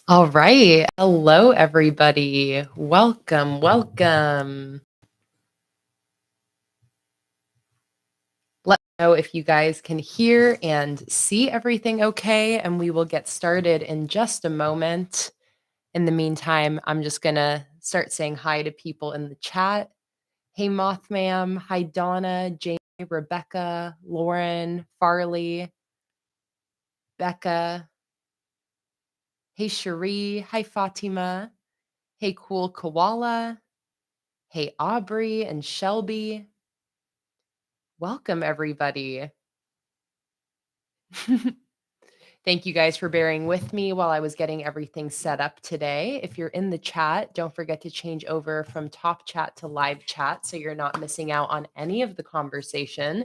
All right. Hello, everybody. Welcome, welcome. Let me know if you guys can hear and see everything okay, and we will get started in just a moment. In the meantime, I'm just going to start saying hi to people in the chat. Hey, Mothmam. Hi, Donna, Jamie, Rebecca, Lauren, Farley, Becca. Hey, Cherie. Hi, Fatima. Hey, Cool Koala. Hey, Aubrey and Shelby. Welcome, everybody. Thank you guys for bearing with me while I was getting everything set up today. If you're in the chat, don't forget to change over from top chat to live chat so you're not missing out on any of the conversation.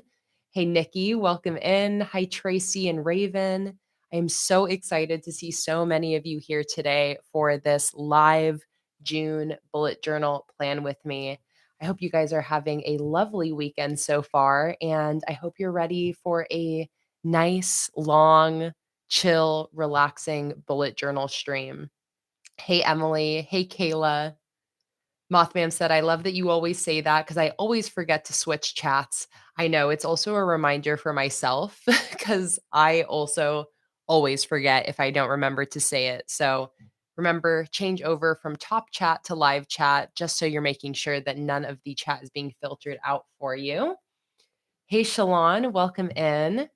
Hey, Nikki, welcome in. Hi, Tracy and Raven. I am so excited to see so many of you here today for this live June bullet journal plan with me. I hope you guys are having a lovely weekend so far, and I hope you're ready for a nice, long, chill, relaxing bullet journal stream. Hey, Emily. Hey, Kayla. Mothman said, I love that you always say that because I always forget to switch chats. I know it's also a reminder for myself because I also always forget if I don't remember to say it. So remember, change over from top chat to live chat just so you're making sure that none of the chat is being filtered out for you. Hey, Shalon, welcome in.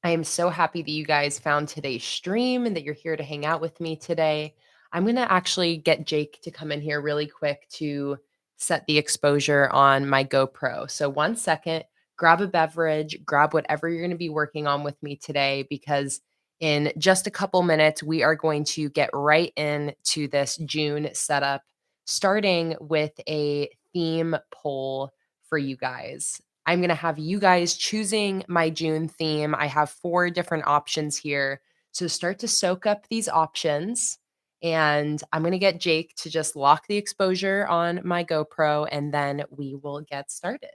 I am so happy that you guys found today's stream and that you're here to hang out with me today. I'm going to actually get Jake to come in here really quick to set the exposure on my GoPro. So, 1 second, grab a beverage, grab whatever you're going to be working on with me today, because in just a couple minutes, we are going to get right into this June setup, starting with a theme poll for you guys. I'm going to have you guys choosing my June theme. I have 4 different options here. So start to soak up these options. And I'm going to get Jake to just lock the exposure on my GoPro, and then we will get started.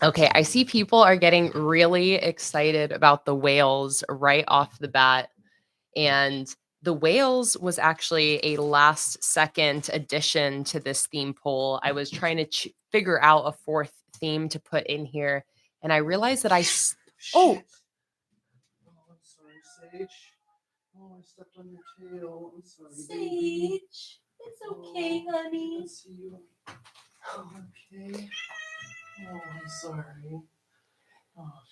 Okay, I see people are getting really excited about the whales right off the bat. And the whales was actually a last second addition to this theme poll. I was trying to figure out a 4th theme to put in here. And I realized that Oh, I'm sorry, Sage. Oh, I stepped on your tail. I'm sorry, baby. Sage, it's okay, honey. I see you. Okay. Oh, I'm sorry.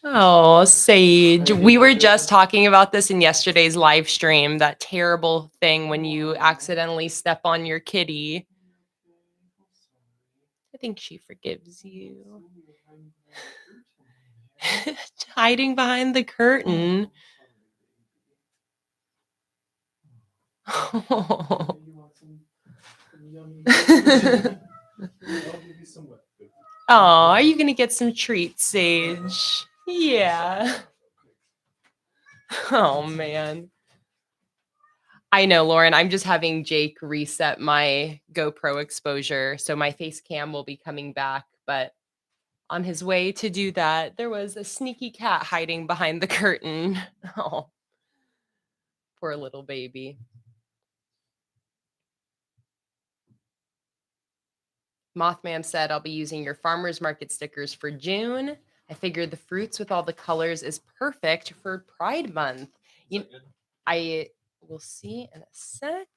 Oh, Sage. We were just talking about this in yesterday's live stream, that terrible thing when you accidentally step on your kitty. I think she forgives you. Hiding behind the curtain. Oh. Oh, are you going to get some treats, Sage? Yeah. Oh, man. I know, Lauren. I'm just having Jake reset my GoPro exposure, so my face cam will be coming back. But on his way to do that, there was a sneaky cat hiding behind the curtain. Oh, poor little baby. Mothman said, I'll be using your farmer's market stickers for June. I figured the fruits with all the colors is perfect for Pride Month. I will see in a sec.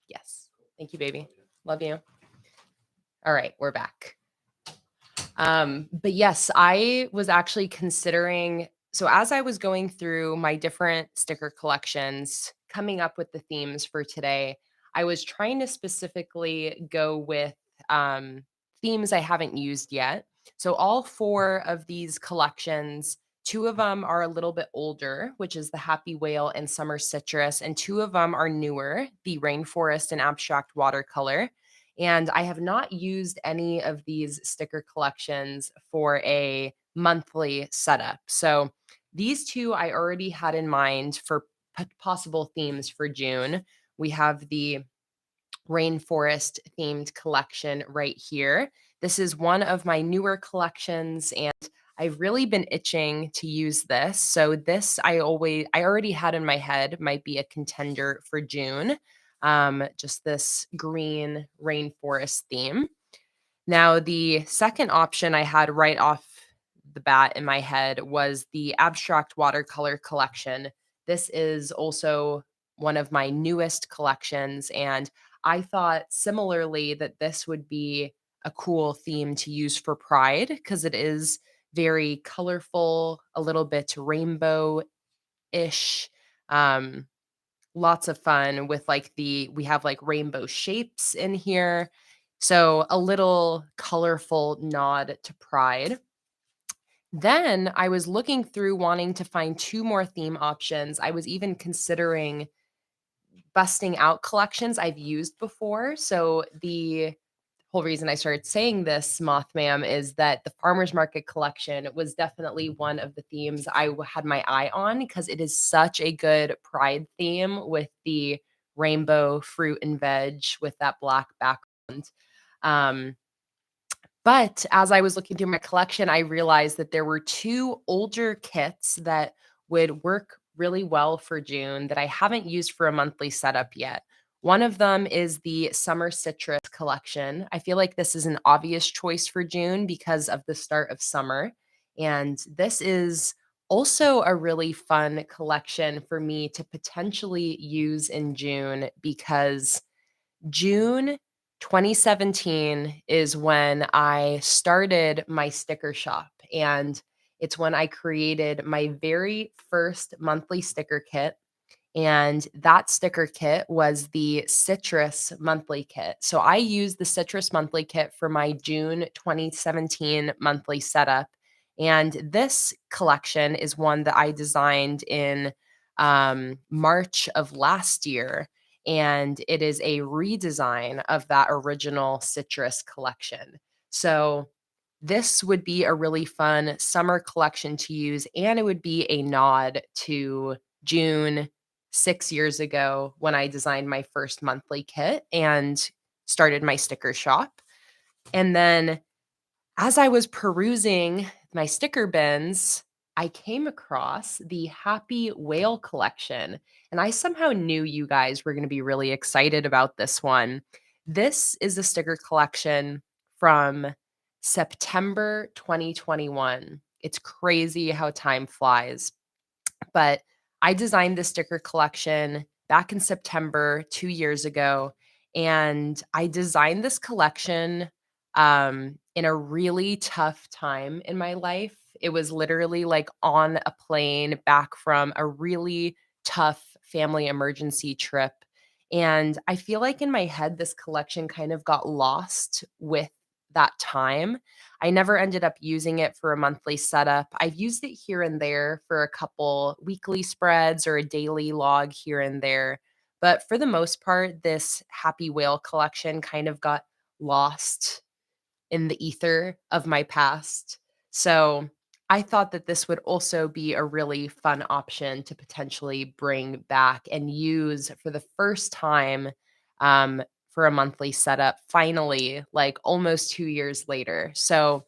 Yes. Thank you, baby. Love you. All right, we're back. But yes, I was actually considering, so as I was going through my different sticker collections, coming up with the themes for today, I was trying to specifically go with themes I haven't used yet. So all 4 of these collections 2 of them are a little bit older, which is the Happy Whale and Summer Citrus, and 2 of them are newer, the Rainforest and Abstract Watercolor. And I have not used any of these sticker collections for a monthly setup. So these 2 I already had in mind for possible themes for June. We have the rainforest themed collection right here. This is one of my newer collections, and I've really been itching to use this. So this I already had in my head might be a contender for June. Just this green rainforest theme. Now, the second option I had right off the bat in my head was the abstract watercolor collection. This is also one of my newest collections, and I thought similarly that this would be a cool theme to use for Pride because it is very colorful, a little bit rainbow ish. Um, Lots of fun with like we have like rainbow shapes in here. So a little colorful nod to Pride. Then I was looking through wanting to find 2 more theme options. I was even considering busting out collections I've used before. So the whole reason I started saying this, Moth Ma'am, is that the farmers market collection was definitely one of the themes had my eye on because it is such a good pride theme with the rainbow fruit and veg with that black background. Um, but as I was looking through my collection, I realized that there were 2 older kits that would work really well for June that I haven't used for a monthly setup yet. One of them is the Summer Citrus collection. I feel like this is an obvious choice for June because of the start of summer. And this is also a really fun collection for me to potentially use in June because June 2017 is when I started my sticker shop, and it's when I created my very first monthly sticker kit, and that sticker kit was the Citrus monthly kit. So I used the Citrus monthly kit for my June 2017 monthly setup, and this collection is one that I designed in, March of last year, and it is a redesign of that original Citrus collection. So this would be a really fun summer collection to use, and it would be a nod to June 6 years ago when I designed my first monthly kit and started my sticker shop. And then as I was perusing my sticker bins, I came across the Happy Whale collection, and I somehow knew you guys were going to be really excited about this one. This is a sticker collection from September 2021. It's crazy how time flies. But I designed this sticker collection back in September 2 years ago, and I designed this collection, in a really tough time in my life. It was literally, like, on a plane back from a really tough family emergency trip, and I feel like in my head, this collection kind of got lost with that time. I never ended up using it for a monthly setup. I've used it here and there for a couple weekly spreads or a daily log here and there. But for the most part, this Happy Whale collection kind of got lost in the ether of my past. So I thought that this would also be a really fun option to potentially bring back and use for the first time, for a monthly setup, finally, like almost 2 years later. So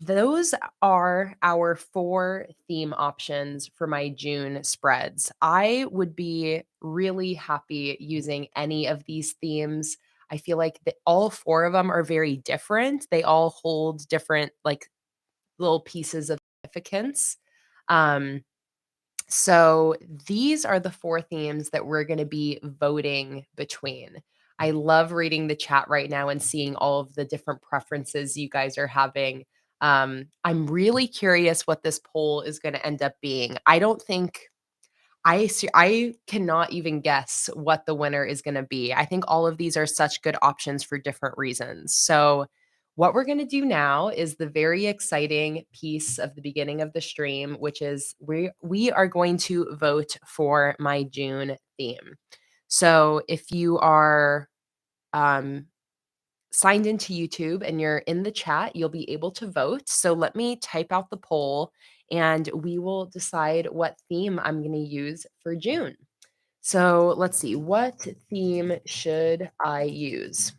those are our 4 theme options for my June spreads. I would be really happy using any of these themes. I feel like all 4 of them are very different. They all hold different, like, little pieces of significance. Um, so these are the 4 themes that we're gonna be voting between. I love reading the chat right now and seeing all of the different preferences you guys are having. I'm really curious what this poll is gonna end up being. I don't think I cannot even guess what the winner is gonna be. I think all of these are such good options for different reasons. So What we're going to do now is the very exciting piece of the beginning of the stream, which is we are going to vote for my June theme. So if you are um, signed into YouTube and you're in the chat, you'll be able to vote. So let me type out the poll and we will decide what theme I'm going to use for June. So let's see, what theme should I use?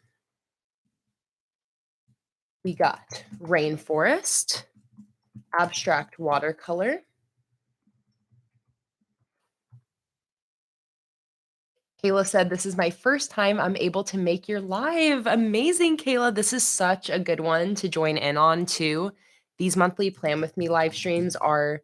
We got rainforest, abstract watercolor. Kayla said, "This is my first time I'm able to make your live." Amazing, Kayla. This is such a good one to join in on, too. These monthly Plan With Me live streams are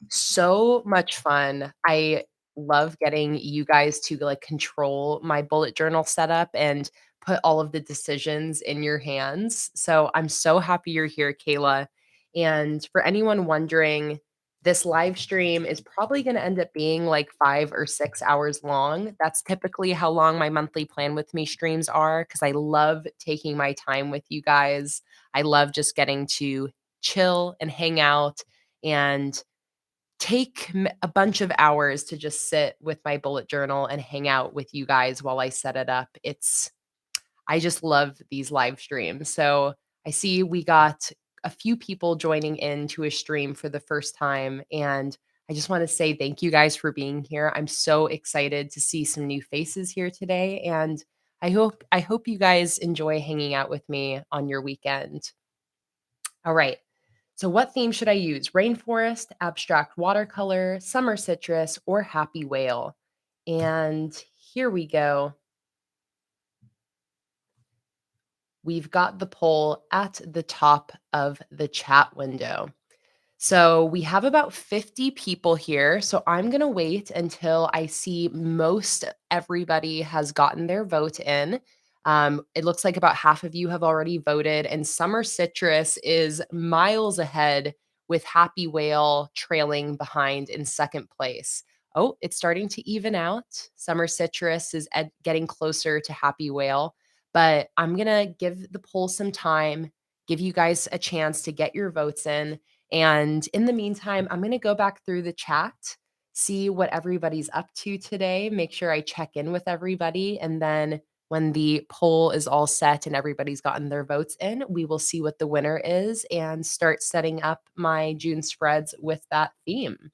so much fun. I love getting you guys to, like, control my bullet journal setup and put all of the decisions in your hands. So I'm so happy you're here, Kayla. And for anyone wondering, this live stream is probably gonna end up being, like, 5 or 6 hours long. That's typically how long my monthly Plan With Me streams are, because I love taking my time with you guys. I love just getting to chill and hang out and take a bunch of hours to just sit with my bullet journal and hang out with you guys while I set it up. I just love these live streams. So I see we got a few people joining in to a stream for the first time. And I just want to say thank you guys for being here. I'm so excited to see some new faces here today. And I hope you guys enjoy hanging out with me on your weekend. All right. So, what theme should I use? Rainforest, abstract watercolor, summer citrus, or happy whale? And here we go. We've got the poll at the top of the chat window. So we have about 50 people here. So I'm going to wait until I see most everybody has gotten their vote in. It looks like about half of you have already voted, and Summer Citrus is miles ahead with Happy Whale trailing behind in second place. Oh, it's starting to even out. Summer Citrus is getting closer to Happy Whale, but I'm going to give the poll some time, give you guys a chance to get your votes in. And in the meantime, I'm going to go back through the chat, see what everybody's up to today, make sure I check in with everybody. And then when the poll is all set and everybody's gotten their votes in, we will see what the winner is and start setting up my June spreads with that theme.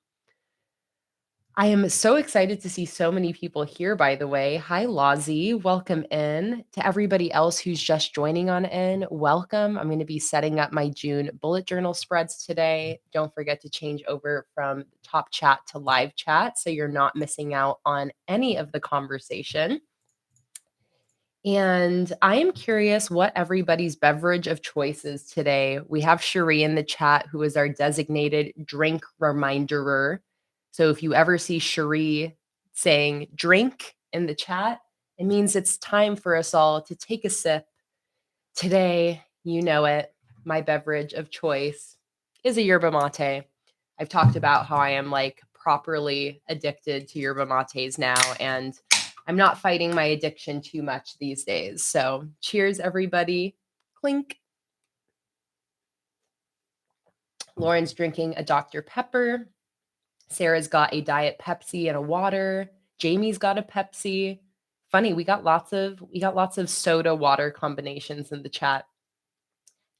I am so excited to see so many people here, by the way. Hi, Lozzie. Welcome in. To everybody else who's just joining on in, welcome. I'm going to be setting up my June bullet journal spreads today. Don't forget to change over from top chat to live chat so you're not missing out on any of the conversation. And I am curious what everybody's beverage of choice is today. We have Cherie in the chat, who is our designated drink reminderer. So if you ever see Cherie saying drink in the chat, it means it's time for us all to take a sip. Today, you know it, my beverage of choice is a yerba mate. I've talked about how I am like properly addicted to yerba mates now, and I'm not fighting my addiction too much these days. So, cheers, everybody. Clink. Lauren's drinking a Dr. Pepper. Sarah's got a Diet Pepsi and a water. Jamie's got a Pepsi. Funny, we got lots of soda water combinations in the chat.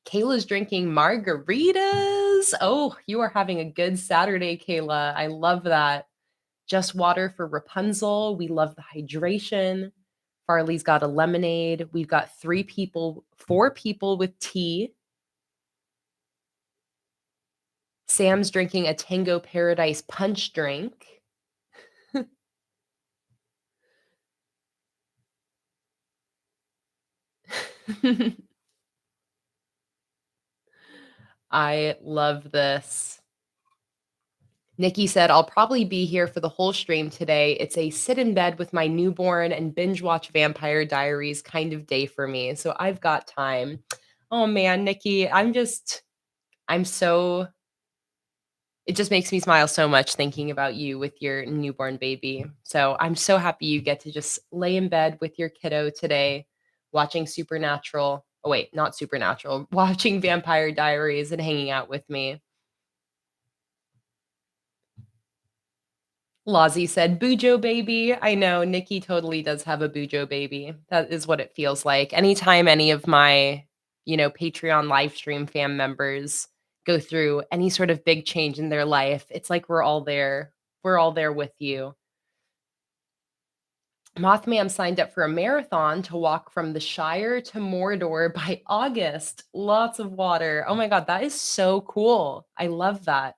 Kayla's drinking margaritas. Oh, you are having a good Saturday, Kayla. I love that. Just water for Rapunzel. We love the hydration. Farley's got a lemonade. We've got 4 people with tea. Sam's drinking a Tango Paradise punch drink. I love this. Nikki said, I'll probably be here for the whole stream today. It's a sit in bed with my newborn and binge watch Vampire Diaries kind of day for me. So I've got time. Oh man, Nikki, I'm so, it just makes me smile so much thinking about you with your newborn baby. So I'm so happy you get to just lay in bed with your kiddo today, watching Supernatural. Oh, wait, not Supernatural. Watching Vampire Diaries and hanging out with me. Lozzie said, "Bujo baby." I know Nikki totally does have a Bujo baby. That is what it feels like. Anytime any of my, Patreon live stream fam members go through any sort of big change in their life, it's like we're all there. We're all there with you. Mothman signed up for a marathon to walk from the Shire to Mordor by August. Lots of water. Oh my God, that is so cool. I love that.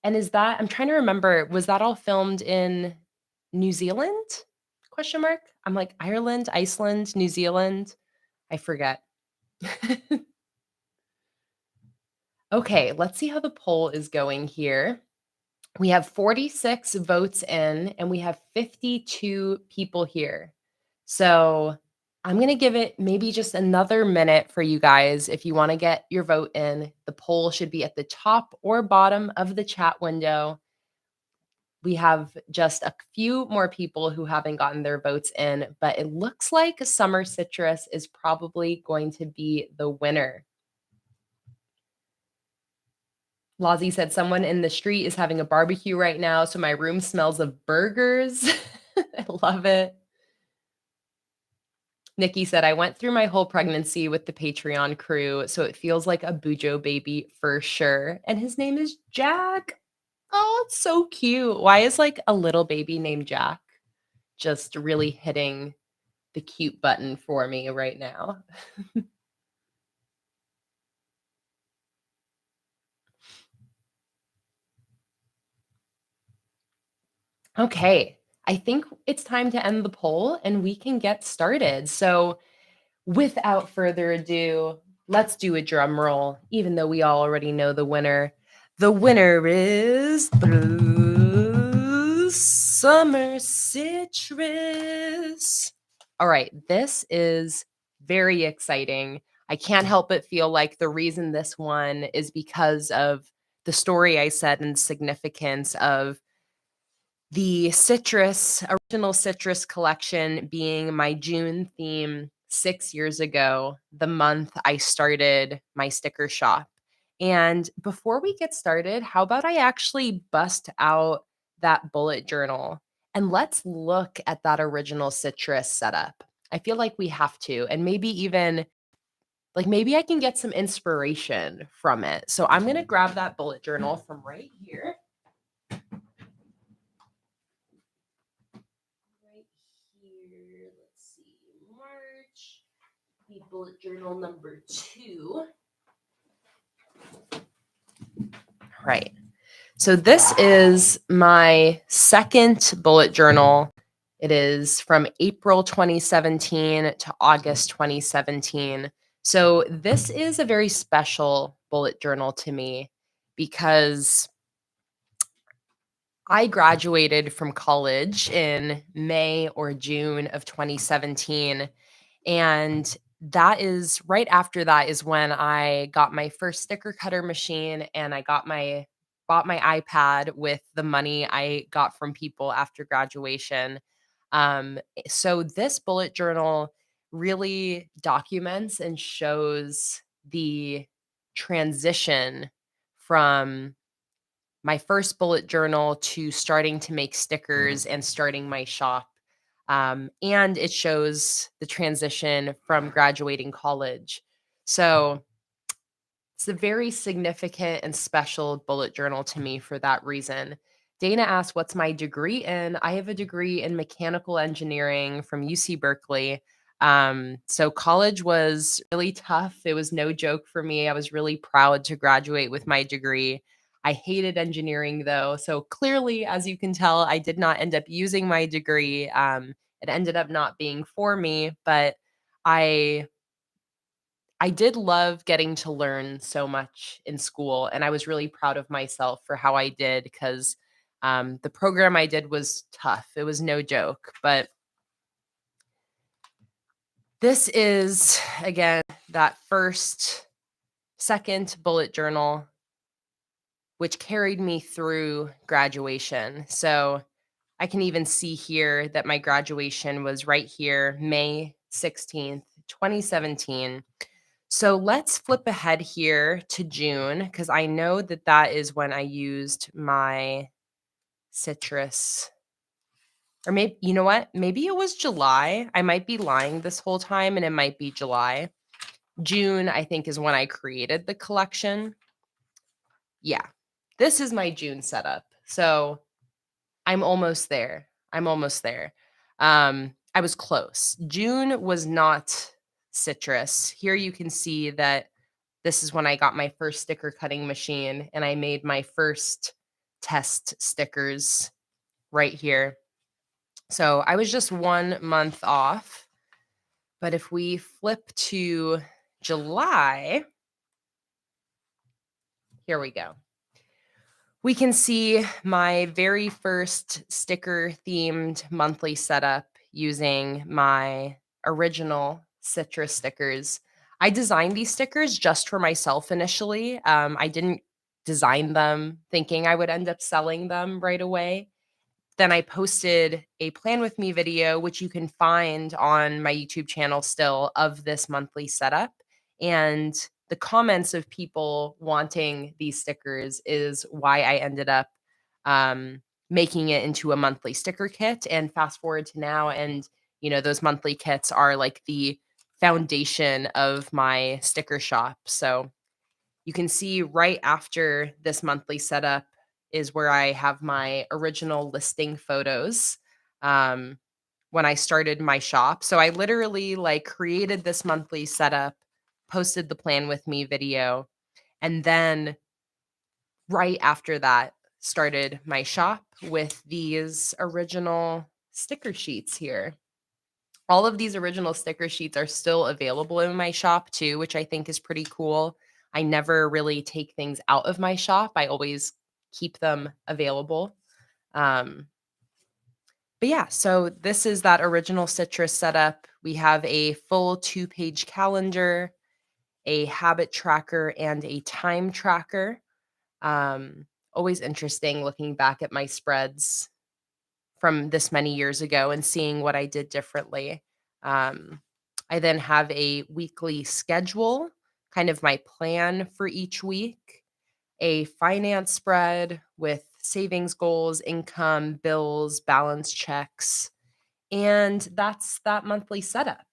And is that I'm trying to remember, was that all filmed in New Zealand? Question mark. I'm like, Ireland, Iceland, New Zealand? I forget. Okay, let's see how the poll is going here. We have 46 votes in, and we have 52 people here. So I'm going to give it maybe just another minute for you guys. If you want to get your vote in, the poll should be at the top or bottom of the chat window. We have just a few more people who haven't gotten their votes in, but it looks like Summer Citrus is probably going to be the winner. Lozzie said, "Someone in the street is having a barbecue right now, so my room smells of burgers." I love it. Nikki said, "I went through my whole pregnancy with the Patreon crew, so it feels like a Bujo baby for sure. And his name is Jack." Oh, it's so cute. Why is like a little baby named Jack just really hitting the cute button for me right now? Okay, I think it's time to end the poll and we can get started. So, without further ado, let's do a drum roll, even though we all already know the winner. The winner is Summer Citrus. All right, this is very exciting. I can't help but feel like the reason this one is because of the story I said and significance of the original citrus collection being my June theme 6 years ago, the month I started my sticker shop. And before we get started, how about I actually bust out that bullet journal and let's look at that original citrus setup. I feel like we have to, and maybe even like maybe I can get some inspiration from it. So I'm going to grab that bullet journal from right here. Right here. Let's see. March. The bullet journal number 2. Right. So this is my second bullet journal. It is from April 2017 to August 2017. So this is a very special bullet journal to me because I graduated from college in May or June of 2017. And that is right after that is when I got my first sticker cutter machine and I bought my iPad with the money I got from people after graduation. So this bullet journal really documents and shows the transition from my first bullet journal to starting to make stickers and starting my shop. And it shows the transition from graduating college. So it's a very significant and special bullet journal to me for that reason. Dana asked, "What's my degree in?" I have a degree in mechanical engineering from UC Berkeley. So college was really tough. It was no joke for me. I was really proud to graduate with my degree. I hated engineering though. So clearly, as you can tell, I did not end up using my degree. It ended up not being for me, but I I did love getting to learn so much in school, and I was really proud of myself for how I did because the program I did was tough. It was no joke. But this is, again, that second bullet journal, which carried me through graduation. So I can even see here that my graduation was right here, May 16th, 2017. So let's flip ahead here to June because I know that that is when I used my citrus. Or maybe, you know what? Maybe it was July. I might be lying this whole time and it might be July. June, I think, is when I created the collection. Yeah, this is my June setup. So I'm almost there. I'm almost there. I was close. June was not citrus. Here you can see that this is when I got my first sticker cutting machine and I made my first test stickers right here. So I was just 1 month off. But if we flip to July, here we go. We can see my very first sticker themed monthly setup using my original citrus stickers. I designed these stickers just for myself initially. I didn't design them thinking I would end up selling them right away. Then I posted a Plan With Me video, which you can find on my YouTube channel still, of this monthly setup. And the comments of people wanting these stickers is why I ended up making it into a monthly sticker kit. And fast forward to now, and those monthly kits are like the foundation of my sticker shop. So you can see right after this monthly setup is where I have my original listing photos um, when I started my shop. So I literally like created this monthly setup, posted the Plan With Me video, and then right after that started my shop with these original sticker sheets here. All of these original sticker sheets are still available in my shop too, which I think is pretty cool. I never really take things out of my shop. I always keep them available. Um, but yeah, so this is that original citrus setup. We have a full 2-page calendar, a habit tracker, and a time tracker. Um, Always interesting looking back at my spreads from this many years ago and seeing what I did differently. Um, I then have a weekly schedule, kind of my plan for each week, a finance spread with savings goals, income, bills, balance checks, and that's that monthly setup.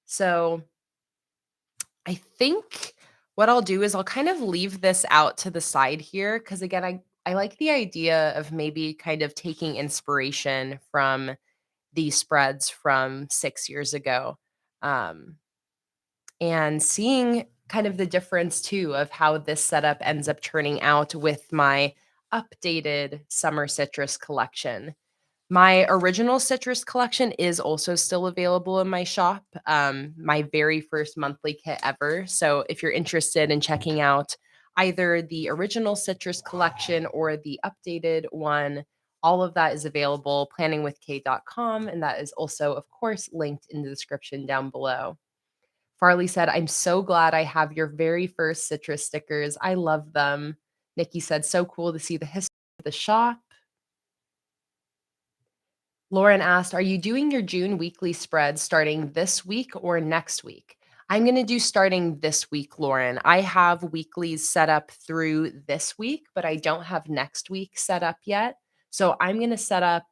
So I think what I'll do is I'll kind of leave this out to the side here because again, I like the idea of maybe kind of taking inspiration from these spreads from 6 years ago, um, and seeing kind of the difference too of how this setup ends up turning out with my updated summer citrus collection. My original citrus collection is also still available in my shop, my very first monthly kit ever. So if you're interested in checking out either the original citrus collection or the updated one, all of that is available planningwithkay.com, and that is also, of course, linked in the description down below. Farley said, "I'm so glad I have your very first citrus stickers. I love them." Nikki said, "So cool to see the history of the shop." Lauren asked, "Are you doing your June weekly spread starting this week or next week?" I'm going to do starting this week, Lauren. I have weeklies set up through this week, but I don't have next week set up yet. So I'm going to set up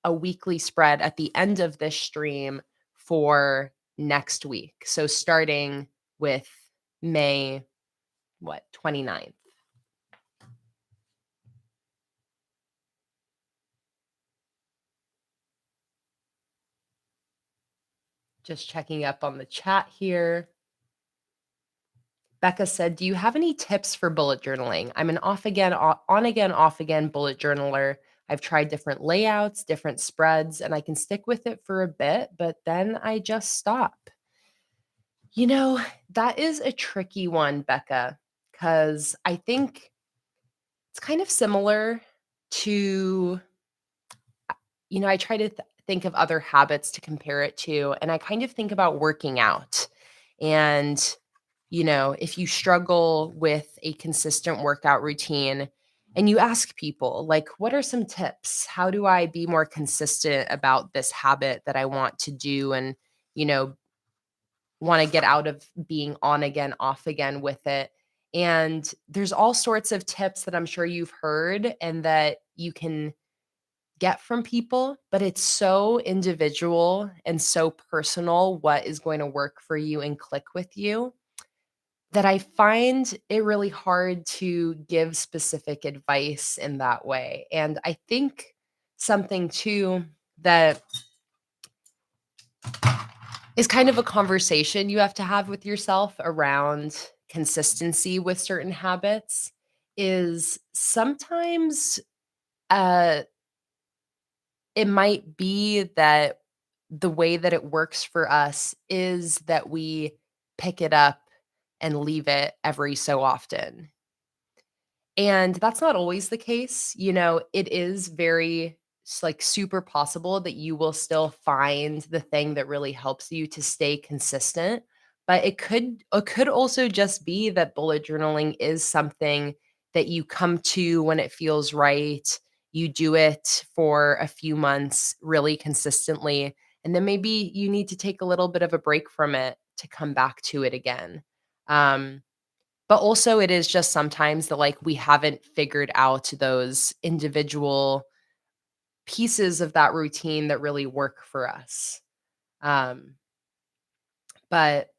a weekly spread at the end of this stream for next week. So starting with May, 29th. Just checking up on the chat here. Becca said, "Do you have any tips for bullet journaling? I'm an off again, on again, off again bullet journaler. I've tried different layouts, different spreads, and I can stick with it for a bit, but then I just stop." That is a tricky one, Becca, because I think it's kind of similar to, I try to think of other habits to compare it to, and I kind of think about working out. And if you struggle with a consistent workout routine and you ask people, like, what are some tips? How do I be more consistent about this habit that I want to do and, you know, want to get out of being on again, off again with it. And there's all sorts of tips that I'm sure you've heard and that you can get from people, but it's so individual and so personal what is going to work for you and click with you that I find it really hard to give specific advice in that way. And I think something too that is kind of a conversation you have to have with yourself around consistency with certain habits is sometimes uh it might be that the way that it works for us is that we pick it up and leave it every so often. And that's not always the case. It is very like super possible that you will still find the thing that really helps you to stay consistent. But it could also just be that bullet journaling is something that you come to when it feels right. You do it for a few months really consistently. And then maybe you need to take a little bit of a break from it to come back to it again. Um, but also it is just sometimes that, like, we haven't figured out those individual pieces of that routine that really work for us. Um, but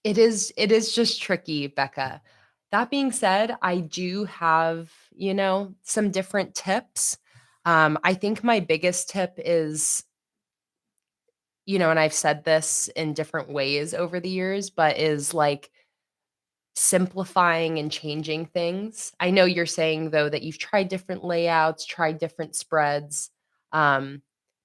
it is just tricky, Becca. That being said, I do have, some different tips. I think my biggest tip is, and I've said this in different ways over the years, but is like simplifying and changing things. I know you're saying though that you've tried different layouts, tried different spreads. Um,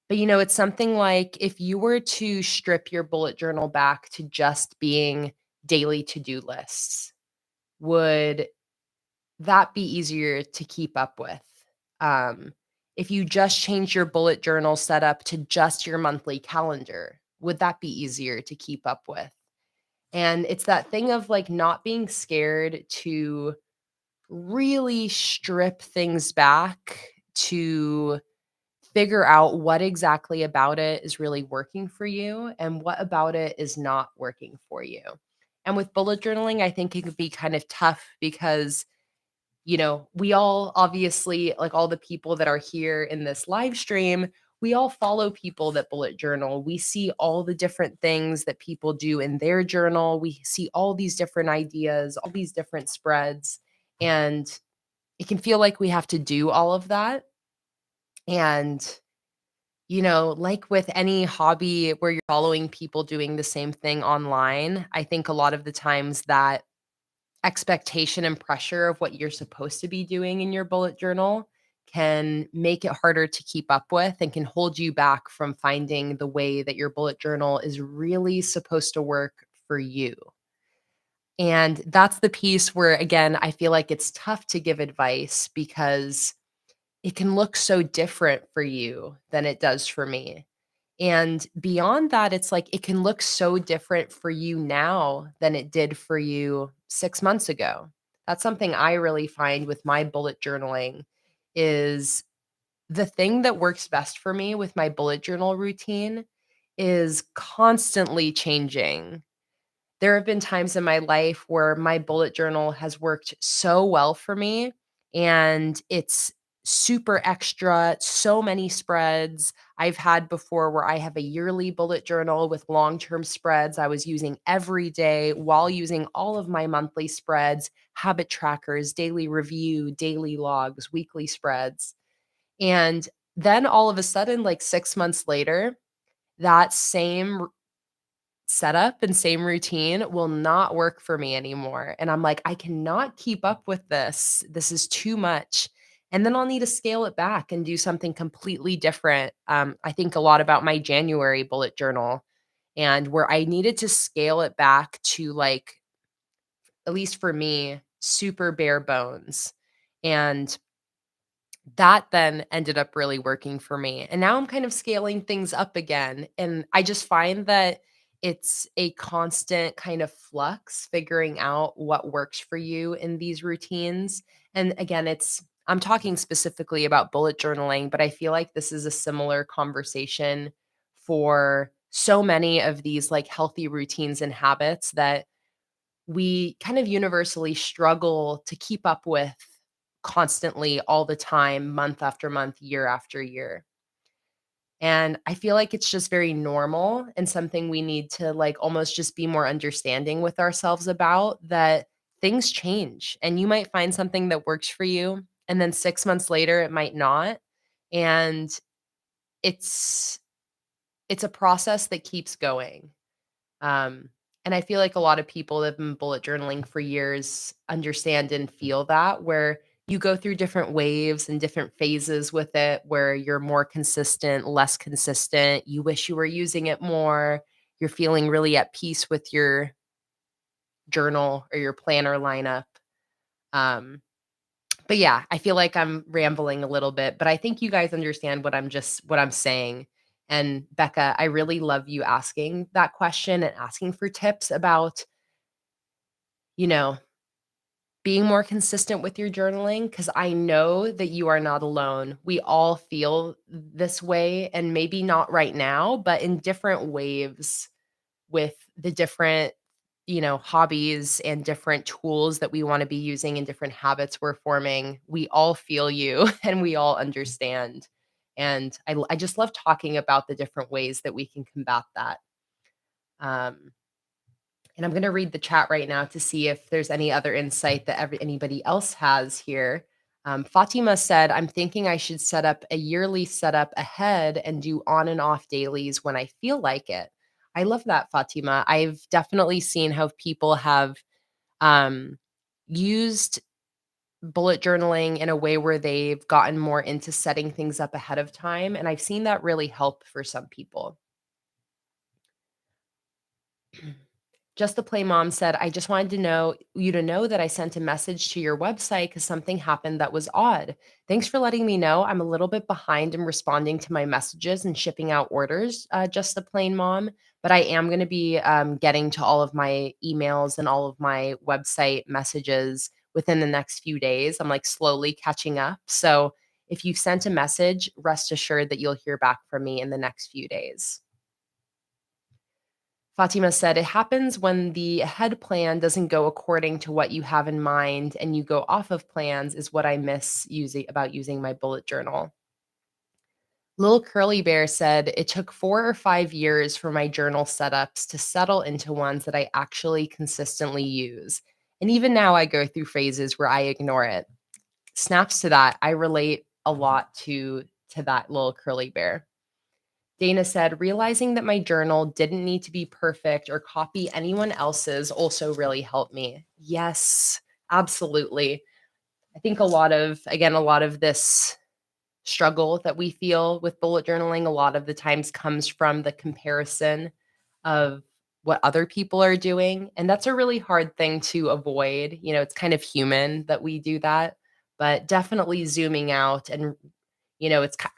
but it's something like if you were to strip your bullet journal back to just being daily to-do lists, would that be easier to keep up with? Um, if you just change your bullet journal setup to just your monthly calendar, would that be easier to keep up with? And it's that thing of, like, not being scared to really strip things back to figure out what exactly about it is really working for you and what about it is not working for you. And with bullet journaling, I think it could be kind of tough because we all obviously, like all the people that are here in this live stream, we all follow people that bullet journal. We see all the different things that people do in their journal. We see all these different ideas, all these different spreads. And it can feel like we have to do all of that. And, like with any hobby where you're following people doing the same thing online, I think a lot of the times that expectation and pressure of what you're supposed to be doing in your bullet journal can make it harder to keep up with and can hold you back from finding the way that your bullet journal is really supposed to work for you. And that's the piece where, again, I feel like it's tough to give advice because it can look so different for you than it does for me. And beyond that, it's like it can look so different for you now than it did for you 6 months ago. That's something I really find with my bullet journaling is the thing that works best for me with my bullet journal routine is constantly changing. There have been times in my life where my bullet journal has worked so well for me, and it's super extra, so many spreads. I've had before where I have a yearly bullet journal with long-term spreads I was using every day while using all of my monthly spreads, habit trackers, daily review, daily logs, weekly spreads. And then all of a sudden, like 6 months later, that same setup and same routine will not work for me anymore. And I'm like, I cannot keep up with this. This is too much. And then I'll need to scale it back and do something completely different. I think a lot about my January bullet journal and where I needed to scale it back to, like, at least for me, super bare bones. And that then ended up really working for me, and now I'm kind of scaling things up again, and I just find that it's a constant kind of flux figuring out what works for you in these routines, and again, I'm talking specifically about bullet journaling, but I feel like this is a similar conversation for so many of these like healthy routines and habits that we kind of universally struggle to keep up with constantly all the time, month after month, year after year. And I feel like it's just very normal and something we need to like almost just be more understanding with ourselves about, that things change and you might find something that works for you. And then 6 months later, it might not. And it's it's a process that keeps going. Um, and I feel like a lot of people that have been bullet journaling for years understand and feel that, where you go through different waves and different phases with it, where you're more consistent, less consistent. You wish you were using it more. You're feeling really at peace with your journal or your planner lineup. Um, but yeah, I feel like I'm rambling a little bit, but I think you guys understand what I'm saying. And Becca, I really love you asking that question and asking for tips about, you know, being more consistent with your journaling, because I know that you are not alone. We all feel this way, and maybe not right now, but in different waves with the different, hobbies and different tools that we want to be using and different habits we're forming. We all feel you and we all understand. And I just love talking about the different ways that we can combat that. Um, and I'm going to read the chat right now to see if there's any other insight that anybody else has here. Fatima said, I'm thinking I should set up a yearly setup ahead and do on and off dailies when I feel like it. I love that, Fatima. I've definitely seen how people have um, used bullet journaling in a way where they've gotten more into setting things up ahead of time. And I've seen that really help for some people. Just the Play Mom said, I just wanted to know you to know that I sent a message to your website because something happened that was odd. Thanks for letting me know. I'm a little bit behind in responding to my messages and shipping out orders, just the Plain Mom, but I am going to be getting to all of my emails and all of my website messages within the next few days. I'm like slowly catching up. So if you sent a message, rest assured that you'll hear back from me in the next few days. Fatima said, it happens when the head plan doesn't go according to what you have in mind and you go off of plans, is what I miss using my bullet journal. Little Curly Bear said, it took 4 or 5 years for my journal setups to settle into ones that I actually consistently use. And even now I go through phases where I ignore it. Snaps to that. I relate a lot to that, Little Curly Bear. Dana said, realizing that my journal didn't need to be perfect or copy anyone else's also really helped me. Yes, absolutely. I think a lot of this struggle that we feel with bullet journaling, a lot of the times comes from the comparison of what other people are doing. And that's a really hard thing to avoid. It's kind of human that we do that, but definitely zooming out and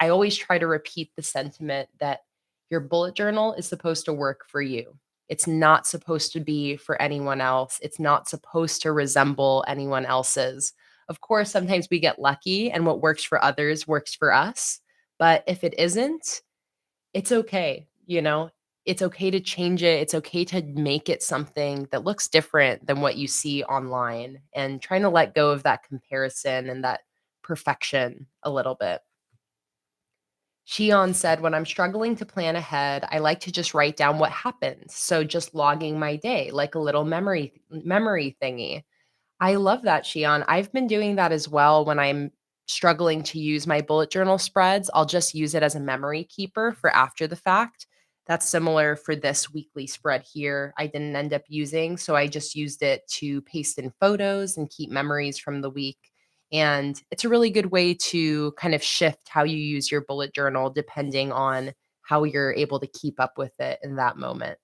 I always try to repeat the sentiment that your bullet journal is supposed to work for you. It's not supposed to be for anyone else. It's not supposed to resemble anyone else's. Of course, sometimes we get lucky and what works for others works for us. But if it isn't, it's okay. It's okay to change it. It's okay to make it something that looks different than what you see online, and trying to let go of that comparison and that perfection a little bit. Shion said, when I'm struggling to plan ahead, I like to just write down what happened. So just logging my day like a little memory thingy. I love that, Shion. I've been doing that as well when I'm struggling to use my bullet journal spreads. I'll just use it as a memory keeper for after the fact. That's similar for this weekly spread here. I didn't end up using, so I just used it to paste in photos and keep memories from the week. And it's a really good way to kind of shift how you use your bullet journal depending on how you're able to keep up with it in that moment.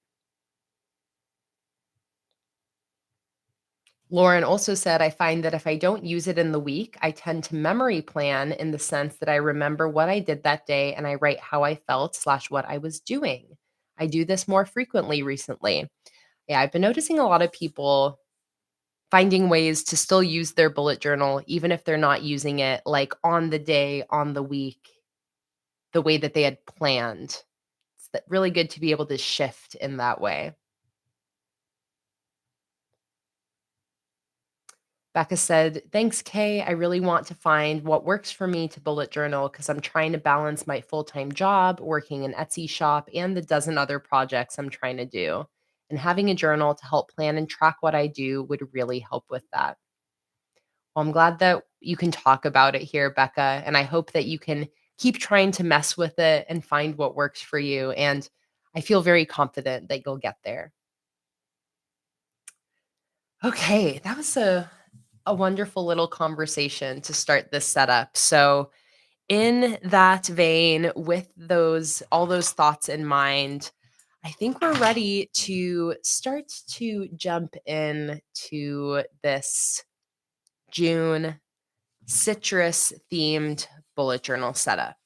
Lauren also said, I find that if I don't use it in the week, I tend to memory plan in the sense that I remember what I did that day and I write how I felt / what I was doing. I do this more frequently recently. Yeah, I've been noticing a lot of people finding ways to still use their bullet journal, even if they're not using it like on the day, on the week, the way that they had planned. really good to be able to shift in that way. Becca said, "Thanks, Kay. I really want to find what works for me to bullet journal because I'm trying to balance my full time job, working an Etsy shop, and the dozen other projects I'm trying to do. And having a journal to help plan and track what I do would really help with that." Well, I'm glad that you can talk about it here, Becca. And I hope that you can keep trying to mess with it and find what works for you. And I feel very confident that you'll get there. Okay, that was a wonderful little conversation to start this setup. So, in that vein, with those all those thoughts in mind, I think we're ready to start to jump in to this June citrus themed bullet journal setup.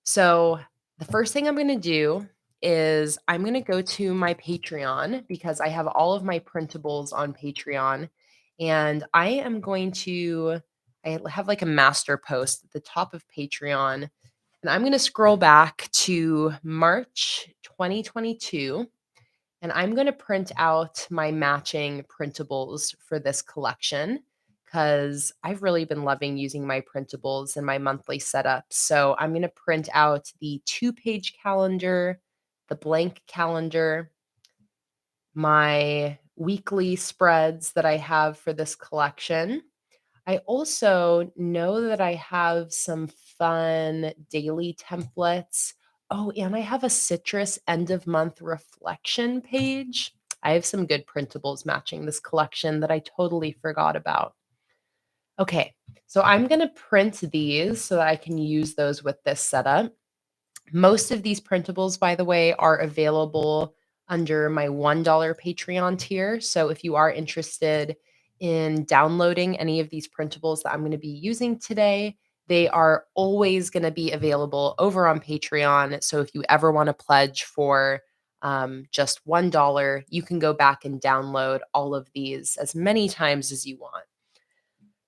So, the first thing I'm going to do is I'm going to go to my Patreon because I have all of my printables on Patreon. And I am going to, I have like a master post at the top of Patreon. And I'm going to scroll back to March 2022. And I'm going to print out my matching printables for this collection because I've really been loving using my printables in my monthly setup. So I'm going to print out the 2-page calendar, the blank calendar, my weekly spreads that I have for this collection. I also know that I have some fun daily templates. Oh, and I have a citrus end of month reflection page. I have some good printables matching this collection that I totally forgot about. Okay, so I'm going to print these so that I can use those with this setup. Most of these printables, by the way, are available under my $1 Patreon tier. So if you are interested in downloading any of these printables that I'm going to be using today, they are always going to be available over on Patreon. So if you ever want to pledge for just $1, you can go back and download all of these as many times as you want.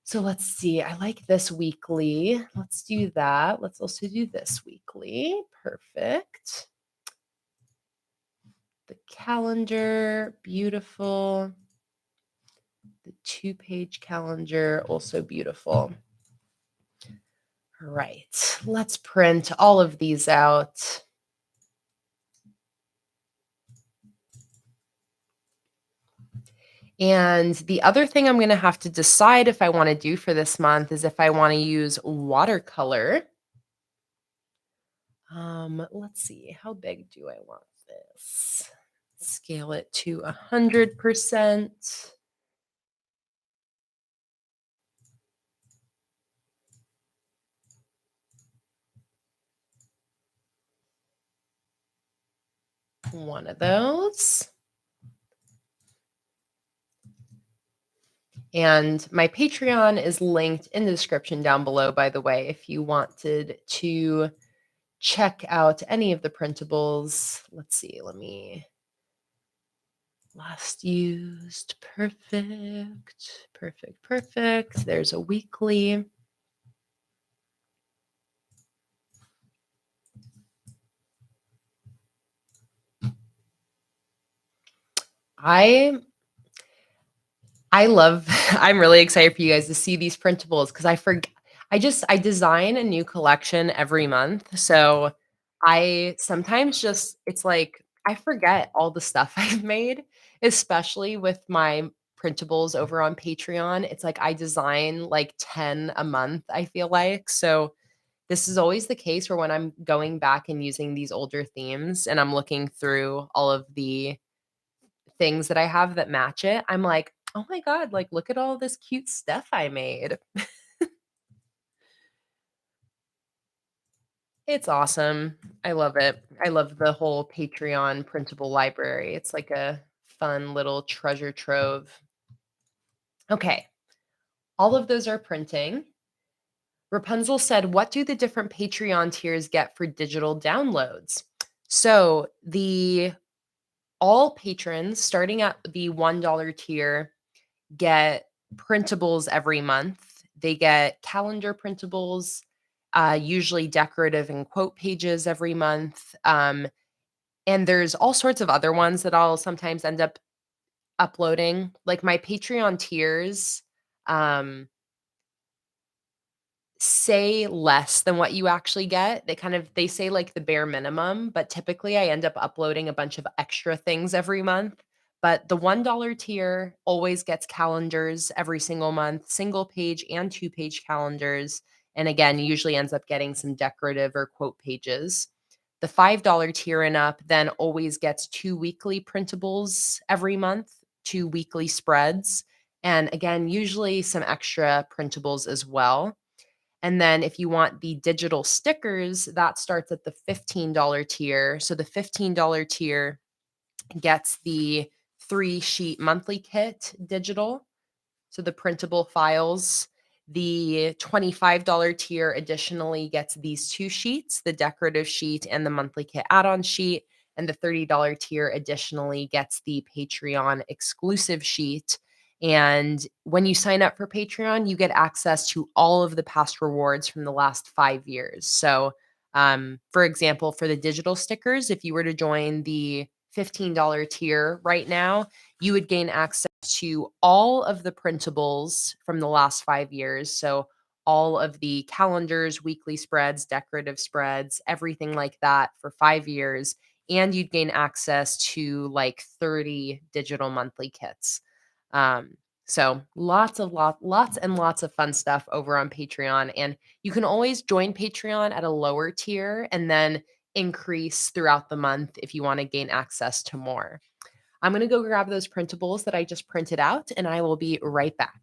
So let's see. I like this weekly. Let's do that. Let's also do this weekly. Perfect. The calendar, beautiful. The 2-page calendar, also beautiful. All right. Let's print all of these out. And the other thing I'm going to have to decide if I want to do for this month is if I want to use watercolor. Let's see. How big do I want this? Scale it to 100%. One of those. And my Patreon is linked in the description down below, by the way, if you wanted to check out any of the printables. Let's see, last used, perfect, perfect, perfect. There's a weekly. I love I'm really excited for you guys to see these printables because I design a new collection every month. So I sometimes just it's like I forget all the stuff I've made, especially with my printables over on Patreon. It's like I design like 10 a month, I feel like. So this is always the case where when I'm going back and using these older themes and I'm looking through all of the things that I have that match it, I'm like, "Oh my god, like, look at all this cute stuff I made." It's awesome. I love it. I love the whole Patreon printable library. It's like a fun little treasure trove. Okay, all of those are printing. Rapunzel said, "What do the different Patreon tiers get for digital downloads?" So, the all patrons starting at the $1 tier get printables every month. They get calendar printables, usually decorative and quote pages every month. And there's all sorts of other ones that I'll sometimes end up uploading, like my Patreon tiers, um, say less than what you actually get. They say like the bare minimum, but typically I end up uploading a bunch of extra things every month. But the $1 tier always gets calendars every single month, single page and two-page calendars. And again, usually ends up getting some decorative or quote pages. The $5 tier and up then always gets two weekly printables every month, two weekly spreads, and again, usually some extra printables as well. And then if you want the digital stickers, that starts at the $15 tier. So the $15 tier gets the 3-sheet monthly kit digital, so the printable files. The $25 tier additionally gets these 2 sheets, the decorative sheet and the monthly kit add-on sheet, and the $30 tier additionally gets the Patreon exclusive sheet. And when you sign up for Patreon, you get access to all of the past rewards from the last 5 years. So, for example, for the digital stickers, if you were to join the $15 tier right now, you would gain access to all of the printables from the last 5 years. So, all of the calendars, weekly spreads, decorative spreads, everything like that for 5 years. And you'd gain access to like 30 digital monthly kits. Um, so lots and lots of fun stuff over on Patreon. And you can always join Patreon at a lower tier and then increase throughout the month if you want to gain access to more. I'm going to go grab those printables that I just printed out, and I will be right back.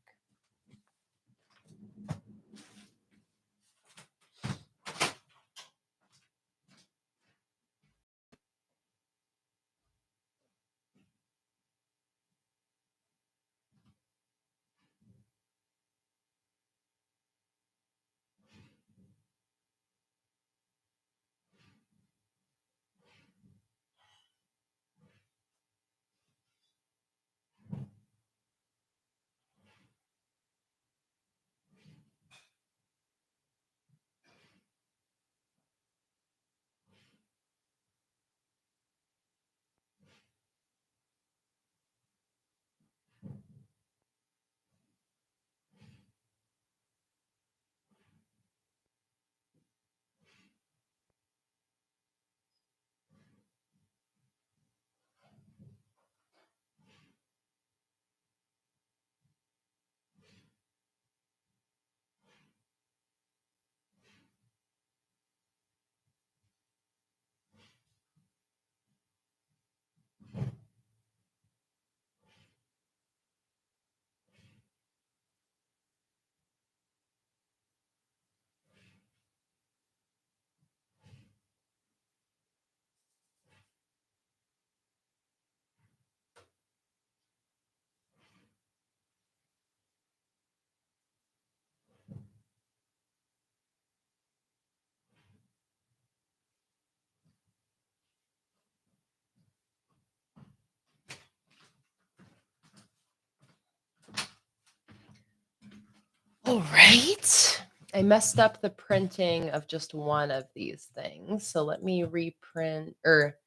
All right. I messed up the printing of just one of these things. So let me reprint, or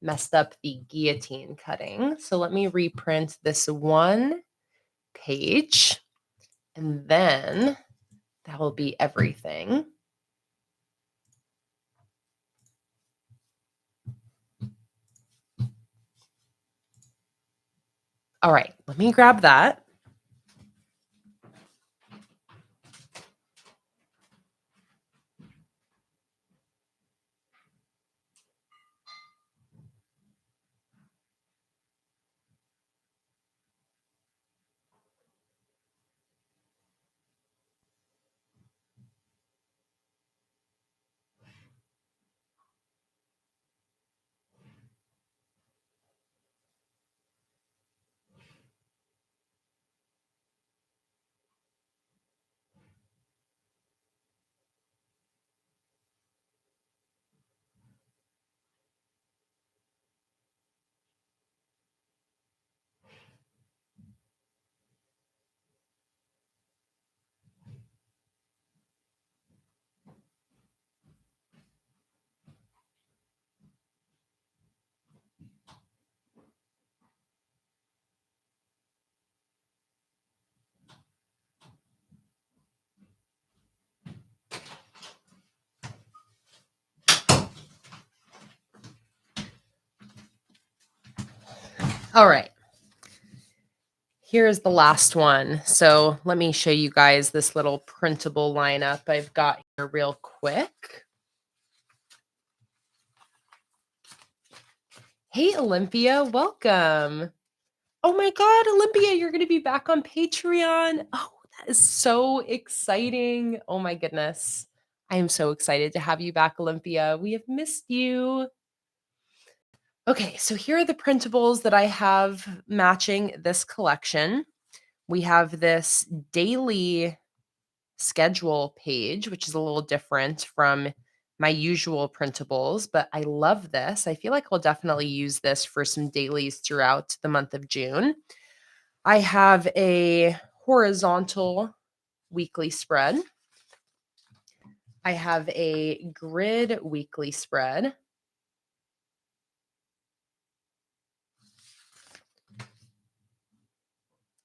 messed up the guillotine cutting. So let me reprint this one page, and then that will be everything. All right, let me grab that. All right. Here's the last one. So let me show you guys this little printable lineup I've got here real quick. Hey, Olympia, welcome. Oh my God, Olympia, you're going to be back on Patreon. Oh, that is so exciting. Oh my goodness. I am so excited to have you back, Olympia. We have missed you. Okay, so here are the printables that I have matching this collection. We have this daily schedule page, which is a little different from my usual printables, but I love this. I feel like I'll definitely use this for some dailies throughout the month of June. I have a horizontal weekly spread. I have a grid weekly spread.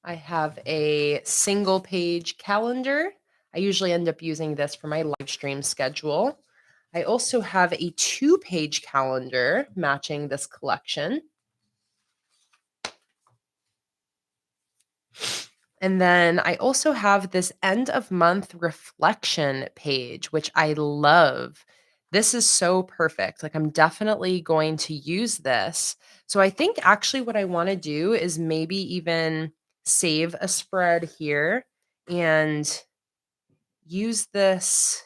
I have a single page calendar. I usually end up using this for my live stream schedule. I also have a 2-page calendar matching this collection. And then I also have this end of month reflection page, which I love. This is so perfect. Like, I'm definitely going to use this. So I think actually what I want to do is maybe even save a spread here and use this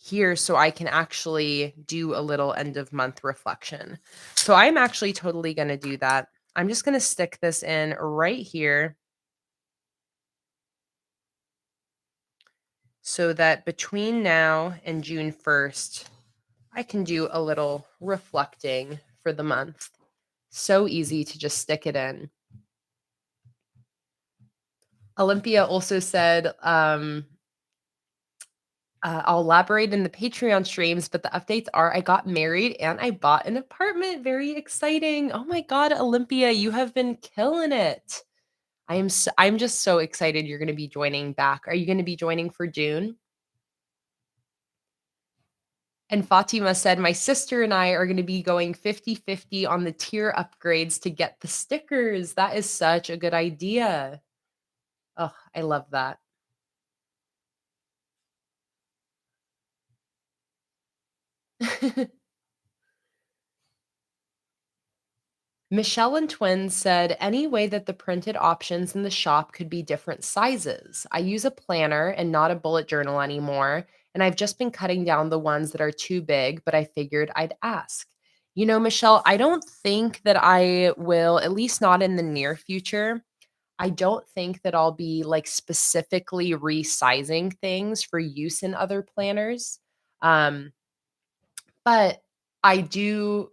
here so I can actually do a little end of month reflection. So I'm actually totally going to do that. I'm just going to stick this in right here so that between now and June 1st, I can do a little reflecting for the month. So easy to just stick it in. Olympia also said, I'll elaborate in the Patreon streams, but the updates are I got married and I bought an apartment. Very exciting. Oh my God, Olympia, you have been killing it. I'm just so excited you're going to be joining back. Are you going to be joining for June? And Fatima said, my sister and I are going to be going 50-50 on the tier upgrades to get the stickers. That is such a good idea. Oh, I love that. Michelle and Twins said, any way that the printed options in the shop could be different sizes. I use a planner and not a bullet journal anymore, and I've just been cutting down the ones that are too big, but I figured I'd ask. You know, Michelle, I don't think that I will, at least not in the near future. I don't think that I'll be like specifically resizing things for use in other planners. Um, but I do,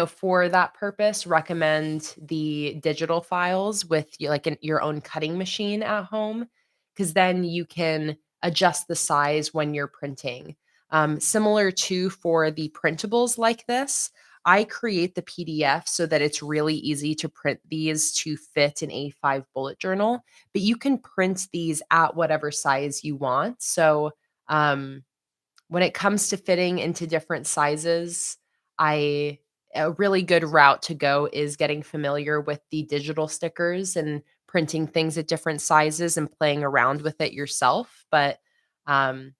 for that purpose, recommend the digital files with your own cutting machine at home, because then you can adjust the size when you're printing. Similar to for the printables like this, I create the PDF so that it's really easy to print these to fit an A5 bullet journal, but you can print these at whatever size you want. So, when it comes to fitting into different sizes, I a really good route to go is getting familiar with the digital stickers and printing things at different sizes and playing around with it yourself. But um,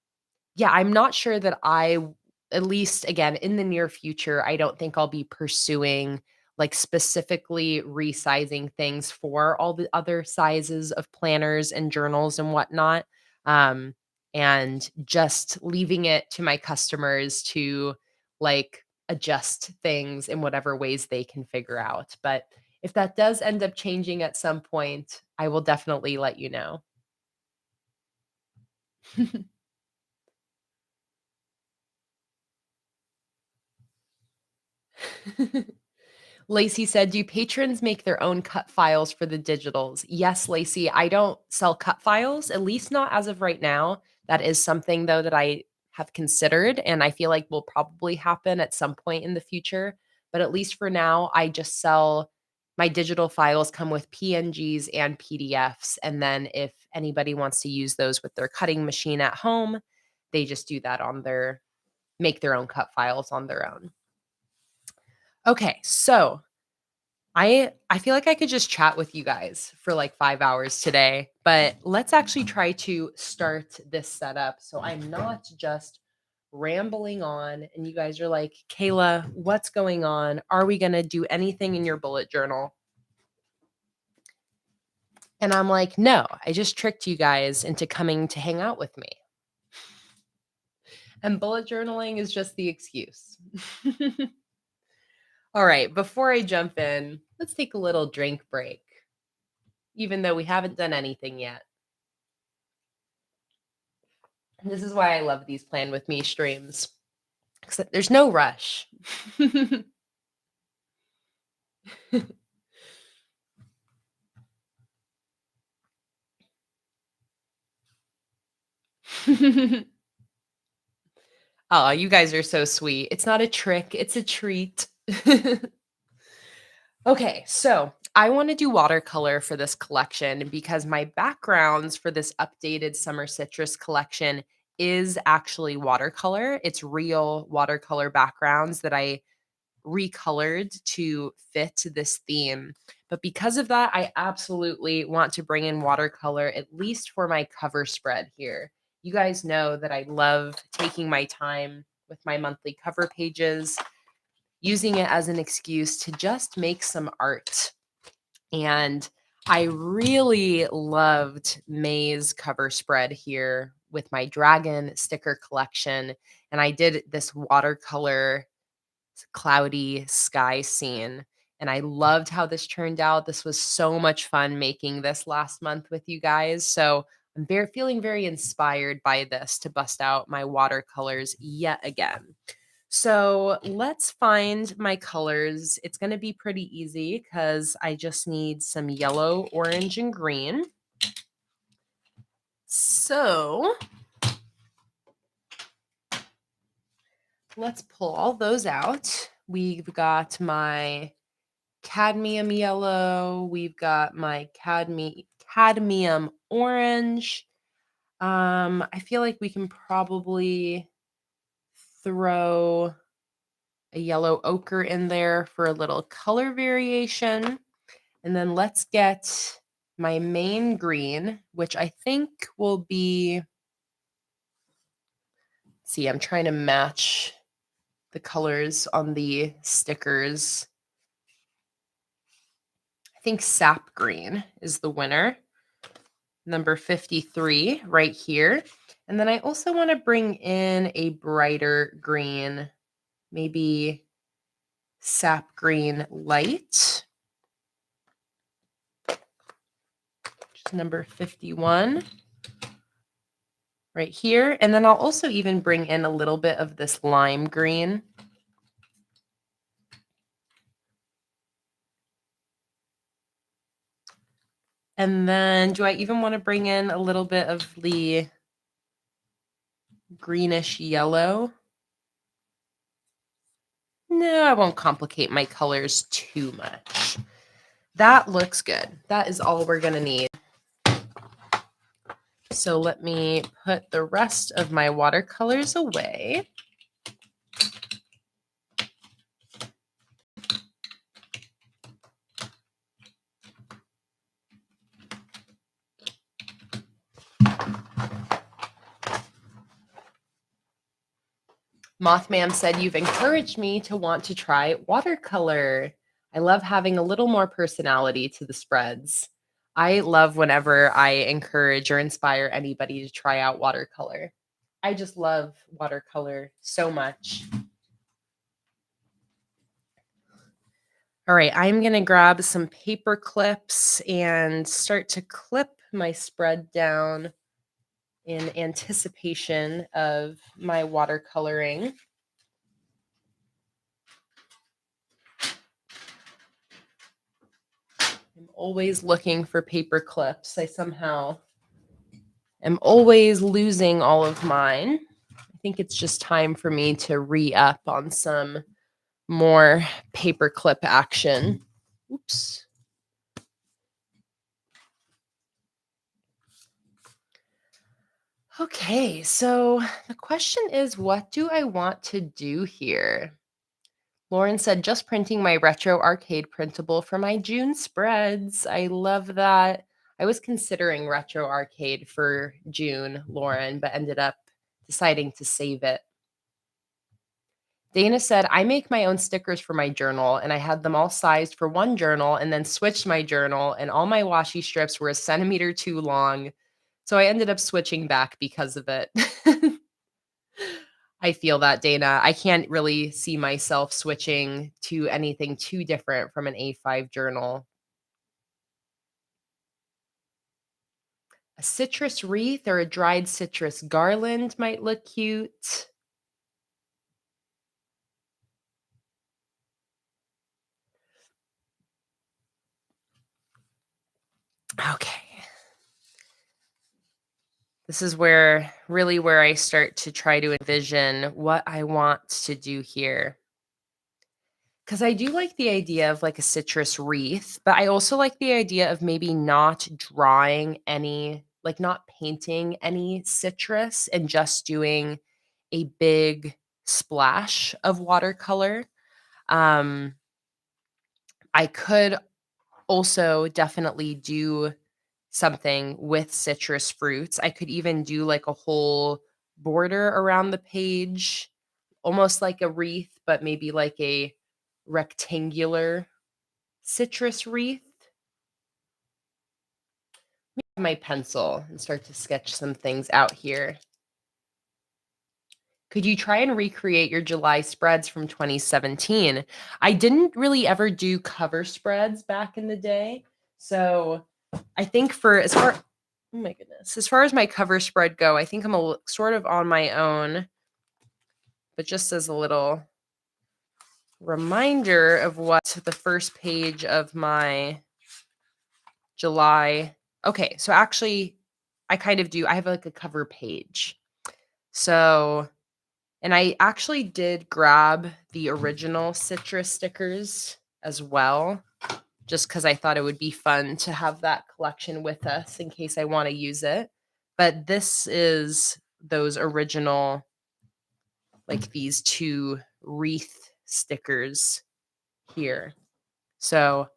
yeah, I'm not sure that at least again, in the near future, I don't think I'll be pursuing like specifically resizing things for all the other sizes of planners and journals and whatnot. Um, and just leaving it to my customers to like adjust things in whatever ways they can figure out. But if that does end up changing at some point, I will definitely let you know. Lacey said, do patrons make their own cut files for the digitals? Yes, Lacey, I don't sell cut files, at least not as of right now. That is something, though, that I have considered and I feel like will probably happen at some point in the future. But at least for now, I just sell my digital files come with PNGs and PDFs. And then if anybody wants to use those with their cutting machine at home, they just do that make their own cut files on their own. Okay, so I feel like I could just chat with you guys for like 5 hours today, but let's actually try to start this setup so I'm not just rambling on and you guys are like, "Kayla, what's going on? Are we going to do anything in your bullet journal?" And I'm like, "No, I just tricked you guys into coming to hang out with me." And bullet journaling is just the excuse. All right, before I jump in, let's take a little drink break, even though we haven't done anything yet. This is why I love these Plan With Me streams, except there's no rush. Oh, you guys are so sweet. It's not a trick, it's a treat. Okay, so I want to do watercolor for this collection because my backgrounds for this updated summer citrus collection is actually watercolor. It's real watercolor backgrounds that I recolored to fit this theme. But because of that, I absolutely want to bring in watercolor, at least for my cover spread here. You guys know that I love taking my time with my monthly cover pages, using it as an excuse to just make some art. And I really loved May's cover spread here with my dragon sticker collection. And I did this watercolor cloudy sky scene. And I loved how this turned out. This was so much fun making this last month with you guys. So I'm feeling very inspired by this to bust out my watercolors yet again. So let's find my colors. It's going to be pretty easy because I just need some yellow, orange, and green. So let's pull all those out. We've got my cadmium yellow. We've got my cadmium orange. I feel like we can probably throw a yellow ochre in there for a little color variation. And then let's get my main green, which I think will be, see, I'm trying to match the colors on the stickers. I think sap green is the winner. Number 53 right here. And then I also want to bring in a brighter green, maybe sap green light, which is number 51 right here. And then I'll also even bring in a little bit of this lime green. And then do I even want to bring in a little bit of the greenish yellow? No, I won't complicate my colors too much. That looks good. That is all we're going to need. So let me put the rest of my watercolors away. Mothman said, "You've encouraged me to want to try watercolor. I love having a little more personality to the spreads." I love whenever I encourage or inspire anybody to try out watercolor. I just love watercolor so much. All right, I'm going to grab some paper clips and start to clip my spread down in anticipation of my watercoloring. I'm always looking for paper clips. I somehow am always losing all of mine. I think it's just time for me to re-up on some more paper clip action. Oops. Okay, so the question is, what do I want to do here? Lauren said, just printing my retro arcade printable for my June spreads. I love that. I was considering retro arcade for June, Lauren, but ended up deciding to save it. Dana said, I make my own stickers for my journal, and I had them all sized for one journal and then switched my journal, and all my washi strips were a centimeter too long. So I ended up switching back because of it. I feel that, Dana. I can't really see myself switching to anything too different from an A5 journal. A citrus wreath or a dried citrus garland might look cute. Okay. This is where I start to try to envision what I want to do here. Because I do like the idea of like a citrus wreath, but I also like the idea of maybe not drawing any, like not painting any citrus and just doing a big splash of watercolor. Um, I could also definitely do something with citrus fruits. I could even do like a whole border around the page, almost like a wreath, but maybe like a rectangular citrus wreath. My pencil and start to sketch some things out here. Could you try and recreate your July spreads from 2017? I didn't really ever do cover spreads back in the day. So I think for as far oh my goodness, as far as my cover spread go, I think I'm sort of on my own. But just as a little reminder of what the first page of my July. Okay, so actually I kind of do. I have like a cover page. So, and I actually did grab the original citrus stickers as well, just because I thought it would be fun to have that collection with us in case I want to use it. But this is those original, like these two wreath stickers here. So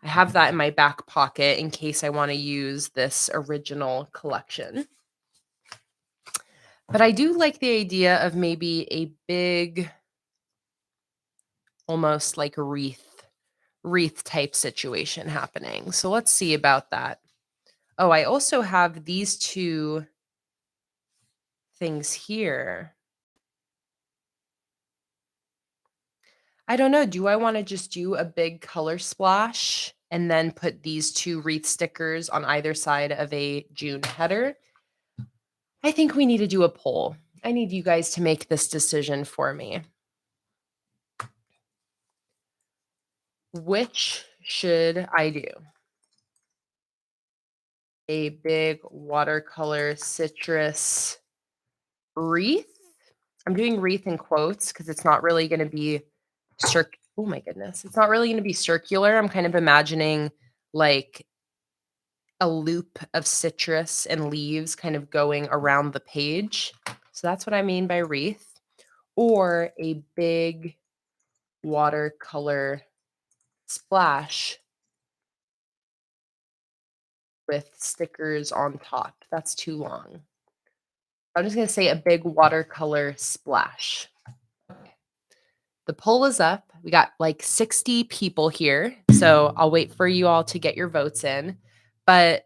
I have that in my back pocket in case I want to use this original collection. But I do like the idea of maybe a big, almost like a wreath type situation happening. So let's see about that. Oh, I also have these two things here. I don't know. Do I want to just do a big color splash and then put these two wreath stickers on either side of a June header? I think we need to do a poll. I need you guys to make this decision for me. Which should I do? A big watercolor citrus wreath. I'm doing wreath in quotes because it's not really going to be oh my goodness. It's not really going to be circular. I'm kind of imagining like a loop of citrus and leaves kind of going around the page. So that's what I mean by wreath. Or a big watercolor splash with stickers on top. That's too long. I'm just going to say a big watercolor splash. The poll is up. We got like 60 people here. So I'll wait for you all to get your votes in. But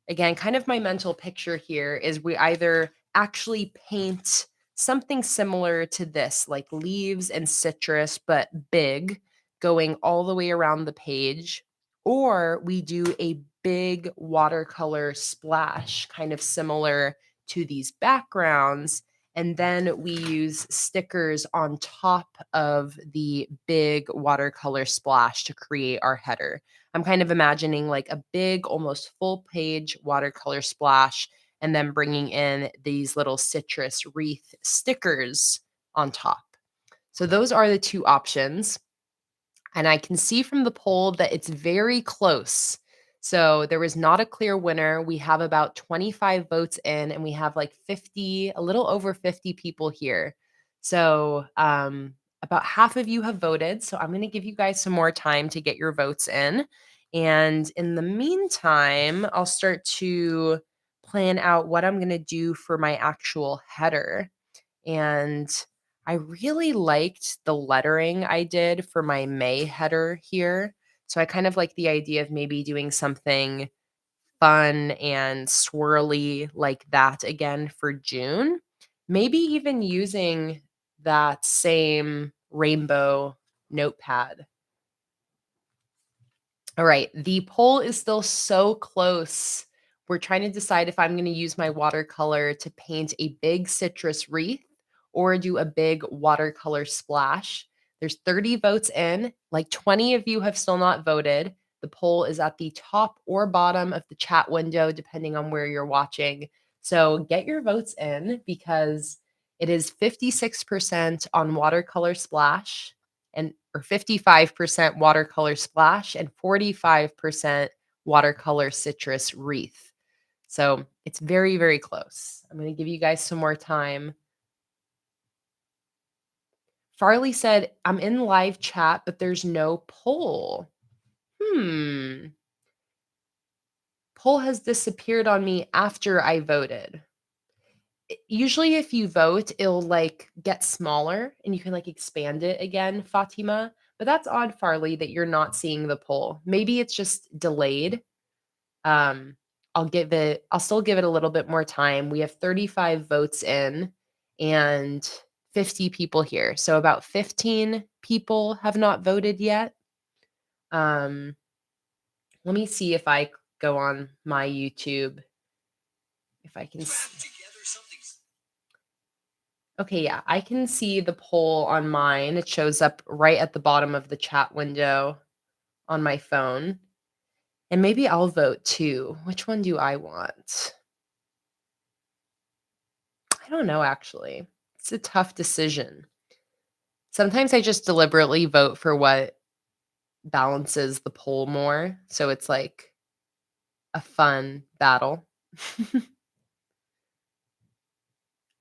again, kind of my mental picture here is we either actually paint something similar to this, like leaves and citrus, but big, going all the way around the page, or we do a big watercolor splash, kind of similar to these backgrounds. And then we use stickers on top of the big watercolor splash to create our header. I'm kind of imagining like a big, almost full page watercolor splash and then bringing in these little citrus wreath stickers on top. So those are the two options. And I can see from the poll that it's very close. So there was not a clear winner. We have about 25 votes in, and we have like 50, a little over 50 people here. So About half of you have voted, so I'm gonna give you guys some more time to get your votes in. And in the meantime, I'll start to plan out what I'm gonna do for my actual header. And I really liked the lettering I did for my May header here. So I kind of like the idea of maybe doing something fun and swirly like that again for June. Maybe even using that same rainbow notepad. All right, the poll is still so close. We're trying to decide if I'm going to use my watercolor to paint a big citrus wreath or do a big watercolor splash. There's 30 votes in. Like 20 of you have still not voted. The poll is at the top or bottom of the chat window, depending on where you're watching. So get your votes in because it is 56% on watercolor splash, and or 55% watercolor splash and 45% watercolor citrus wreath. So it's very, very close. I'm going to give you guys some more time. Farley said, I'm in live chat, but there's no poll. Poll has disappeared on me after I voted. Usually if you vote, it'll like get smaller and you can like expand it again, Fatima. But that's odd, Farley, that you're not seeing the poll. Maybe it's just delayed. Um, I'll still give it a little bit more time. We have 35 votes in and 50 people here. So about 15 people have not voted yet. Let me see if I go on my YouTube, if I can Okay, yeah, I can see the poll on mine. It shows up right at the bottom of the chat window on my phone. And maybe I'll vote too. Which one do I want? I don't know, actually. It's a tough decision. Sometimes I just deliberately vote for what balances the poll more. So it's like a fun battle.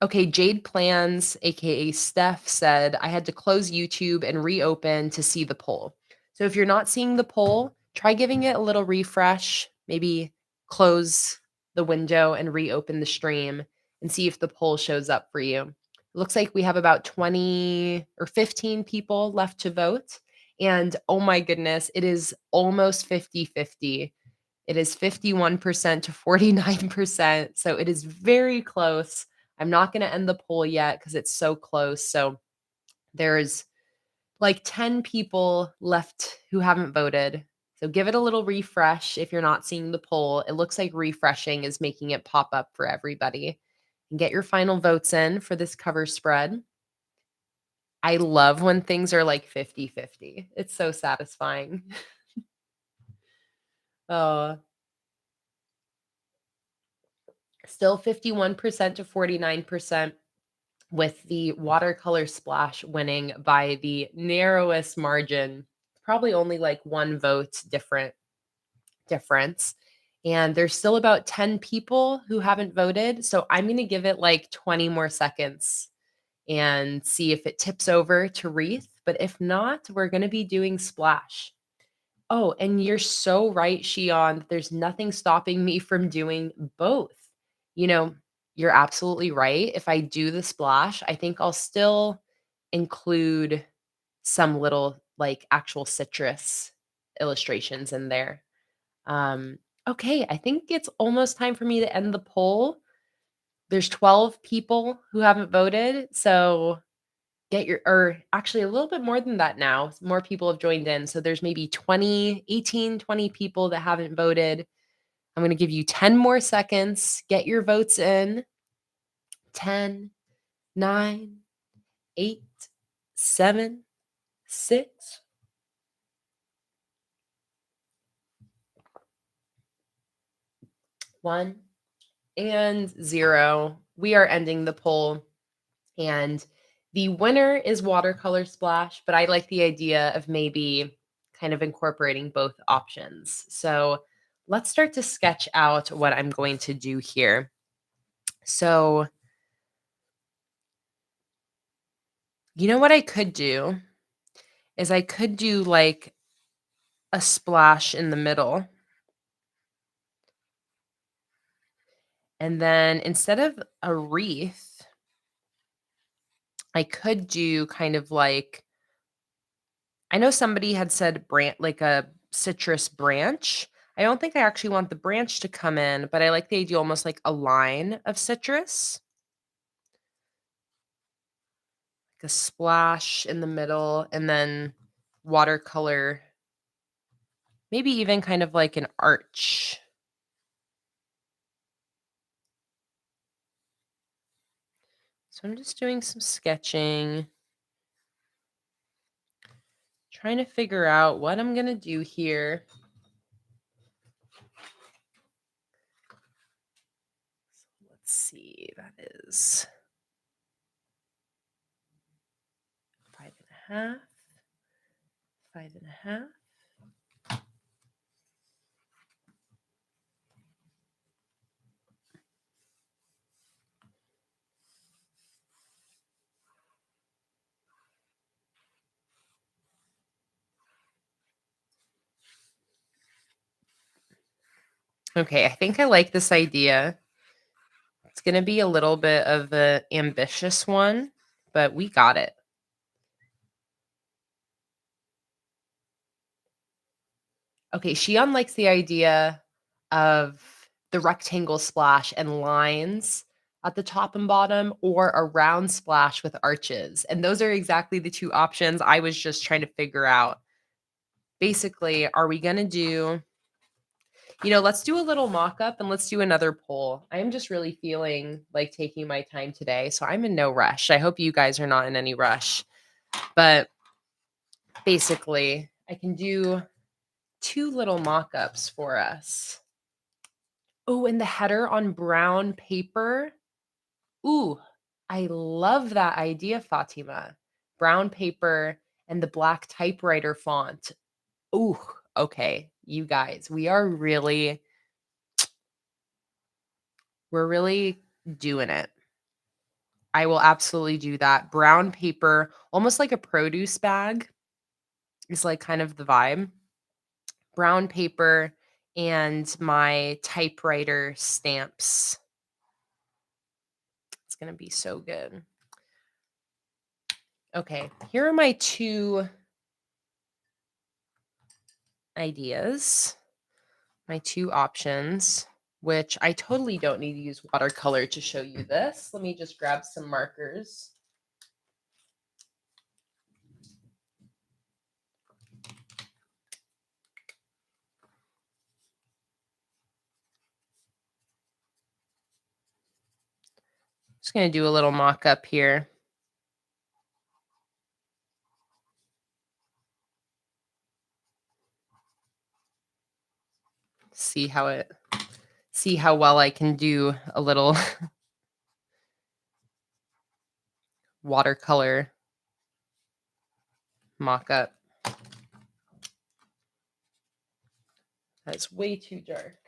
Okay, Jade Plans, aka Steph, said I had to close YouTube and reopen to see the poll. So if you're not seeing the poll, try giving it a little refresh, maybe close the window and reopen the stream and see if the poll shows up for you. It looks like we have about 20 or 15 people left to vote. And oh my goodness, it is almost 50-50. It is 51% to 49%. So it is very close. I'm not going to end the poll yet because it's so close. So there's like 10 people left who haven't voted. So give it a little refresh if you're not seeing the poll. It looks like refreshing is making it pop up for everybody. And get your final votes in for this cover spread. I love when things are like 50-50. It's so satisfying. Oh, still 51% to 49%. With the watercolor splash winning by the narrowest margin, probably only like one vote difference. And there's still about 10 people who haven't voted. So I'm going to give it like 20 more seconds and see if it tips over to wreath. But if not, we're going to be doing splash. Oh, and you're so right, Shion. There's nothing stopping me from doing both. You know, you're absolutely right. If I do the splash, I think I'll still include some little like actual citrus illustrations in there. Um, okay, I think it's almost time for me to end the poll. There's 12 people who haven't voted. So get your or actually a little bit more than that now. More people have joined in. So there's maybe 20 people that haven't voted. I'm going to give you 10 more seconds. Get your votes in. 10, 9, 8, 7, 6, 1, and 0. We are ending the poll. And the winner is Watercolor Splash, but I like the idea of maybe kind of incorporating both options. So let's start to sketch out what I'm going to do here. So You know what I could do is I could do like a splash in the middle. And then instead of a wreath, I could do kind of like I know somebody had said like a citrus branch. I don't think I actually want the branch to come in, but I like the idea almost like a line of citrus, like a splash in the middle, and then watercolor, maybe even kind of like an arch. So I'm just doing some sketching, trying to figure out what I'm going to do here. Let's see, that is 5.5, 5.5. Okay, I think I like this idea. It's going to be a little bit of an ambitious one, but we got it. Okay, Shion likes the idea of the rectangle splash and lines at the top and bottom, or a round splash with arches. And those are exactly the two options I was just trying to figure out. Basically, are we going to do, let's do a little mock up and let's do another poll. I am just really feeling like taking my time today. So I'm in no rush. I hope you guys are not in any rush. But basically, I can do two little mock ups for us. Oh, and the header on brown paper. Ooh, I love that idea, Fatima. Brown paper and the black typewriter font. Ooh, okay. You guys, we're really doing it. I will absolutely do that. Brown paper, almost like a produce bag, is like kind of the vibe. Brown paper and my typewriter stamps. It's going to be so good. Okay, here are my two ideas, my two options, which I totally don't need to use watercolor to show you this. Let me just grab some markers. Just going to do a little mock-up here. See how well I can do a little watercolor mock-up. That's way too dark.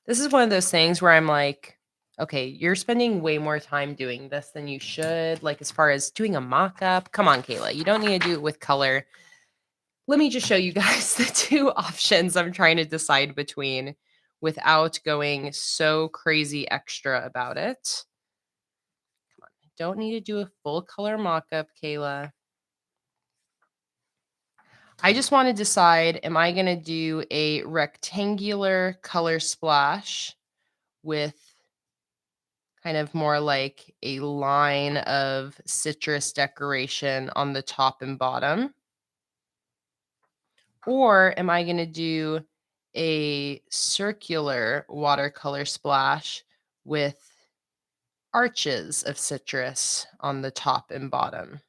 This is one of those things where I'm like, okay, you're spending way more time doing this than you should. Like, as far as doing a mock-up, come on, Kayla, you don't need to do it with color. Let me just show you guys the two options I'm trying to decide between without going so crazy extra about it. Come on, I don't need to do a full color mock-up, Kayla. I just want to decide, am I going to do a rectangular color splash with kind of more like a line of citrus decoration on the top and bottom? Or am I going to do a circular watercolor splash with arches of citrus on the top and bottom?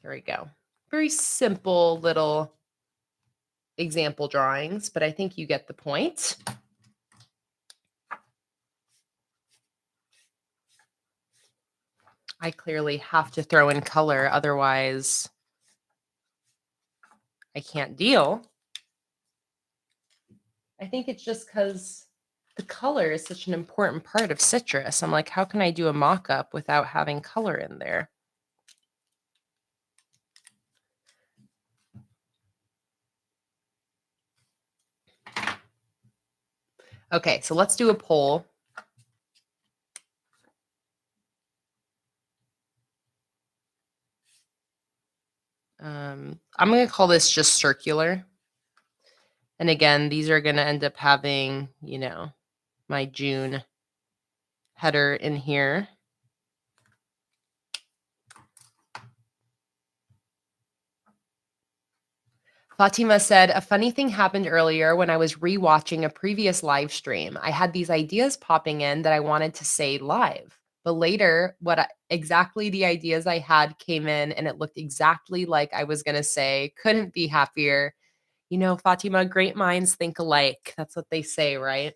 There we go. Very simple little example drawings, but I think you get the point. I clearly have to throw in color, otherwise I can't deal. I think it's just because the color is such an important part of citrus. I'm like, how can I do a mock-up without having color in there? Okay, so let's do a poll. I'm going to call this just circular. And again, these are going to end up having, my June header in here. Fatima said, a funny thing happened earlier when I was rewatching a previous live stream. I had these ideas popping in that I wanted to say live. But later, exactly the ideas I had came in and it looked exactly like I was going to say. Couldn't be happier. Fatima, great minds think alike. That's what they say, right?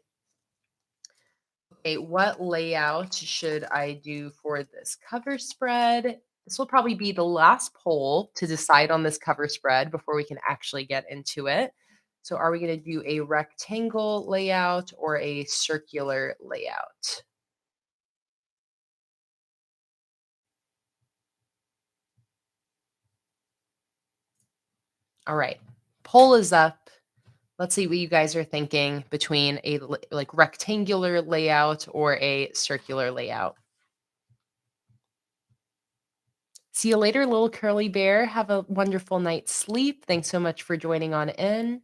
Okay, what layout should I do for this cover spread? This will probably be the last poll to decide on this cover spread before we can actually get into it. So are we going to do a rectangle layout or a circular layout? All right, poll is up. Let's see what you guys are thinking between a like rectangular layout or a circular layout. See you later, little curly bear. Have a wonderful night's sleep. Thanks so much for joining on in.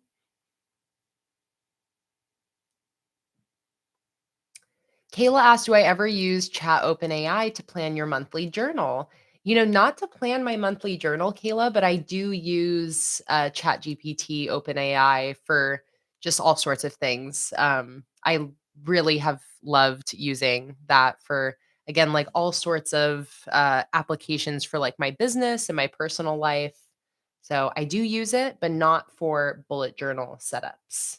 Kayla asked, do I ever use Chat OpenAI to plan your monthly journal? Not to plan my monthly journal, Kayla, but I do use Chat GPT OpenAI for just all sorts of things. I really have loved using that for, again, like all sorts of applications for like my business and my personal life. So I do use it, but not for bullet journal setups.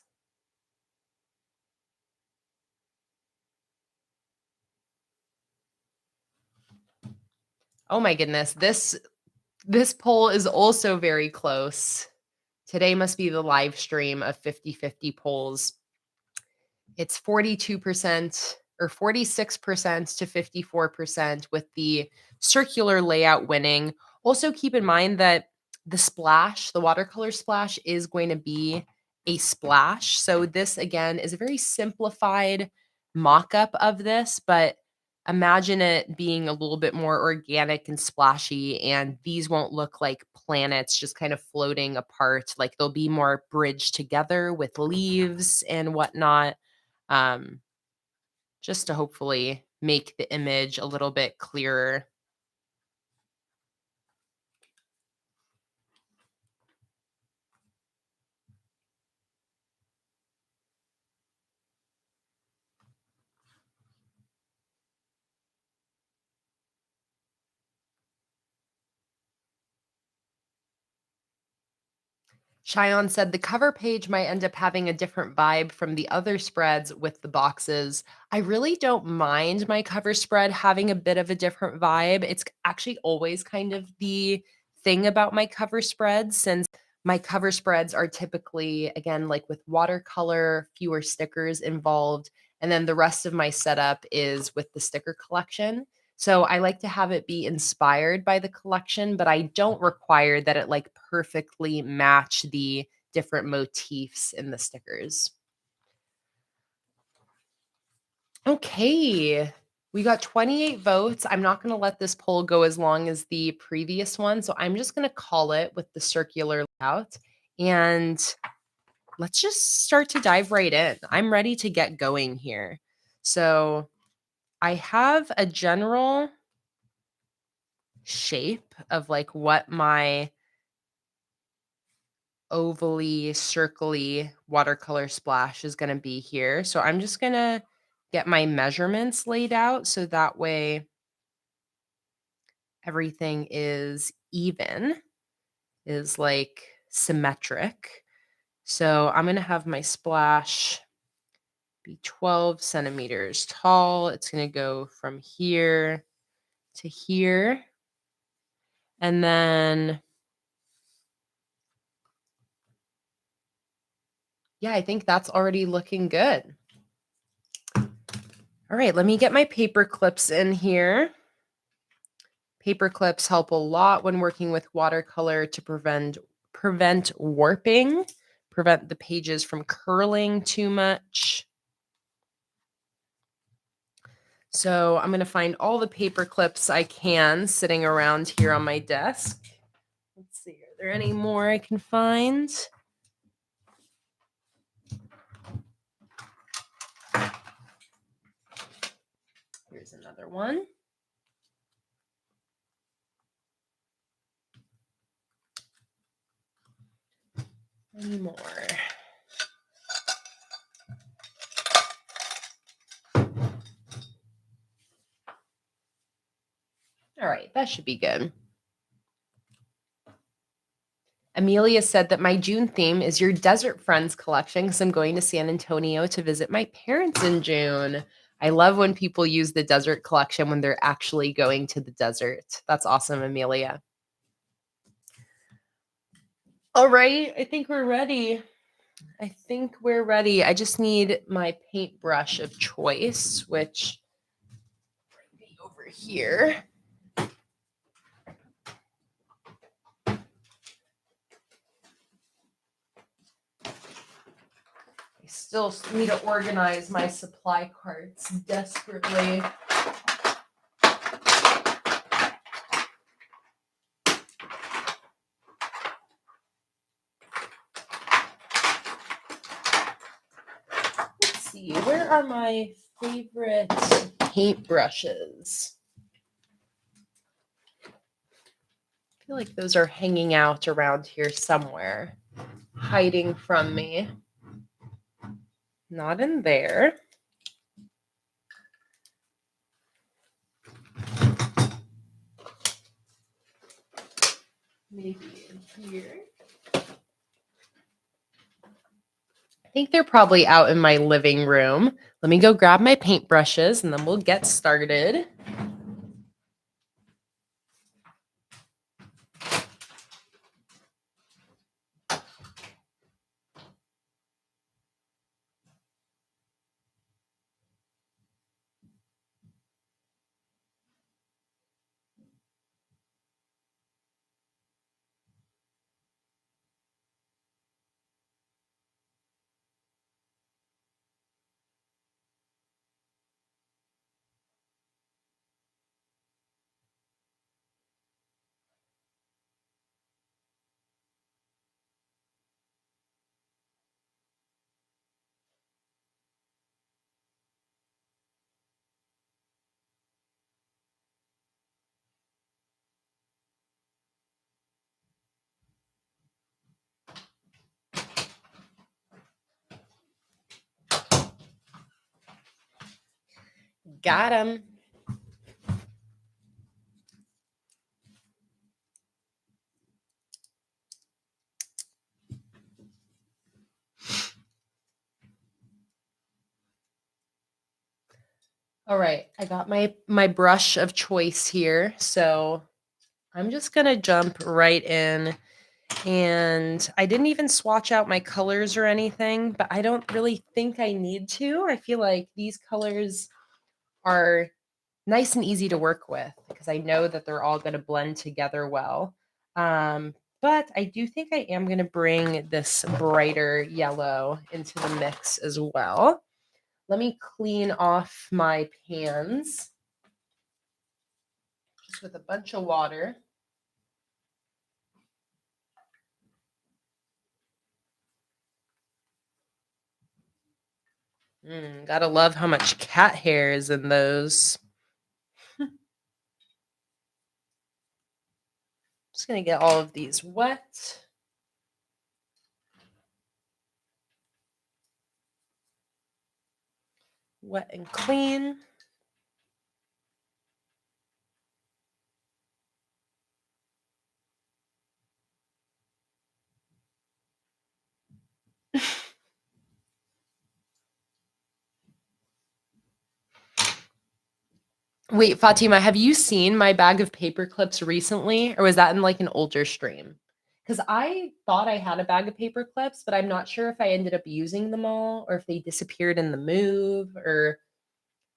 Oh my goodness, this poll is also very close. Today must be the live stream of 50-50 polls. It's 42% or 46% to 54% with the circular layout winning. Also keep in mind that the watercolor splash is going to be a splash. So this again is a very simplified mock-up of this, but imagine it being a little bit more organic and splashy, and these won't look like planets just kind of floating apart. Like they'll be more bridged together with leaves and whatnot, um, just to hopefully make the image a little bit clearer. Cheyenne said the cover page might end up having a different vibe from the other spreads with the boxes. I really don't mind my cover spread having a bit of a different vibe. It's actually always kind of the thing about my cover spreads, since my cover spreads are typically, again, like with watercolor, fewer stickers involved. And then the rest of my setup is with the sticker collection. So I like to have it be inspired by the collection, but I don't require that it like perfectly match the different motifs in the stickers. Okay. We got 28 votes. I'm not going to let this poll go as long as the previous one. So I'm just going to call it with the circular layout. And let's just start to dive right in. I'm ready to get going here. So I have a general shape of like what my ovally, circly watercolor splash is going to be here. So I'm just going to get my measurements laid out so that way everything is even, is like symmetric. So I'm going to have my splash be 12 centimeters tall. It's going to go from here to here. And then Yeah, I think that's already looking good. All right, let me get my paper clips in here. Paper clips help a lot when working with watercolor to prevent warping, prevent the pages from curling too much. So I'm going to find all the paper clips I can sitting around here on my desk. Let's see, are there any more I can find? Here's another one. Any more? All right, that should be good. Amelia said that my June theme is your Desert Friends collection because I'm going to San Antonio to visit my parents in June. I love when people use the desert collection when they're actually going to the desert. That's awesome, Amelia. All right, I think we're ready. I just need my paintbrush of choice, which might be over here. I still need to organize my supply carts desperately. Let's see, where are my favorite paintbrushes? I feel like those are hanging out around here somewhere, hiding from me. Not in there. Maybe in here. I think they're probably out in my living room. Let me go grab my paintbrushes and then we'll get started. Got them. All right, I got my brush of choice here. So I'm just going to jump right in. And I didn't even swatch out my colors or anything, but I don't really think I need to. I feel like these colors are nice and easy to work with because I know that they're all going to blend together well. But I do think I am going to bring this brighter yellow into the mix as well. Let me clean off my pans just with a bunch of water. Gotta love how much cat hair is in those. Just gonna get all of these wet. Wet and clean. Wait, Fatima, have you seen my bag of paper clips recently, or was that in like an older stream? because I thought I had a bag of paper clips, but I'm not sure if I ended up using them all or if they disappeared in the move or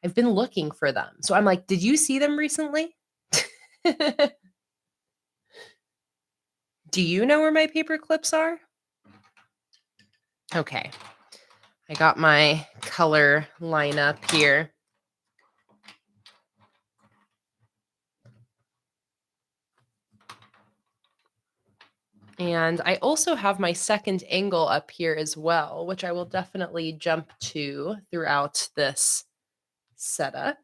I've been looking for them. So I'm like, did you see them recently? Do you know where my paper clips are? Okay. I got my color lineup here. And I also have my second angle up here as well, which I will definitely jump to throughout this setup.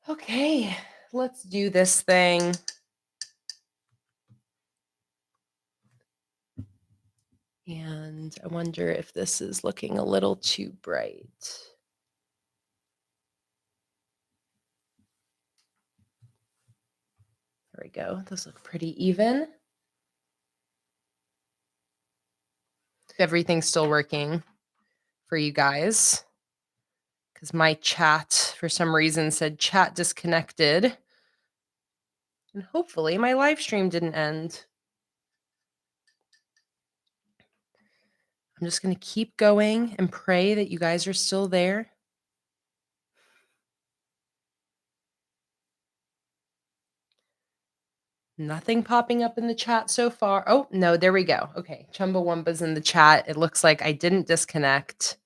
Okay, let's do this thing. And I wonder if this is looking a little too bright. There we go. Those look pretty even. Everything's still working for you guys because my chat, for some reason, said chat disconnected. And hopefully my live stream didn't end. I'm just going to keep going and pray that you guys are still there. Nothing popping up in the chat so far. Oh, no, there we go. Okay, Chumbawamba's in the chat. It looks like I didn't disconnect.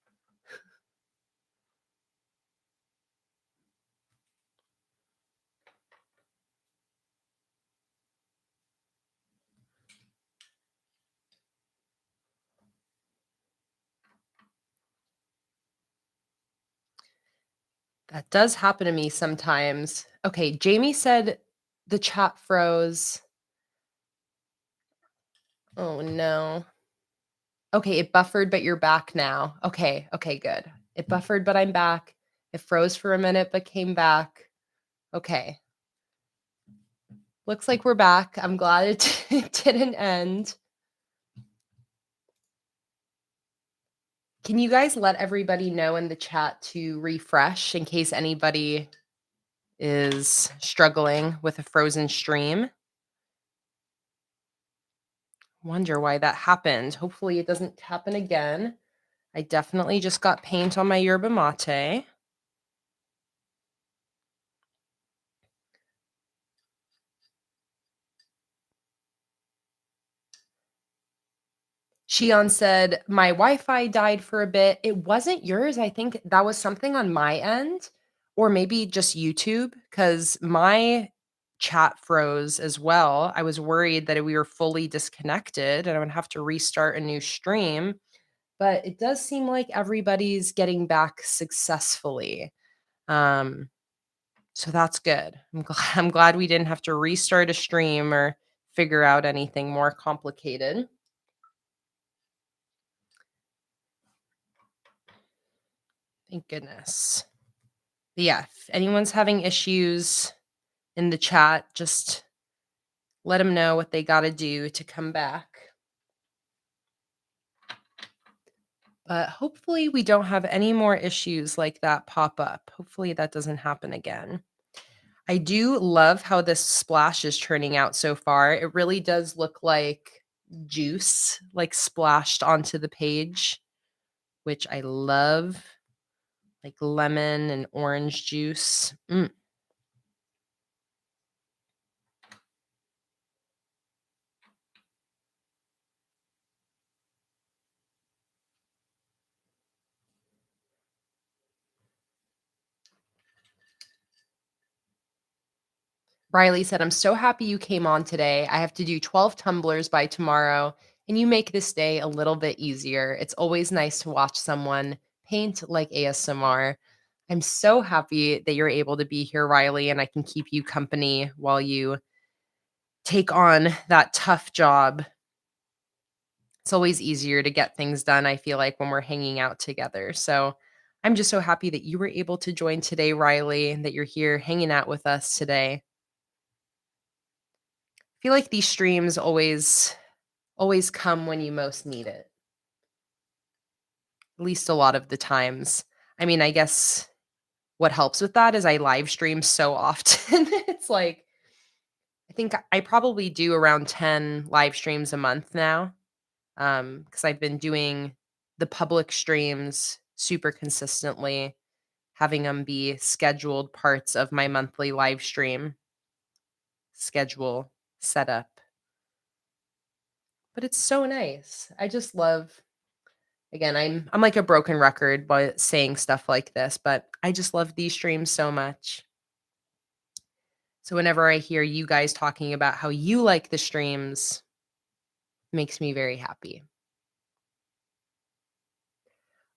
That does happen to me sometimes. Okay, Jamie said the chat froze. Oh, no. Okay, it buffered, but you're back now. Okay, good. It buffered, but I'm back. It froze for a minute, but came back. Okay. Looks like we're back. I'm glad it didn't end. Can you guys let everybody know in the chat to refresh in case anybody is struggling with a frozen stream? Wonder why that happened. Hopefully it doesn't happen again. I definitely just got paint on my yerba mate. Shion said, my Wi-Fi died for a bit. It wasn't yours. I think that was something on my end, or maybe just YouTube, because my chat froze as well. I was worried that we were fully disconnected and I would have to restart a new stream. But it does seem like everybody's getting back successfully. So that's good. I'm glad we didn't have to restart a stream or figure out anything more complicated. Thank goodness. But yeah, if anyone's having issues in the chat, just let them know what they got to do to come back. But hopefully we don't have any more issues like that pop up. Hopefully that doesn't happen again. I do love how this splash is turning out so far. It really does look like juice, like splashed onto the page, which I love, like lemon and orange juice. Riley said, I'm so happy you came on today. I have to do 12 tumblers by tomorrow, and you make this day a little bit easier. It's always nice to watch someone paint like ASMR. I'm so happy that you're able to be here, Riley, and I can keep you company while you take on that tough job. It's always easier to get things done, I feel like, when we're hanging out together. So I'm just so happy that you were able to join today, Riley, and that you're here hanging out with us today. I feel like these streams always come when you most need it. at least a lot of the times. I mean, I guess what helps with that is I live stream so often. It's like I think I probably do around 10 live streams a month now, because I've been doing the public streams super consistently, having them be scheduled parts of my monthly live stream schedule setup. But it's so nice. I just love again, I'm like a broken record by saying stuff like this, but I just love these streams so much. So whenever I hear you guys talking about how you like the streams, makes me very happy.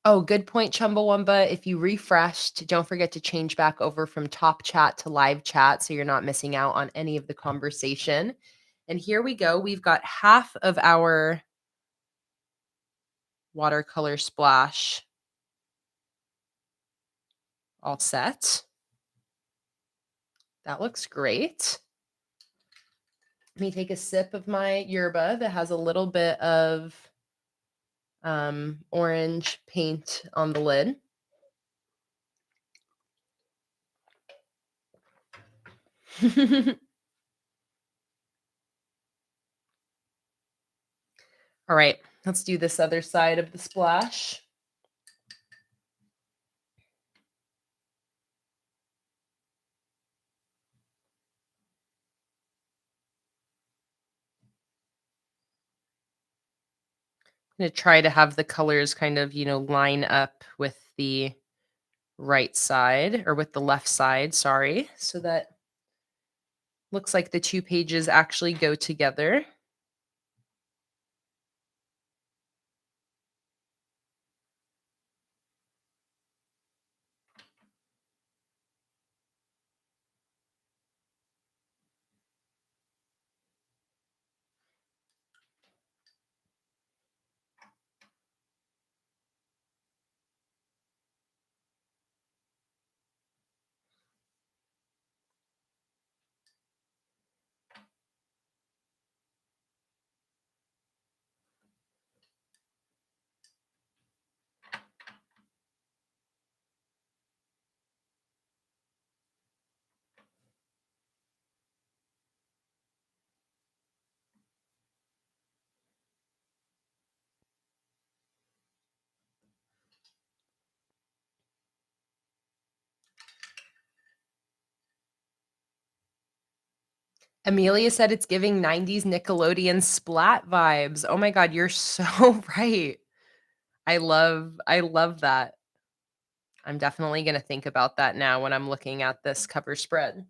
Oh, good point, Chumbawamba. If you refreshed, don't forget to change back over from top chat to live chat so you're not missing out on any of the conversation. And here we go. We've got half of our watercolor splash all set. That looks great. Let me take a sip of my yerba that has a little bit of orange paint on the lid. All right, let's do this other side of the splash. I'm going to try to have the colors kind of, line up with the right side or with the left side, sorry, so that looks like the two pages actually go together. Amelia said it's giving 90s Nickelodeon splat vibes. Oh my god, you're so right. I love that. I'm definitely going to think about that now when I'm looking at this cover spread.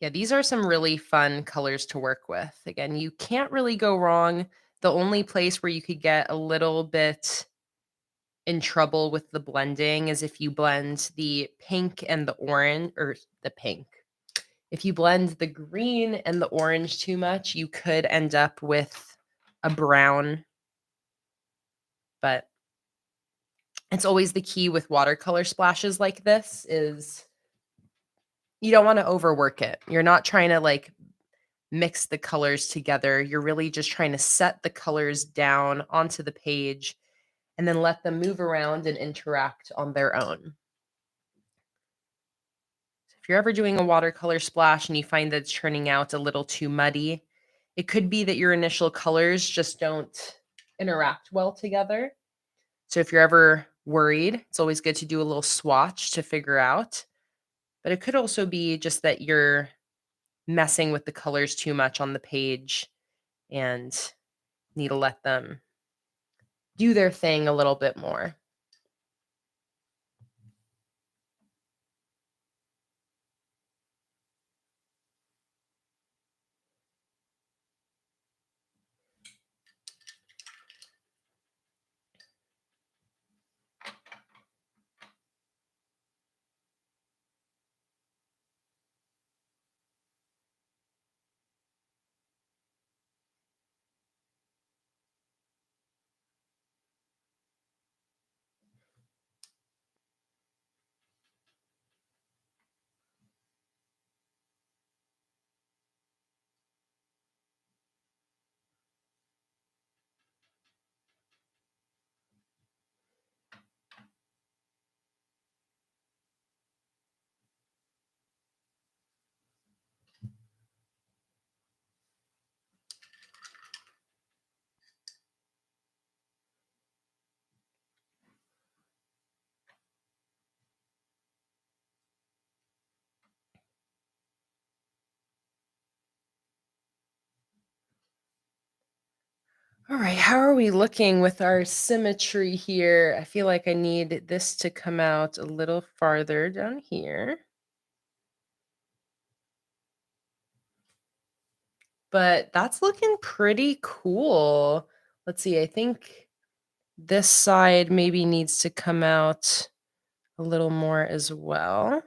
Yeah, these are some really fun colors to work with. Again, you can't really go wrong. The only place where you could get a little bit in trouble with the blending is if you blend the pink and the orange, or the pink. If you blend the green and the orange too much, you could end up with a brown, but it's always the key with watercolor splashes like this is you don't want to overwork it. You're not trying to like mix the colors together. You're really just trying to set the colors down onto the page and then let them move around and interact on their own. If you're ever doing a watercolor splash and you find that it's turning out a little too muddy, it could be that your initial colors just don't interact well together. So if you're ever worried, it's always good to do a little swatch to figure out. But it could also be just that you're messing with the colors too much on the page and need to let them do their thing a little bit more. All right, how are we looking with our symmetry here? I feel like I need this to come out a little farther down here. But that's looking pretty cool. Let's see, I think this side maybe needs to come out a little more as well.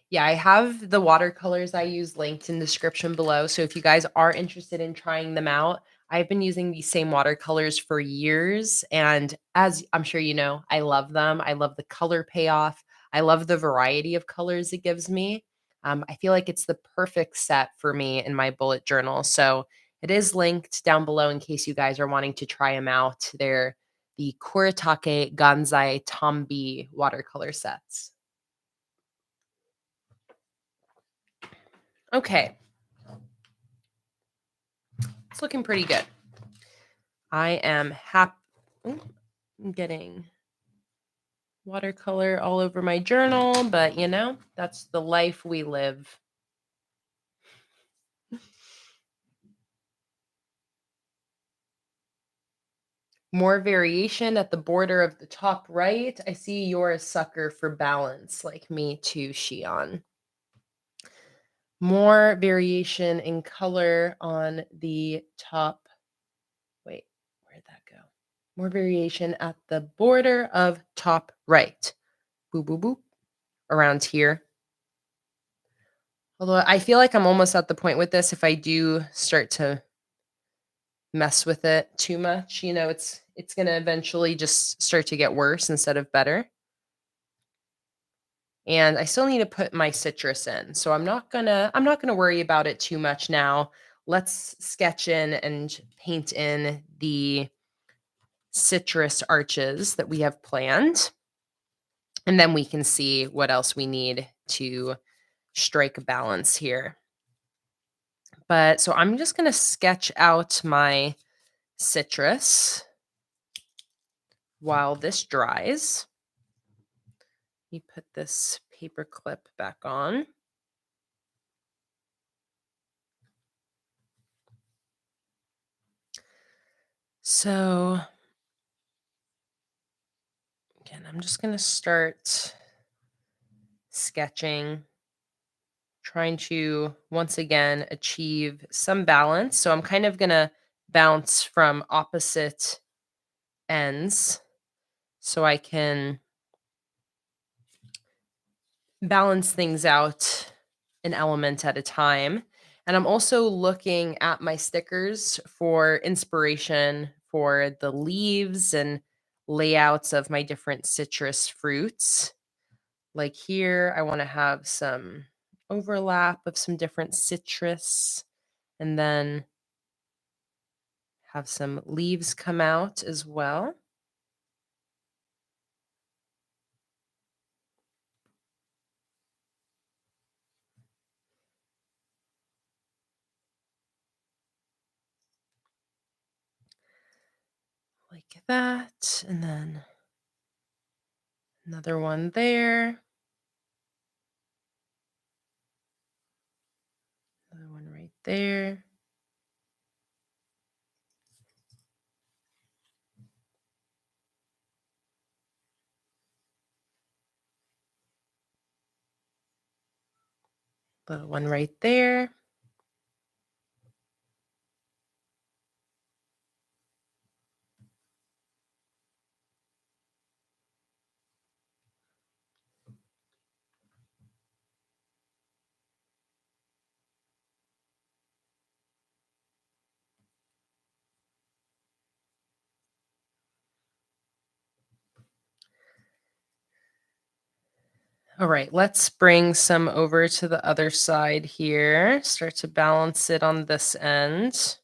Yeah, I have the watercolors I use linked in the description below. So if you guys are interested in trying them out, I've been using these same watercolors for years. And as I'm sure you know, I love them. I love the color payoff. I love the variety of colors it gives me. I feel like it's the perfect set for me in my bullet journal. So it is linked down below in case you guys are wanting to try them out. They're the Kuretake Ganzai Tombi watercolor sets. Okay, it's looking pretty good. I am happy. I'm getting watercolor all over my journal, but that's the life we live. More variation at the border of the top right. I see you're a sucker for balance, like me too, Shion. More variation in color on the top. Wait, where'd that go? More variation at the border of top right. Boop, boop, boop. Around here. Although I feel like I'm almost at the point with this, if I do start to mess with it too much, it's going to eventually just start to get worse instead of better. And I still need to put my citrus in. So I'm not going to worry about it too much now. Let's sketch in and paint in the citrus arches that we have planned. And then we can see what else we need to strike a balance here. But so I'm just going to sketch out my citrus while this dries. Let me put this paper clip back on. So again, I'm just going to start sketching, trying to once again achieve some balance. So I'm kind of going to bounce from opposite ends so I can balance things out an element at a time. And I'm also looking at my stickers for inspiration for the leaves and layouts of my different citrus fruits. Like here, I want to have some overlap of some different citrus and then have some leaves come out as well. Like that. And then another one there. Another one right there. Little one right there. All right, let's bring some over to the other side here. Start to balance it on this end.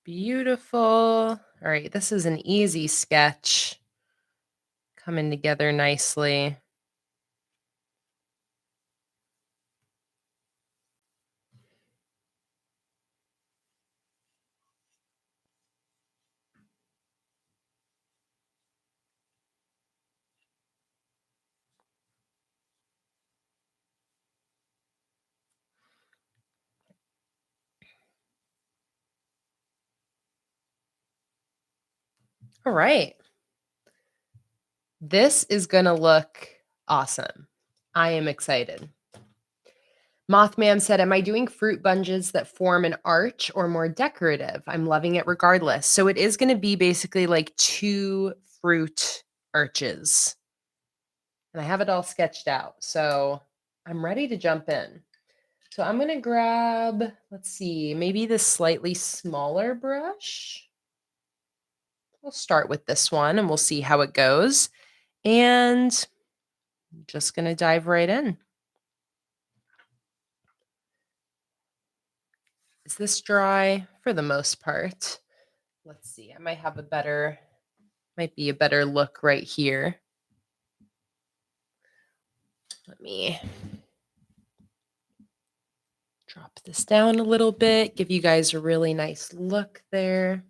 Beautiful. All right, this is an easy sketch coming together nicely. All right. This is going to look awesome. I am excited. Mothman said, am I doing fruit bunches that form an arch or more decorative? I'm loving it regardless. So it is going to be basically like two fruit arches. And I have it all sketched out. So I'm ready to jump in. So I'm going to grab, let's see, maybe this slightly smaller brush. We'll start with this one and we'll see how it goes. And I'm just going to dive right in. Is this dry? For the most part. Let's see. I might be a better look right here. Let me drop this down a little bit, give you guys a really nice look there.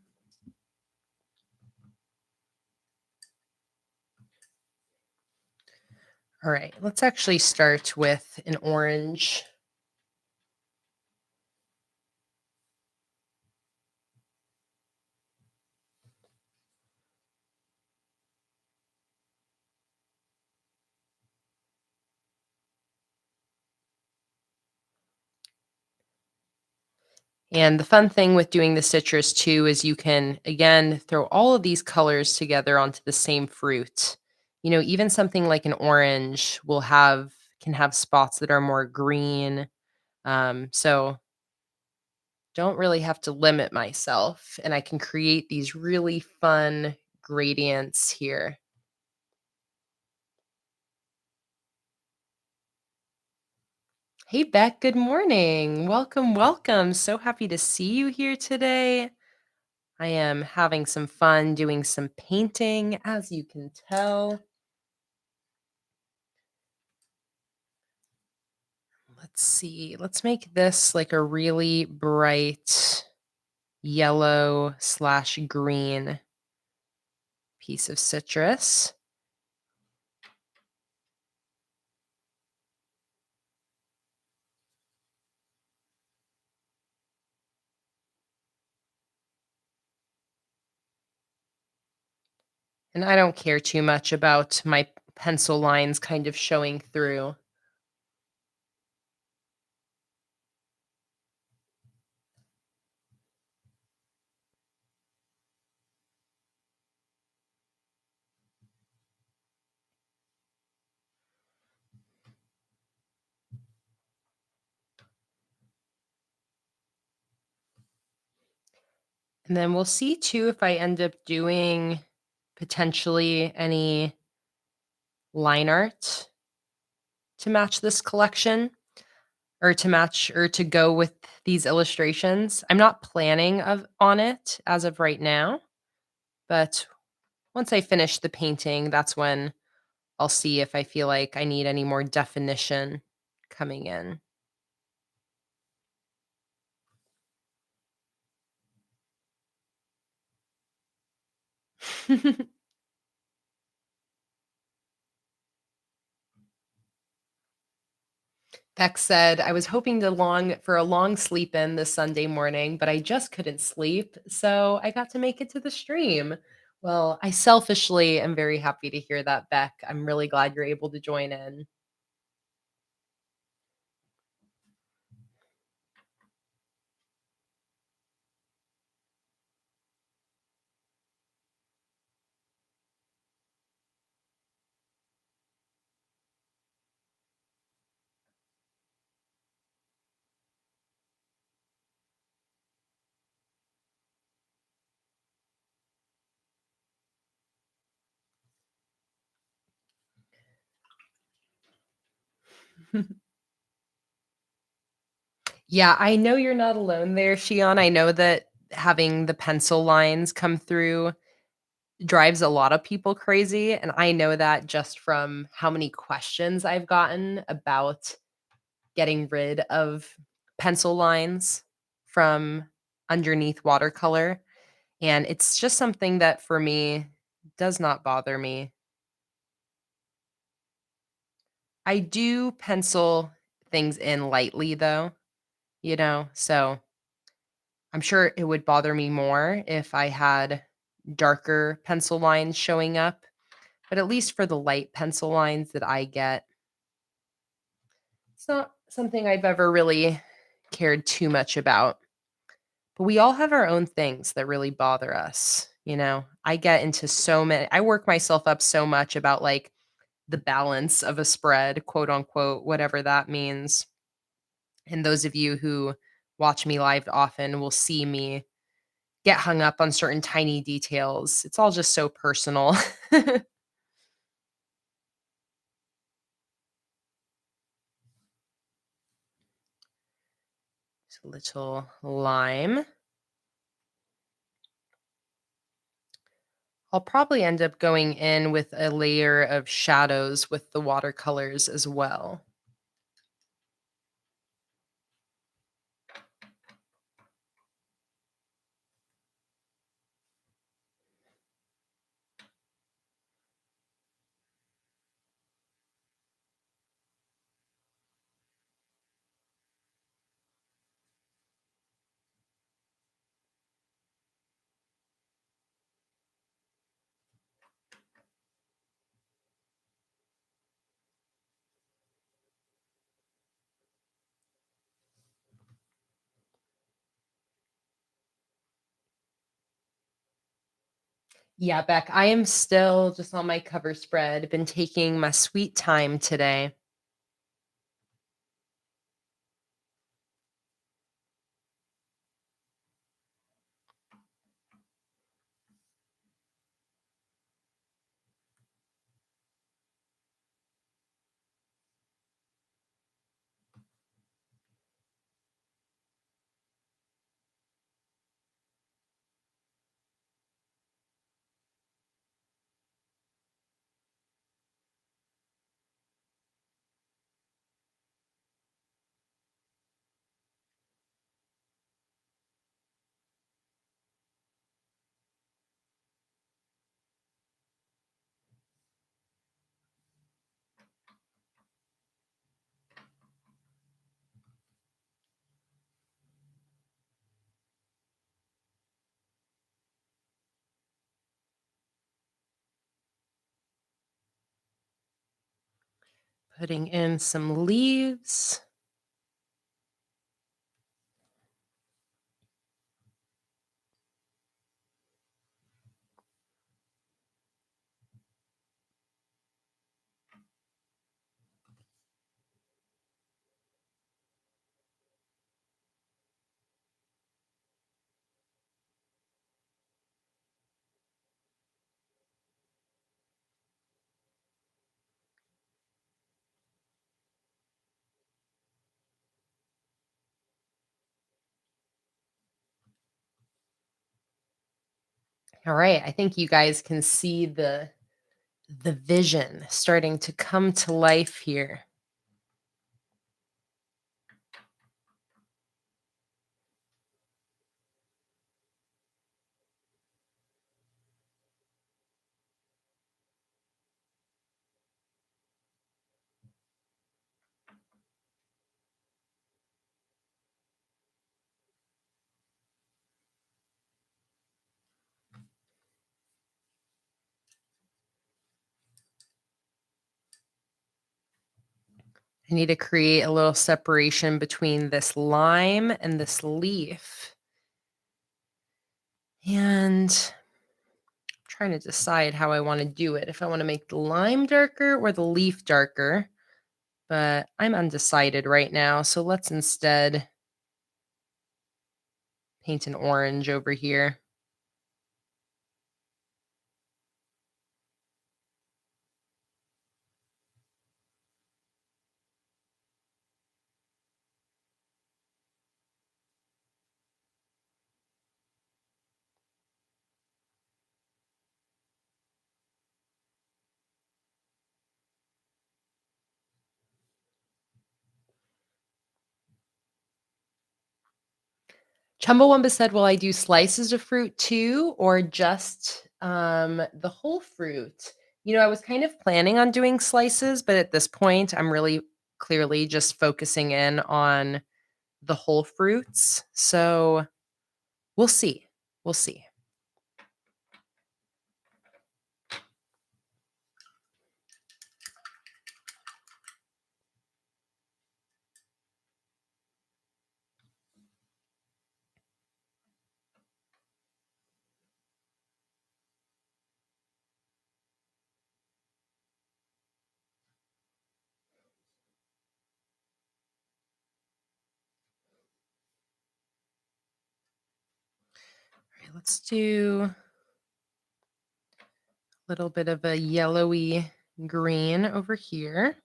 All right, let's actually start with an orange. And the fun thing with doing the citrus too is you can, again, throw all of these colors together onto the same fruit. You know, even something like an orange can have spots that are more green. So don't really have to limit myself, and I can create these really fun gradients here. Hey, Beck, good morning. Welcome, welcome. So happy to see you here today. I am having some fun doing some painting, as you can tell. Let's see. Let's make this like a really bright yellow slash green piece of citrus. And I don't care too much about my pencil lines kind of showing through. And then we'll see too if I end up doing potentially any line art to match this collection or to go with these illustrations. I'm not planning on it as of right now, but once I finish the painting, that's when I'll see if I feel like I need any more definition coming in. Beck said, I was hoping for a long sleep in this Sunday morning, but I just couldn't sleep. So I got to make it to the stream. Well, I selfishly am very happy to hear that, Beck. I'm really glad you're able to join in. Yeah, I know you're not alone there, Shion. I know that having the pencil lines come through drives a lot of people crazy, and I know that just from how many questions I've gotten about getting rid of pencil lines from underneath watercolor, and it's just something that for me does not bother me. I do pencil things in lightly though, so I'm sure it would bother me more if I had darker pencil lines showing up, but at least for the light pencil lines that I get, it's not something I've ever really cared too much about. But we all have our own things that really bother us. I get into so many, I work myself up so much about like the balance of a spread, quote unquote, whatever that means. And those of you who watch me live often will see me get hung up on certain tiny details. It's all just so personal. Just a little lime. I'll probably end up going in with a layer of shadows with the watercolors as well. Yeah, Beck, I am still just on my cover spread. Been taking my sweet time today. Putting in some leaves. All right, I think you guys can see the vision starting to come to life here. I need to create a little separation between this lime and this leaf. And I'm trying to decide how I want to do it. If I want to make the lime darker or the leaf darker, but I'm undecided right now. So let's instead paint an orange over here. Tumblewumba said, "Will I do slices of fruit too, or just the whole fruit?" I was kind of planning on doing slices, but at this point, I'm really clearly just focusing in on the whole fruits. So we'll see. We'll see. All right, let's do a little bit of a yellowy green over here.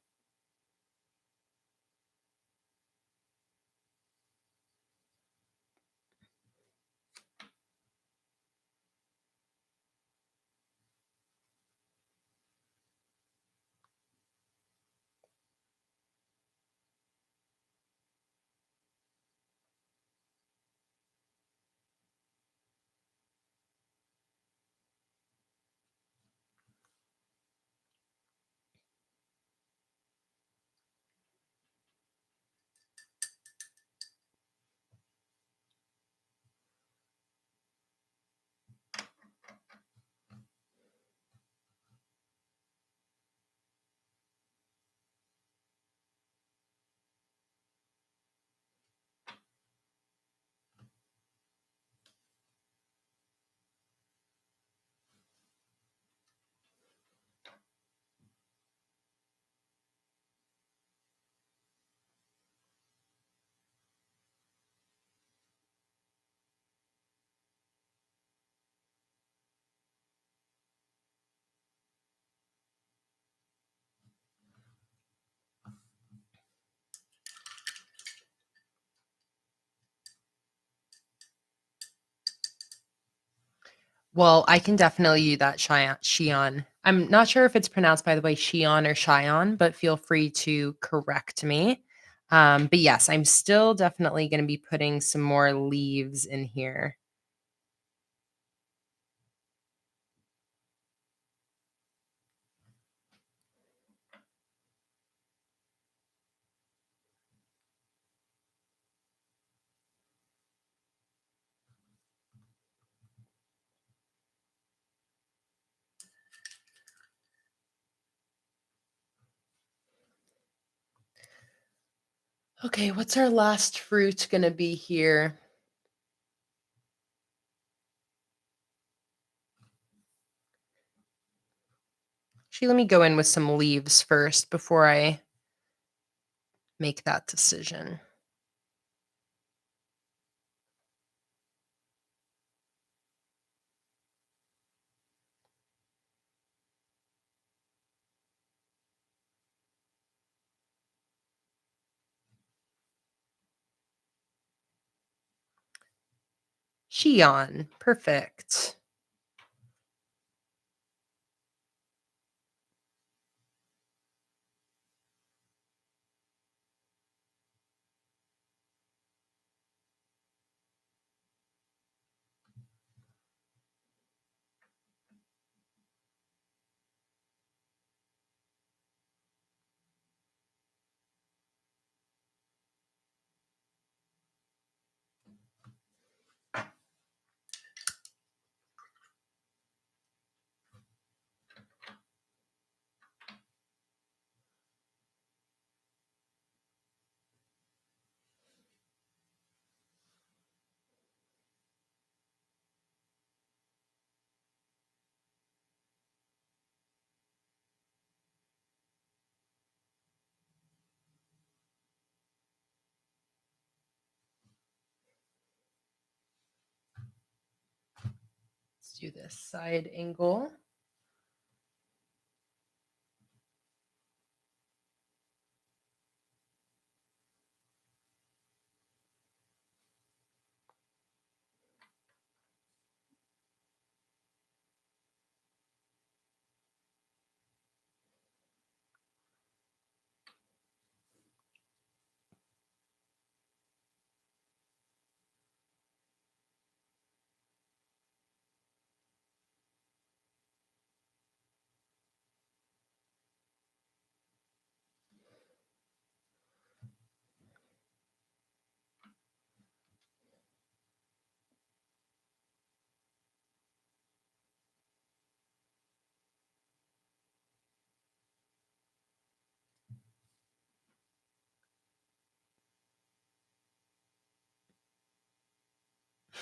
Well, I can definitely use that Shion. I'm not sure if it's pronounced, by the way, Shion or Shion, but feel free to correct me. But yes, I'm still definitely going to be putting some more leaves in here. Okay, what's our last fruit going to be here? Actually, let me go in with some leaves first before I make that decision. Shion, perfect. Let's do this side angle.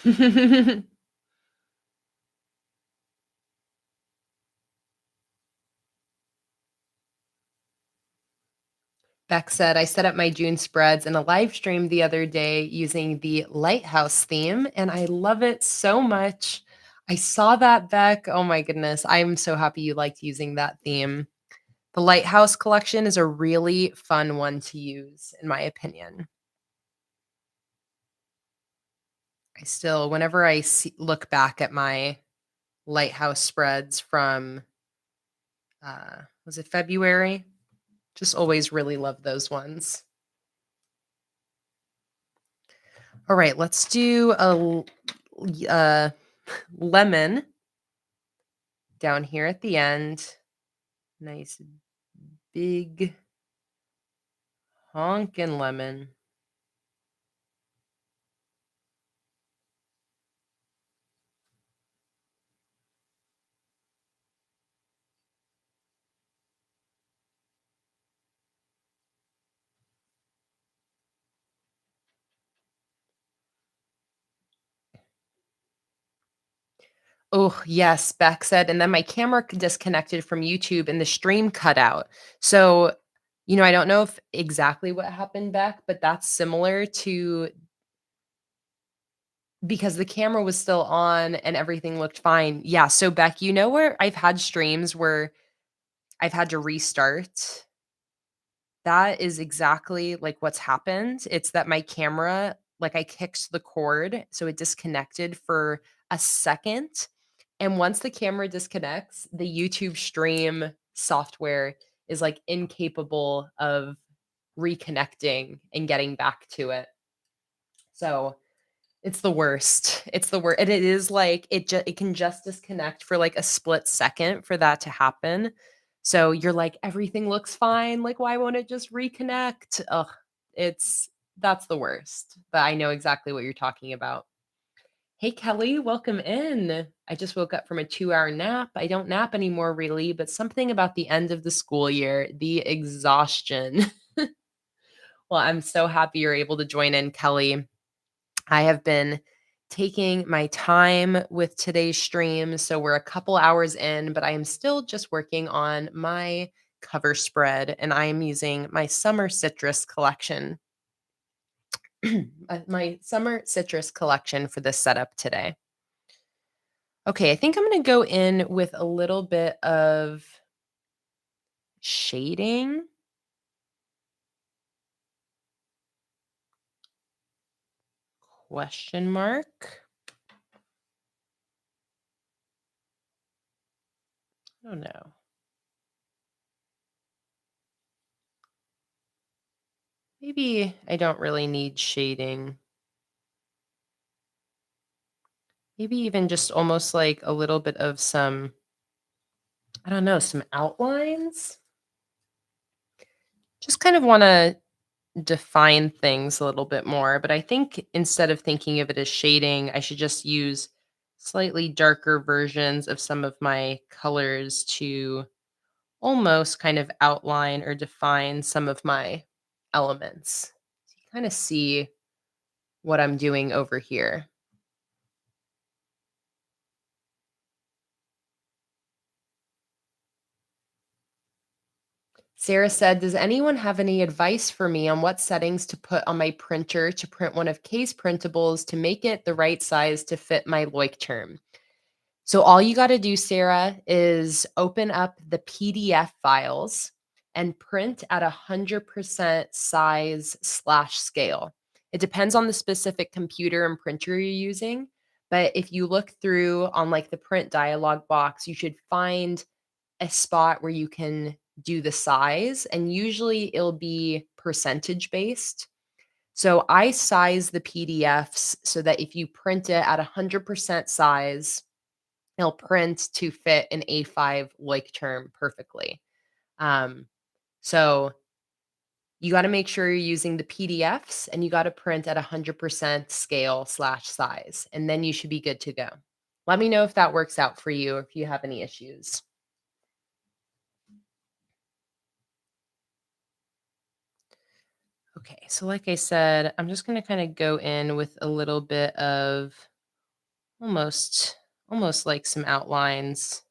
Beck said, I set up my June spreads in a live stream the other day using the lighthouse theme, and I love it so much. I saw that, Beck. Oh my goodness. I'm so happy you liked using that theme. The lighthouse collection is a really fun one to use, in my opinion. I still, whenever look back at my lighthouse spreads from, was it February? Just always really love those ones. All right, let's do uh, lemon down here at the end. Nice big honkin' lemon. Oh, yes, Beck said, and then my camera disconnected from YouTube and the stream cut out. So, I don't know if exactly what happened, Beck, but that's similar to because the camera was still on and everything looked fine. Yeah, so Beck, where I've had streams where I've had to restart. That is exactly, like, what's happened. It's that my camera, like, I kicked the cord, so it disconnected for a second, and once the camera disconnects, the YouTube stream software is, like, incapable of reconnecting and getting back to it. So, it's the worst. It's the worst, and it is like it can just disconnect for, like, a split second for that to happen. So you're like, "Everything looks fine, like, why won't it just reconnect?" Ugh, it's that's the worst, but I know exactly what you're talking about. Hey, Kelly, welcome in. I just woke up from a 2-hour nap. I don't nap anymore really, but something about the end of the school year, the exhaustion. Well, I'm so happy you're able to join in, Kelly. I have been taking my time with today's stream. So we're a couple hours in, but I am still just working on my cover spread and I am using my summer citrus collection. My summer citrus collection for this setup today. Okay, I think I'm going to go in with a little bit of shading. Question mark. I don't know. Maybe I don't really need shading. Maybe even just almost like a little bit of I don't know, some outlines? Just kind of wanna define things a little bit more, but I think instead of thinking of it as shading, I should just use slightly darker versions of some of my colors to almost kind of outline or define some of my elements. So you kinda see what I'm doing over here. Sarah said, "Does anyone have any advice for me on what settings to put on my printer to print one of Kay's printables to make it the right size to fit my Leuchtturm?" So all you got to do, Sarah, is open up the PDF files and print at 100% size slash scale. It depends on the specific computer and printer you're using. But if you look through on like the print dialog box, you should find a spot where you can do the size, and usually it'll be percentage based. So I size the PDFs so that if you print it at 100% size, it'll print to fit an A5 like term perfectly. Um, so you got to make sure you're using the PDFs and you got to print at 100% scale slash size, and then you should be good to go. Let me know if that works out for you or if you have any issues. Okay, so like I said, I'm just going to kind of go in with a little bit of Almost, almost like some outlines.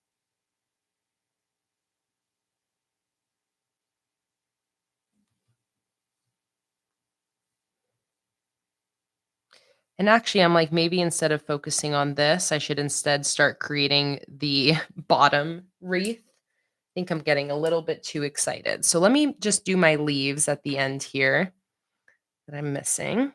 And actually, I'm like, maybe instead of focusing on this, I should instead start creating the bottom wreath. I think I'm getting a little bit too excited. So let me just do my leaves at the end here that I'm missing.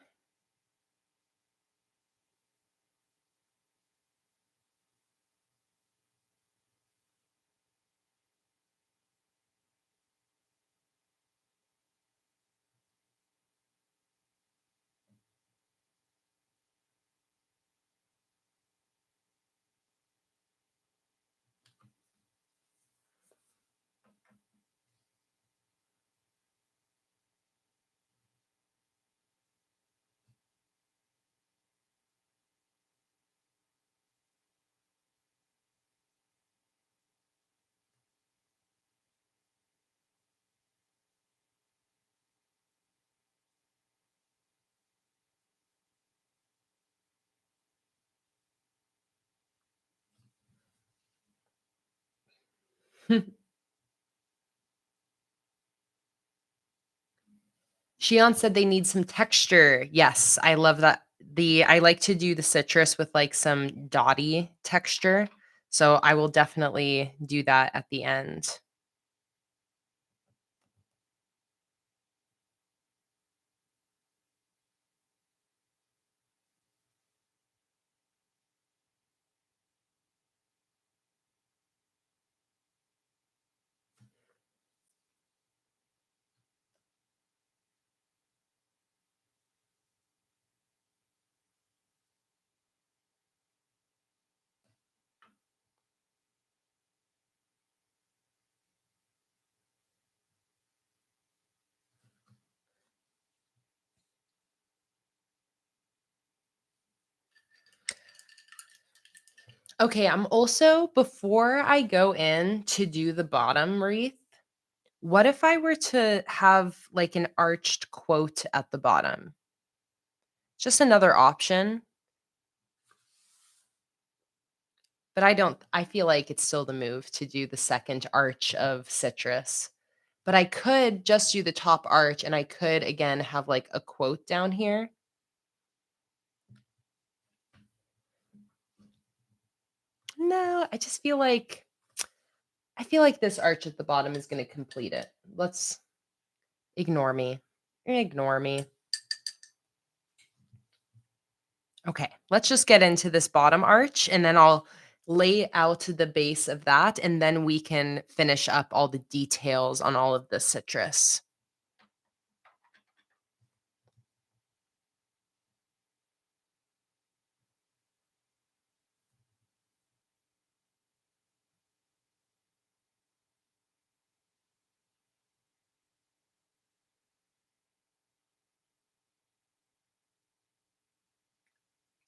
Shion said they need some texture. Yes, I love that. I like to do the citrus with like some dotty texture. So I will definitely do that at the end. Okay, I'm also before I go in to do the bottom wreath, what if I were to have like an arched quote at the bottom? Just another option, but I feel like it's still the move to do the second arch of citrus. But I could just do the top arch and I could again have like a quote down here. No, I feel like this arch at the bottom is going to complete it. Let's ignore me. Ignore me. Okay, let's just get into this bottom arch and then I'll lay out the base of that and then we can finish up all the details on all of the citrus.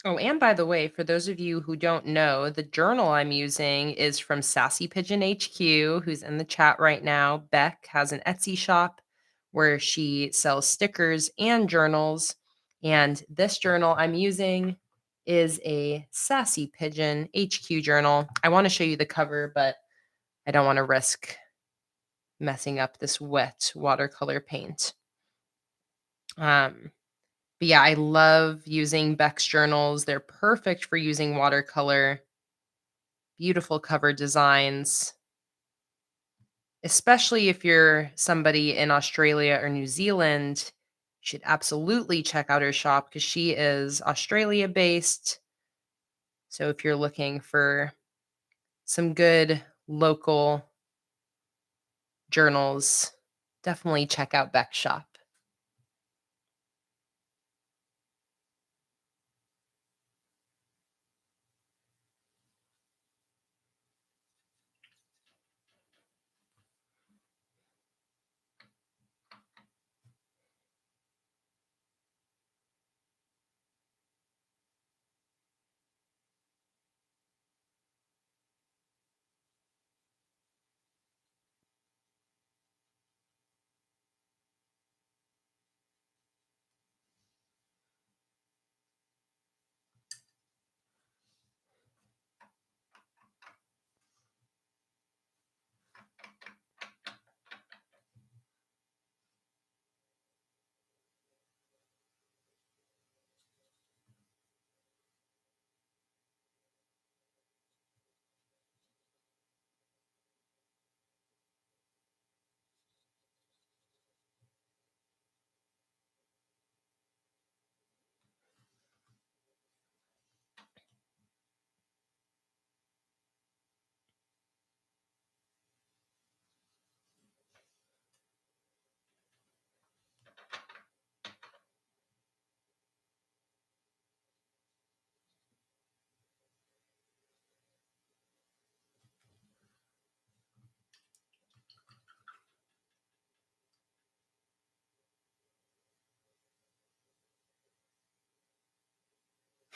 Oh, and by the way, for those of you who don't know, the journal I'm using is from Sassy Pigeon HQ, who's in the chat right now. Beck has an Etsy shop where she sells stickers and journals. And this journal I'm using is a Sassy Pigeon HQ journal. I want to show you the cover, but I don't want to risk messing up this wet watercolor paint. But yeah, I love using Beck's journals. They're perfect for using watercolor. Beautiful cover designs, especially if you're somebody in Australia or New Zealand. You should absolutely check out her shop because she is Australia based. So if you're looking for some good local journals, definitely check out Beck's shop.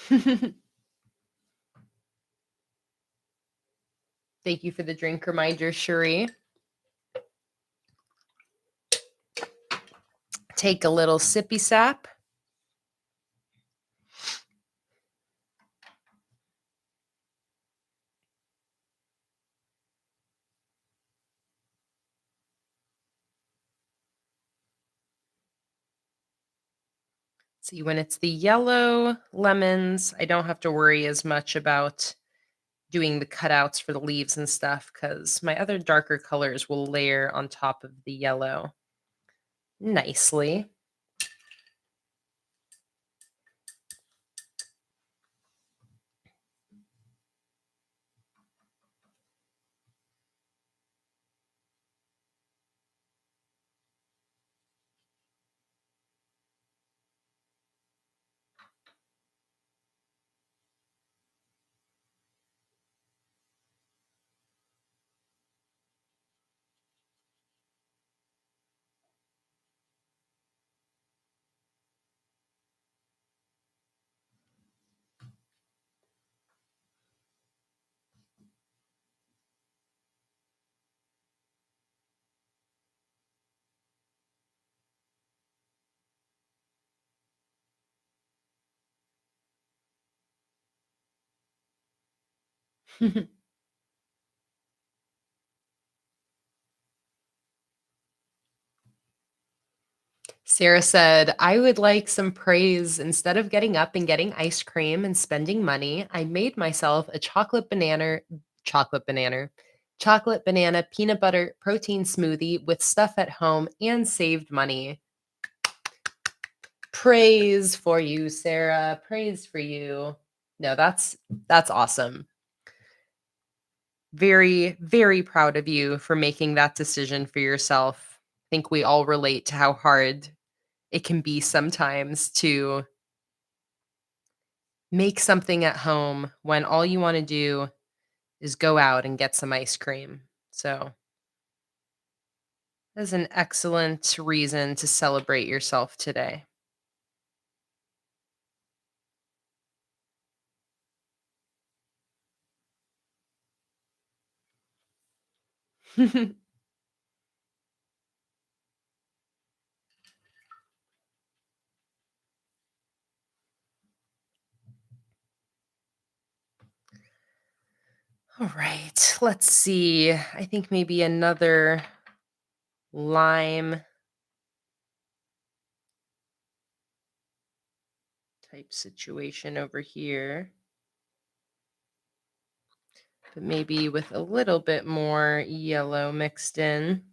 Thank you for the drink reminder, Cherie. Take a little sippy sap. See, when it's the yellow lemons, I don't have to worry as much about doing the cutouts for the leaves and stuff because my other darker colors will layer on top of the yellow nicely. Sarah said, I would like some praise. Instead of getting up and getting ice cream and spending money, I made myself a chocolate banana, chocolate banana peanut butter protein smoothie with stuff at home and saved money. Praise for you, Sarah. Praise for you. No, that's awesome. Very, very proud of you for making that decision for yourself. I think we all relate to how hard it can be sometimes to make something at home when all you want to do is go out and get some ice cream. So, that's an excellent reason to celebrate yourself today. All right, let's see. I think maybe another lime type situation over here, but maybe with a little bit more yellow mixed in.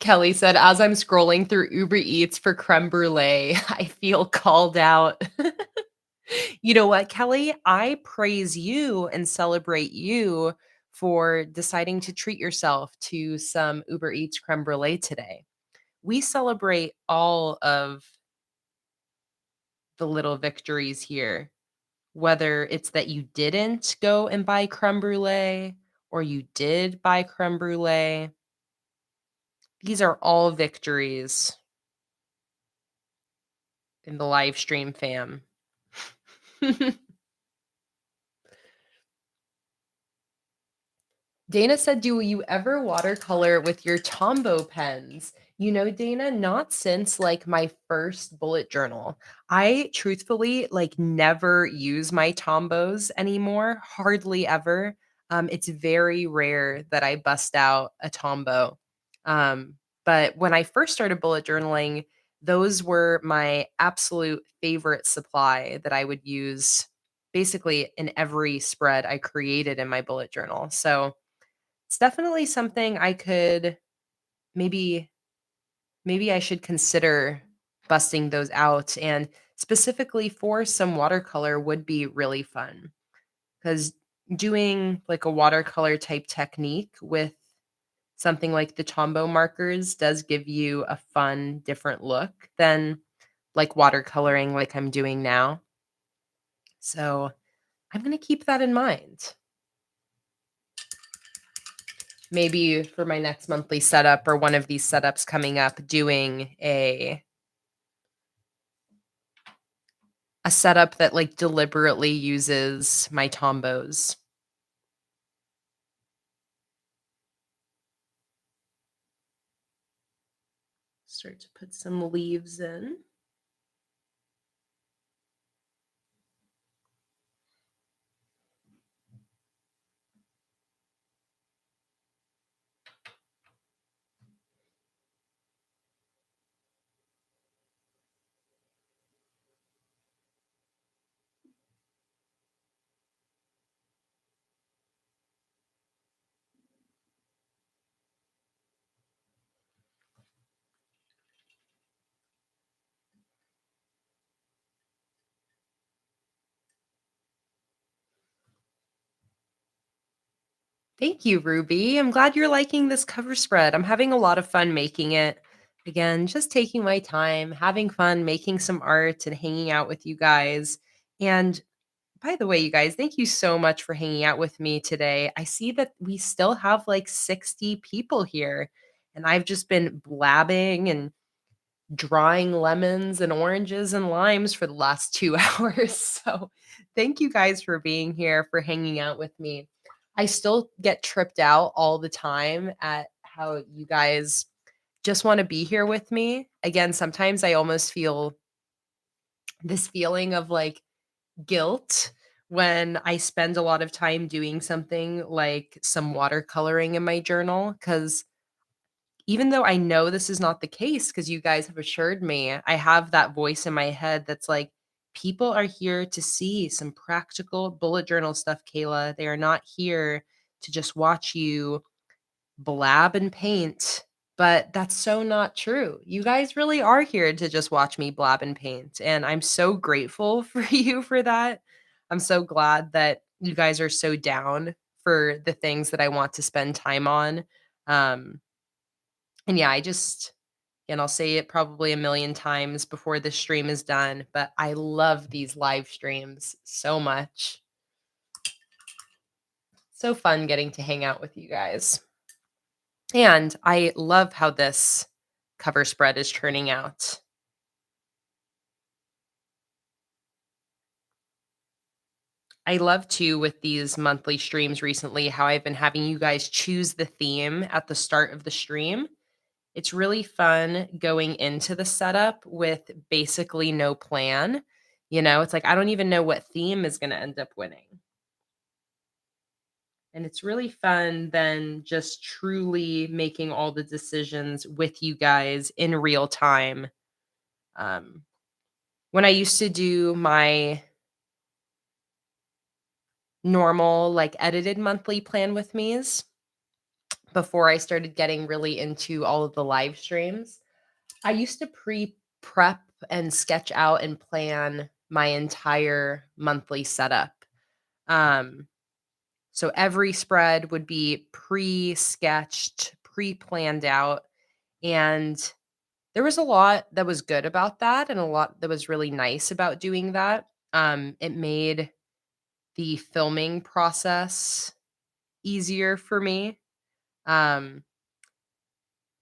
Kelly said, as I'm scrolling through Uber Eats for creme brulee, I feel called out. You know what, Kelly? I praise you and celebrate you for deciding to treat yourself to some Uber Eats creme brulee today. We celebrate all of the little victories here, whether it's that you didn't go and buy creme brulee or you did buy creme brulee. These are all victories in the live stream fam. Dana said, do you ever watercolor with your Tombow pens? You know, Dana, not since like my first bullet journal. I truthfully like never use my Tombows anymore, hardly ever. It's very rare that I bust out a Tombow. But when I first started bullet journaling, those were my absolute favorite supply that I would use basically in every spread I created in my bullet journal. So, it's definitely something I could maybe maybe I should consider busting those out and specifically for some watercolor would be really fun because doing like a watercolor type technique with something like the Tombow markers does give you a fun, different look than like watercoloring like I'm doing now. So I'm going to keep that in mind. Maybe for my next monthly setup or one of these setups coming up, doing a setup that like deliberately uses my Tombows. Start to put some leaves in. Thank you, Ruby. I'm glad you're liking this cover spread. I'm having a lot of fun making it. Again, just taking my time, having fun, making some art and hanging out with you guys. And by the way, you guys, thank you so much for hanging out with me today. I see that we still have like 60 people here, and I've just been blabbing and drying lemons and oranges and limes for the last 2 hours. So, thank you guys for being here, for hanging out with me. I still get tripped out all the time at how you guys just want to be here with me. Again, sometimes I almost feel this feeling of like guilt when I spend a lot of time doing something like some watercoloring in my journal because even though I know this is not the case, because you guys have assured me, I have that voice in my head that's like, people are here to see some practical bullet journal stuff, Kayla. They are not here to just watch you blab and paint. But that's so not true. You guys really are here to just watch me blab and paint. And I'm so grateful for you for that. I'm so glad that you guys are so down for the things that I want to spend time on. Um, and yeah, and I'll say it probably a million times before this stream is done, but I love these live streams so much. So fun getting to hang out with you guys. And I love how this cover spread is turning out. I love too with these monthly streams recently how I've been having you guys choose the theme at the start of the stream. It's really fun going into the setup with basically no plan. You know, it's like I don't even know what theme is going to end up winning. And it's really fun then just truly making all the decisions with you guys in real time. Um, when I used to do my normal, like edited monthly plan with me's before I started getting really into all of the live streams, I used to prep and sketch out and plan my entire monthly setup. Um, so every spread would be pre-sketched, pre-planned out, and there was a lot that was good about that and a lot that was really nice about doing that. It made the filming process easier for me. Um,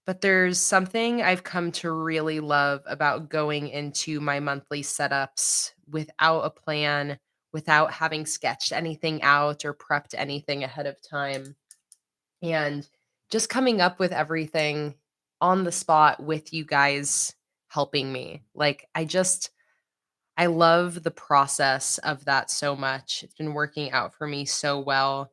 but there's something I've come to really love about going into my monthly setups without a plan, without having sketched anything out or prepped anything ahead of time, and just coming up with everything on the spot with you guys helping me. Like, I love the process of that so much. It's been working out for me so well.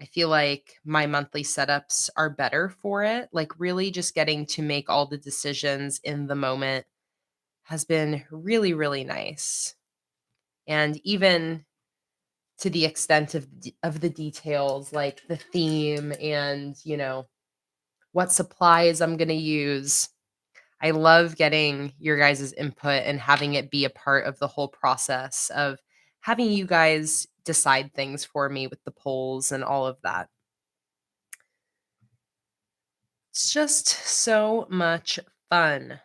I feel like my monthly setups are better for it. Like, really just getting to make all the decisions in the moment has been really, really nice. And even to the extent of the details, like the theme and, what supplies I'm going to use. I love getting your guys' input and having it be a part of the whole process of having you guys decide things for me with the polls and all of that. It's just so much fun.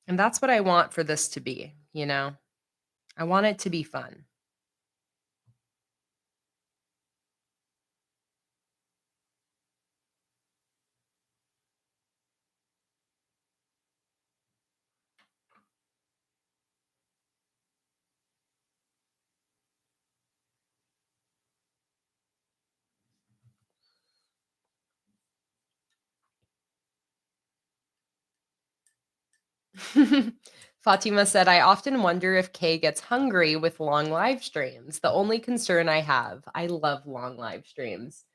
And that's what I want for this to be, you know? I want it to be fun. Fatima said, I often wonder if Kay gets hungry with long live streams. The only concern I have. I love long live streams.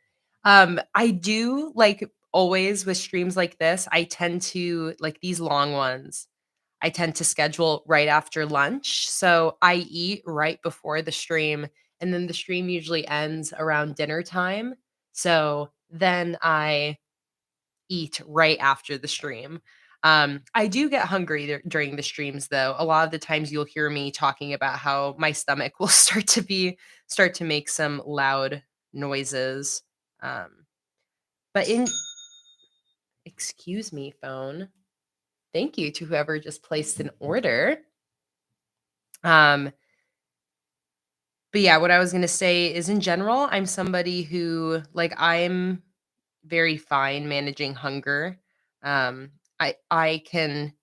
I do like always with streams like this, I tend to like these long ones. I tend to schedule right after lunch. So I eat right before the stream, and then the stream usually ends around dinner time. So then I eat right after the stream. I do get hungry during the streams though. A lot of the times you'll hear me talking about how my stomach will start to make some loud noises. Um, but in excuse me, phone. Thank you to whoever just placed an order. Um, but yeah, what I was gonna say is in general, I'm somebody who like I'm very fine managing hunger. I can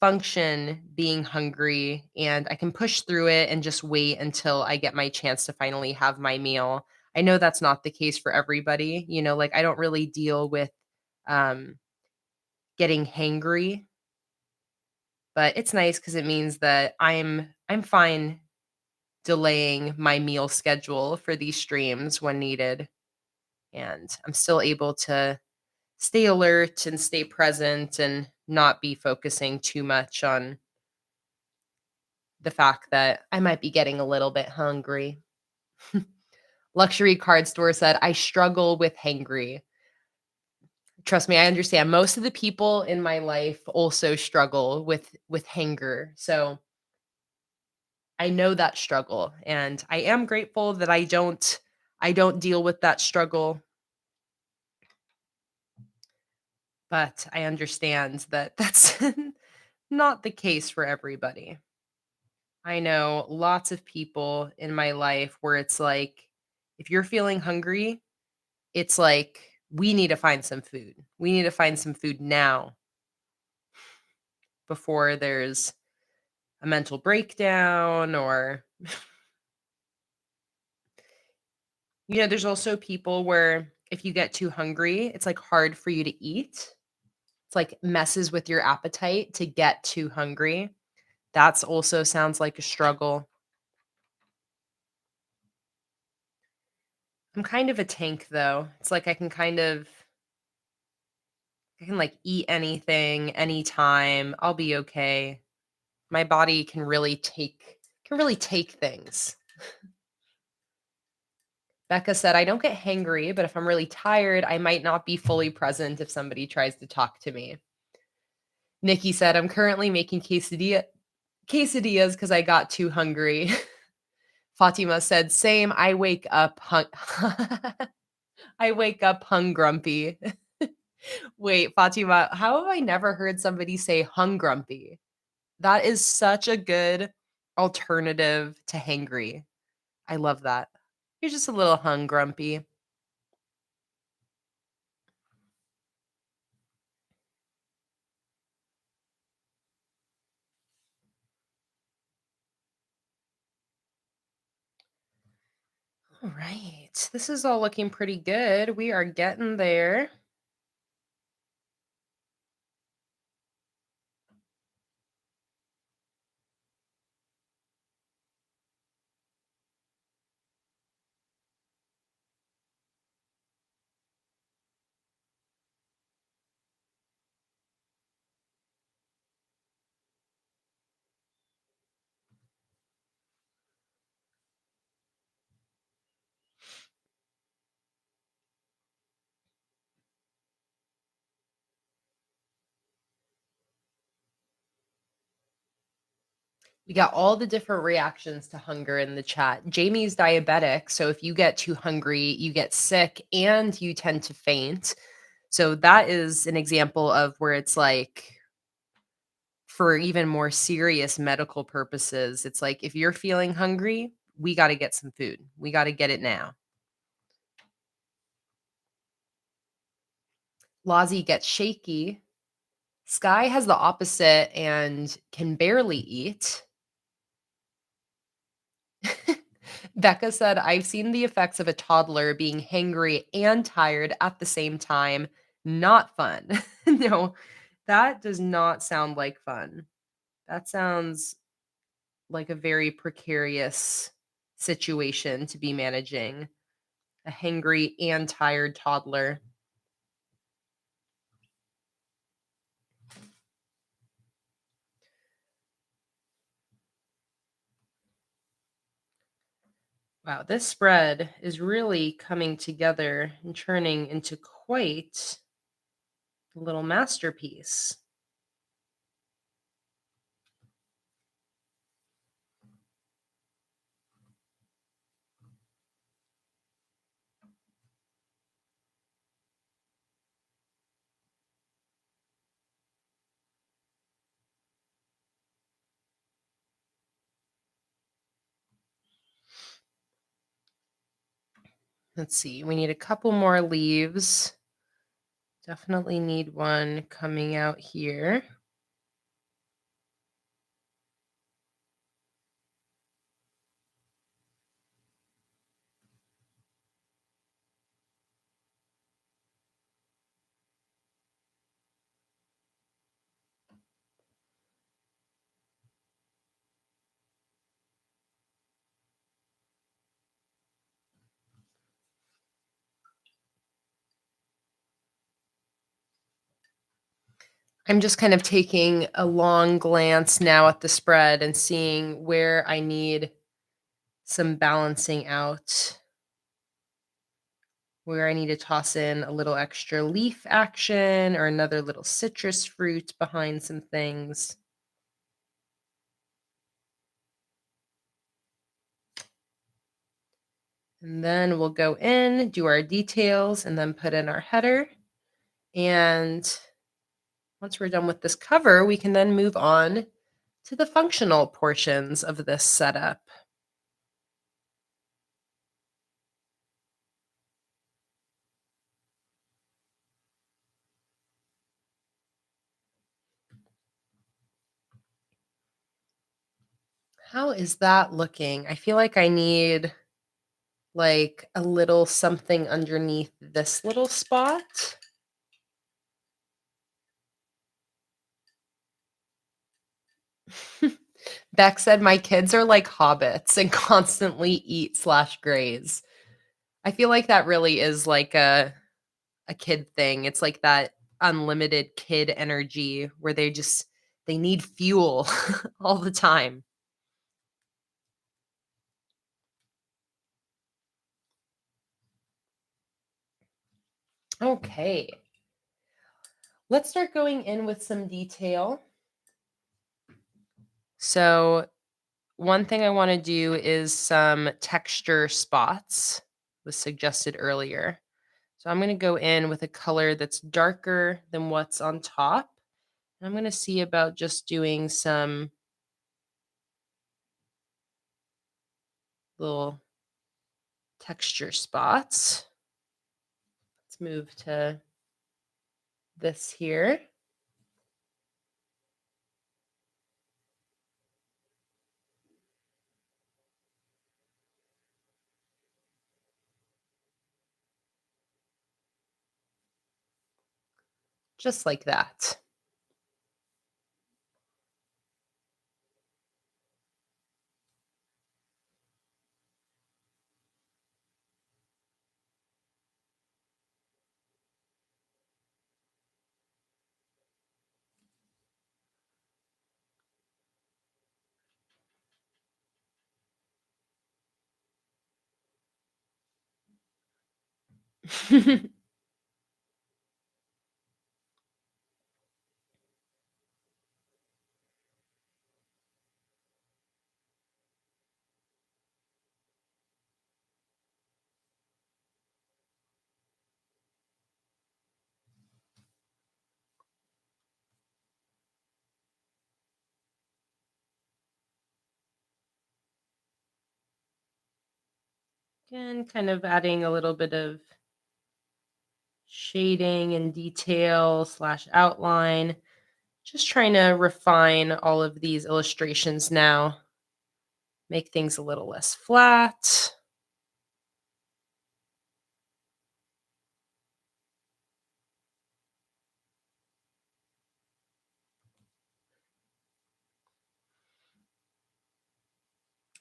function being hungry and I can push through it and just wait until I get my chance to finally have my meal. I know that's not the case for everybody, you know, like I don't really deal with um getting hangry, but it's nice cuz it means that I'm fine delaying my meal schedule for these streams when needed and I'm still able to stay alert and stay present and not be focusing too much on the fact that I might be getting a little bit hungry. Luxury card store said, I struggle with hangry. Trust me, I understand. Most of the people in my life also struggle with hanger. So I know that struggle and I am grateful that I don't deal with that struggle, but I understand that that's not the case for everybody. I know lots of people in my life where it's like if you're feeling hungry, it's like, we need to find some food. We need to find some food now before there's a mental breakdown or there's also people where if you get too hungry, it's, like, hard for you to eat. It's, like, messes with your appetite to get too hungry. That's also sounds like a struggle. I'm kind of a tank, though. It's like I can, like, eat anything, anytime, I'll be okay. My body can really take things. Becca said, I don't get hangry, but if I'm really tired, I might not be fully present if somebody tries to talk to me. Nikki said, I'm currently making quesadillas because I got too hungry. Fatima said, same, I wake up hungrumpy. Wait, Fatima, how have I never heard somebody say hungrumpy? That is such a good alternative to hangry. I love that. You're just a little hungrumpy. All right. This is all looking pretty good. We are getting there. We got all the different reactions to hunger in the chat. Jamie's diabetic, so if you get too hungry, you get sick and you tend to faint. So that is an example of where it's like for even more serious medical purposes, it's like if you're feeling hungry, we got to get some food. We got to get it now. Lozzie gets shaky. Sky has the opposite and can barely eat. Becca said, I've seen the effects of a toddler being hangry and tired at the same time. Not fun. No, that does not sound like fun. That sounds like a very precarious situation to be managing. A hangry and tired toddler. Wow, this spread is really coming together and turning into quite a little masterpiece. Let's see, we need a couple more leaves. Definitely need one coming out here. I'm just kind of taking a long glance now at the spread and seeing where I need some balancing out, where I need to toss in a little extra leaf action or another little citrus fruit behind some things. And then we'll go in, do our details, and then put in our header. And once we're done with this cover, we can then move on to the functional portions of this setup. How is that looking? I feel like I need like a little something underneath this little spot. Beck said, my kids are like hobbits and constantly eat slash graze. I feel like that really is like a kid thing. It's like that unlimited kid energy where they need fuel all the time. Okay. Let's start going in with some detail. So, one thing I want to do is some texture spots, was suggested earlier. So I'm going to go in with a color that's darker than what's on top. And I'm going to see about just doing some little texture spots. Let's move to this here. Just like that. Again, kind of adding a little bit of shading and detail slash outline. Just trying to refine all of these illustrations now, make things a little less flat.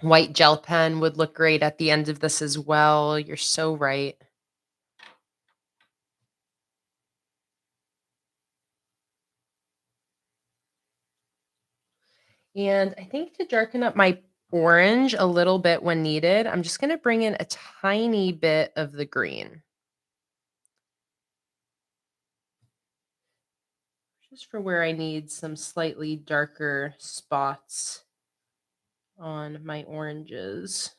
White gel pen would look great at the end of this as well. You're so right. And I think to darken up my orange a little bit when needed, I'm just going to bring in a tiny bit of the green, just for where I need some slightly darker spots on my oranges.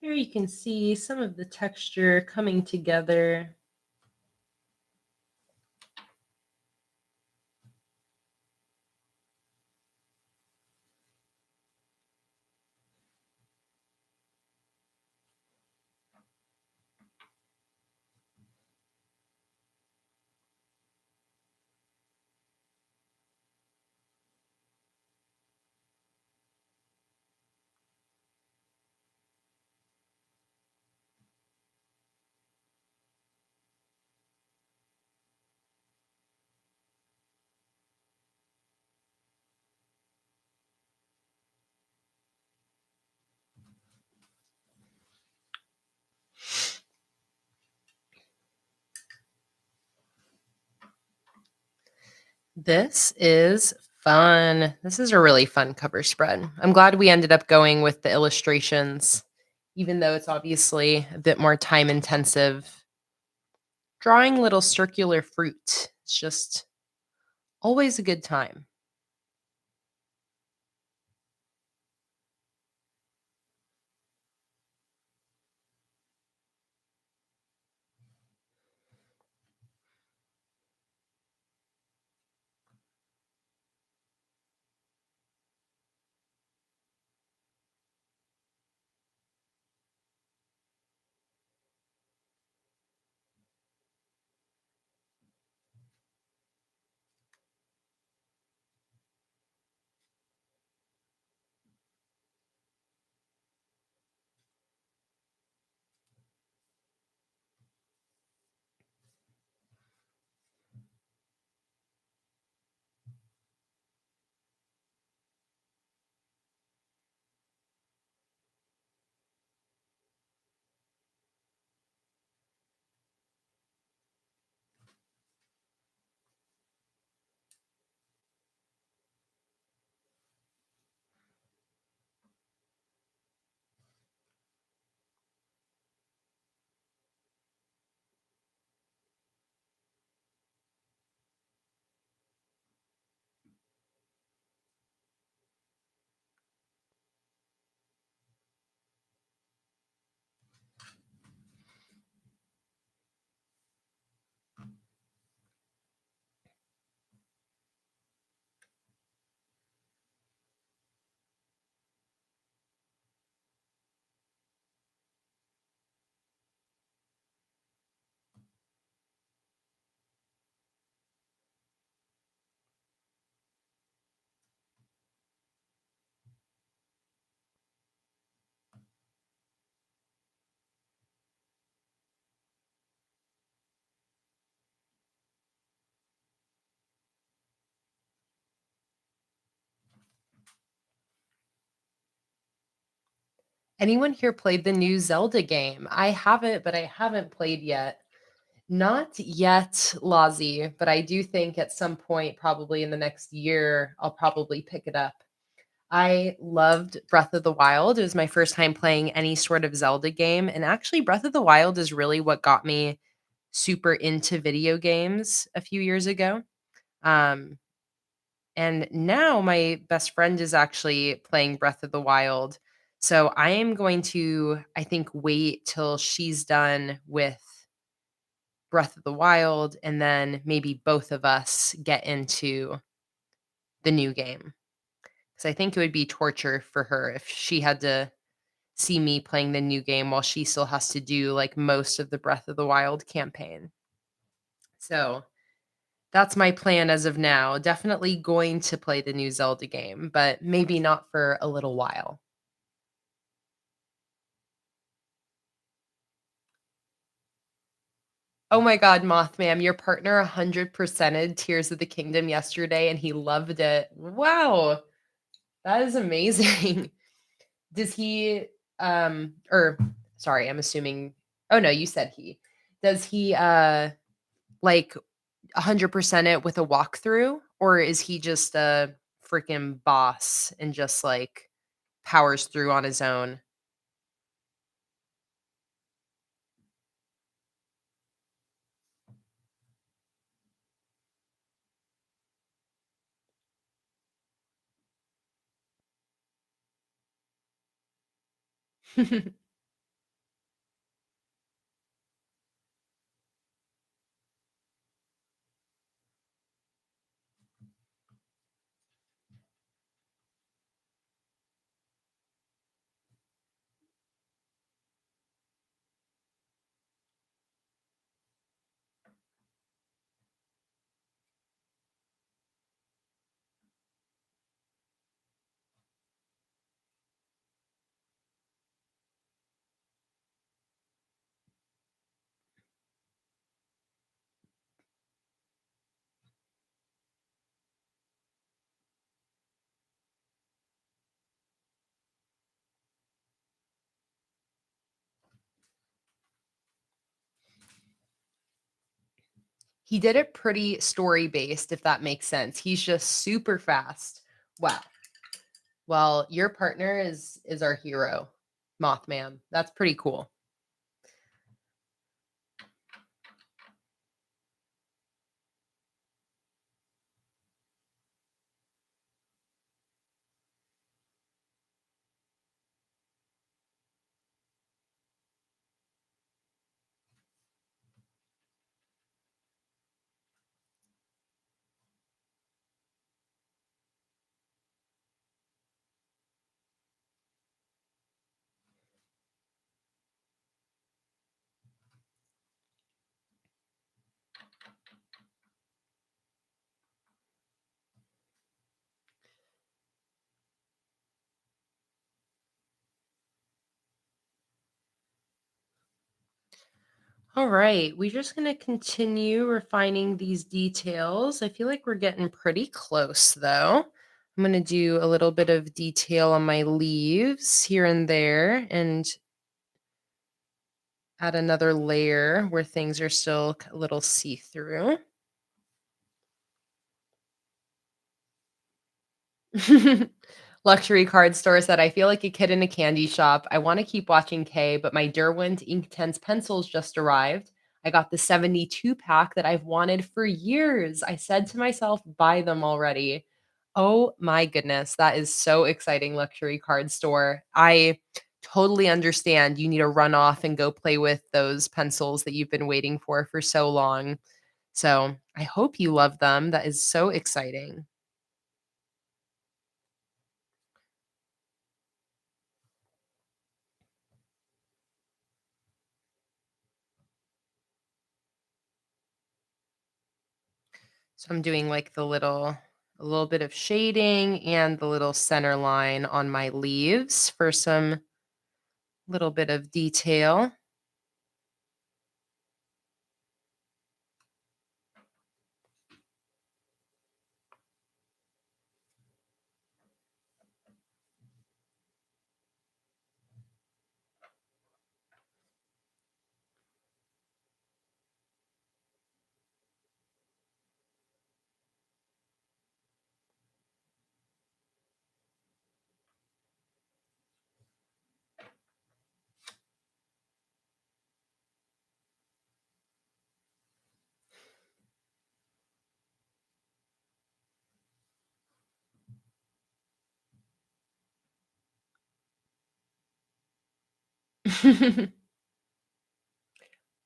Here you can see some of the texture coming together. This is fun. This is a really fun cover spread. I'm glad we ended up going with the illustrations, even though it's obviously a bit more time intensive. Drawing little circular fruit. It's just always a good time. Anyone here played the new Zelda game? I haven't, but I haven't played yet. Not yet, Lazi, but I do think at some point, probably in the next year, I'll probably pick it up. I loved Breath of the Wild. It was my first time playing any sort of Zelda game. And actually, Breath of the Wild is really what got me super into video games a few years ago. Um, and now my best friend is actually playing Breath of the Wild. So I am going to, I think, wait till she's done with Breath of the Wild and then maybe both of us get into the new game. Because I think it would be torture for her if she had to see me playing the new game while she still has to do like most of the Breath of the Wild campaign. So that's my plan as of now. Definitely going to play the new Zelda game, but maybe not for a little while. Oh my god, Mothman, your partner 100%ed Tears of the Kingdom yesterday and he loved it. Wow, that is amazing. Does he or sorry, I'm assuming oh no, you said he. Does he like 100% it with a walkthrough or is he just a freaking boss and just like powers through on his own? He did it pretty story based, if that makes sense. He's just super fast. Wow. Well, your partner is our hero, Mothman. That's pretty cool. All right, we're just going to continue refining these details. I feel like we're getting pretty close though. I'm going to do a little bit of detail on my leaves here and there and add another layer where things are still a little see-through. Luxury card store said, I feel like a kid in a candy shop. I want to keep watching Kay, but my Derwent Inktense pencils just arrived. I got the 72 pack that I've wanted for years. I said to myself, buy them already. Oh my goodness. That is so exciting, luxury card store. I totally understand you need to run off and go play with those pencils that you've been waiting for so long. So I hope you love them. That is so exciting. So I'm doing like a little bit of shading and the little center line on my leaves for some little bit of detail.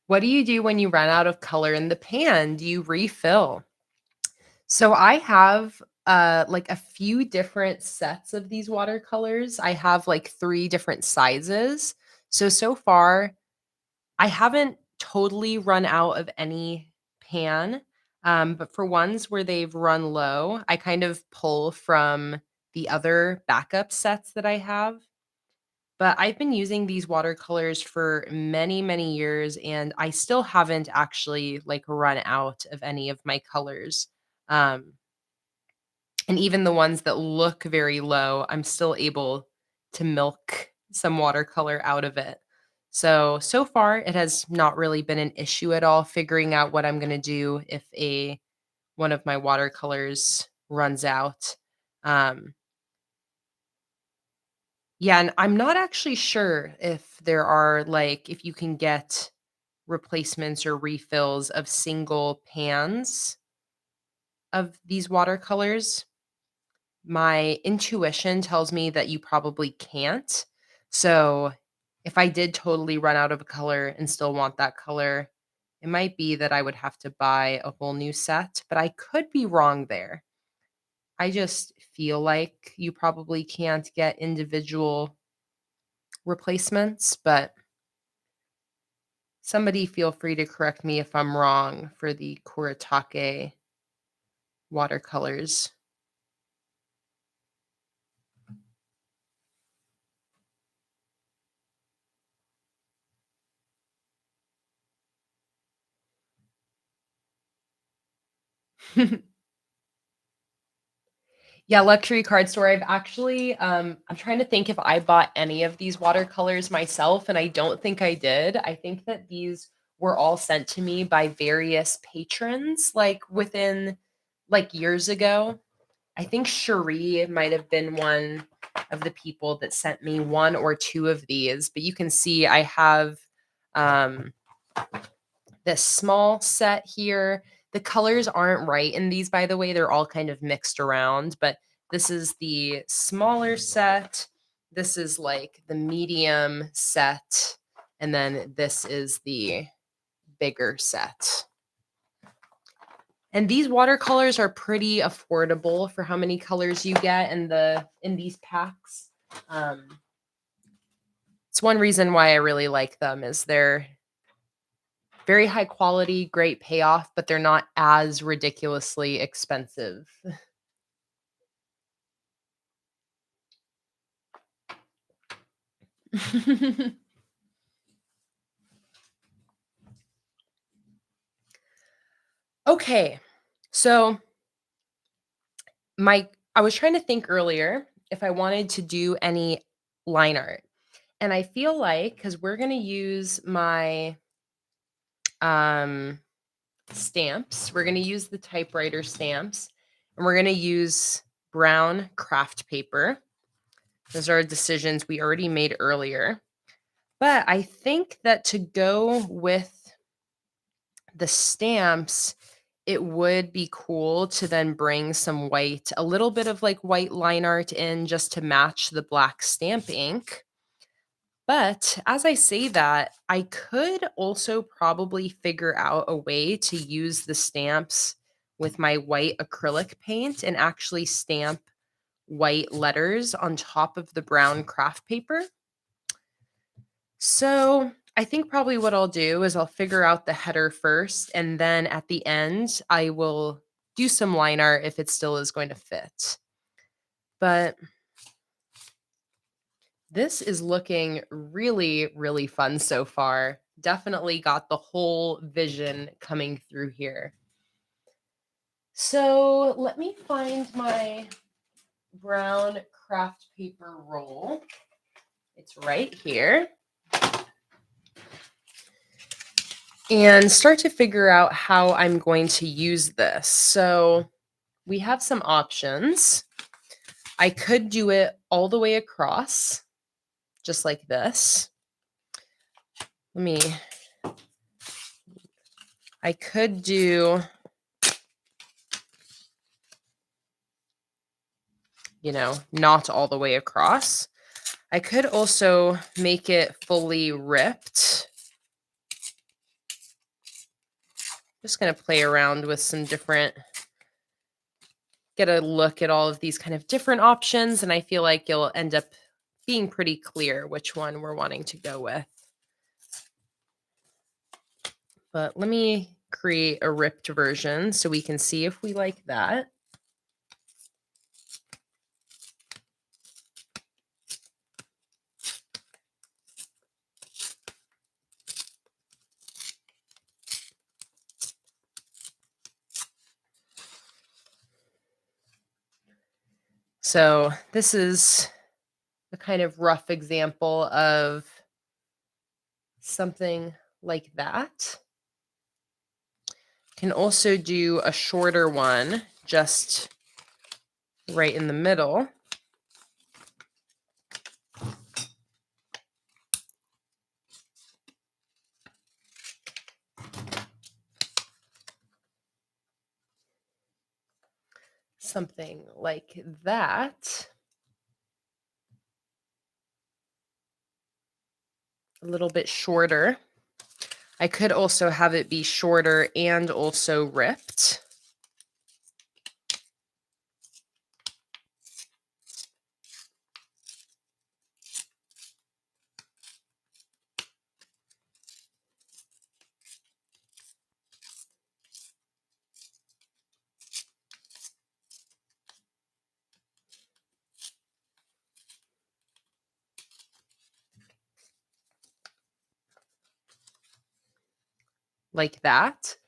What do you do when you run out of color in the pan? Do you refill? So I have like a few different sets of these watercolors. I have like 3 different sizes. So far I haven't totally run out of any pan, but for ones where they've run low, I kind of pull from the other backup sets that I have. But I've been using these watercolors for many, many years, and I still haven't actually like run out of any of my colors. Um, and even the ones that look very low, I'm still able to milk some watercolor out of it. So far it has not really been an issue at all figuring out what I'm going to do if a one of my watercolors runs out. Um yeah, and I'm not actually sure if there are like if you can get replacements or refills of single pans of these watercolors. My intuition tells me that you probably can't. So, if I did totally run out of a color and still want that color, it might be that I would have to buy a whole new set, but I could be wrong there. I just feel like you probably can't get individual replacements, but somebody feel free to correct me if I'm wrong for the Kuretake watercolors. Yeah, luxury card store. I've actually I'm trying to think if I bought any of these watercolors myself, and I don't think I did. I think that these were all sent to me by various patrons like within like years ago. I think Cherie might have been one of the people that sent me 1 or 2 of these, but you can see I have um this small set here. The colors aren't right in these, by the way. They're all kind of mixed around, but this is the smaller set. This is like the medium set. And then this is the bigger set. And these watercolors are pretty affordable for how many colors you get in these packs. Um, it's one reason why I really like them is they're very high quality, great payoff, but they're not as ridiculously expensive. Okay. So, I was trying to think earlier if I wanted to do any line art. And I feel like cuz we're going to use my um stamps, we're going to use the typewriter stamps, and we're going to use brown craft paper. Those are decisions we already made earlier. But I think that to go with the stamps, it would be cool to then bring some white, a little bit of like white line art in just to match the black stamp ink. But as I say that, I could also probably figure out a way to use the stamps with my white acrylic paint and actually stamp white letters on top of the brown craft paper. So I think probably what I'll do is I'll figure out the header first, and then at the end, I will do some line art if it still is going to fit. But this is looking really, really fun so far. Definitely got the whole vision coming through here. So let me find my brown craft paper roll. It's right here. And start to figure out how I'm going to use this. So we have some options. I could do it all the way across, just like this. I could do, not all the way across. I could also make it fully ripped. Just going to play around with some different, get a look at all of these kind of different options. And I feel like you'll end up being pretty clear which one we're wanting to go with. But let me create a ripped version so we can see if we like that. So this is a kind of rough example of something like that. Can also do a shorter one just right in the middle. Something like that. A little bit shorter. I could also have it be shorter and also ripped. Like that.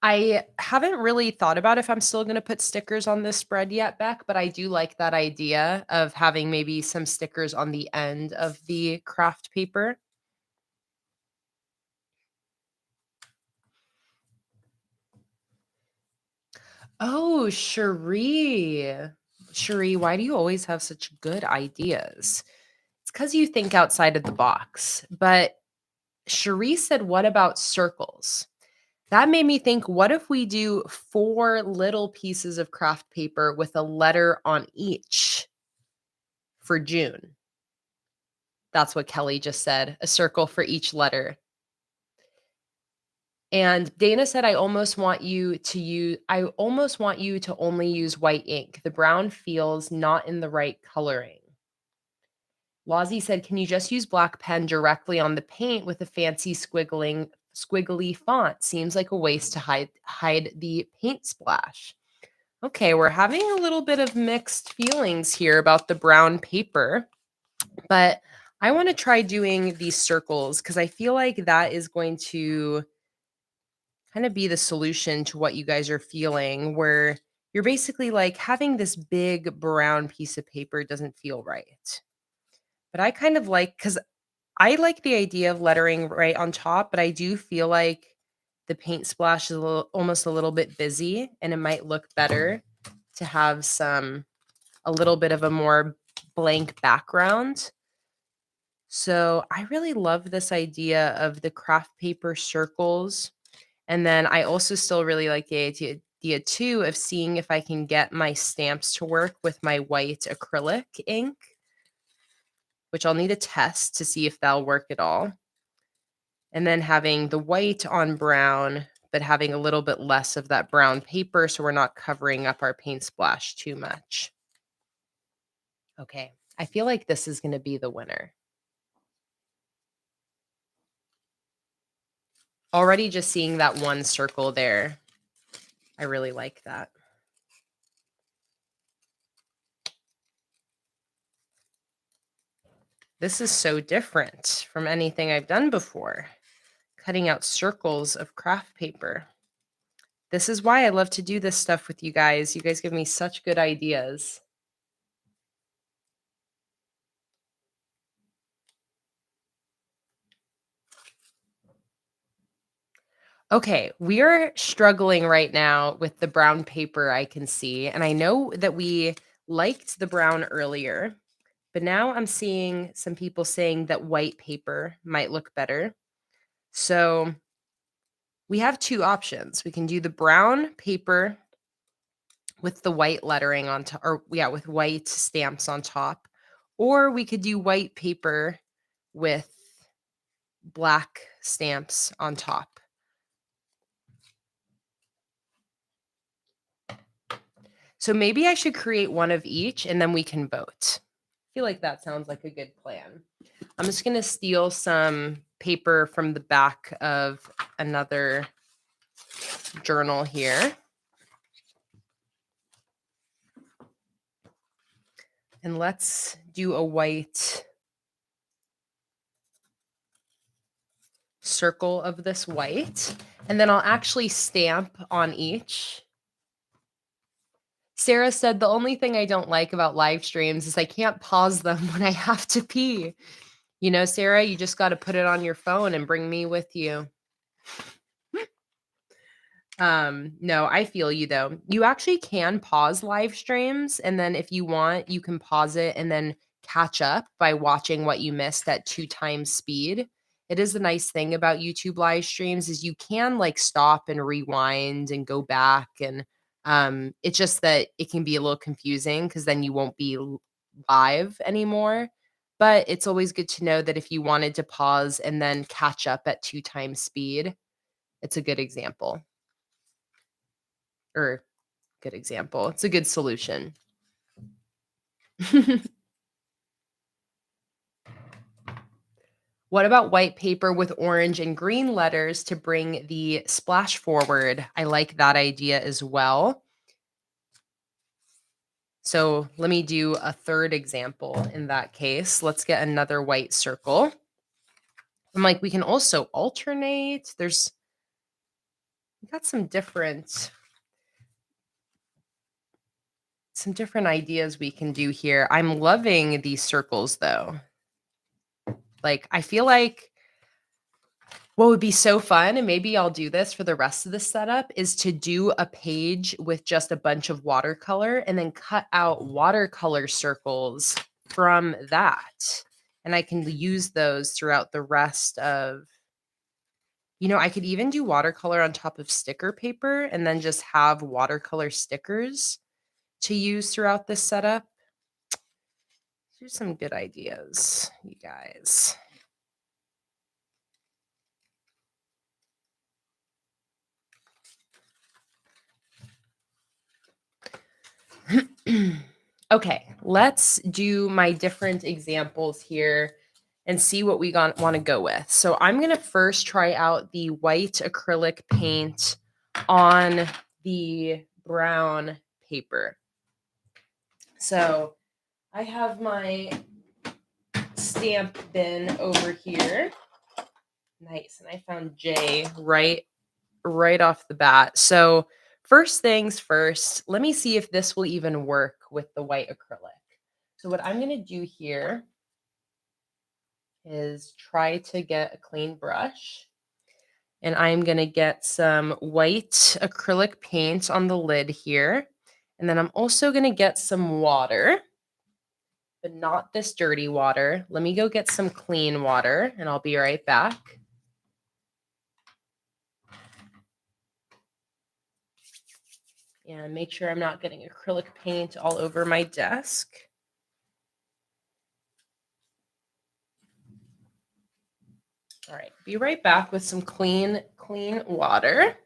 I haven't really thought about if I'm still going to put stickers on this spread yet, Beck, but I do like that idea of having maybe some stickers on the end of the craft paper. Oh, Cherie. Cherie, why do you always have such good ideas? It's because you think outside of the box. But Cherie said, what about circles? That made me think, what if we do 4 little pieces of craft paper with a letter on each for June? That's what Kelly just said, a circle for each letter. And Dana said, I almost want you to only use white ink. The brown feels not in the right coloring. Lozzie said, can you just use black pen directly on the paint with a fancy squiggly font? Seems like a waste to hide the paint splash. Okay, we're having a little bit of mixed feelings here about the brown paper, but I want to try doing these circles because I feel like that is going to kind of be the solution to what you guys are feeling, where you're basically like having this big brown piece of paper doesn't feel right. But I kind of like, because I like the idea of lettering right on top, but I do feel like the paint splash is almost a little bit busy, and it might look better to have a little bit of a more blank background. So I really love this idea of the craft paper circles. And then I also still really like the idea too of seeing if I can get my stamps to work with my white acrylic ink, which I'll need to test to see if that'll work at all. And then having the white on brown, but having a little bit less of that brown paper so we're not covering up our paint splash too much. Okay, I feel like this is going to be the winner. Already just seeing that one circle there, I really like that. This is so different from anything I've done before. Cutting out circles of craft paper. This is why I love to do this stuff with you guys. You guys give me such good ideas. Okay, we're struggling right now with the brown paper, I can see. And I know that we liked the brown earlier, but now I'm seeing some people saying that white paper might look better. So we have 2 options. We can do the brown paper with the white lettering on top, or with white stamps on top, Or we could do white paper with black stamps on top. So maybe I should create one of each and then we can vote. I feel like that sounds like a good plan. I'm just going to steal some paper from the back of another journal here. And let's do a white circle of this white. And then I'll actually stamp on each. Sarah said the only thing I don't like about live streams is I can't pause them when I have to pee. You know, Sarah, you just got to put it on your phone and bring me with you. No, I feel you though. You actually can pause live streams, and then if you want, you can pause it and then catch up by watching what you missed at 2 times speed. It is the nice thing about YouTube live streams is you can like stop and rewind and go back, and it's just that it can be a little confusing because then you won't be live anymore. But it's always good to know that if you wanted to pause and then catch up at 2 times speed, it's a good example. Or good example. It's a good solution. What about white paper with orange and green letters to bring the splash forward? I like that idea as well. So let me do a third example in that case. Let's get another white circle. I'm like, we can also alternate. We got some different ideas we can do here. I'm loving these circles though. Like, I feel like what would be so fun, and maybe I'll do this for the rest of the setup, is to do a page with just a bunch of watercolor and then cut out watercolor circles from that. And I can use those throughout the rest of, I could even do watercolor on top of sticker paper and then just have watercolor stickers to use throughout this setup. Here's some good ideas, you guys. Okay, let's do my different examples here and see what we want to go with. So I'm going to first try out the white acrylic paint on the brown paper. So I have my stamp bin over here. Nice. And I found J right off the bat. So first things first, let me see if this will even work with the white acrylic. So what I'm going to do here is try to get a clean brush. And I'm going to get some white acrylic paint on the lid here. And then I'm also going to get some water, but not this dirty water. Let me go get some clean water and I'll be right back. And make sure I'm not getting acrylic paint all over my desk. All right, be right back with some clean water.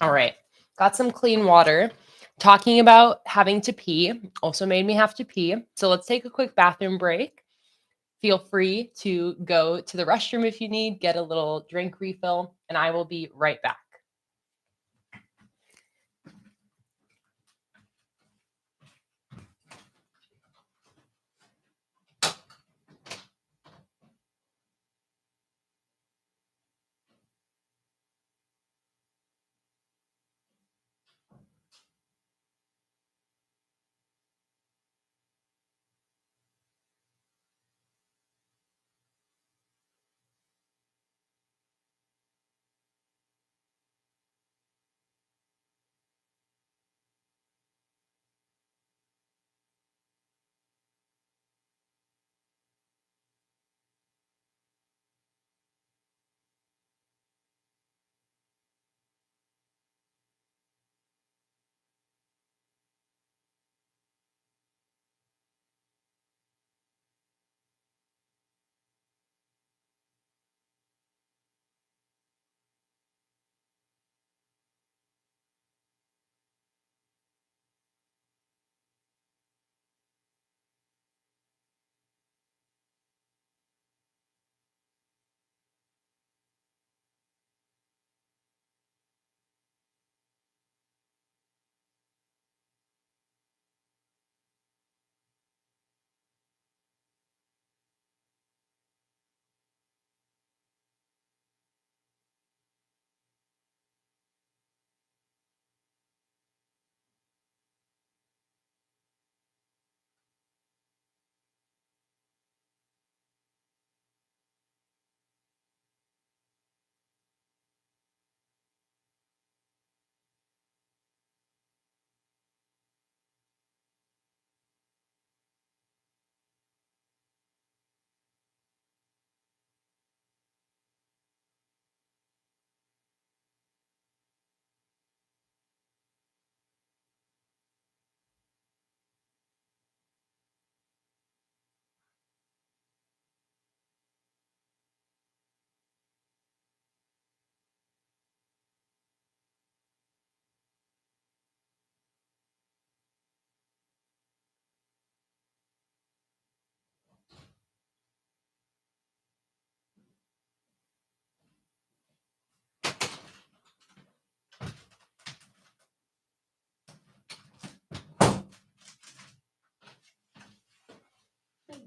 All right, got some clean water. Talking about having to pee also made me have to pee. So let's take a quick bathroom break. Feel free to go to the restroom if you need, get a little drink refill, and I will be right back.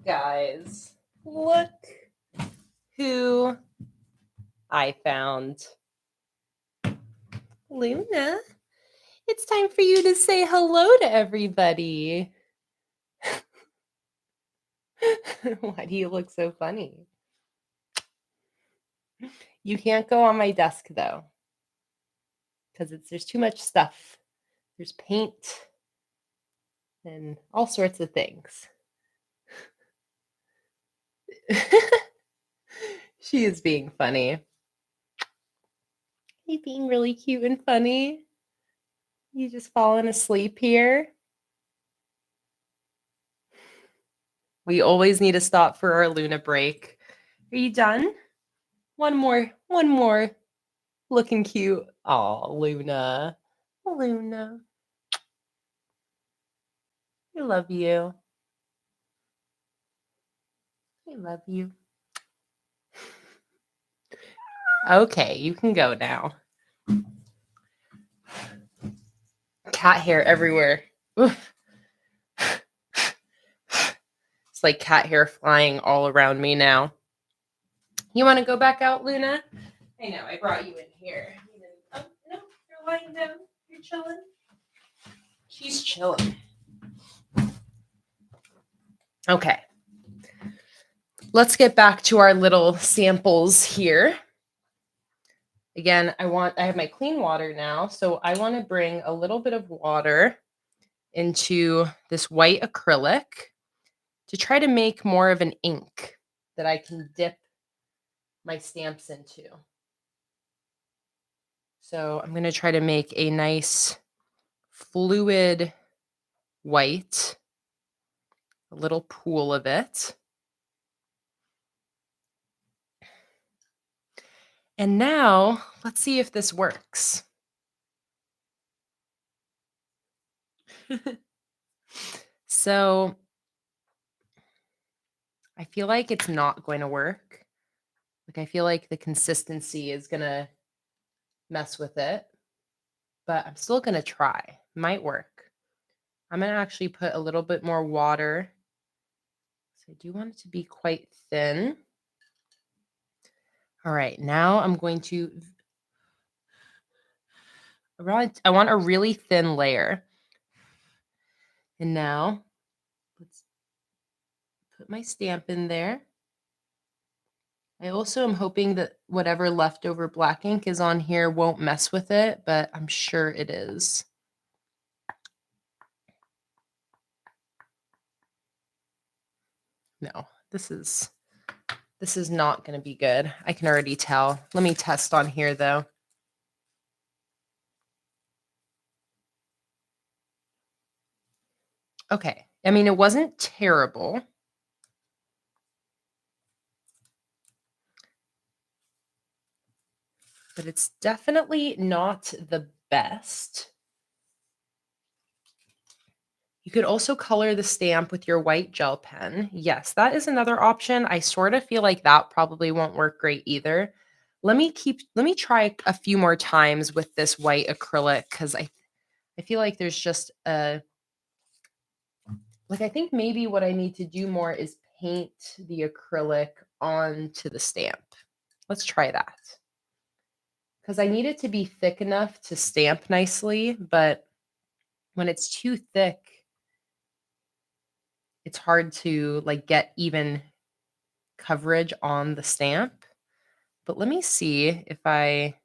guys, look who I found. Luna, it's time for you to say hello to everybody. Why do you look so funny? You can't go on my desk though, because there's too much stuff. There's paint and all sorts of things. She is being funny. You being really cute and funny. You just falling asleep here. We always need to stop for our Luna break. Are you done? One more. Looking cute. Oh, Luna. Luna. I love you. I love you. Okay, you can go now. Cat hair everywhere. Oof. It's like cat hair flying all around me now. You want to go back out, Luna? I know, I brought you in here. Oh, no, you're lying down. You're chilling. She's chilling. Okay. Let's get back to our little samples here. Again, I have my clean water now, so I want to bring a little bit of water into this white acrylic to try to make more of an ink that I can dip my stamps into. So I'm going to try to make a nice fluid white, a little pool of it. And now let's see if this works. So I feel like it's not going to work. Like I feel like the consistency is going to mess with it, but I'm still going to try. Might work. I'm going to actually put a little bit more water. So I do want it to be quite thin. All right, now I'm going to, I want a really thin layer. And now let's put my stamp in there. I also am hoping that whatever leftover black ink is on here won't mess with it, but I'm sure it is. No, this is not going to be good. I can already tell. Let me test on here though. Okay. I mean, it wasn't terrible. But it's definitely not the best. You could also color the stamp with your white gel pen. Yes, that is another option. I sort of feel like that probably won't work great either. Let me try a few more times with this white acrylic because I feel like there's just I think maybe what I need to do more is paint the acrylic onto the stamp. Let's try that. Because I need it to be thick enough to stamp nicely, but when it's too thick, it's hard to like get even coverage on the stamp. But let me see if I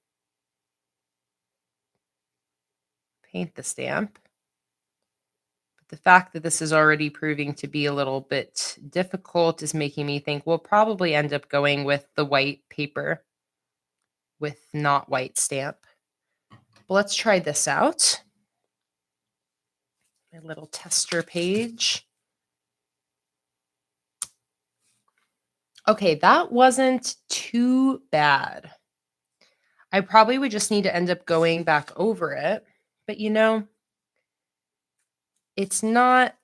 paint the stamp. But the fact that this is already proving to be a little bit difficult is making me think we'll probably end up going with the white paper with not white stamp. But let's try this out. My little tester page. Okay, that wasn't too bad. I probably would just need to end up going back over it. But you know, it's not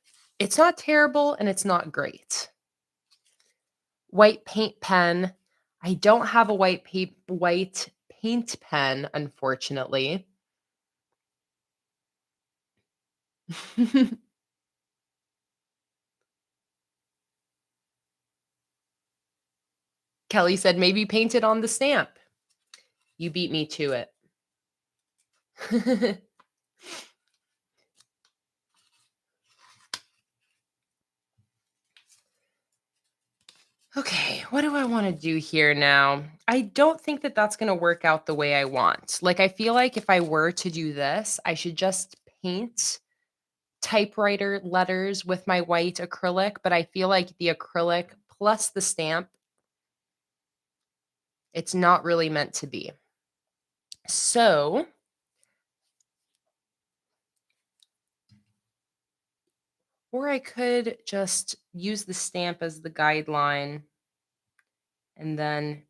terrible and it's not great. White paint pen. I don't have a white paint pen, unfortunately. Kelly said, maybe paint it on the stamp. You beat me to it. Okay, what do I want to do here now? I don't think that that's going to work out the way I want. Like, I feel like if I were to do this, I should just paint typewriter letters with my white acrylic, but I feel like the acrylic plus the stamp, it's not really meant to be. So, or I could just use the stamp as the guideline and then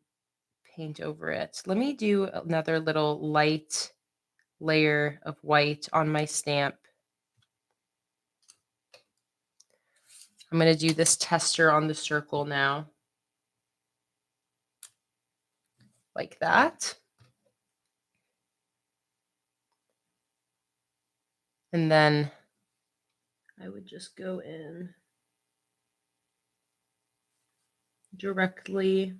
paint over it. Let me do another little light layer of white on my stamp. I'm going to do this tester on the circle now. Like that. And then I would just go in directly.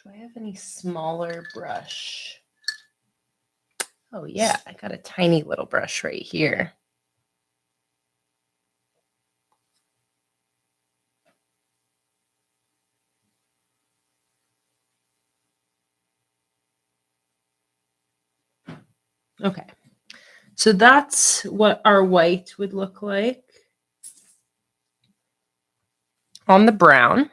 Do I have any smaller brush? Oh yeah, I got a tiny little brush right here. Okay, so that's what our white would look like on the brown.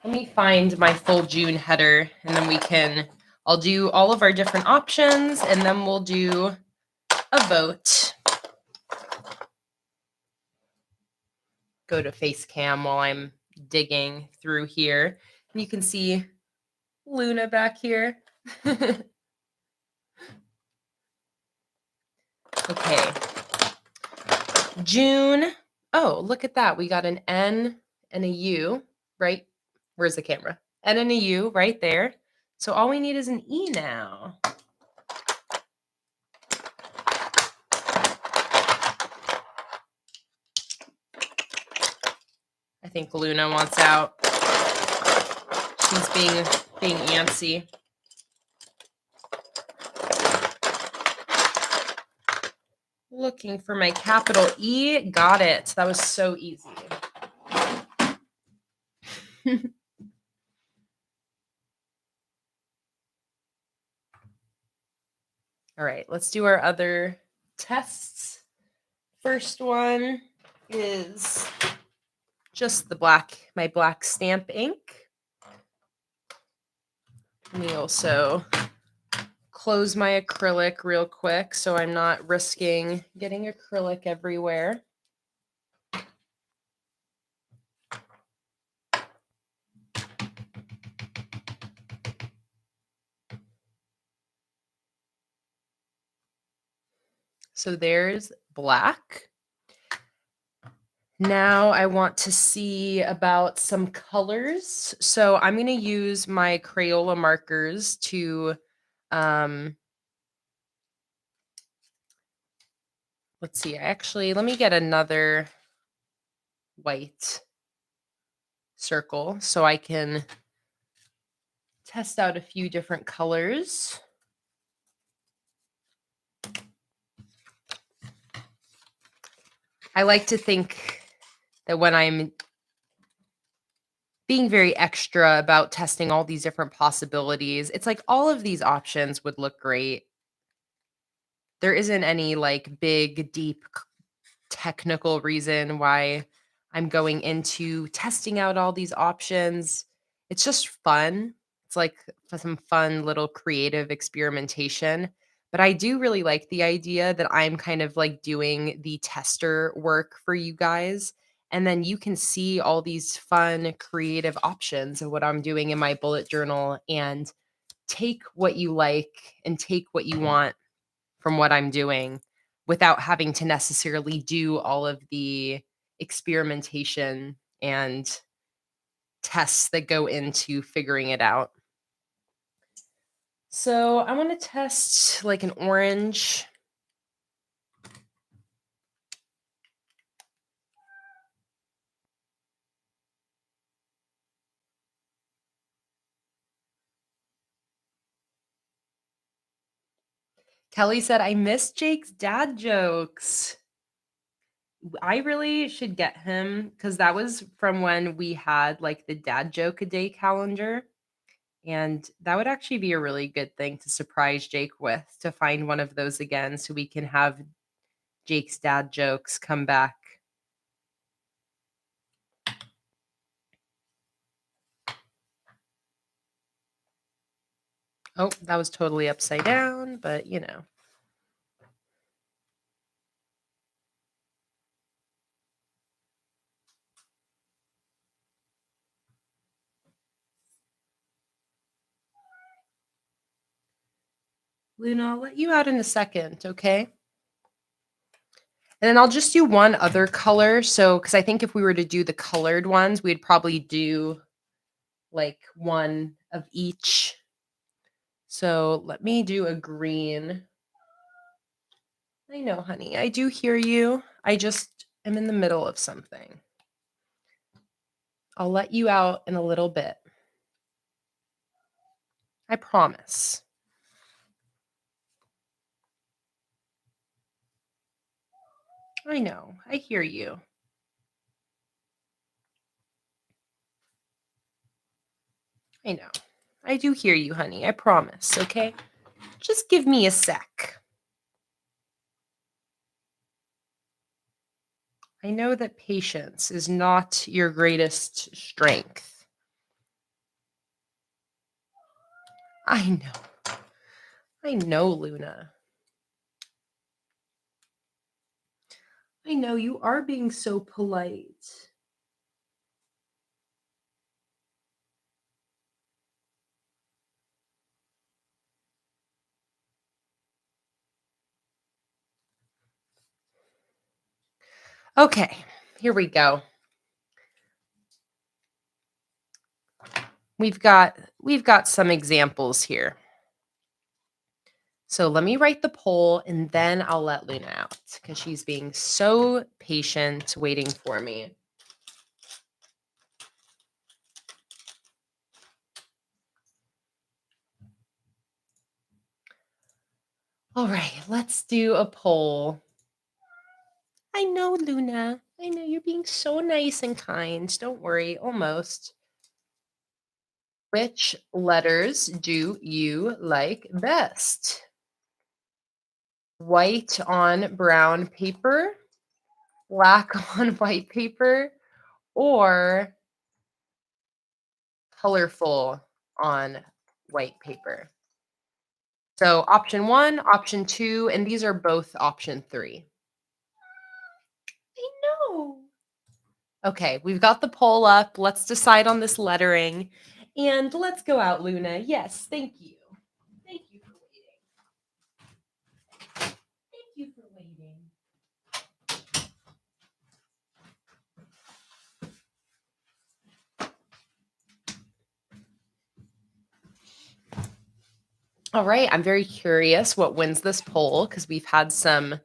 Let me find my full June header and then I'll do all of our different options and then we'll do a vote. Go to face cam while I'm digging through here. And you can see Luna back here. Okay. June. Oh, look at that. We got an N and a U, right? Where's the camera? N and a U right there. So all we need is an E now. I think Luna wants out. She's being antsy. Looking for my capital E. Got it. That was so easy. All right, let's do our other tests. First one is just my black stamp ink. Let me also close my acrylic real quick so I'm not risking getting acrylic everywhere. So there's black. Now I want to see about some colors. So I'm going to use my Crayola markers to, let's see, let me get another white circle so I can test out a few different colors. I like to think that when I'm being very extra about testing all these different possibilities, it's like all of these options would look great. There isn't any like big, deep technical reason why I'm going into testing out all these options. It's just fun. It's like some fun little creative experimentation. But I do really like the idea that I'm kind of like doing the tester work for you guys. And then you can see all these fun, creative options of what I'm doing in my bullet journal and take what you like and take what you want from what I'm doing without having to necessarily do all of the experimentation and tests that go into figuring it out. So I want to test like an orange Kelly said, I miss Jake's dad jokes. I really should get him because that was from when we had like the dad joke a day calendar. And that would actually be a really good thing to surprise Jake with, to find one of those again so we can have Jake's dad jokes come back. Oh, that was totally upside down, but you know. Luna, I'll let you out in a second, okay? And then I'll just do one other color. So, because I think if we were to do the colored ones, we'd probably do like one of each. So let me do a green. I know, honey, I do hear you. I just am in the middle of something. I'll let you out in a little bit. I promise. I know. I hear you. I know. I do hear you, honey. I promise, okay? Just give me a sec. I know that patience is not your greatest strength. I know. I know, Luna. I know you are being so polite. Okay, here we go. We've got some examples here. So let me write the poll and then I'll let Luna out because she's being so patient waiting for me. All right, let's do a poll. I know, Luna. I know you're being so nice and kind. Don't worry, almost. Which letters do you like best? White on brown paper, black on white paper, or colorful on white paper? So option 1, option 2, and these are both option 3. I know. Okay, we've got the poll up. Let's decide on this lettering. And let's go out, Luna. Yes, thank you. Thank you for waiting. Thank you for waiting. All right, I'm very curious what wins this poll because we've had some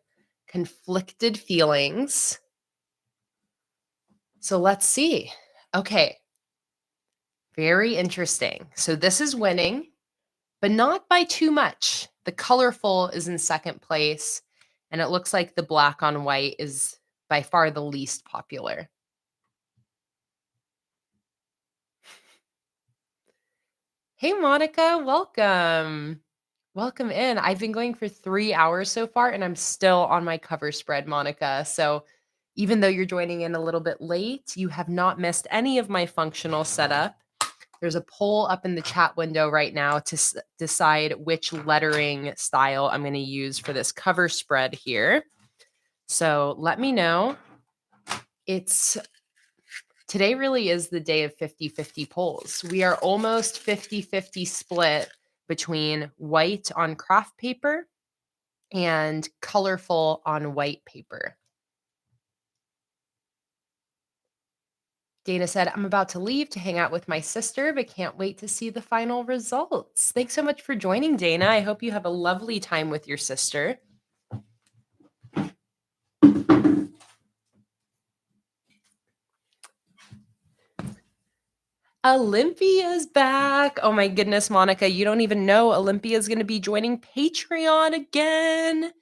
conflicted feelings. So let's see. Okay, very interesting. So this is winning, but not by too much. The colorful is in second place, and it looks like the black on white is by far the least popular. Hey, Monica, welcome. Welcome in. I've been going for 3 hours so far, and I'm still on my cover spread, Monica. So even though you're joining in a little bit late, you have not missed any of my functional setup. There's a poll up in the chat window right now to decide which lettering style I'm going to use for this cover spread here. So let me know. Today really is the day of 50-50 polls. We are almost 50-50 split between white on craft paper and colorful on white paper. Dana said, I'm about to leave to hang out with my sister, but can't wait to see the final results. Thanks so much for joining, Dana. I hope you have a lovely time with your sister. Olympia's back. Oh my goodness, Monica, you don't even know Olympia's going to be joining Patreon again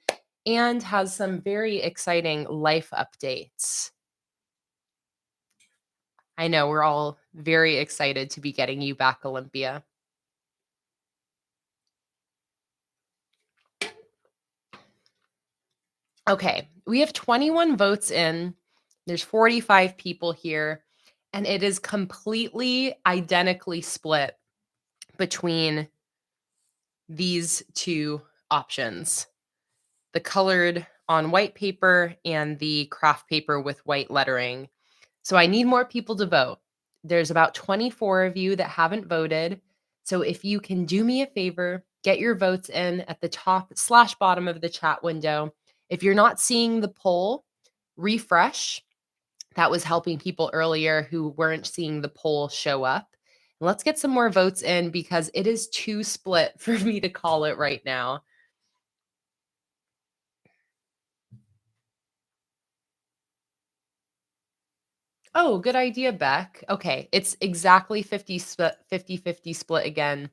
and has some very exciting life updates. I know we're all very excited to be getting you back, Olympia. Okay, we have 21 votes in. There's 45 people here, and it is completely identically split between these two options. The colored on white paper and the craft paper with white lettering. So I need more people to vote. There's about 24 of you that haven't voted. So if you can do me a favor, get your votes in at the top/bottom of the chat window. If you're not seeing the poll, refresh. That was helping people earlier who weren't seeing the poll show up. Let's get some more votes in because it is too split for me to call it right now. Oh, good idea, Beck. Okay, it's exactly 50-50 split again.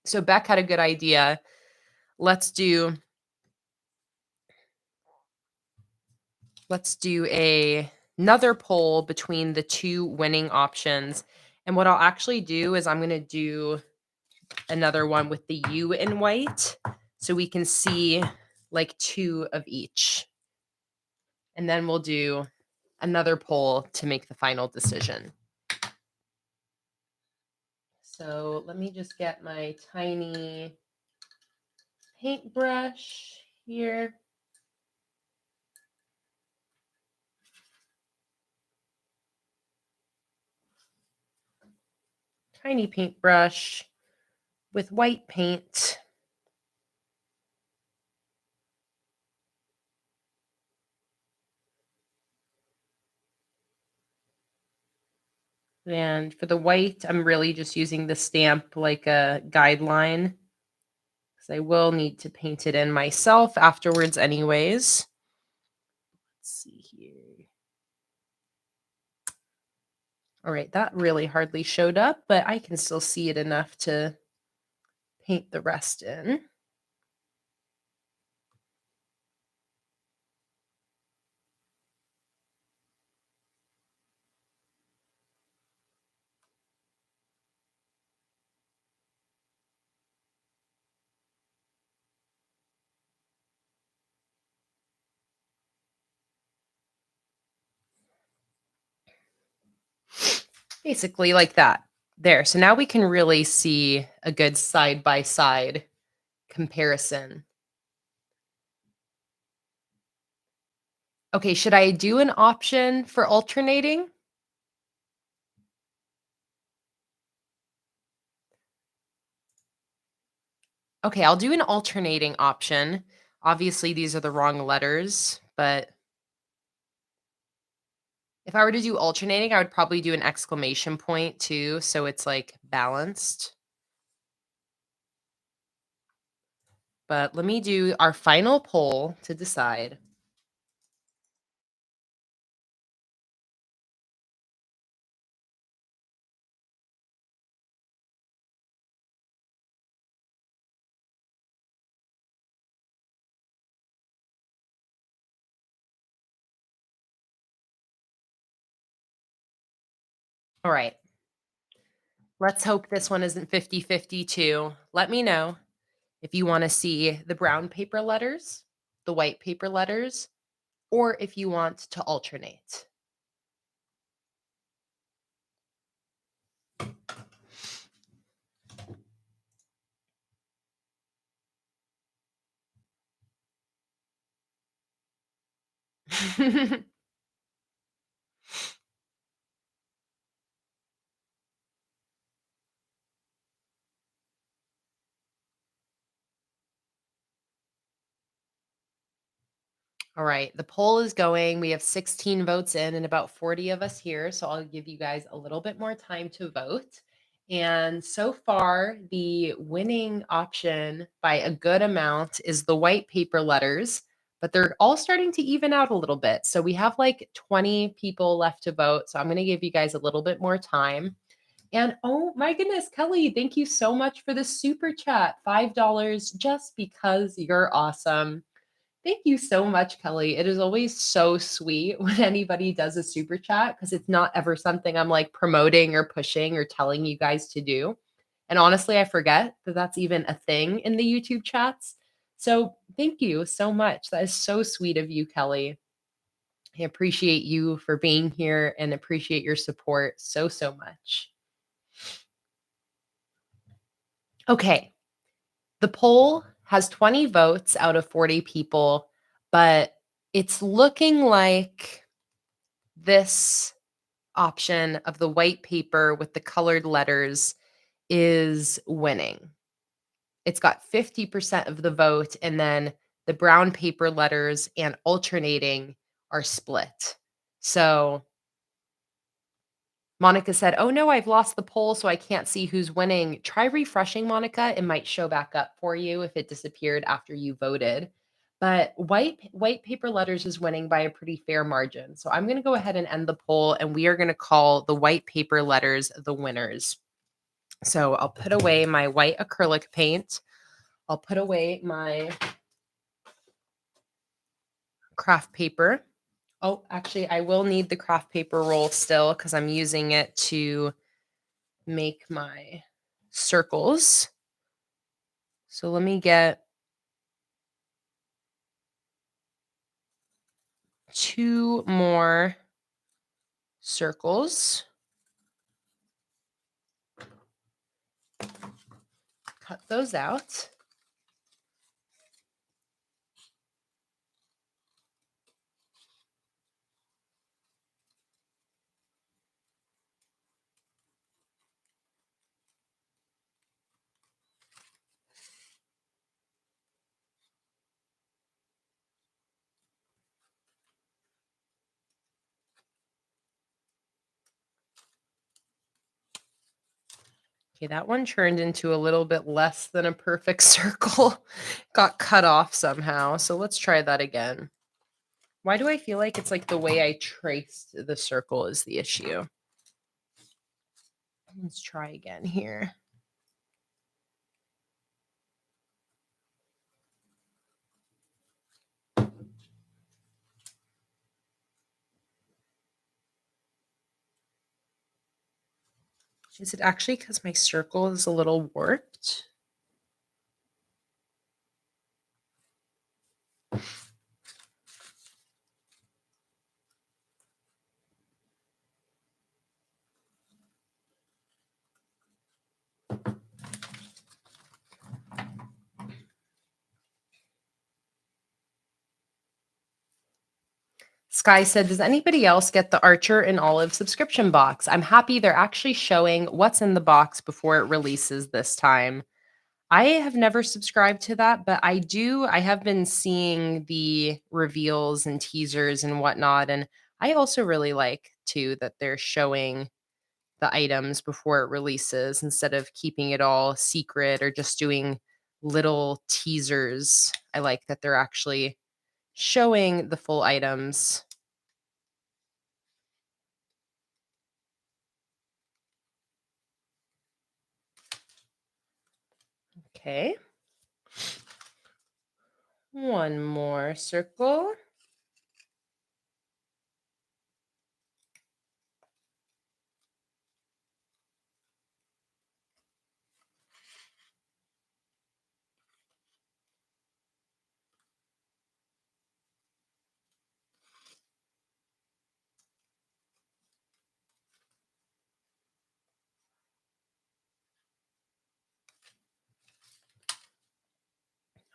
So Beck had a good idea. Let's do another poll between the two winning options. And what I'll actually do is I'm going to do another one with the U in white so we can see like two of each. And then we'll do another poll to make the final decision. So let me just get my tiny paintbrush here. Tiny paintbrush with white paint. And for the white, I'm really just using the stamp like a guideline because I will need to paint it in myself afterwards anyways. Let's see here. All right, that really hardly showed up, but I can still see it enough to paint the rest in. Basically like that. There. So now we can really see a good side-by-side comparison. Okay, should I do an option for alternating? Okay, I'll do an alternating option. Obviously, these are the wrong letters, but if I were to do alternating, I would probably do an exclamation point too, so it's like balanced. But let me do our final poll to decide. All right. Let's hope this one isn't 50-50 too. Let me know if you want to see the brown paper letters, the white paper letters, or if you want to alternate. All right, the poll is going. We have 16 votes in and about 40 of us here. So I'll give you guys a little bit more time to vote. And so far, the winning option by a good amount is the white paper letters, but they're all starting to even out a little bit. So we have like 20 people left to vote. So I'm going to give you guys a little bit more time. And oh my goodness, Kelly, thank you so much for the super chat. $5 just because you're awesome. Thank you so much, Kelly. It is always so sweet when anybody does a super chat because it's not ever something I'm like promoting or pushing or telling you guys to do. And honestly, I forget that that's even a thing in the YouTube chats. So thank you so much. That is so sweet of you, Kelly. I appreciate you for being here and appreciate your support so, so much. Okay. The poll has 20 votes out of 40 people, but it's looking like this option of the white paper with the colored letters is winning. It's got 50% of the vote, and then the brown paper letters and alternating are split. So Monica said, "Oh no, I've lost the poll, so I can't see who's winning." Try refreshing, Monica. It might show back up for you if it disappeared after you voted. But white paper letters is winning by a pretty fair margin. So I'm going to go ahead and end the poll, and we are going to call the white paper letters the winners. So I'll put away my white acrylic paint. I'll put away my craft paper. Oh, actually, I will need the craft paper roll still because I'm using it to make my circles. So let me get 2 more circles. Cut those out. Okay, that one turned into a little bit less than a perfect circle. Got cut off somehow. So let's try that again. Why do I feel like it's like the way I traced the circle is the issue? Let's try again here. Is it actually because my circle is a little warped? Sky said, "Does anybody else get the Archer and Olive subscription box? I'm happy they're actually showing what's in the box before it releases this time." I have never subscribed to that, but I have been seeing the reveals and teasers and whatnot. And I also really like too that they're showing the items before it releases instead of keeping it all secret or just doing little teasers. I like that they're actually showing the full items. Okay. One more circle.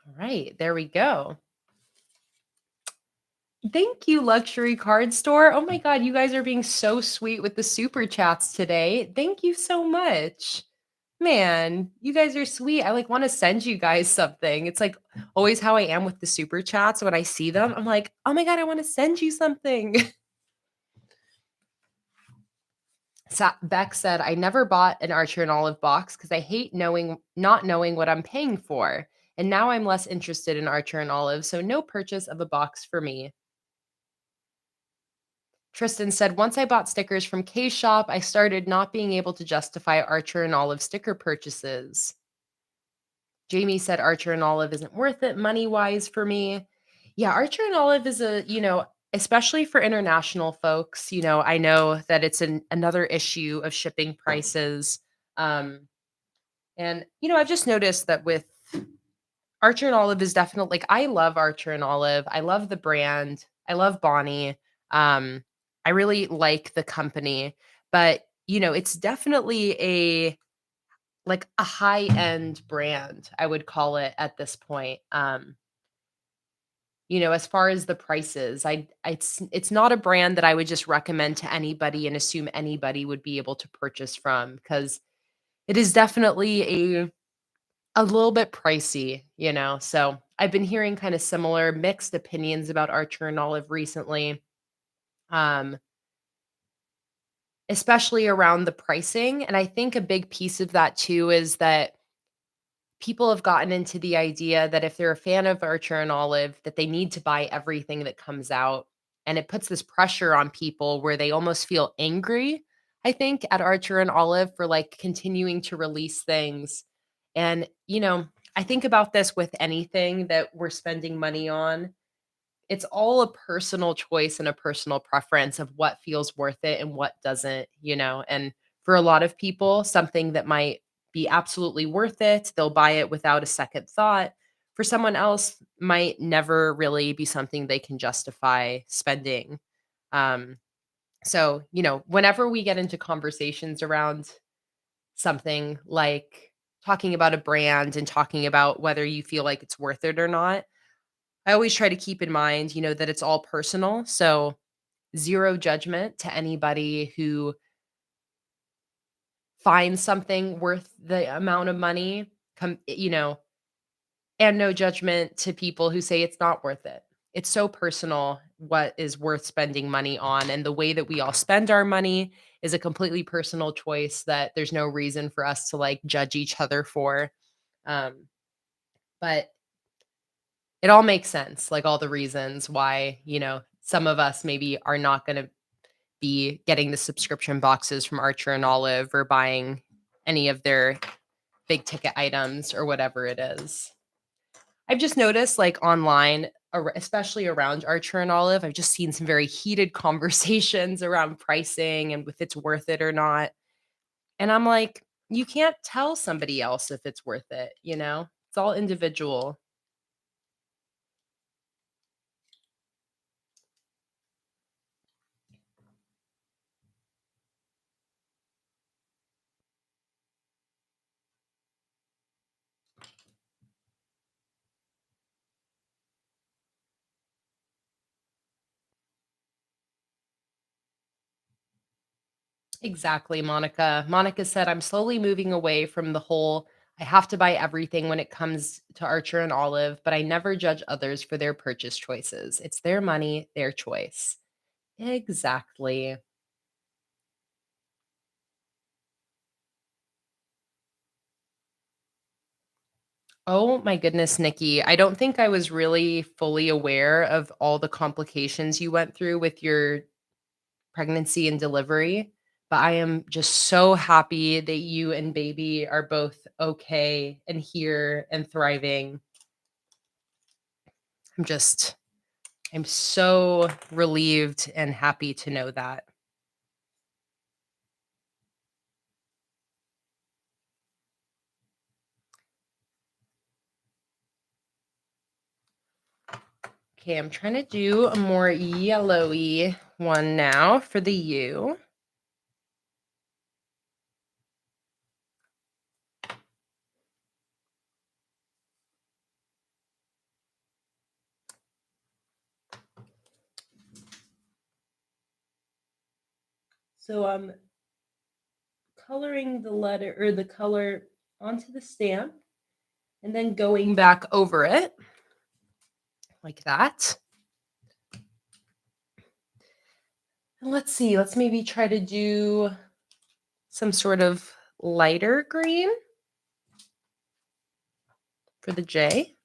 All right, there we go. Thank you, Luxury Card Store. Oh my God, you guys are being so sweet with the super chats today. Thank you so much. Man, you guys are sweet. I like want to send you guys something. It's like always how I am with the super chats. When I see them, I'm like, oh my God, I want to send you something. Beck said, "I never bought an Archer and Olive box because I hate not knowing what I'm paying for. And now I'm less interested in Archer and Olive, so no purchase of a box for me." Tristan said, once I bought stickers from K Shop, I started not being able to justify Archer and Olive sticker purchases. Jamie said Archer and Olive isn't worth it money wise for me. Yeah, Archer and Olive is especially for international folks, I know that it's another issue of shipping prices. Um, I've just noticed that with Archer and Olive is definitely like I love Archer and Olive. I love the brand. I love Bonnie. Um, I really like the company, but it's definitely a high-end brand, I would call it at this point. As far as the prices, it's not a brand that I would just recommend to anybody and assume anybody would be able to purchase from because it is definitely a little bit pricey, So I've been hearing kind of similar mixed opinions about Archer and Olive recently. Um, especially around the pricing. And I think a big piece of that too is that people have gotten into the idea that if they're a fan of Archer and Olive, that they need to buy everything that comes out. And it puts this pressure on people where they almost feel angry, I think, at Archer and Olive for like continuing to release things. And, I think about this with anything that we're spending money on. It's all a personal choice and a personal preference of what feels worth it and what doesn't. And for a lot of people, something that might be absolutely worth it, they'll buy it without a second thought. For someone else, might never really be something they can justify spending. Um, so, whenever we get into conversations around something like talking about a brand and talking about whether you feel like it's worth it or not, I always try to keep in mind, that it's all personal. So, zero judgment to anybody who finds something worth the amount of money, and no judgment to people who say it's not worth it. It's so personal what is worth spending money on. And the way that we all spend our money is a completely personal choice that there's no reason for us to like judge each other for. Um, but it all makes sense, like all the reasons why, some of us maybe are not going to be getting the subscription boxes from Archer and Olive or buying any of their big ticket items or whatever it is. I've just noticed like online, especially around Archer and Olive, I've just seen some very heated conversations around pricing and if it's worth it or not. And I'm like, you can't tell somebody else if it's worth it. It's all individual. Exactly, Monica. Monica said, I'm slowly moving away from the whole I have to buy everything when it comes to Archer and Olive, but I never judge others for their purchase choices. It's their money, their choice. Exactly. Oh my goodness, Nikki. I don't think I was really fully aware of all the complications you went through with your pregnancy and delivery, but I am just so happy that you and baby are both okay and here and thriving. I'm just I'm so relieved and happy to know that. Okay, I'm trying to do a more yellowy one now for the U. So I'm coloring the letter or the color onto the stamp and then going back over it like that. And let's see, let's maybe try to do some sort of lighter green for the J.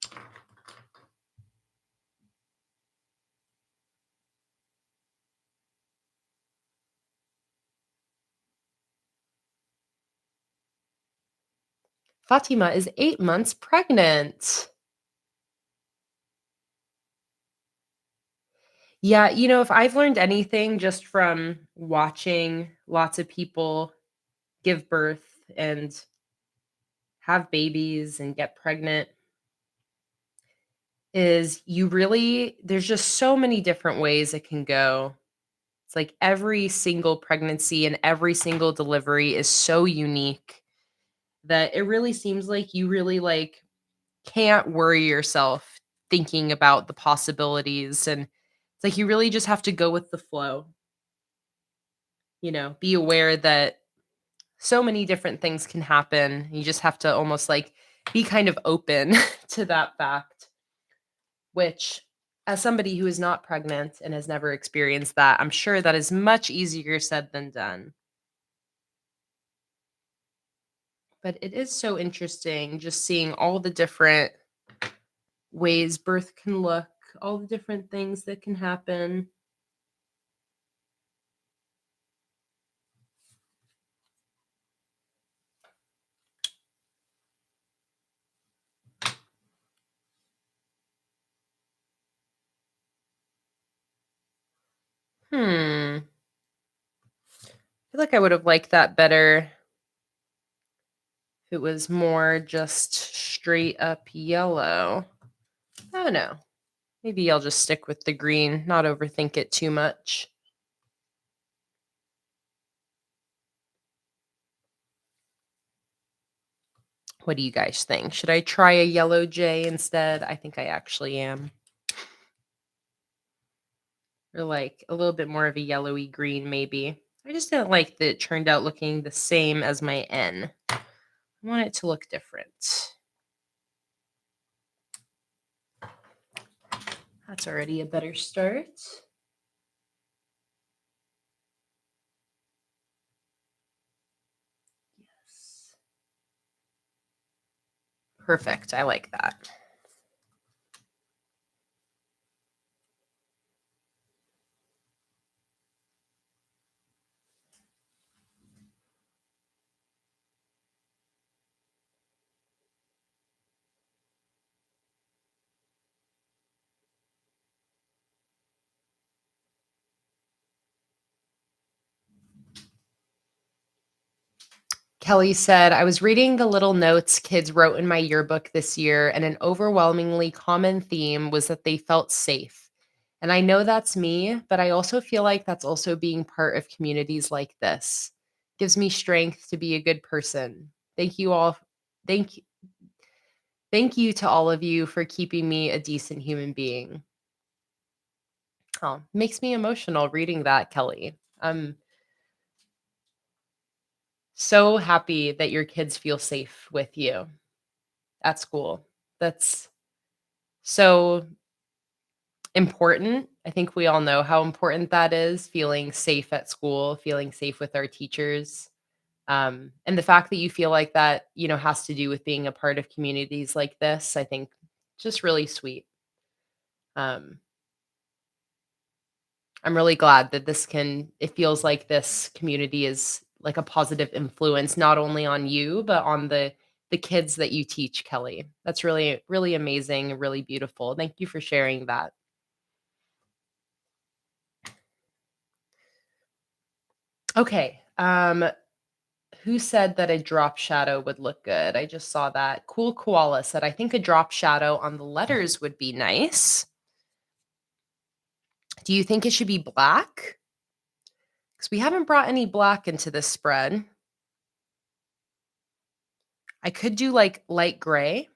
Fatima is 8 months pregnant. Yeah, if I've learned anything just from watching lots of people give birth and have babies and get pregnant is there's just so many different ways it can go. It's like every single pregnancy and every single delivery is so unique that it really seems like you really can't worry yourself thinking about the possibilities, and it's like you really just have to go with the flow, be aware that so many different things can happen. You just have to almost be kind of open to that fact, which, as somebody who is not pregnant and has never experienced that, I'm sure that is much easier said than done. But it is so interesting just seeing all the different ways birth can look, all the different things that can happen. I feel like I would have liked that better if it was more just straight up yellow. I don't know. Maybe I'll just stick with the green, not overthink it too much. What do you guys think? Should I try a yellow J instead? I think I actually am. Or a little bit more of a yellowy green, maybe. I just didn't like that it turned out looking the same as my N. I want it to look different. That's already a better start. Yes. Perfect. I like that. Kelly said, I was reading the little notes kids wrote in my yearbook this year, and an overwhelmingly common theme was that they felt safe. And I know that's me, but I also feel like that's also being part of communities like this. Gives me strength to be a good person. Thank you all. Thank you. Thank you to all of you for keeping me a decent human being. Oh, makes me emotional reading that, Kelly. I'm so happy that your kids feel safe with you at school. That's so important. I think we all know how important that is, feeling safe at school, feeling safe with our teachers. And the fact that you feel like that, has to do with being a part of communities like this, I think just really sweet. Um, I'm really glad that it feels like this community is like a positive influence, not only on you, but on the kids that you teach, Kelly. That's really, really amazing, really beautiful. Thank you for sharing that. Okay. Who said that a drop shadow would look good? I just saw that. Cool Koala said, I think a drop shadow on the letters would be nice. Do you think it should be black? Because we haven't brought any black into this spread. I could do like light gray.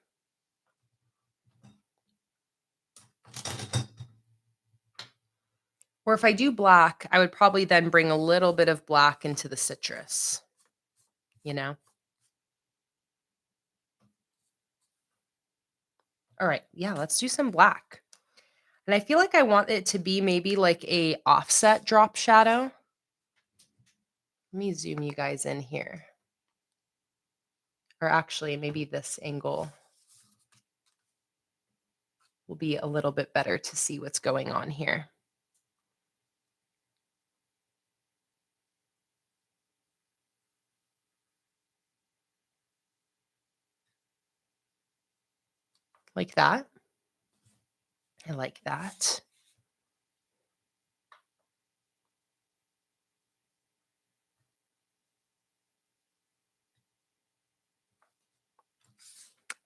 Or if I do black, I would probably then bring a little bit of black into the citrus, you know? All right. Yeah, let's do some black. And I feel like I want it to be maybe like a offset drop shadow. Let me zoom you guys in here. Or actually, maybe this angle will be a little bit better to see what's going on here. like that. I like that.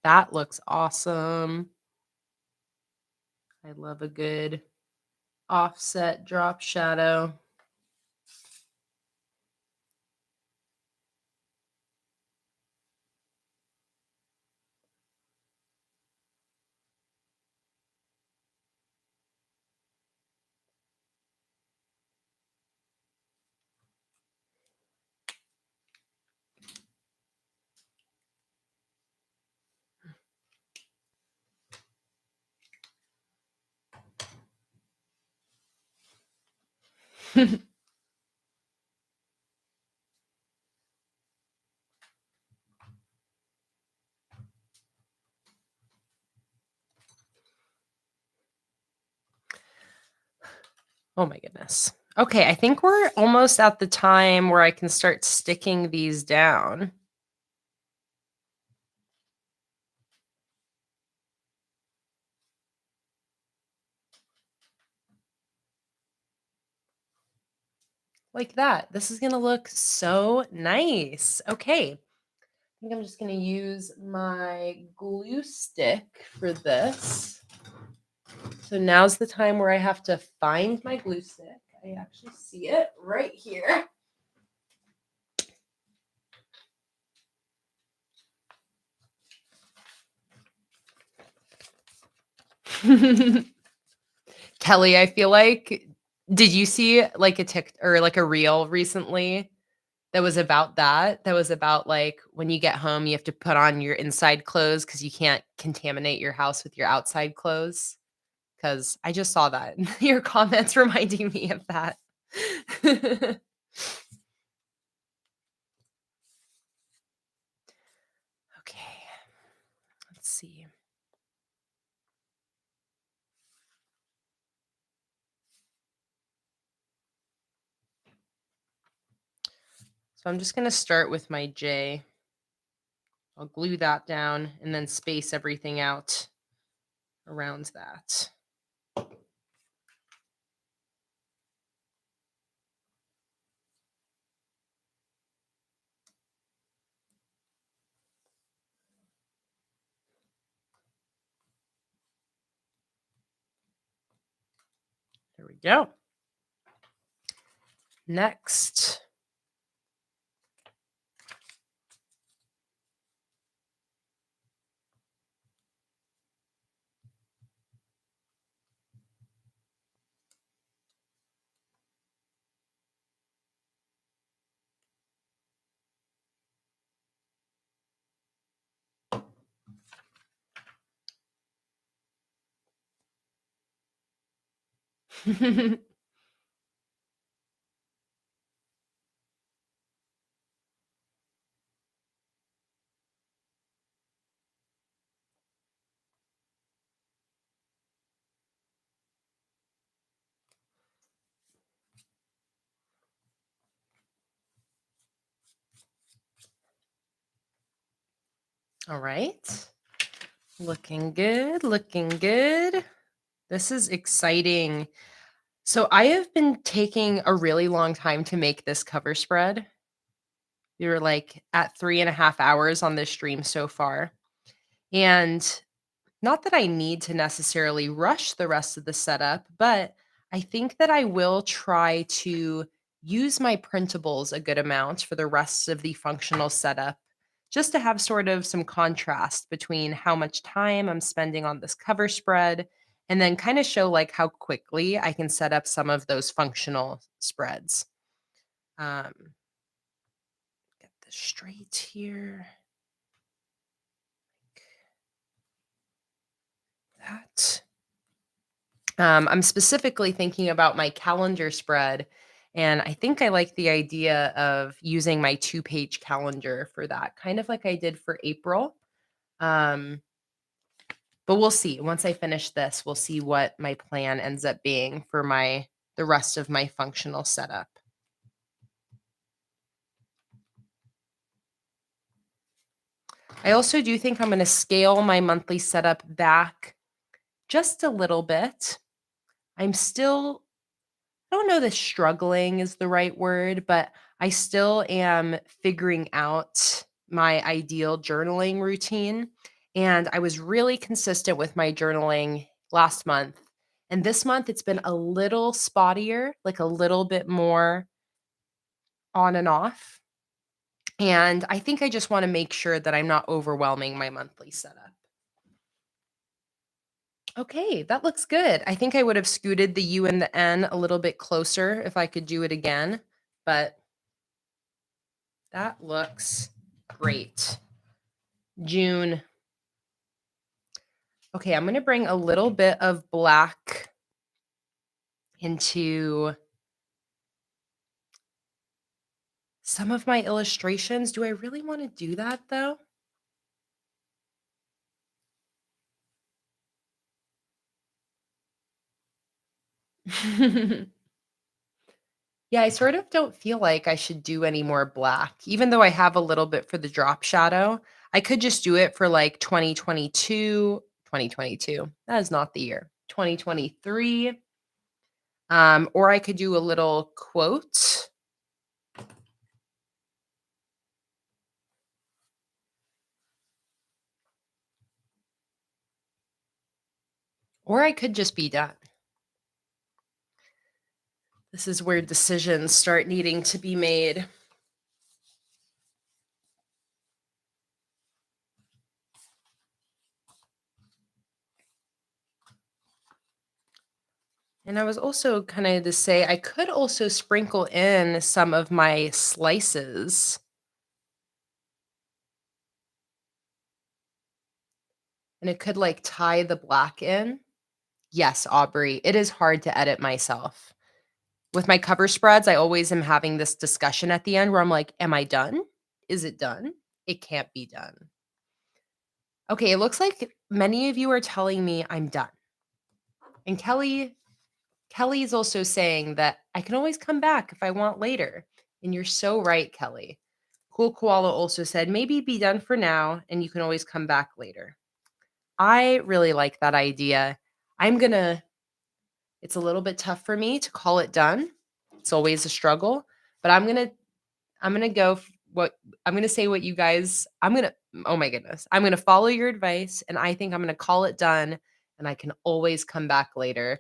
That looks awesome. I love a good offset drop shadow. Oh my goodness. Okay, I think we're almost at the time where I can start sticking these down. Like that. This is gonna look so nice. Okay. I think I'm just gonna use my glue stick for this. So now's the time where I have to find my glue stick. I actually see it right here. Kelly, I feel like did you see like a tick or like a reel recently that was about that? That was about like when you get home, you have to put on your inside clothes because you can't contaminate your house with your outside clothes. Because I just saw that. Your comments reminding me of that. Okay, let's see. So I'm just going to start with my J. I'll glue that down and then space everything out around that. There we go. Next. All right. Looking good, looking good. This is exciting. So I have been taking a really long time to make this cover spread. We were like at 3.5 hours on this stream so far. And not that I need to necessarily rush the rest of the setup, but I think that I will try to use my printables a good amount for the rest of the functional setup, just to have sort of some contrast between how much time I'm spending on this cover spread and then kind of show like how quickly I can set up some of those functional spreads. Um, get this straight here. Like that. I'm specifically thinking about my calendar spread, and I think I like the idea of using my two-page calendar for that, kind of like I did for April. Um, but we'll see. Once I finish this, we'll see what my plan ends up being for the rest of my functional setup. I also do think I'm going to scale my monthly setup back just a little bit. I'm still, I don't know that struggling is the right word, but I still am figuring out my ideal journaling routine. And I was really consistent with my journaling last month. And this month, it's been a little spottier, like a little bit more on and off. And I think I just want to make sure that I'm not overwhelming my monthly setup. Okay, that looks good. I think I would have scooted the U and the N a little bit closer if I could do it again, but that looks great. June. Okay, I'm going to bring a little bit of black into some of my illustrations. Do I really want to do that though? Yeah, I sort of don't feel like I should do any more black, even though I have a little bit for the drop shadow. I could just do it for like 2022, 2022. That is not the year. 2023. Or I could do a little quote. Or I could just be done. This is where decisions start needing to be made. And I was also kind of to say, I could also sprinkle in some of my slices. And it could like tie the black in. Yes, Aubrey, it is hard to edit myself. With my cover spreads, I always am having this discussion at the end where I'm like, am I done? Is it done? It can't be done. Okay, it looks like many of you are telling me I'm done. And Kelly's also saying that I can always come back if I want later. And you're so right, Kelly. Cool Koala also said, maybe be done for now and you can always come back later. I really like that idea. It's a little bit tough for me to call it done. It's always a struggle, but I'm going to go what I'm going to say what you guys oh my goodness. I'm going to follow your advice and I think I'm going to call it done and I can always come back later.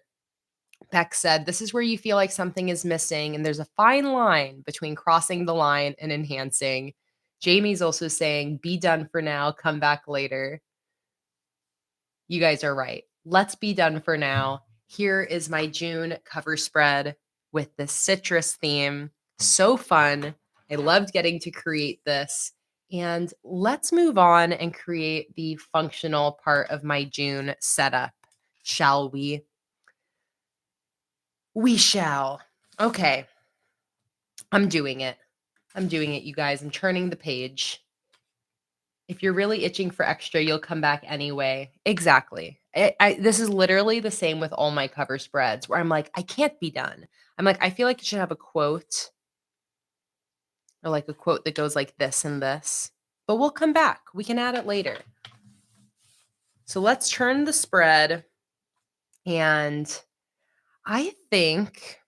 Beck said, this is where you feel like something is missing, and there's a fine line between crossing the line and enhancing. Jamie's also saying, be done for now, come back later. You guys are right. Let's be done for now. Here is my June cover spread with the citrus theme. So fun. I loved getting to create this. And let's move on and create the functional part of my June setup, shall we? We shall. Okay. I'm doing it. I'm doing it, you guys. I'm turning the page. If you're really itching for extra, you'll come back anyway. Exactly. This is literally the same with all my cover spreads where I'm like, I can't be done. I'm like, I feel like it should have a quote or like a quote that goes like this and this, but we'll come back. We can add it later. So let's turn the spread. And I think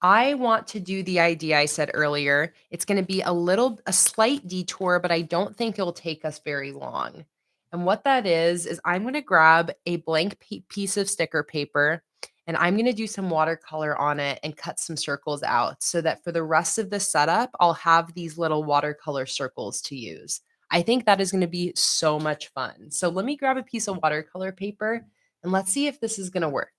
I want to do the idea I said earlier. It's going to be a slight detour, but I don't think it'll take us very long. And what that is I'm going to grab a blank piece of sticker paper and I'm going to do some watercolor on it and cut some circles out so that for the rest of the setup, I'll have these little watercolor circles to use. I think that is going to be so much fun. So let me grab a piece of watercolor paper and let's see if this is going to work.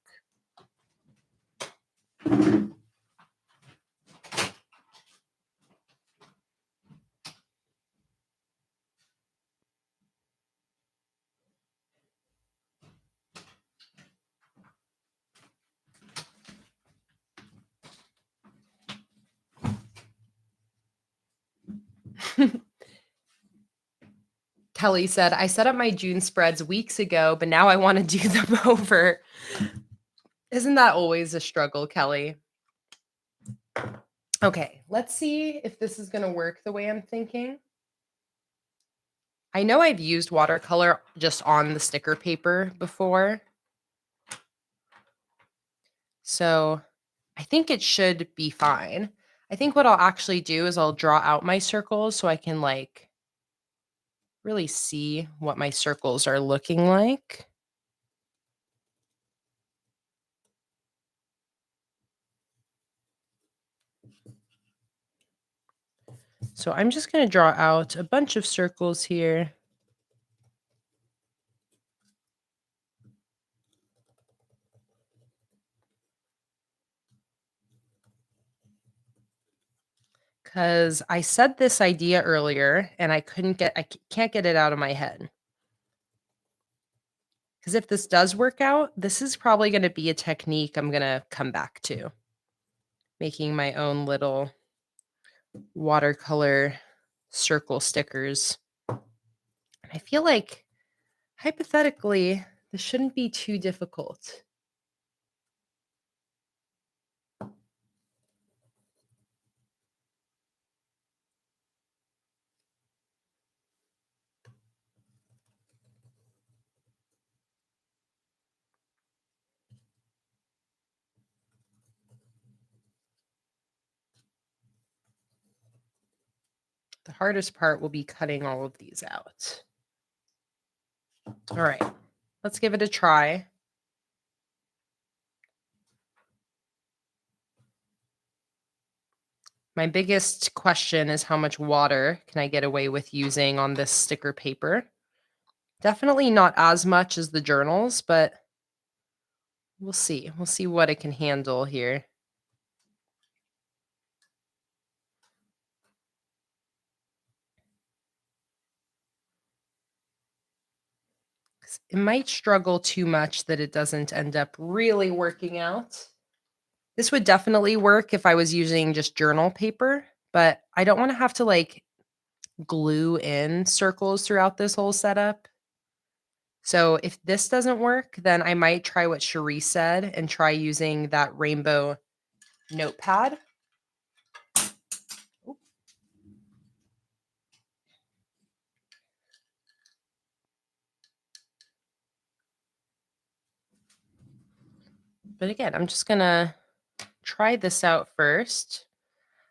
Kelly said, I set up my June spreads weeks ago, but now I want to do them over. Isn't that always a struggle, Kelly? Okay, let's see if this is going to work the way I'm thinking. I know I've used watercolor just on the sticker paper before, so I think it should be fine. I think what I'll actually do is I'll draw out my circles so I can like really see what my circles are looking like. So I'm just going to draw out a bunch of circles here. Because I said this idea earlier and I can't get it out of my head. Because if this does work out, this is probably going to be a technique I'm going to come back to. Making my own little watercolor circle stickers. And I feel like hypothetically, this shouldn't be too difficult. The hardest part will be cutting all of these out. All right, let's give it a try. My biggest question is how much water can I get away with using on this sticker paper? Definitely not as much as the journals, but we'll see. We'll see what it can handle here. It might struggle too much that it doesn't end up really working out. This would definitely work if I was using just journal paper, but I don't want to have to like glue in circles throughout this whole setup. So if this doesn't work, then I might try what Cherie said and try using that rainbow notepad. But again, I'm just going to try this out first.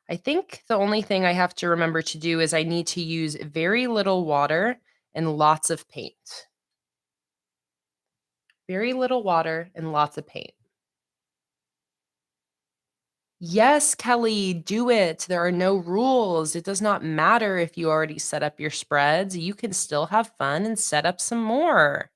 I think the only thing I have to remember to do is I need to use very little water and lots of paint. Very little water and lots of paint. Yes, Kelly, do it. There are no rules. It does not matter if you already set up your spreads. You can still have fun and set up some more.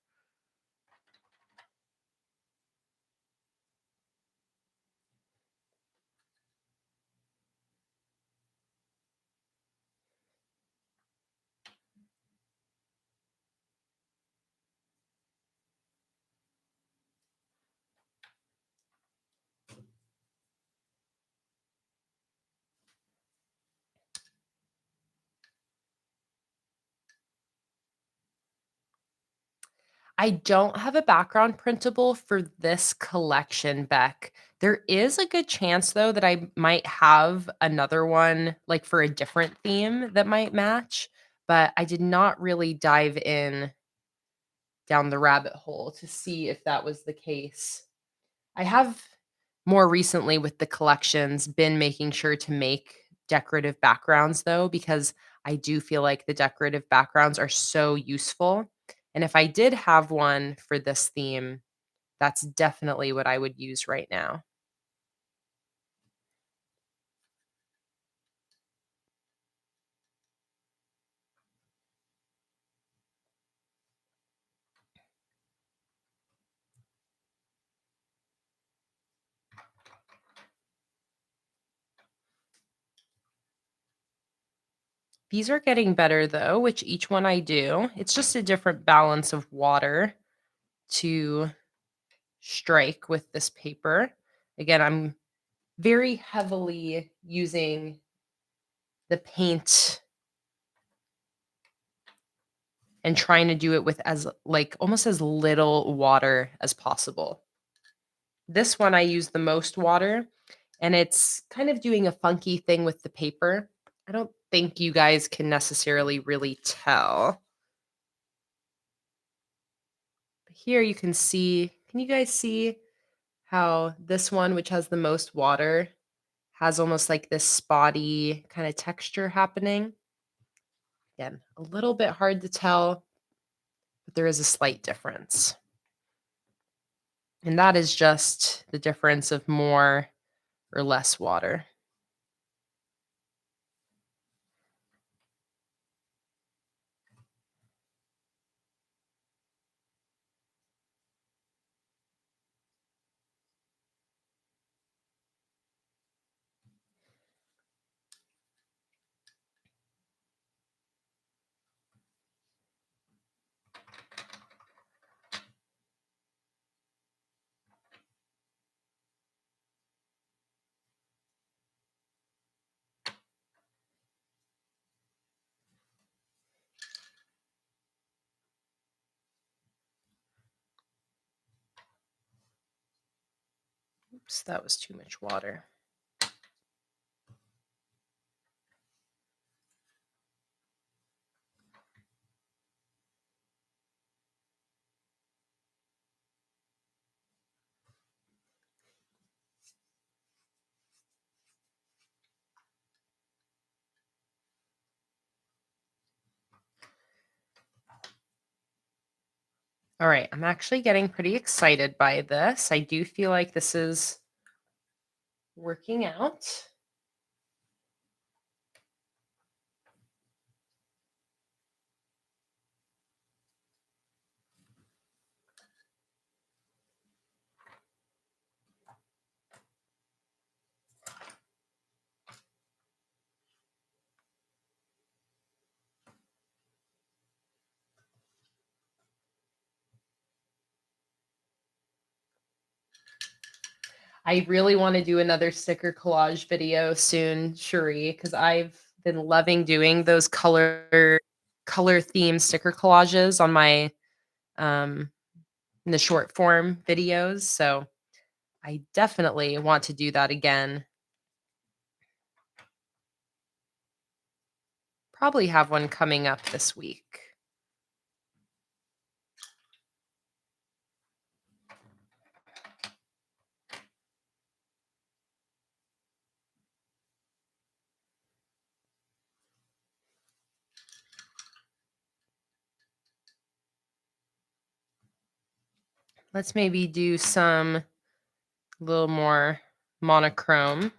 I don't have a background printable for this collection, Beck. There is a good chance, though, that I might have another one, like for a different theme that might match, but I did not really dive in down the rabbit hole to see if that was the case. I have more recently with the collections been making sure to make decorative backgrounds though, because I do feel like the decorative backgrounds are so useful. And if I did have one for this theme, that's definitely what I would use right now. These are getting better though, which each one I do. It's just a different balance of water to strike with this paper. Again, I'm very heavily using the paint and trying to do it with as like almost as little water as possible. This one I use the most water and it's kind of doing a funky thing with the paper. I don't think you guys can necessarily really tell. here you can see, can you guys see how this one, which has the most water, has almost like this spotty kind of texture happening? Again, a little bit hard to tell, but there is a slight difference. And that is just the difference of more or less water. Oops, that was too much water. All right, I'm actually getting pretty excited by this. I do feel like this is working out. I really want to do another sticker collage video soon, Cherie, because I've been loving doing those color themed sticker collages on my um in the short form videos. So I definitely want to do that again. Probably have one coming up this week. Let's maybe do some a little more monochrome.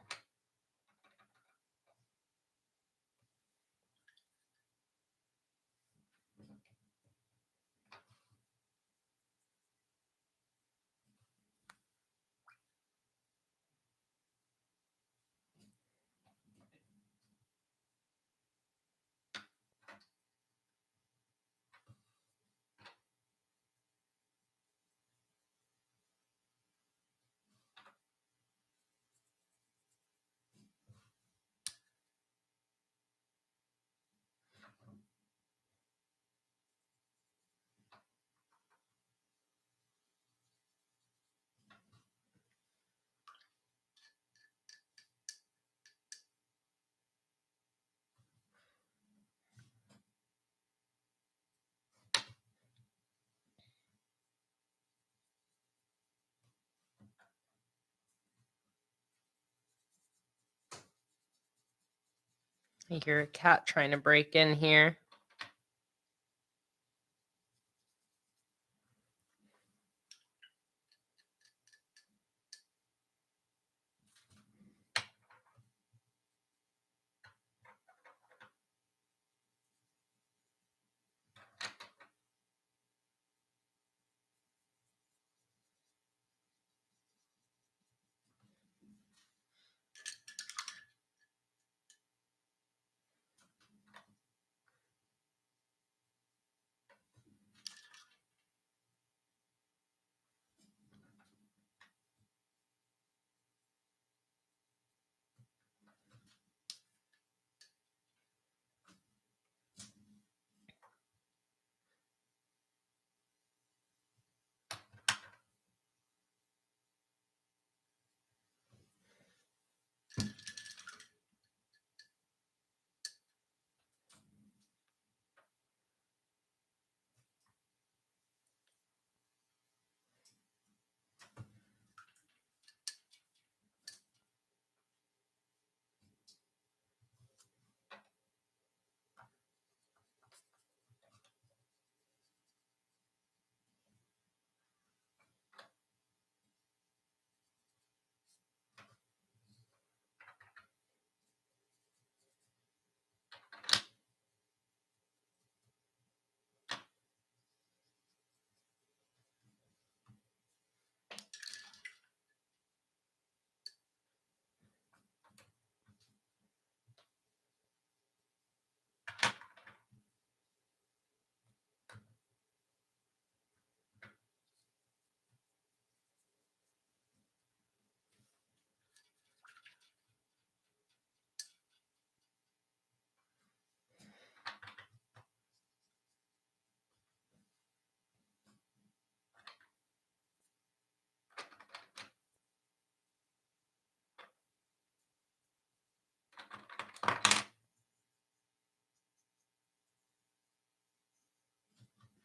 I hear a cat trying to break in here.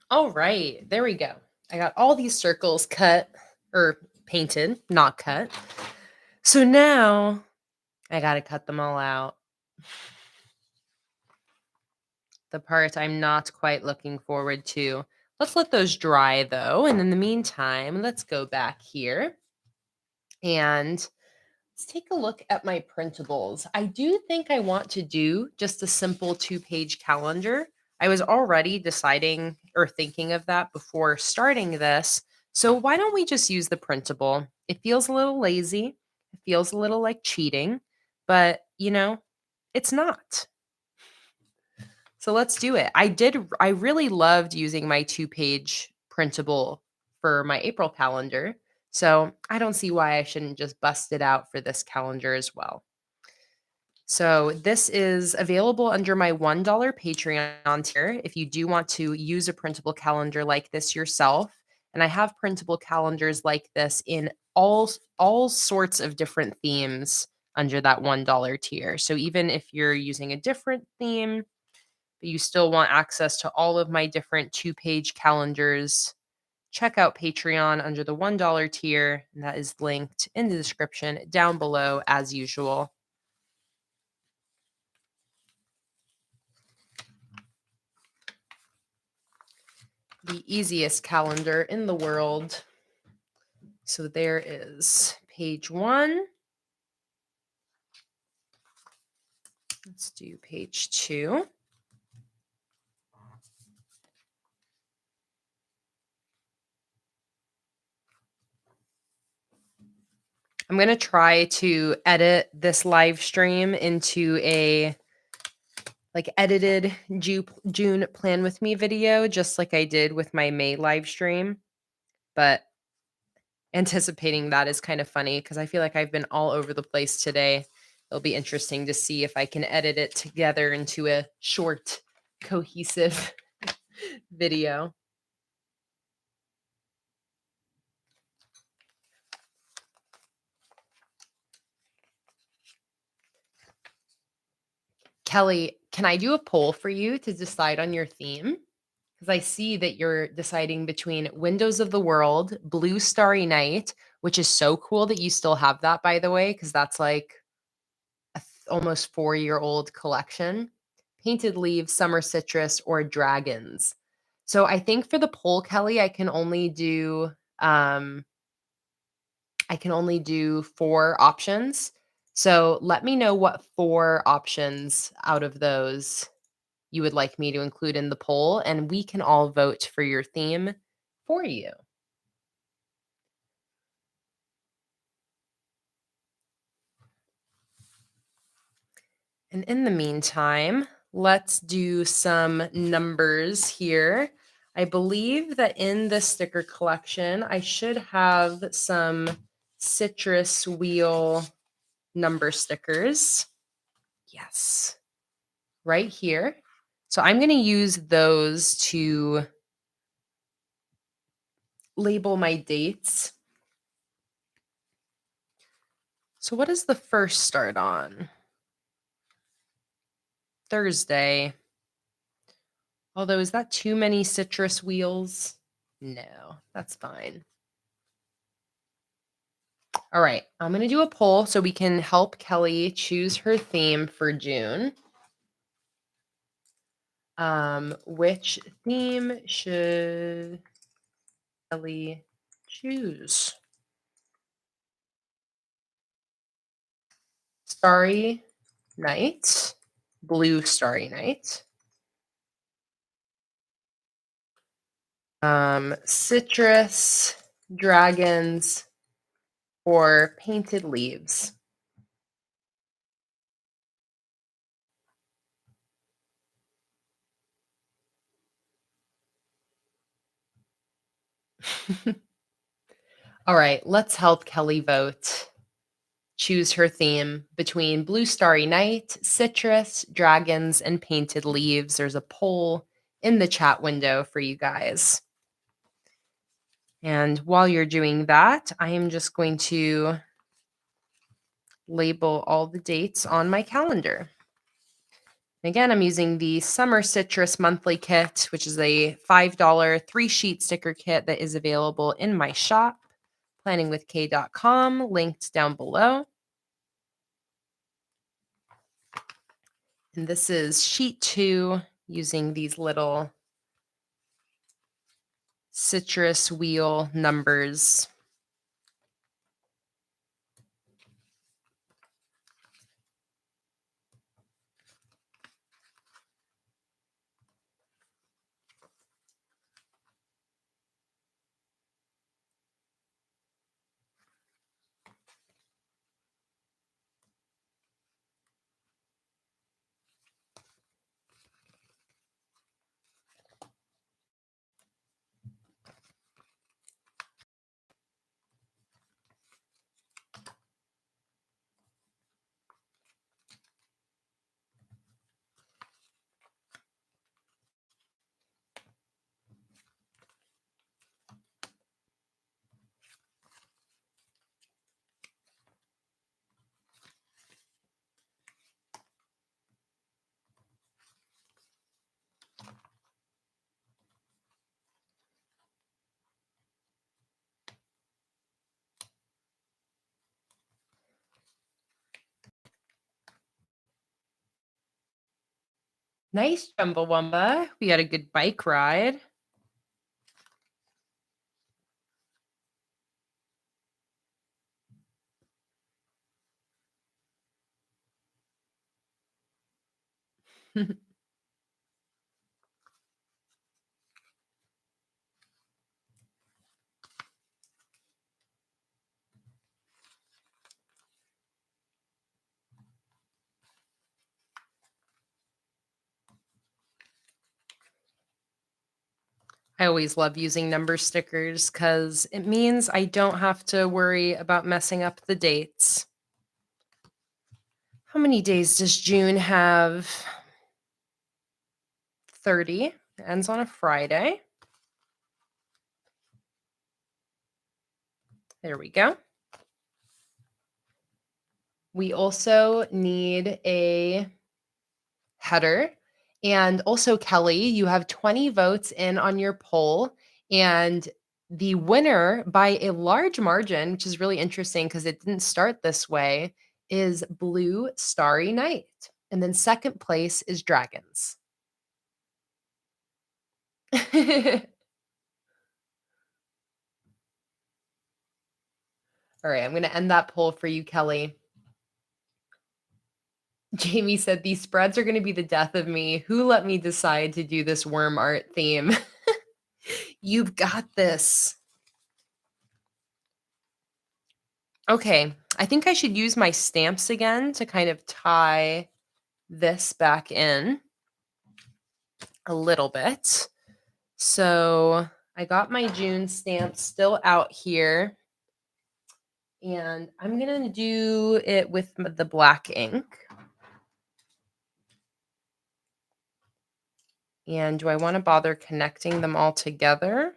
All right, there we go. I got all these circles cut or painted, not cut. So now I got to cut them all out. The part I'm not quite looking forward to. Let's let those dry though. And in the meantime, let's go back here and let's take a look at my printables. I do think I want to do just a simple 2-page calendar. I was already deciding or thinking of that before starting this. So why don't we just use the printable? It feels a little lazy. It feels a little like cheating, but it's not. So let's do it. I really loved using my 2-page printable for my April calendar. So I don't see why I shouldn't just bust it out for this calendar as well. So this is available under my $1 Patreon tier if you do want to use a printable calendar like this yourself. And I have printable calendars like this in all sorts of different themes under that $1 tier. So even if you're using a different theme, but you still want access to all of my different 2-page calendars, check out Patreon under the $1 tier, and that is linked in the description down below as usual. The easiest calendar in the world. So there is page 1. Let's do page 2. I'm going to try to edit this live stream into a edited June plan with me video, just like I did with my May live stream. But anticipating that is kind of funny because I feel like I've been all over the place today. It'll be interesting to see if I can edit it together into a short, cohesive video. Kelly, can I do a poll for you to decide on your theme? Because I see that you're deciding between Windows of the World, Blue Starry Night, which is so cool that you still have that, by the way, because that's like a almost 4-year-old collection, Painted Leaves, Summer Citrus, or Dragons. So I think for the poll, Kelly, I can only do 4 options. So let me know what 4 options out of those you would like me to include in the poll, and we can all vote for your theme for you. And in the meantime, let's do some numbers here. I believe that in the sticker collection, I should have some citrus wheel number stickers. Yes, right here. So I'm going to use those to label my dates. So what does the first start on? Thursday. Although, is that too many citrus wheels? No, that's fine. All right, I'm going to do a poll so we can help Kelly choose her theme for June. Which theme should Kelly choose? Starry Night, Blue Starry Night, Citrus, Dragons, or Painted Leaves. All right, let's help Kelly vote. Choose her theme between Blue Starry Night, Citrus, Dragons, and Painted Leaves. There's a poll in the chat window for you guys. And while you're doing that, I am just going to label all the dates on my calendar. Again, I'm using the Summer Citrus Monthly Kit, which is a $5 3-sheet sticker kit that is available in my shop, planningwithkay.com, linked down below. And this is sheet 2 using these little citrus wheel numbers. Nice, Chumbawamba. We had a good bike ride. I always love using number stickers because it means I don't have to worry about messing up the dates. How many days does June have? 30. It ends on a Friday. There we go. We also need a header. And also, Kelly, you have 20 votes in on your poll. And the winner by a large margin, which is really interesting because it didn't start this way, is Blue Starry Night. And then second place is Dragons. All right, I'm going to end that poll for you, Kelly. Jamie said, these spreads are going to be the death of me. Who let me decide to do this worm art theme? You've got this. Okay, I think I should use my stamps again to kind of tie this back in a little bit. So I got my June stamp still out here. And I'm going to do it with the black ink. And do I want to bother connecting them all together?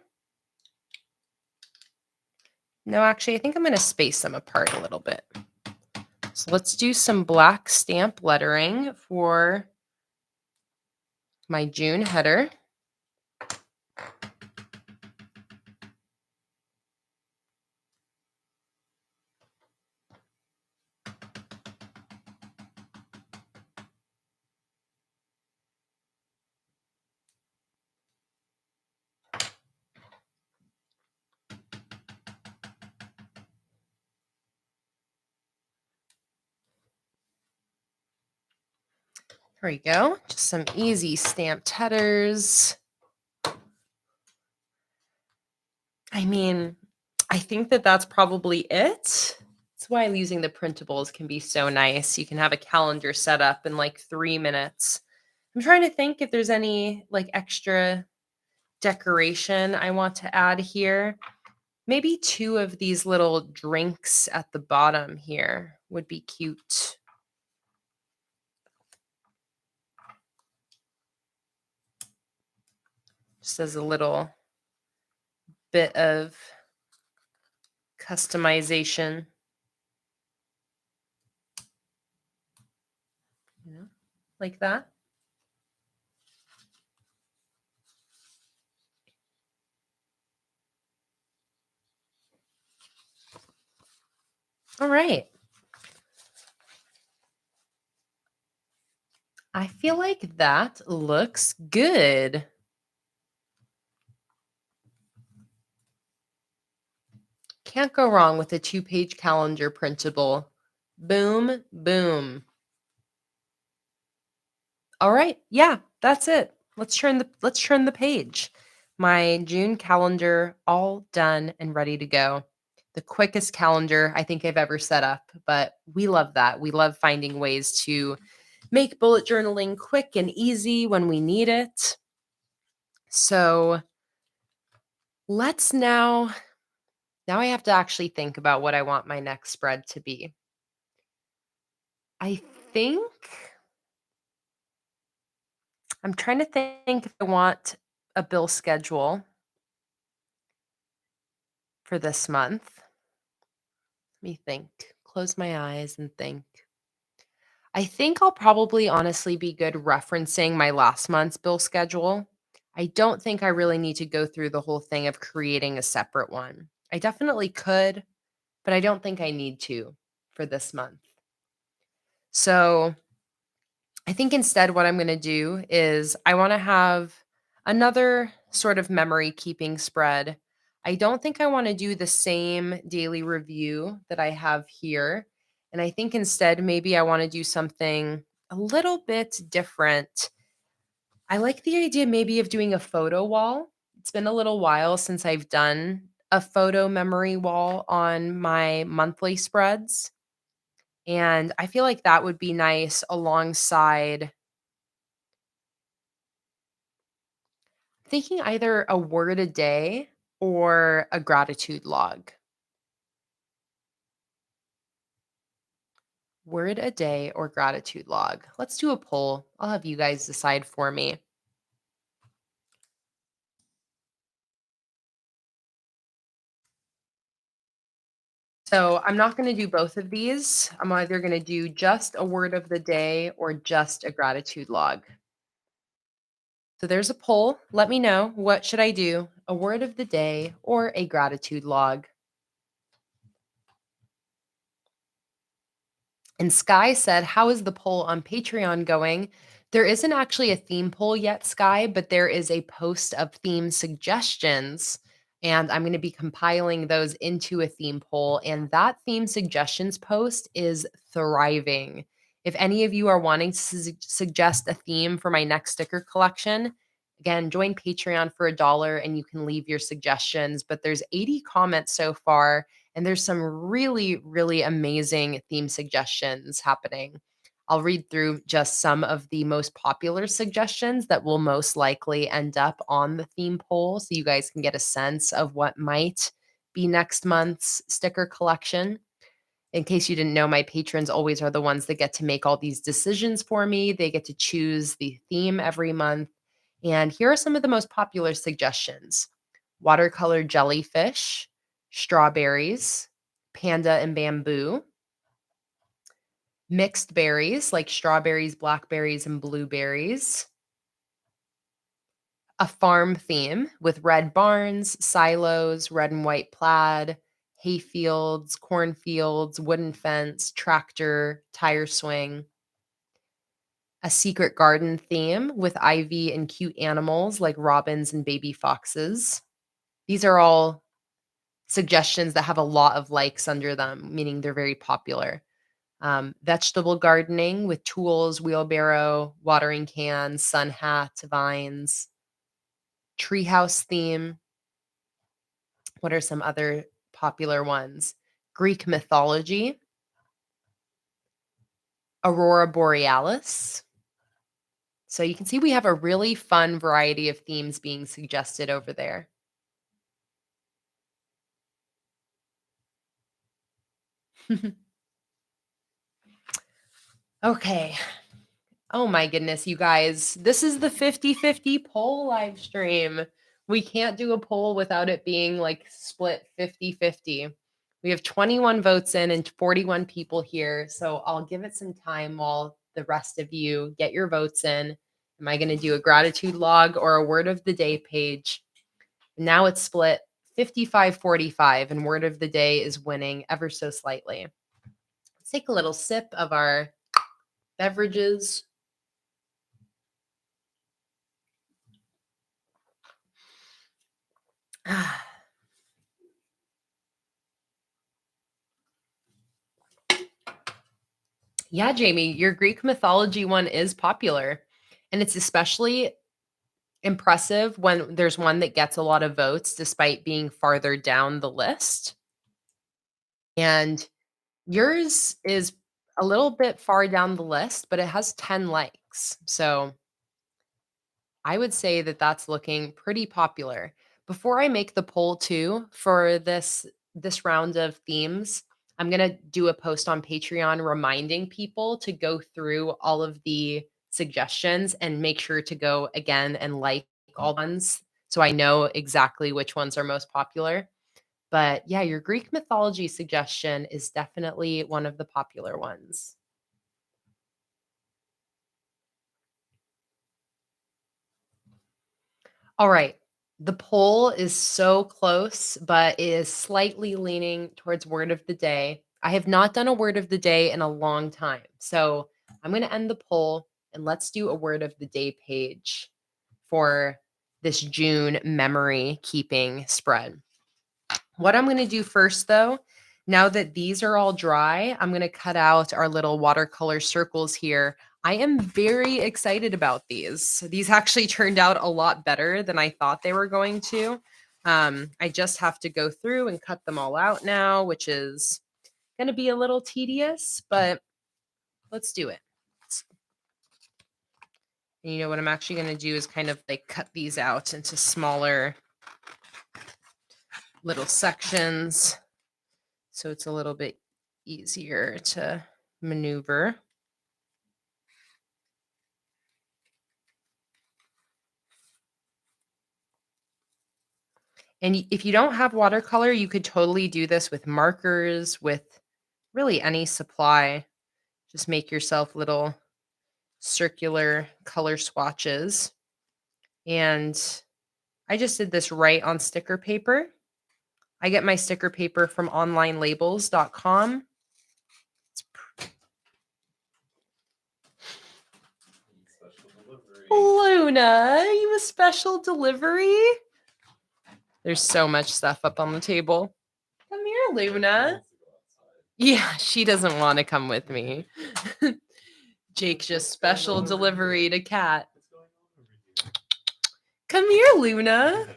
No, actually, I think I'm going to space them apart a little bit. So let's do some black stamp lettering for my June header. There we go. Just some easy stamped headers. I mean, I think that that's probably it. That's why using the printables can be so nice. You can have a calendar set up in like 3 minutes. I'm trying to think if there's any like extra decoration I want to add here. Maybe 2 of these little drinks at the bottom here would be cute. Just as a little bit of customization. You know, like that. All right. I feel like that looks good. Can't go wrong with a 2-page calendar printable. Boom, boom. All right. Yeah, that's it. Let's turn the page. My June calendar all done and ready to go. The quickest calendar I think I've ever set up, but we love that. We love finding ways to make bullet journaling quick and easy when we need it. So, let's now I have to actually think about what I want my next spread to be. I think I'm trying to think if I want a bill schedule for this month. Let me think. Close my eyes and think. I think I'll probably honestly be good referencing my last month's bill schedule. I don't think I really need to go through the whole thing of creating a separate one. I definitely could, but I don't think I need to for this month. So I think instead, what I'm going to do is I want to have another sort of memory keeping spread. I don't think I want to do the same daily review that I have here. And I think instead, maybe I want to do something a little bit different. I like the idea maybe of doing a photo wall. It's been a little while since I've done a photo memory wall on my monthly spreads. And I feel like that would be nice alongside thinking either a word a day or a gratitude log. Word a day or gratitude log. Let's do a poll. I'll have you guys decide for me. So I'm not going to do both of these. I'm either going to do just a word of the day or just a gratitude log. So there's a poll. Let me know, what should I do? A word of the day or a gratitude log? And Sky said, "How is the poll on Patreon going?" There isn't actually a theme poll yet, Sky, but there is a post of theme suggestions. And I'm going to be compiling those into a theme poll. And that theme suggestions post is thriving. If any of you are wanting to suggest a theme for my next sticker collection, again, join Patreon for $1 and you can leave your suggestions. But there's 80 comments so far and there's some really, really amazing theme suggestions happening. I'll read through just some of the most popular suggestions that will most likely end up on the theme poll so you guys can get a sense of what might be next month's sticker collection. In case you didn't know, my patrons always are the ones that get to make all these decisions for me. They get to choose the theme every month. And here are some of the most popular suggestions: watercolor jellyfish, strawberries, panda and bamboo, mixed berries like strawberries, blackberries, and blueberries, a farm theme with red barns, silos, red and white plaid, hay fields, cornfields, wooden fence, tractor, tire swing, a secret garden theme with ivy and cute animals like robins and baby foxes. These are all suggestions that have a lot of likes under them, meaning they're very popular. Vegetable gardening with tools, wheelbarrow, watering cans, sun hat, vines, treehouse theme. What are some other popular ones? Greek mythology, aurora borealis. So you can see we have a really fun variety of themes being suggested over there. Okay. Oh my goodness, you guys. This is the 50-50 poll live stream. We can't do a poll without it being like split 50-50. We have 21 votes in and 41 people here. So I'll give it some time while the rest of you get your votes in. Am I going to do a gratitude log or a word of the day page? Now it's split 55-45, and word of the day is winning ever so slightly. take a little sip of our beverages. Yeah, Jamie, your Greek mythology one is popular. And it's especially impressive when there's one that gets a lot of votes despite being farther down the list. And yours is a little bit far down the list, but it has 10 likes. So I would say that that's looking pretty popular. Before I make the poll too for this round of themes, I'm going to do a post on Patreon reminding people to go through all of the suggestions and make sure to go again and like all ones so I know exactly which ones are most popular. But yeah, your Greek mythology suggestion is definitely one of the popular ones. All right. The poll is so close, but it is slightly leaning towards word of the day. I have not done a word of the day in a long time. So I'm going to end the poll and let's do a word of the day page for this June memory keeping spread. What I'm going to do first, though, now that these are all dry, I'm going to cut out our little watercolor circles here. I am very excited about these. These actually turned out a lot better than I thought they were going to. I just have to go through and cut them all out now, which is going to be a little tedious, but let's do it. And you know what I'm actually going to do is kind of like cut these out into smaller little sections. So it's a little bit easier to maneuver. And if you don't have watercolor, you could totally do this with markers, with really any supply. Just make yourself little circular color swatches. And I just did this right on sticker paper. I get my sticker paper from onlinelabels.com. Luna, you a special delivery? There's so much stuff up on the table. Come here, Luna. Yeah, she doesn't want to come with me. Jake just special delivery to Cat. Come here, Luna.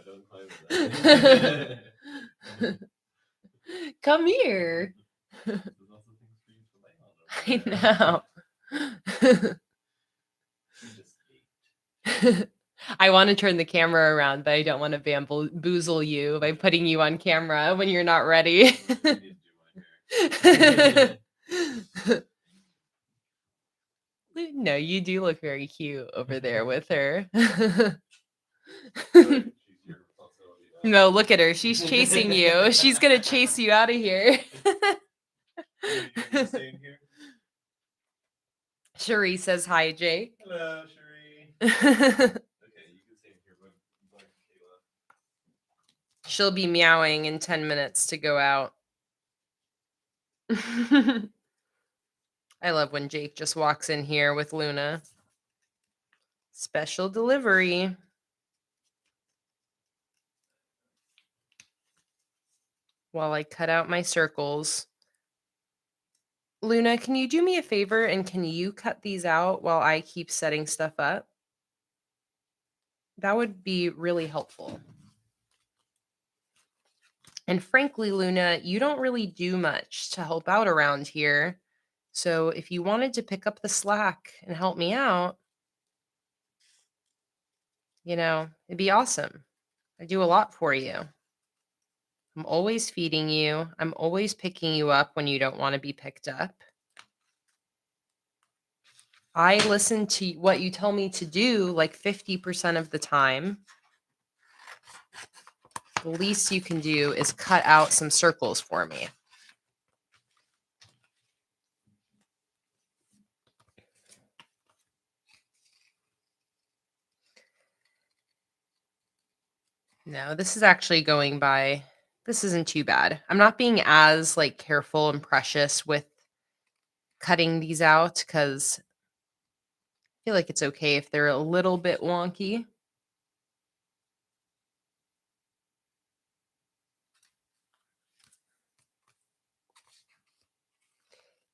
Come here. I know. I want to turn the camera around, but I don't want to bamboozle you by putting you on camera when you're not ready. No, you do look very cute over there with her. No, look at her. She's chasing you. She's going to chase you out of here. Cherie says hi, Jake. Hello, Cherie. Okay, you can stay here, but Kayla. She'll be meowing in 10 minutes to go out. I love when Jake just walks in here with Luna. Special delivery. While I cut out my circles. Luna, can you do me a favor and can you cut these out while I keep setting stuff up? That would be really helpful. And frankly, Luna, you don't really do much to help out around here. So if you wanted to pick up the slack and help me out, it'd be awesome. I do a lot for you. I'm always feeding you. I'm always picking you up when you don't want to be picked up. I listen to what you tell me to do like 50% of the time. The least you can do is cut out some circles for me. No, this is actually going by. This isn't too bad. I'm not being as careful and precious with cutting these out because I feel like it's okay if they're a little bit wonky.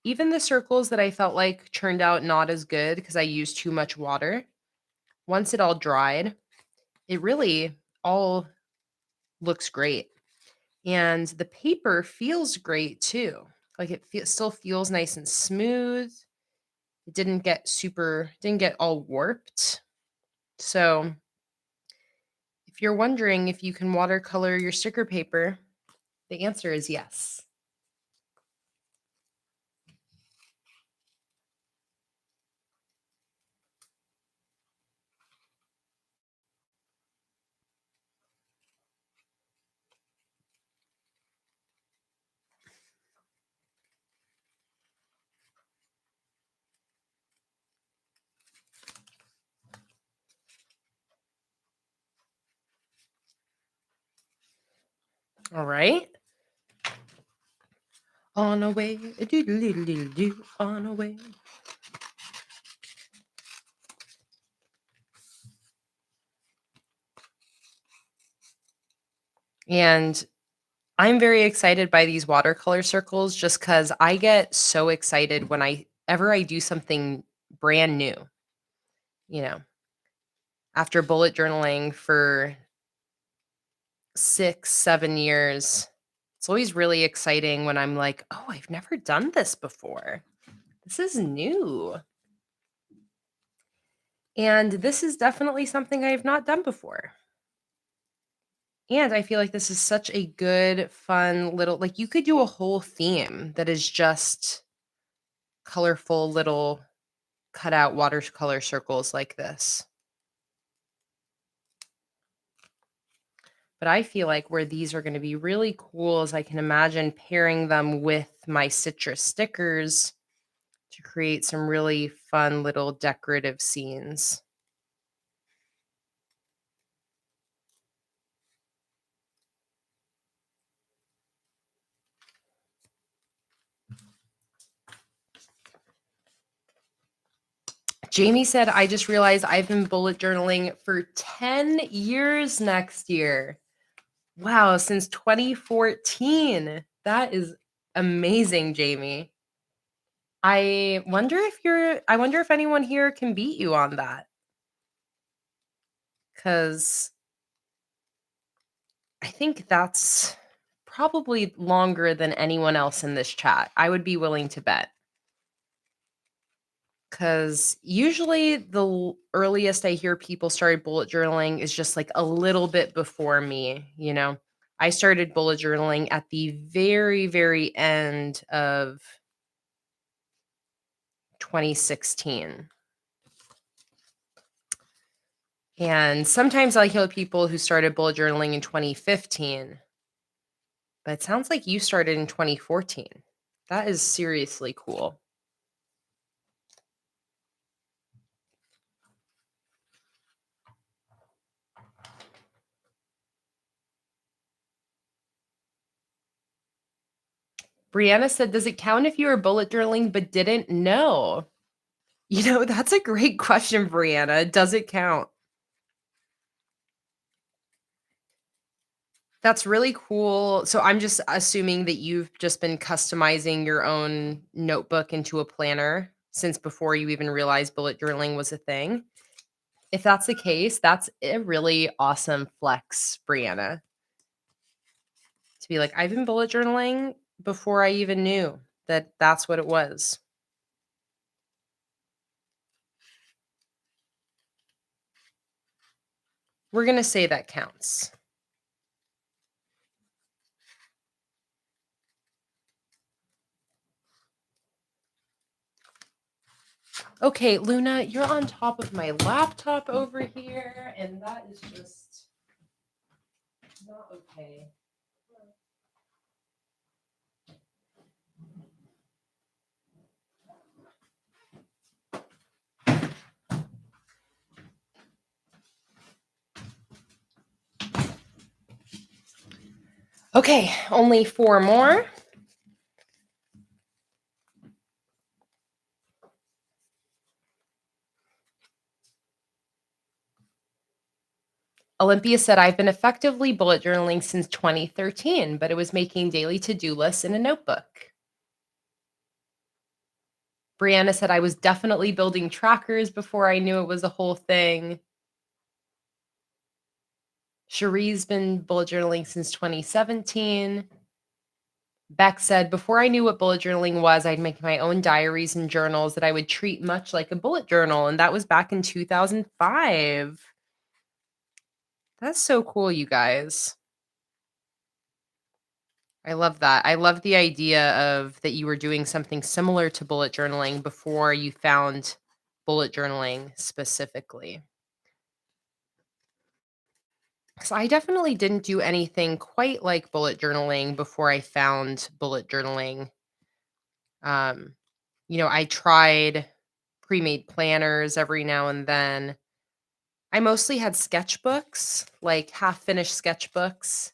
Even the circles that I felt like turned out not as good because I used too much water, once it all dried, it really all looks great. And the paper feels great too. Like still feels nice and smooth. It didn't get all warped. So if you're wondering if you can watercolor your sticker paper, the answer is yes. All right. On a way, do on a way. And I'm very excited by these watercolor circles just because I get so excited whenever I do something brand new. You know, after bullet journaling for 6, 7 years, it's always really exciting when I'm like, oh, I've never done this before. This is new. And this is definitely something I have not done before. And I feel like this is such a good, fun little, like you could do a whole theme that is just colorful little cut out watercolor circles like this. But I feel like where these are going to be really cool is I can imagine pairing them with my citrus stickers to create some really fun little decorative scenes. Jamie said, I just realized I've been bullet journaling for 10 years next year. Wow, since 2014. That is amazing, Jamie. I wonder if anyone here can beat you on that. Cuz I think that's probably longer than anyone else in this chat. I would be willing to bet. Cuz usually earliest I hear people started bullet journaling is just like a little bit before me, you know. I started bullet journaling at the very, very end of 2016. And sometimes I'll hear people who started bullet journaling in 2015. But it sounds like you started in 2014. That is seriously cool. Brianna said, does it count if you were bullet journaling but didn't know? You know, that's a great question, Brianna. Does it count? That's really cool. So I'm just assuming that you've just been customizing your own notebook into a planner since before you even realized bullet journaling was a thing. If that's the case, that's a really awesome flex, Brianna. To be like, I've been bullet journaling before I even knew that that's what it was. We're going to say that counts. Okay, Luna, you're on top of my laptop over here, and that is just not okay. Okay, only 4 more. Olympia said, I've been effectively bullet journaling since 2013, but it was making daily to-do lists in a notebook. Brianna said, I was definitely building trackers before I knew it was a whole thing. Cherie's been bullet journaling since 2017. Beck said, before I knew what bullet journaling was, I'd make my own diaries and journals that I would treat much like a bullet journal. And that was back in 2005. That's so cool, you guys. I love that. I love the idea of that you were doing something similar to bullet journaling before you found bullet journaling specifically. So I definitely didn't do anything quite like bullet journaling before I found bullet journaling. Um, I tried pre-made planners every now and then. I mostly had sketchbooks, like half-finished sketchbooks,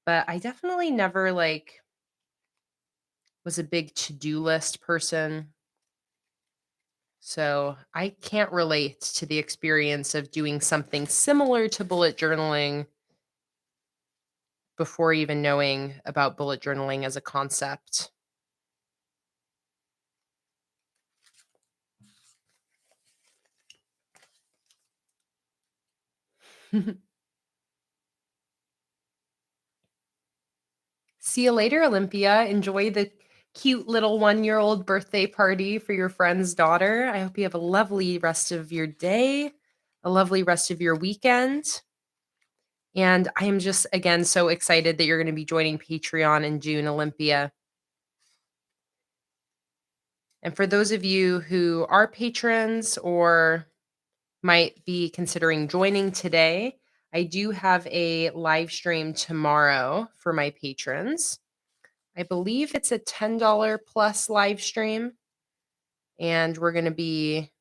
but I definitely never was a big to-do list person. So I can't relate to the experience of doing something similar to bullet journaling before even knowing about bullet journaling as a concept. See you later, Olympia. Enjoy the cute little 1-year-old birthday party for your friend's daughter. I hope you have a lovely rest of your day, a lovely rest of your weekend. And I am just, again, so excited that you're going to be joining Patreon in June, Olympia. And for those of you who are patrons or might be considering joining today, I do have a live stream tomorrow for my patrons. I believe it's a $10 plus live stream, and we're going to be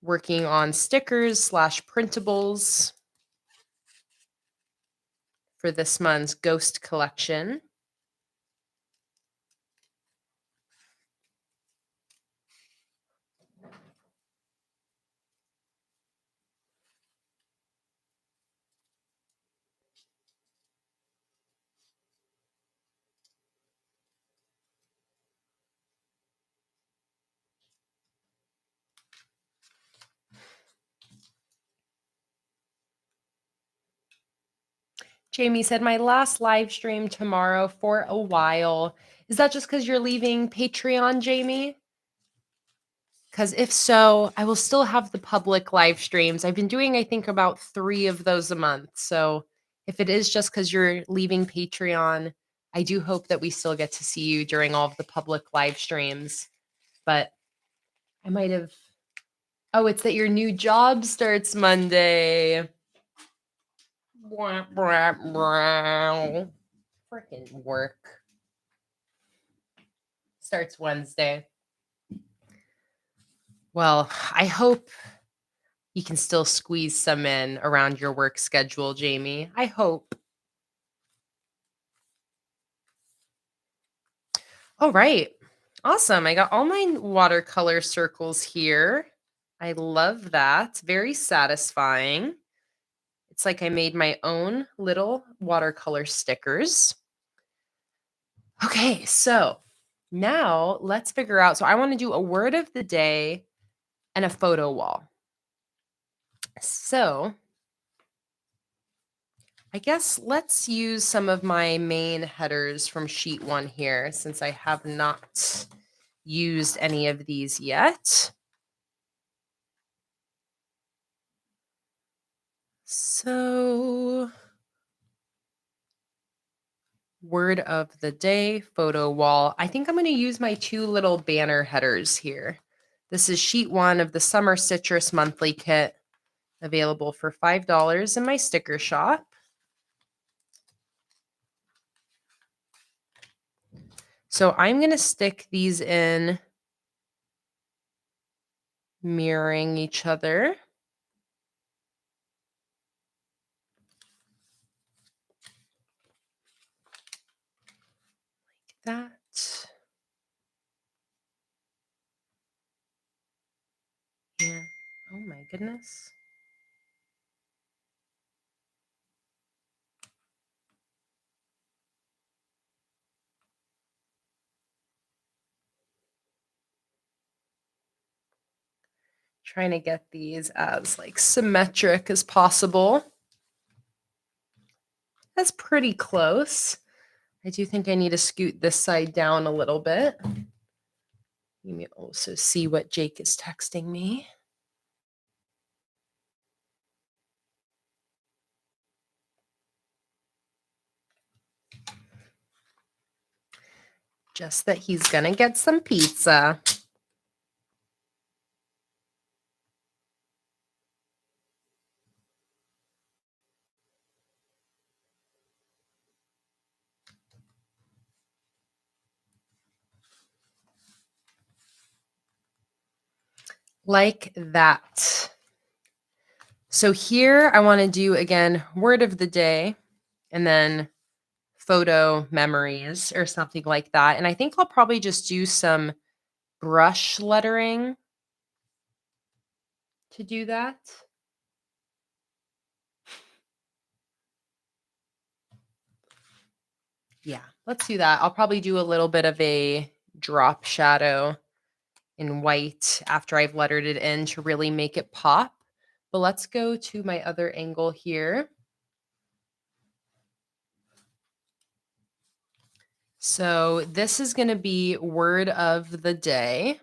working on stickers/printables for this month's Ghost collection. Jamie said, my last live stream tomorrow for a while. Is that just because you're leaving Patreon, Jamie? Because if so, I will still have the public live streams. I've been doing, I think, about 3 of those a month. So if it is just because you're leaving Patreon, I do hope that we still get to see you during all of the public live streams. But I might have. Oh, it's that your new job starts Monday. Freaking work. Starts Wednesday. Well, I hope you can still squeeze some in around your work schedule, Jamie. I hope. All right. Awesome. I got all my watercolor circles here. I love that. Very satisfying. It's like I made my own little watercolor stickers. Okay, so now let's figure out. So I want to do a word of the day and a photo wall. So I guess let's use some of my main headers from sheet 1 here, since I have not used any of these yet. So, word of the day, photo wall. I think I'm going to use my 2 little banner headers here. This is sheet 1 of the Summer Citrus Monthly Kit, available for $5 in my sticker shop. So I'm going to stick these in, mirroring each other. That. Yeah. Oh my goodness. Trying to get these as like symmetric as possible. That's pretty close. I do think I need to scoot this side down a little bit. Let me also see what Jake is texting me. Just that he's gonna get some pizza. Like that. So here I want to do again word of the day and then photo memories or something like that. And I think I'll probably just do some brush lettering to do that. Yeah, let's do that. I'll probably do a little bit of a drop shadow in white after I've lettered it in to really make it pop. But let's go to my other angle here. So this is going to be word of the day.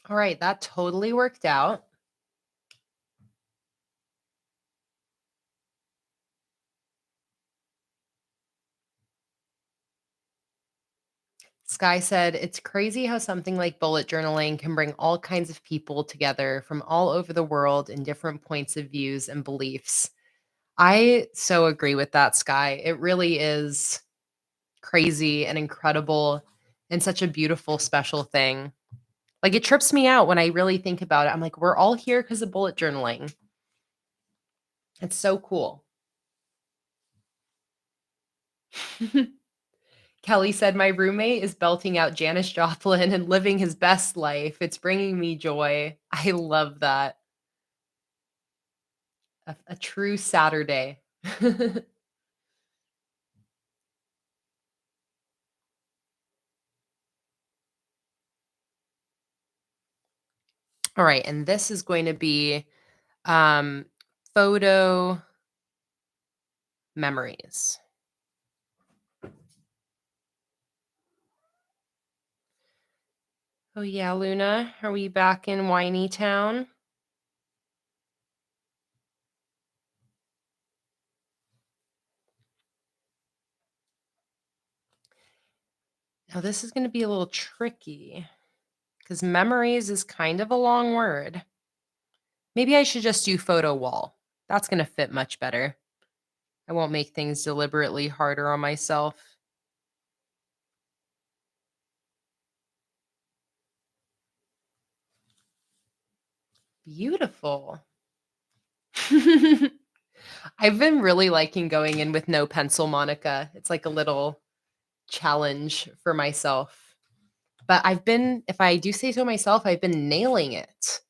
All right, that totally worked out. Sky said, it's crazy how something like bullet journaling can bring all kinds of people together from all over the world in different points of views and beliefs. I so agree with that, Sky. It really is crazy and incredible and such a beautiful, special thing. Like it trips me out when I really think about it. I'm like, we're all here because of bullet journaling. It's so cool. Kelly said, my roommate is belting out Janis Joplin and living his best life. It's bringing me joy. I love that. A true Saturday. All right, and this is going to be photo memories. Oh yeah, Luna, are we back in Whiny Town? Now this is going to be a little tricky because memories is kind of a long word. Maybe I should just do photo wall. That's going to fit much better. I won't make things deliberately harder on myself. Beautiful. I've been really liking going in with no pencil, Monica. It's like a little challenge for myself. But I've been, if I do say so myself, I've been nailing it.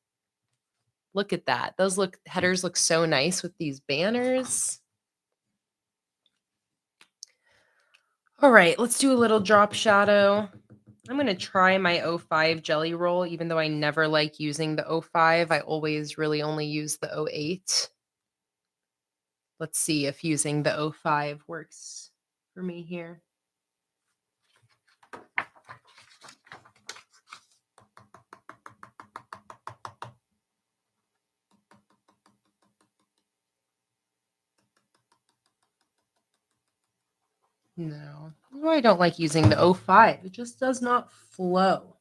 Look at that. Those headers look so nice with these banners. All right, let's do a little drop shadow. I'm going to try my O5 jelly roll, even though I never like using the O5. I always really only use the O8. Let's see if using the O5 works for me here. No. Oh, I don't like using the 05. It just does not flow.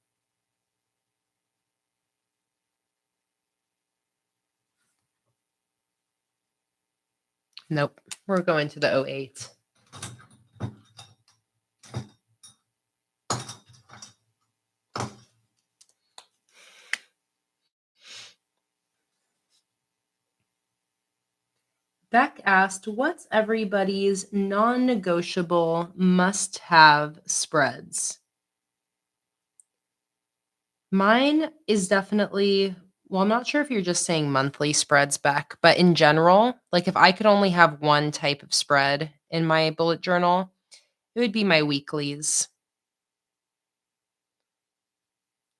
Nope. We're going to the 08. Beck asked, what's everybody's non-negotiable must-have spreads? Mine is definitely, well, I'm not sure if you're just saying monthly spreads, Beck, but in general, like if I could only have one type of spread in my bullet journal, it would be my weeklies.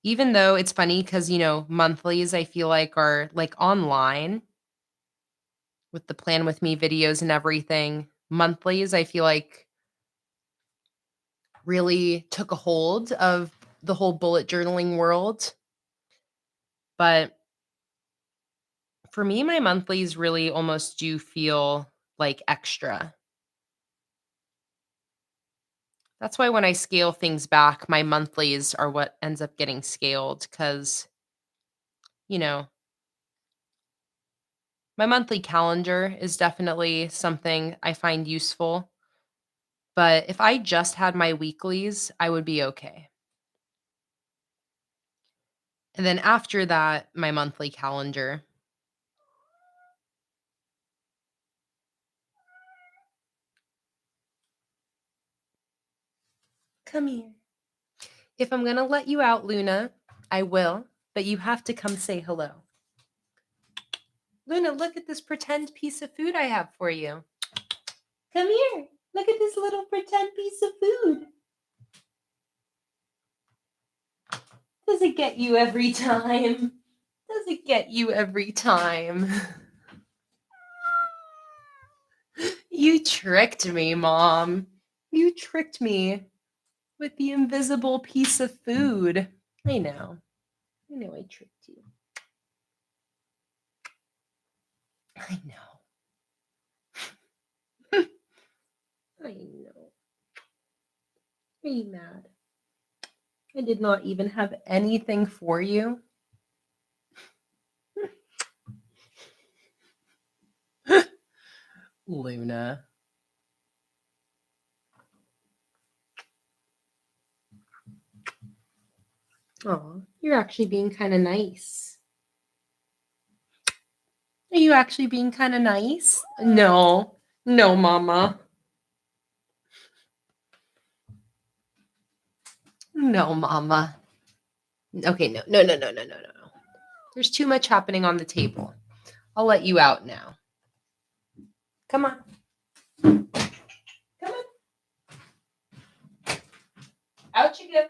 Even though it's funny because, monthlies I feel like are like online with the Plan With Me videos and everything. Monthlies, I feel like really took a hold of the whole bullet journaling world. But for me, my monthlies really almost do feel like extra. That's why when I scale things back, my monthlies are what ends up getting scaled because, you know, my monthly calendar is definitely something I find useful. But if I just had my weeklies, I would be okay. And then after that, my monthly calendar. Come here. If I'm going to let you out, Luna, I will, but you have to come say hello. Luna, look at this pretend piece of food I have for you. Come here. Look at this little pretend piece of food. Does it get you every time? Does it get you every time? You tricked me, Mom. You tricked me with the invisible piece of food. I know. I know I tricked you. I know. I know. Are you mad? I did not even have anything for you. Luna. Oh, you're actually being kind of nice. Are you actually being kind of nice? No. No, Mama. No, Mama. Okay, no. No, no, no, no, no, no. There's too much happening on the table. I'll let you out now. Come on. Come on. Out you go.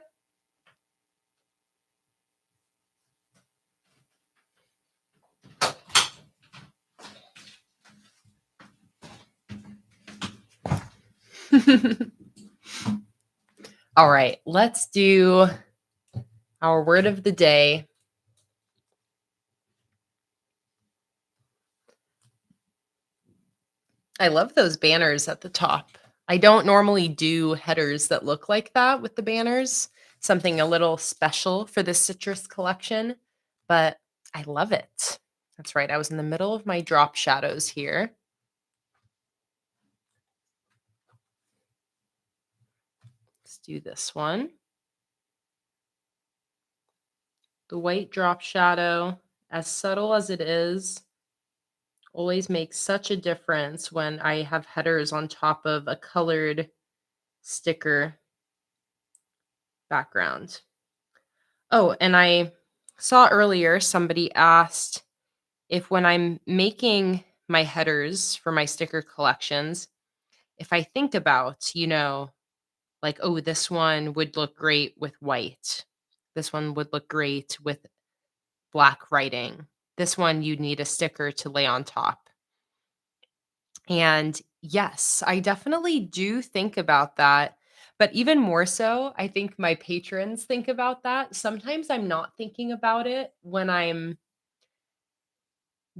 All right, let's do our word of the day. I love those banners at the top. I don't normally do headers that look like that with the banners, something a little special for the citrus collection, but I love it. That's right, I was in the middle of my drop shadows here. Let's do this one. The white drop shadow, as subtle as it is, always makes such a difference when I have headers on top of a colored sticker background. Oh, and I saw earlier somebody asked if when I'm making my headers for my sticker collections, if I think about, like, oh, this one would look great with white. This one would look great with black writing. This one you'd need a sticker to lay on top. And yes, I definitely do think about that. But even more so, I think my patrons think about that. Sometimes I'm not thinking about it when I'm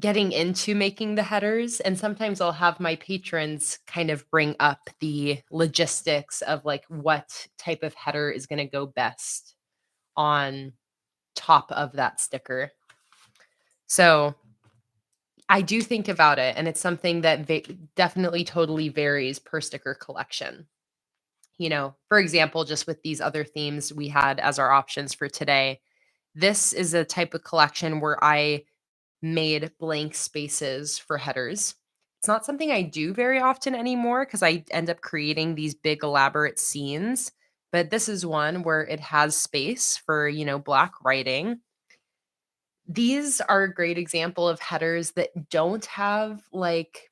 getting into making the headers, and sometimes I'll have my patrons kind of bring up the logistics of like what type of header is going to go best on top of that sticker. So I do think about it, and it's something that definitely totally varies per sticker collection. You know, for example, just with these other themes we had as our options for today, this is a type of collection where I made blank spaces for headers. It's not something I do very often anymore because I end up creating these big elaborate scenes. But this is one where it has space for, you know, black writing. These are a great example of headers that don't have like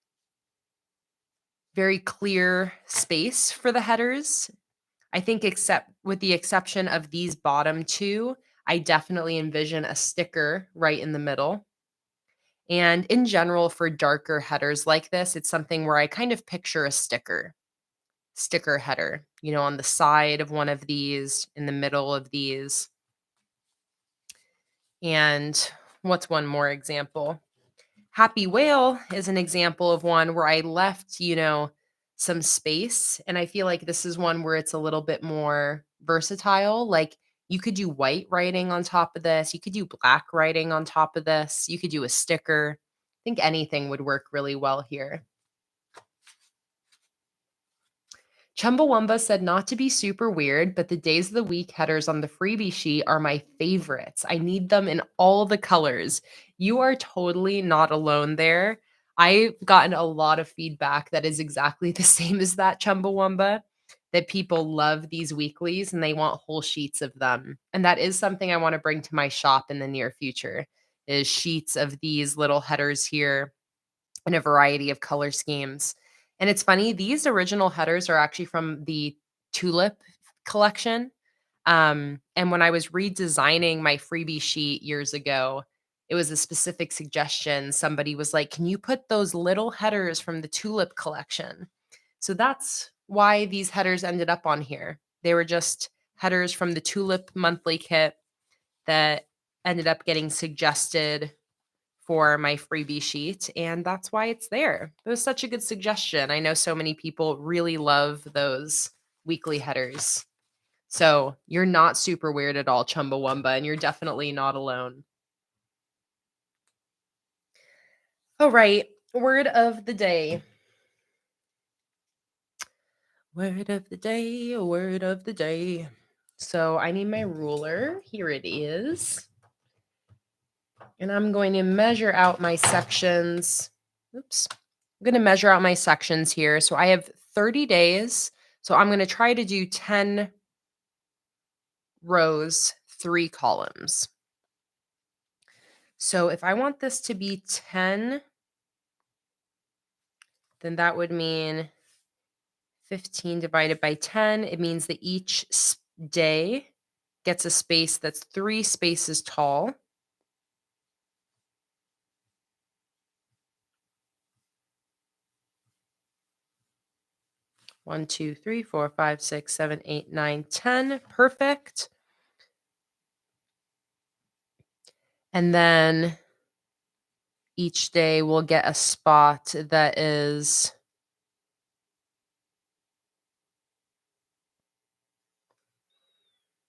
very clear space for the headers. I think except with the exception of these bottom two, I definitely envision a sticker right in the middle. And in general, for darker headers like this, it's something where I kind of picture a sticker header, you know, on the side of one of these, in the middle of these. And what's one more example? Happy Whale is an example of one where I left, you know, some space. And I feel like this is one where it's a little bit more versatile. Like you could do white writing on top of this, you could do black writing on top of this, you could do a sticker. I think anything would work really well here. Chumbawamba said not to be super weird, but the days of the week headers on the freebie sheet are my favorites. I need them in all the colors. You are totally not alone there. I've gotten a lot of feedback that is exactly the same as that, Chumbawamba, that people love these weeklies and they want whole sheets of them. And that is something I want to bring to my shop in the near future is sheets of these little headers here in a variety of color schemes. And it's funny, these original headers are actually from the Tulip collection. And when I was redesigning my freebie sheet years ago, it was a specific suggestion. Somebody was like, "Can you put those little headers from the Tulip collection?" So that's why these headers ended up on here. They were just headers from the Tulip monthly kit that ended up getting suggested for my freebie sheet, and that's why it's there. It was such a good suggestion. I know so many people really love those weekly headers. So you're not super weird at all, Chumbawamba, and you're definitely not alone. All right, word of the day. Word of the day, word of the day. So I need my ruler. Here it is. And I'm going to measure out my sections. Oops. I'm going to measure out my sections here. So I have 30 days. So I'm going to try to do 10 rows, 3 columns. So if I want this to be 10, then that would mean 15 divided by 10. It means that each day gets a space that's 3 spaces tall. One, two, three, 4, 5, 6, 7, 8, 9, 10. Perfect. And then each day will get a spot that is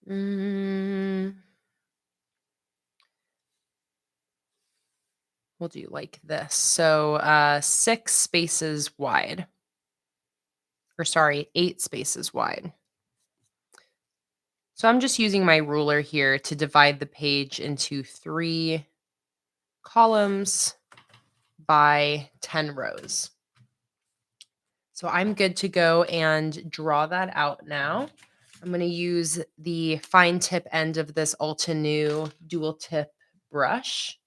we'll do like this. So 6 spaces wide. Or sorry, 8 spaces wide. So I'm just using my ruler here to divide the page into 3 columns by 10 rows. So I'm good to go and draw that out now. I'm going to use the fine tip end of this Altenew dual tip brush.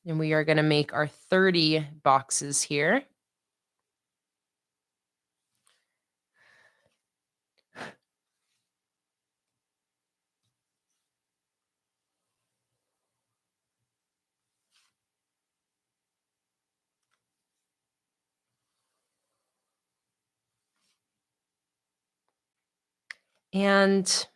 And we are going to make our 30 boxes here. And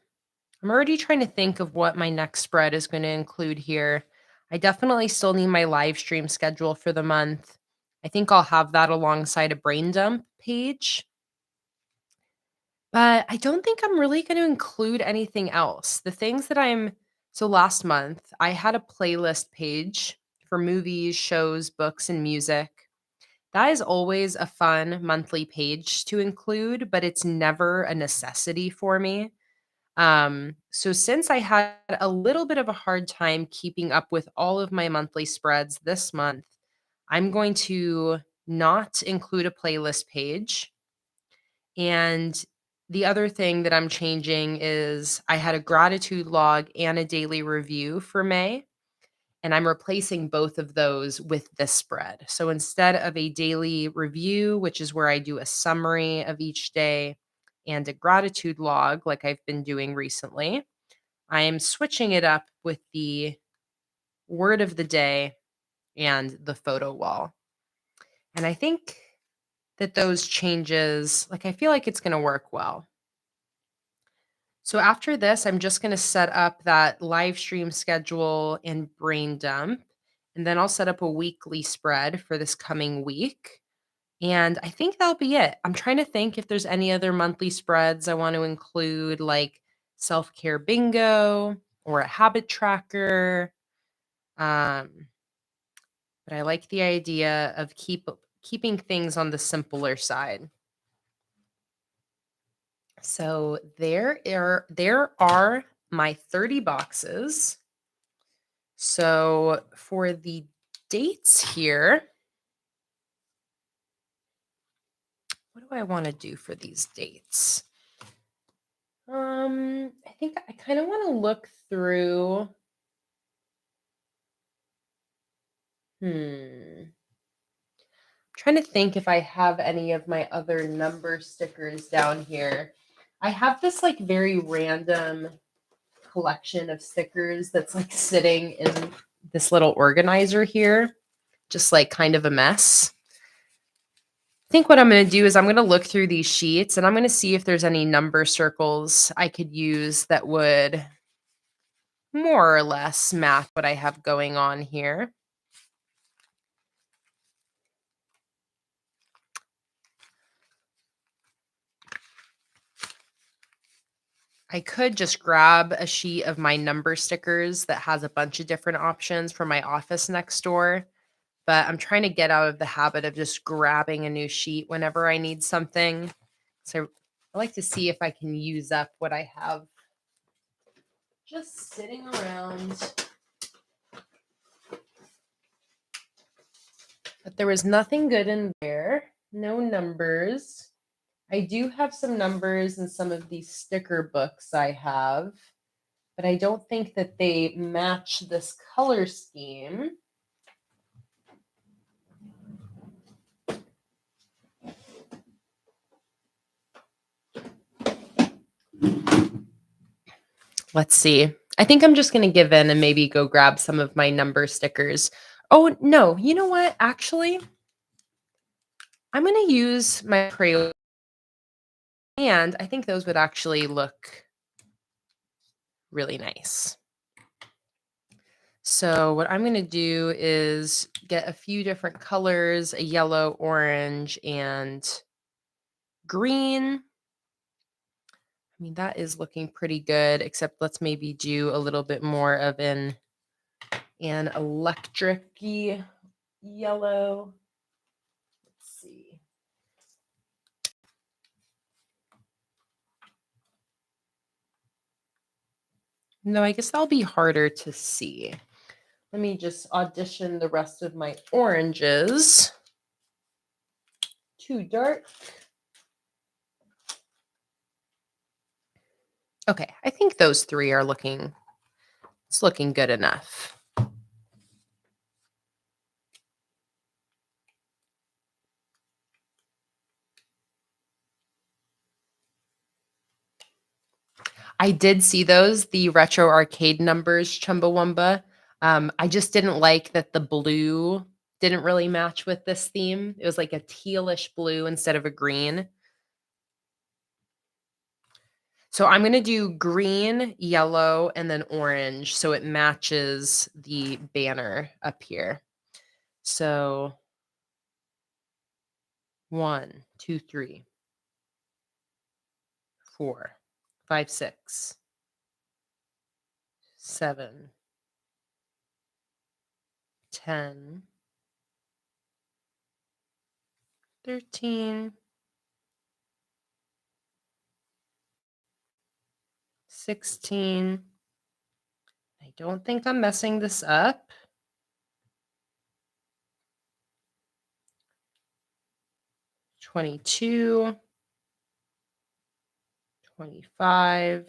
I'm already trying to think of what my next spread is going to include here. I definitely still need my live stream schedule for the month. I think I'll have that alongside a brain dump page. But I don't think I'm really going to include anything else. The things that so last month, I had a playlist page for movies, shows, books, and music. That is always a fun monthly page to include, but it's never a necessity for me. So since I had a little bit of a hard time keeping up with all of my monthly spreads this month, I'm going to not include a playlist page. And the other thing that I'm changing is I had a gratitude log and a daily review for May, and I'm replacing both of those with this spread. So instead of a daily review, which is where I do a summary of each day, and a gratitude log, like I've been doing recently, I am switching it up with the word of the day and the photo wall. And I think that those changes, like, I feel like it's going to work well. So after this, I'm just going to set up that live stream schedule and brain dump. And then I'll set up a weekly spread for this coming week. And I think that'll be it. I'm trying to think if there's any other monthly spreads I want to include, like self care bingo or a habit tracker. Um, but I like the idea of keeping things on the simpler side. So there are my 30 boxes. So for the dates here, what do I want to do for these dates? I think I kind of want to look through. Trying to think if I have any of my other number stickers down here. I have this like very random collection of stickers that's like sitting in this little organizer here, just like kind of a mess. I think what I'm going to do is I'm going to look through these sheets and I'm going to see if there's any number circles I could use that would more or less match what I have going on here. I could just grab a sheet of my number stickers that has a bunch of different options for my office next door, but I'm trying to get out of the habit of just grabbing a new sheet whenever I need something. So I like to see if I can use up what I have just sitting around. But there was nothing good in there. No numbers. I do have some numbers in some of these sticker books I have, but I don't think that they match this color scheme. Let's see. I think I'm just going to give in and maybe go grab some of my number stickers. Oh, no. You know what? Actually, I'm going to use my Crayola, and I think those would actually look really nice. So what I'm going to do is get a few different colors, a yellow, orange, and green. I mean, that is looking pretty good, except let's maybe do a little bit more of an electric-y yellow. Let's see. No, I guess that'll be harder to see. Let me just audition the rest of my oranges. Too dark. Okay, I think those three are looking good enough. I did see those, the retro arcade numbers, Chumbawamba. I just didn't like that the blue didn't really match with this theme. It was like a tealish blue instead of a green. So I'm gonna do green, yellow, and then orange so it matches the banner up here. So 1, 2, 3, 4, 5, 6, 7, 10, 13, 16. I don't think I'm messing this up. 22, 25,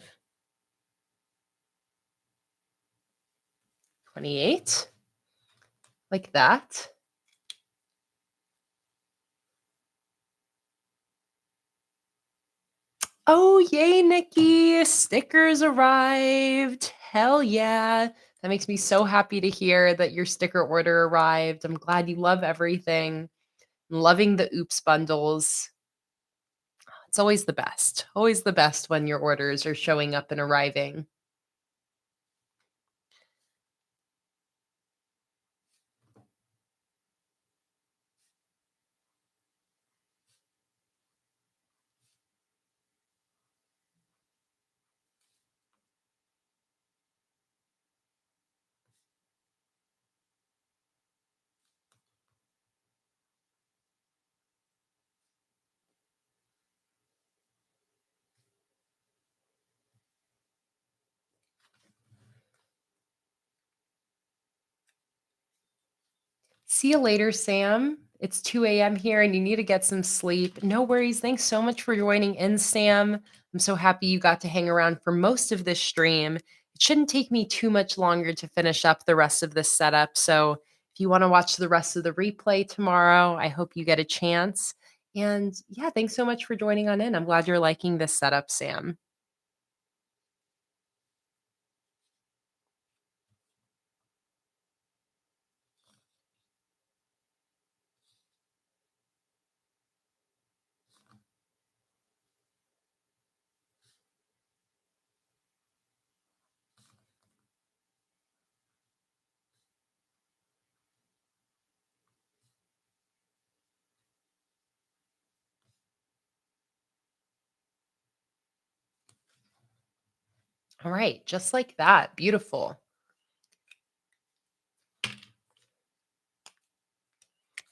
28, like that. Oh, yay, Nikki. Stickers arrived. Hell yeah. That makes me so happy to hear that your sticker order arrived. I'm glad you love everything. I'm loving the oops bundles. It's always the best. Always the best when your orders are showing up and arriving. See you later, Sam. It's 2 a.m. here and you need to get some sleep. No worries. Thanks so much for joining in, Sam. I'm so happy you got to hang around for most of this stream. It shouldn't take me too much longer to finish up the rest of this setup. So if you want to watch the rest of the replay tomorrow, I hope you get a chance. And yeah, thanks so much for joining on in. I'm glad you're liking this setup, Sam. All right, just like that. Beautiful.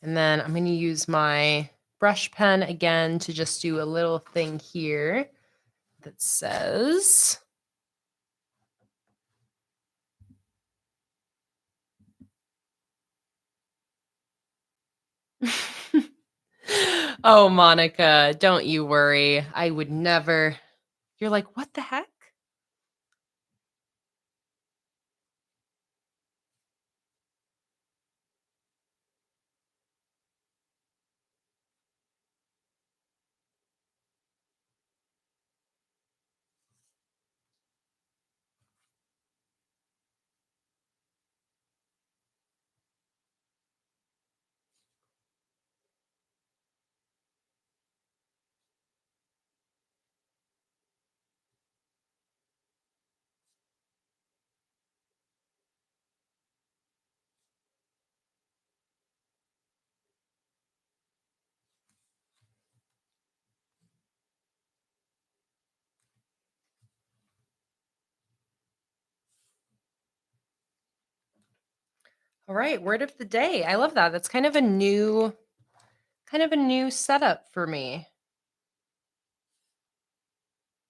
And then I'm going to use my brush pen again to just do a little thing here that says, oh, Monica, don't you worry. I would never. You're like, what the heck? All right, word of the day. I love that. That's kind of a new setup for me.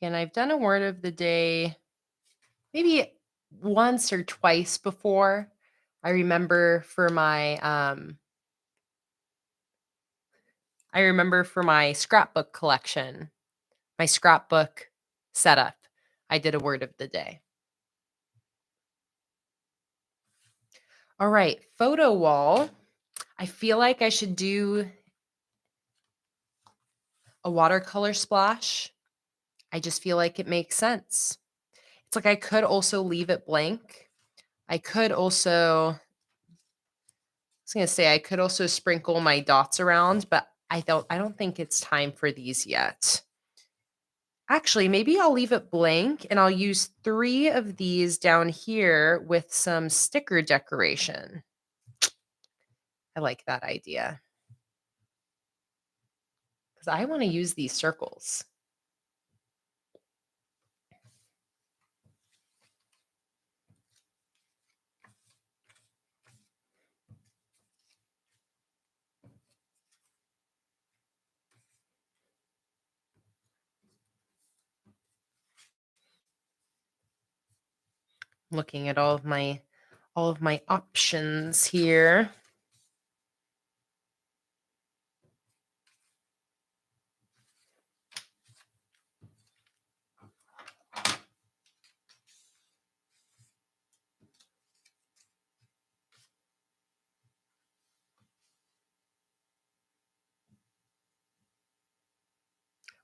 And I've done a word of the day maybe once or twice before. I remember for my scrapbook collection, my scrapbook setup, I did a word of the day. All right, photo wall. I feel like I should do a watercolor splash. I just feel like it makes sense. It's like I could also leave it blank. I could also sprinkle my dots around, but I don't think it's time for these yet. Actually, maybe I'll leave it blank and I'll use 3 of these down here with some sticker decoration. I like that idea because I want to use these circles. Looking at all of my options here.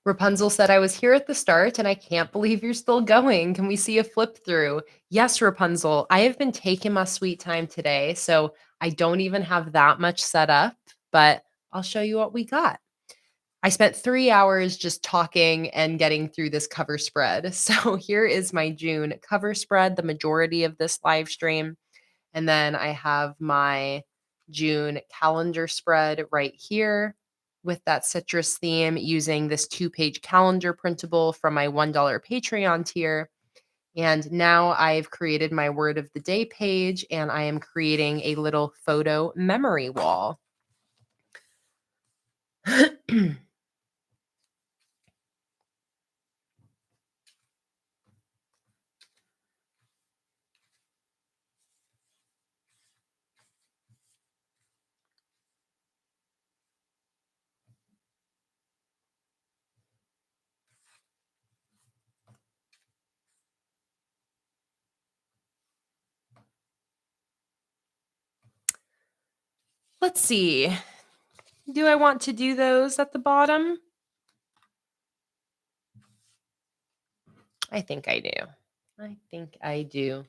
Rapunzel said, I was here at the start and I can't believe you're still going. Can we see a flip through? Yes, Rapunzel. I have been taking my sweet time today, so I don't even have that much set up, but I'll show you what we got. I spent 3 hours just talking and getting through this cover spread. So here is my June cover spread, the majority of this live stream. And then I have my June calendar spread right here with that citrus theme using this 2-page calendar printable from my $1 Patreon tier. And now I've created my word of the day page and I am creating a little photo memory wall. Let's see. Do I want to do those at the bottom? I think I do. I think I do.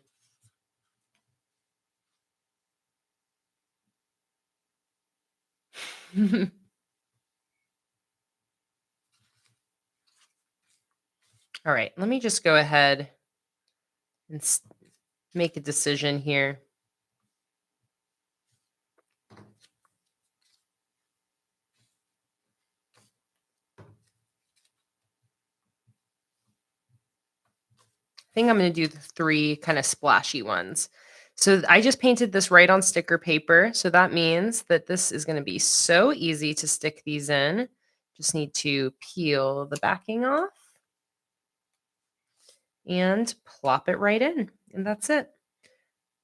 All right, let me just go ahead and make a decision here. I think I'm going to do the 3 kind of splashy ones. So I just painted this right on sticker paper. So that means that this is going to be so easy to stick these in. Just need to peel the backing off and plop it right in. And that's it.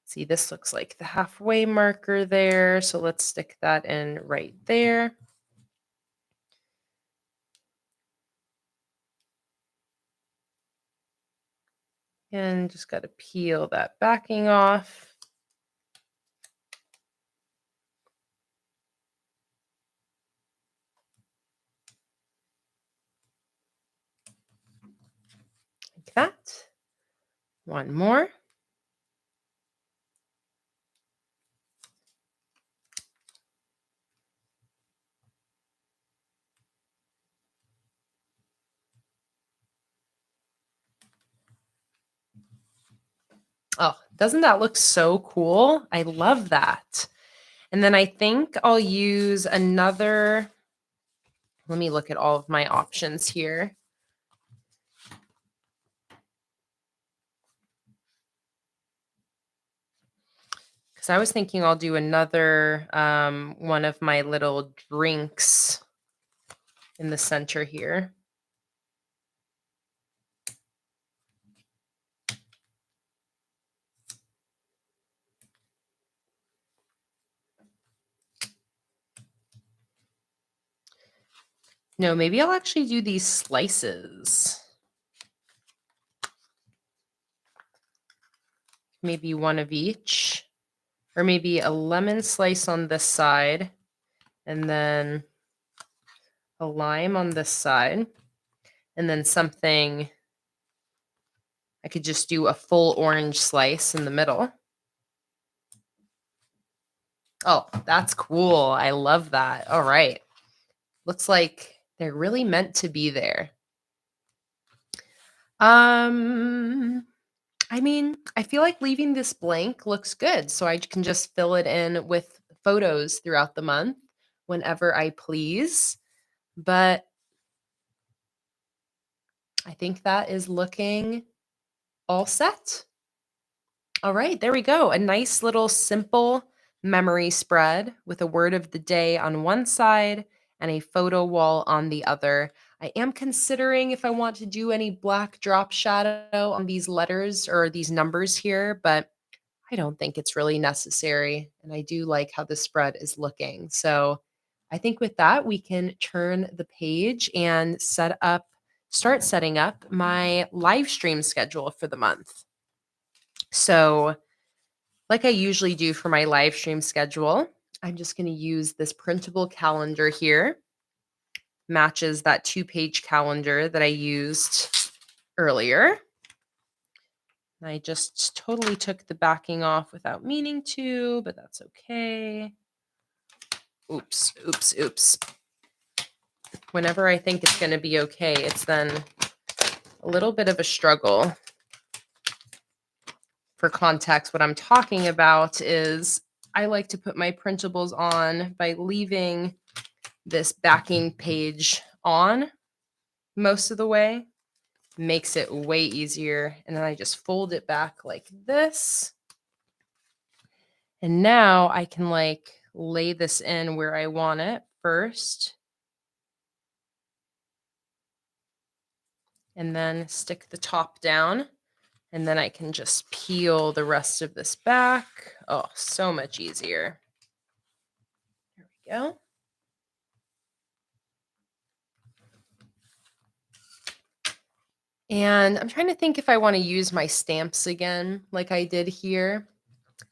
See, this looks like the halfway marker there. So let's stick that in right there. And just got to peel that backing off. Like that. One more. Oh, doesn't that look so cool? I love that. And then I think I'll use another, let me look at all of my options here. Because I was thinking I'll do another one of my little drinks in the center here. No, maybe I'll actually do these slices. Maybe one of each. Or maybe a lemon slice on this side. And then a lime on this side. And then something, I could just do a full orange slice in the middle. Oh, that's cool. I love that. All right. Looks like they're really meant to be there. I mean, I feel like leaving this blank looks good, so I can just fill it in with photos throughout the month whenever I please. But I think that is looking all set. All right, there we go. A nice little simple memory spread with a word of the day on one side and a photo wall on the other. I am considering if I want to do any black drop shadow on these letters or these numbers here, but I don't think it's really necessary. And I do like how the spread is looking. So I think with that, we can turn the page and start setting up my live stream schedule for the month. So, like I usually do for my live stream schedule, I'm just going to use this printable calendar here. Matches that 2-page calendar that I used earlier. I just totally took the backing off without meaning to, but that's okay. Oops, oops, oops. Whenever I think it's going to be okay, it's then a little bit of a struggle. For context, what I'm talking about is I like to put my printables on by leaving this backing page on most of the way. Makes it way easier. And then I just fold it back like this. And now I can like lay this in where I want it first. And then stick the top down. And then I can just peel the rest of this back. Oh, so much easier. There we go. And I'm trying to think if I want to use my stamps again like I did here.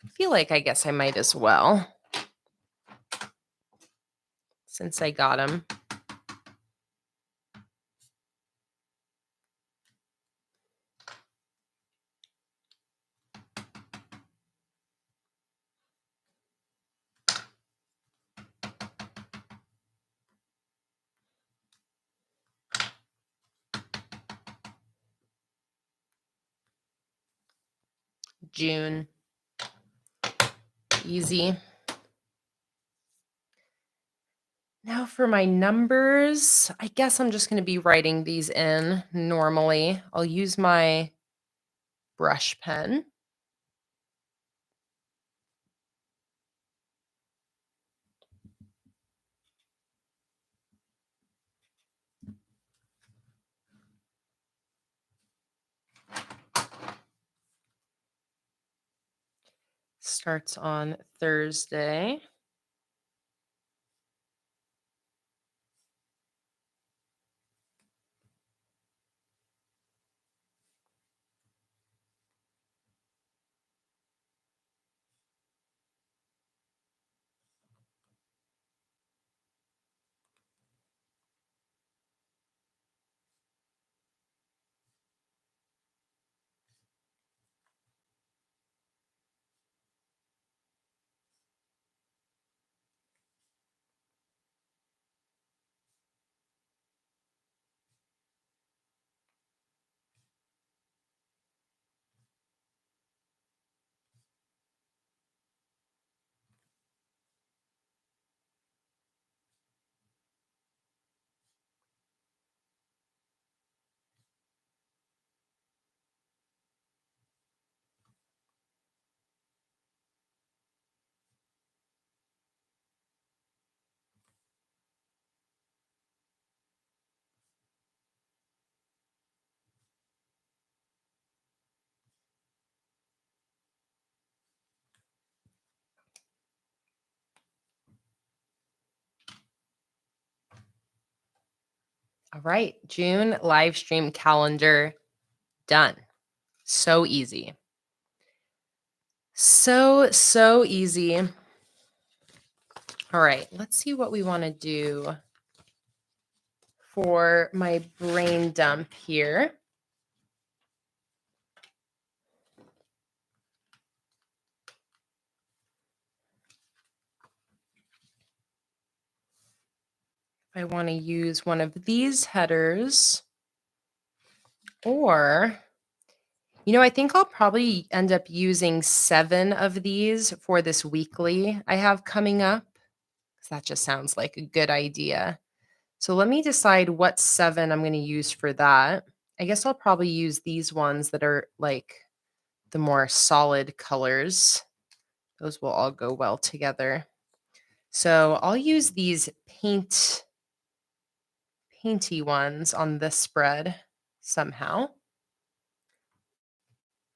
I feel like I guess I might as well, since I got them. June. Easy. Now for my numbers, I guess I'm just going to be writing these in normally. I'll use my brush pen. Starts on Thursday. All right, June live stream calendar done. So easy. So easy. All right, let's see what we want to do for my brain dump here. I want to use one of these headers. Or, I think I'll probably end up using 7 of these for this weekly I have coming up, 'cause that just sounds like a good idea. So let me decide what 7 I'm gonna use for that. I guess I'll probably use these ones that are, like, the more solid colors. Those will all go well together. So I'll use these painty ones on this spread somehow.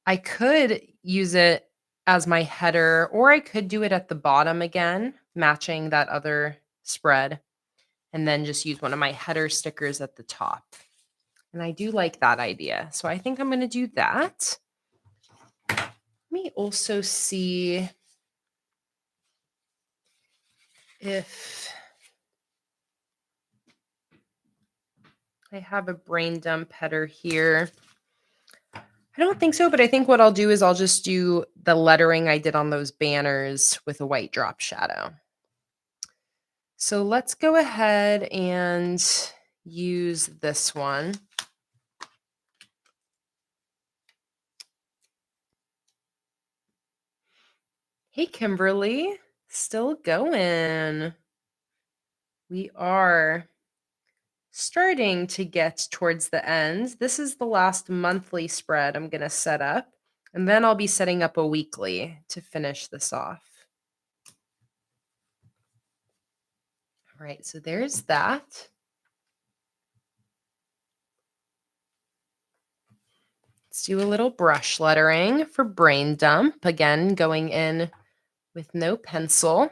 I could use it as my header, or I could do it at the bottom again, matching that other spread, and then just use one of my header stickers at the top. And I do like that idea. So I think I'm going to do that. Let me also see if I have a brain dump header here. I don't think so, but I think what I'll do is I'll just do the lettering I did on those banners with a white drop shadow. So let's go ahead and use this one. Hey, Kimberly, still going. We are starting to get towards the end. This is the last monthly spread I'm going to set up, and then I'll be setting up a weekly to finish this off. All right, so there's that. Let's do a little brush lettering for brain dump. Again, going in with no pencil.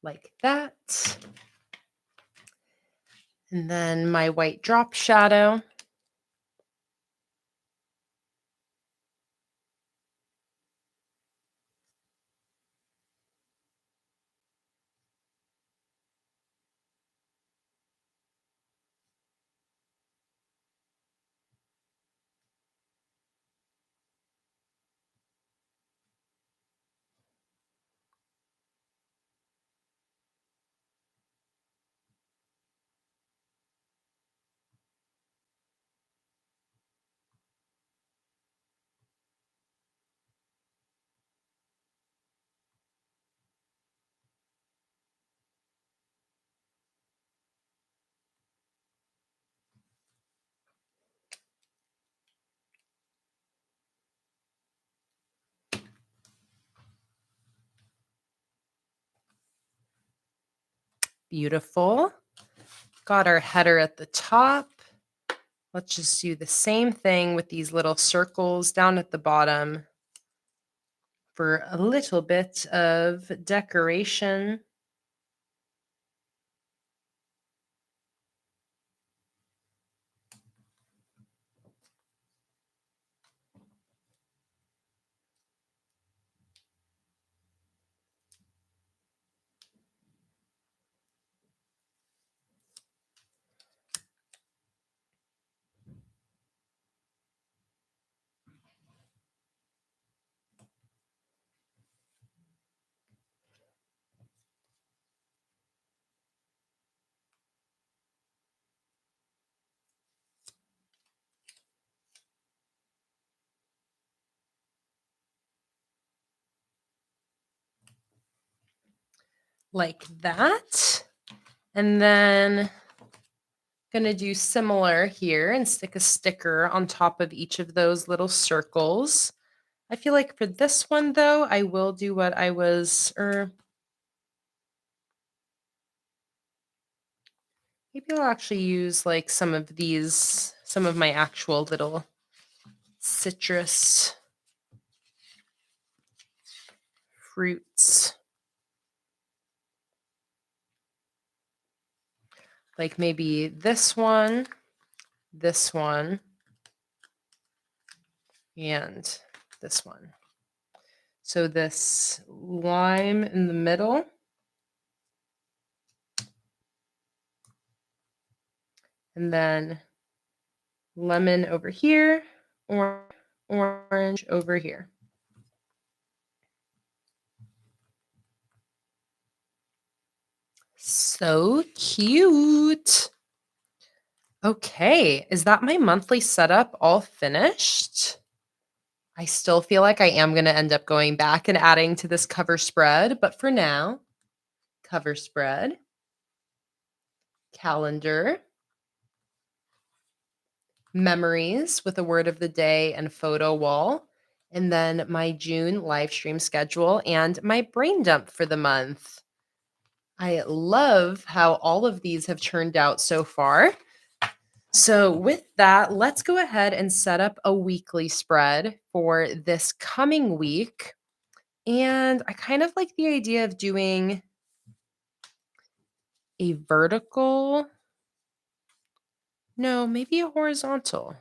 Like that. And then my white drop shadow. Beautiful. Got our header at the top. Let's just do the same thing with these little circles down at the bottom for a little bit of decoration. Like that. And then gonna do similar here and stick a sticker on top of each of those little circles. I feel like for this one though, I will do what I was, maybe I'll actually use like some of these some of my actual little citrus fruits. Like maybe this one, and this one. So this lime in the middle. And then lemon over here, orange over here. So cute. Okay, is that my monthly setup all finished? I still feel like I am going to end up going back and adding to this cover spread, but for now, cover spread, calendar, memories with a word of the day and photo wall, and then my June live stream schedule and my brain dump for the month. I love how all of these have turned out so far. So with that, let's go ahead and set up a weekly spread for this coming week. And I kind of like the idea of doing a vertical. No, maybe a horizontal.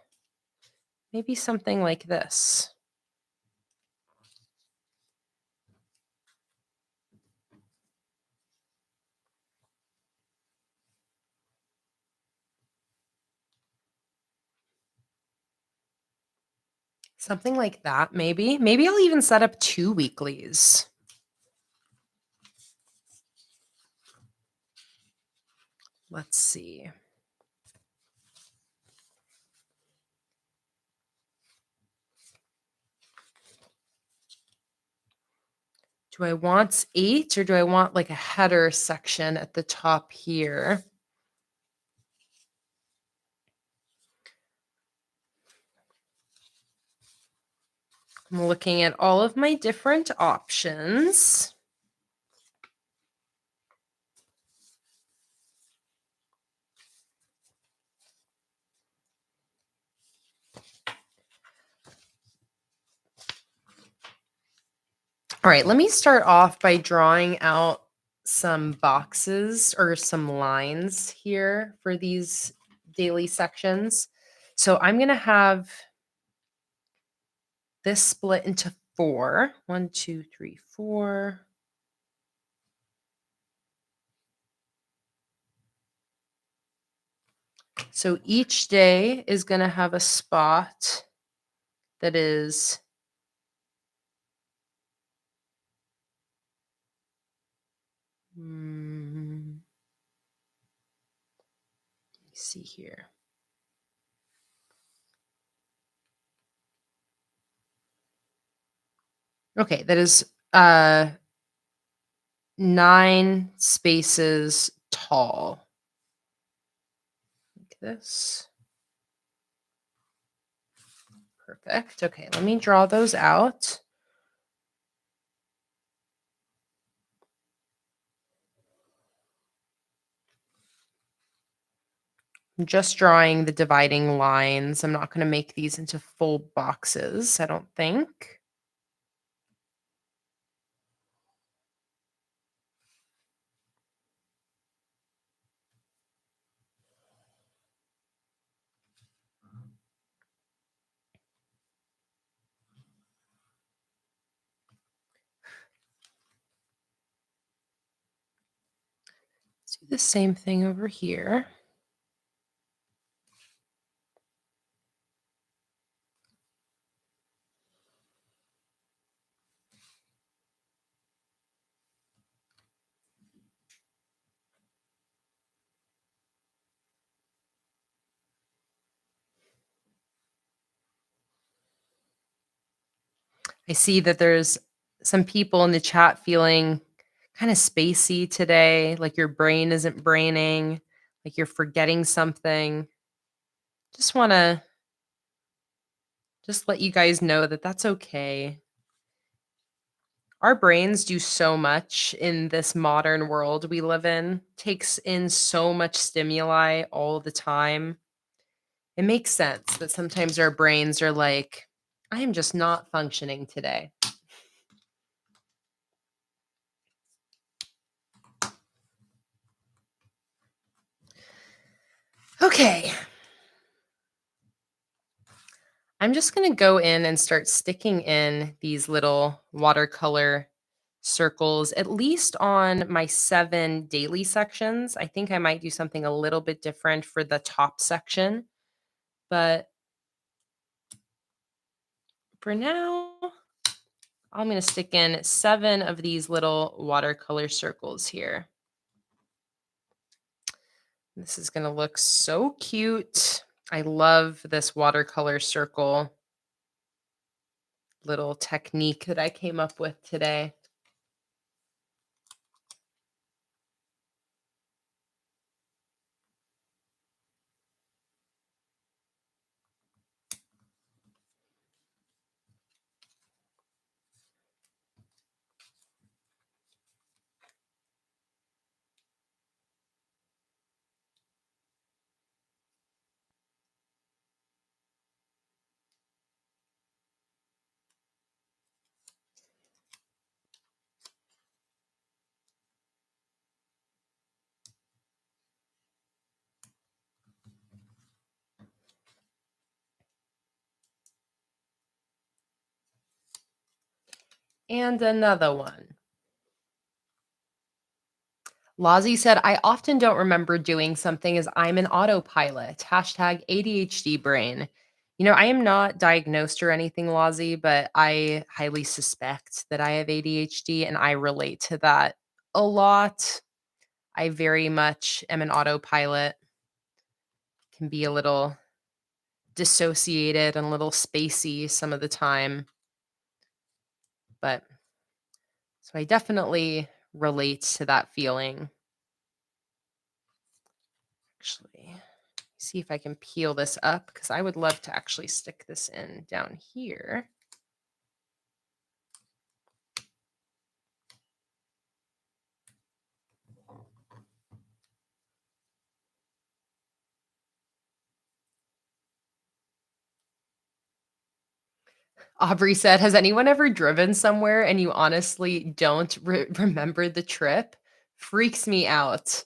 Maybe something like this. Something like that, maybe. Maybe I'll even set up 2 weeklies. Let's see. Do I want 8 or do I want like a header section at the top here? I'm looking at all of my different options. All right, let me start off by drawing out some boxes or some lines here for these daily sections. So I'm going to have this split into 4. 1, 2, 3, 4. So each day is going to have a spot that is let me see here. Okay, that is 9 spaces tall. Like this. Perfect. Okay, let me draw those out. I'm just drawing the dividing lines. I'm not going to make these into full boxes, I don't think. Let's do the same thing over here. I see that there's some people in the chat feeling kind of spacey today, like your brain isn't braining, like you're forgetting something. Just want to let you guys know that that's okay. Our brains do so much in this modern world we live in, takes in so much stimuli all the time. It makes sense that sometimes our brains are like, I am just not functioning today. Okay. I'm just going to go in and start sticking in these little watercolor circles, at least on my 7 daily sections. I think I might do something a little bit different for the top section, but for now, I'm going to stick in 7 of these little watercolor circles here. This is going to look so cute. I love this watercolor circle little technique that I came up with today. And another one. Lazi said, I often don't remember doing something as I'm an autopilot. Hashtag ADHD brain. I am not diagnosed or anything, Lazi, but I highly suspect that I have ADHD and I relate to that a lot. I very much am an autopilot, can be a little dissociated and a little spacey some of the time. But so I definitely relate to that feeling. Actually, see if I can peel this up because I would love to actually stick this in down here. Aubrey said, has anyone ever driven somewhere and you honestly don't remember the trip? Freaks me out.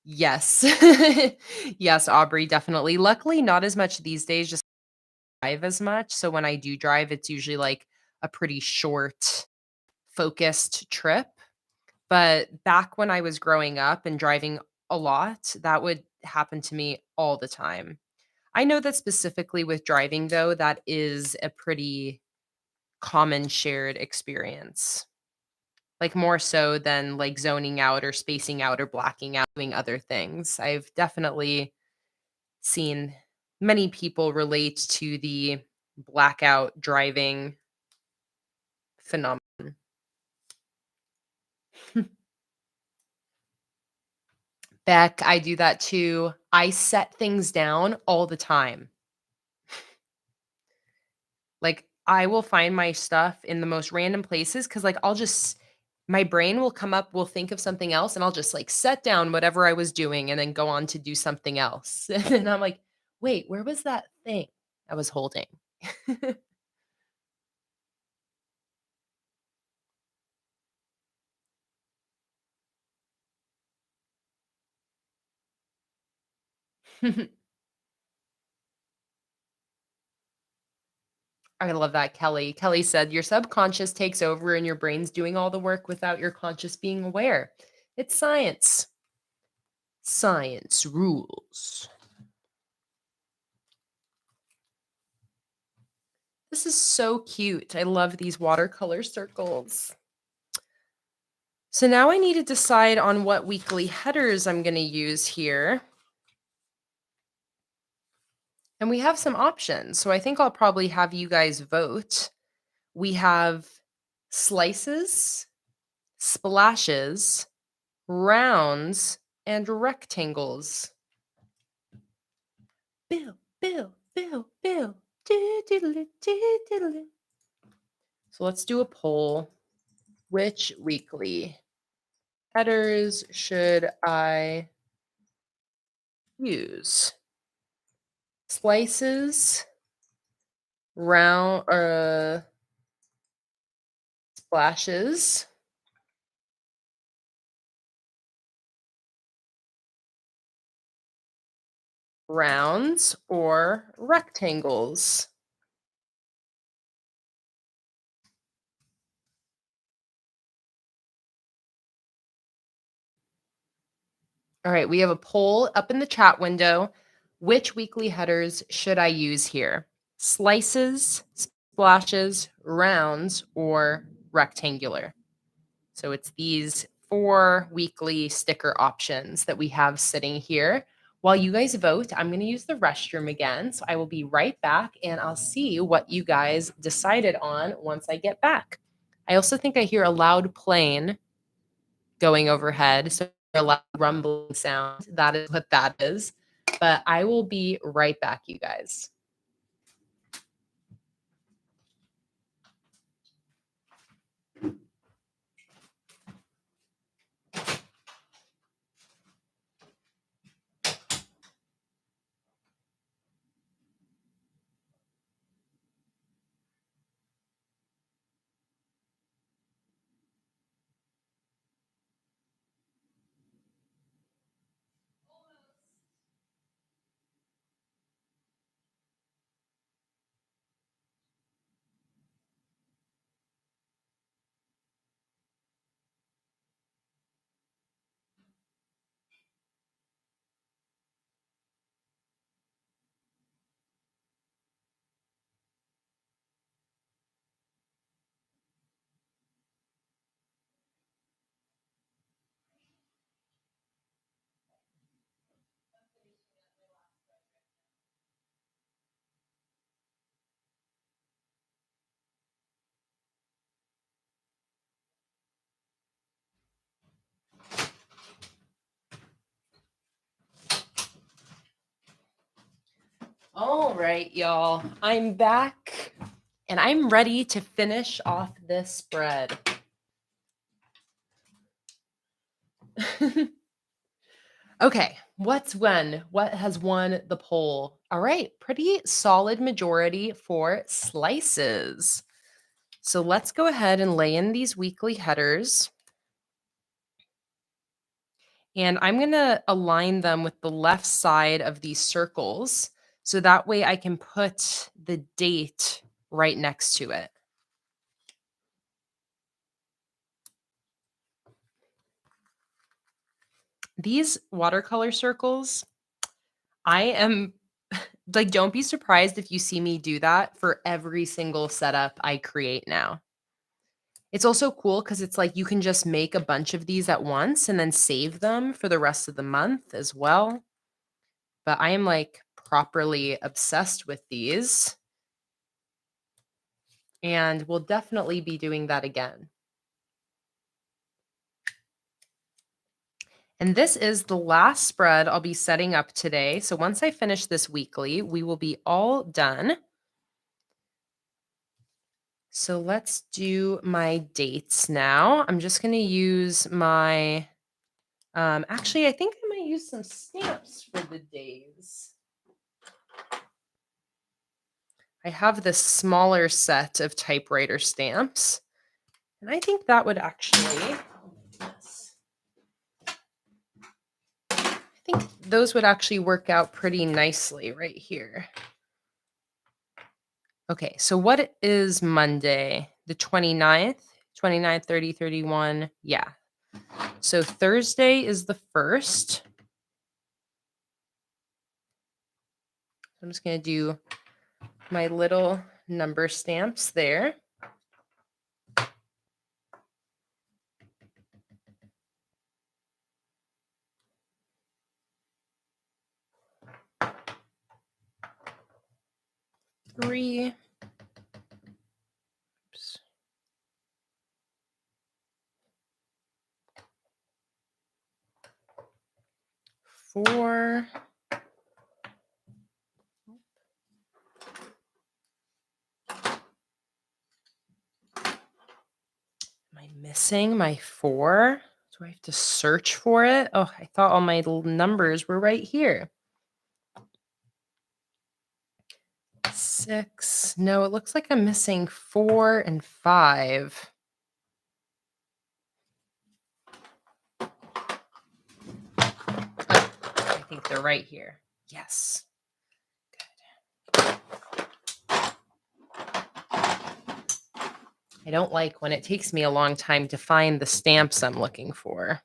Yes. Yes, Aubrey, definitely. Luckily, not as much these days, just drive as much. So when I do drive, it's usually like a pretty short, focused trip. But back when I was growing up and driving a lot, that would happen to me all the time. I know that specifically with driving, though, that is a pretty common shared experience. Like more so than like zoning out or spacing out or blacking out, doing other things. I've definitely seen many people relate to the blackout driving phenomenon. Beck, I do that too. I set things down all the time. Like, I will find my stuff in the most random places because, like, my brain will come up, will think of something else, and I'll just like set down whatever I was doing and then go on to do something else. And then I'm like, wait, where was that thing I was holding? I love that, Kelly. Kelly said, your subconscious takes over and your brain's doing all the work without your conscious being aware. It's science. Science rules. This is so cute. I love these watercolor circles. So now I need to decide on what weekly headers I'm going to use here. And we have some options. So I think I'll probably have you guys vote. We have slices, splashes, rounds, and rectangles. Bill, Bill, Bill, Bill. So let's do a poll. Which weekly headers should I use? slices, round splashes, rounds, or rectangles. All right, we have a poll up in the chat window. Which weekly headers should I use here? Slices, splashes, rounds, or rectangular? So it's these 4 weekly sticker options that we have sitting here. While you guys vote, I'm going to use the restroom again. So I will be right back and I'll see what you guys decided on once I get back. I also think I hear a loud plane going overhead. So a loud rumbling sound. That is what that is. But I will be right back, you guys. All right, y'all. I'm back and I'm ready to finish off this spread. Okay, what has won the poll? All right, pretty solid majority for slices. So let's go ahead and lay in these weekly headers. And I'm going to align them with the left side of these circles. So that way I can put the date right next to it. These watercolor circles, I am like, don't be surprised if you see me do that for every single setup I create now. It's also cool because it's like you can just make a bunch of these at once and then save them for the rest of the month as well. But I am like properly obsessed with these. And we'll definitely be doing that again. And this is the last spread I'll be setting up today. So once I finish this weekly, we will be all done. So let's do my dates now. I'm just going to use my, actually, I think I might use some stamps for the days. I have this smaller set of typewriter stamps, and I think that would actually, I think those would actually work out pretty nicely right here. Okay, so what is Monday? The 29th, 29th, 30, 31. Yeah. So Thursday is the 1st. I'm just going to do my little number stamps there. Three. Oops. 4. Am I missing my 4? Do I have to search for it? Oh, I thought all my little numbers were right here. 6. No, it looks like I'm missing 4 and 5. I think they're right here. Yes. Good. I don't like when it takes me a long time to find the stamps I'm looking for.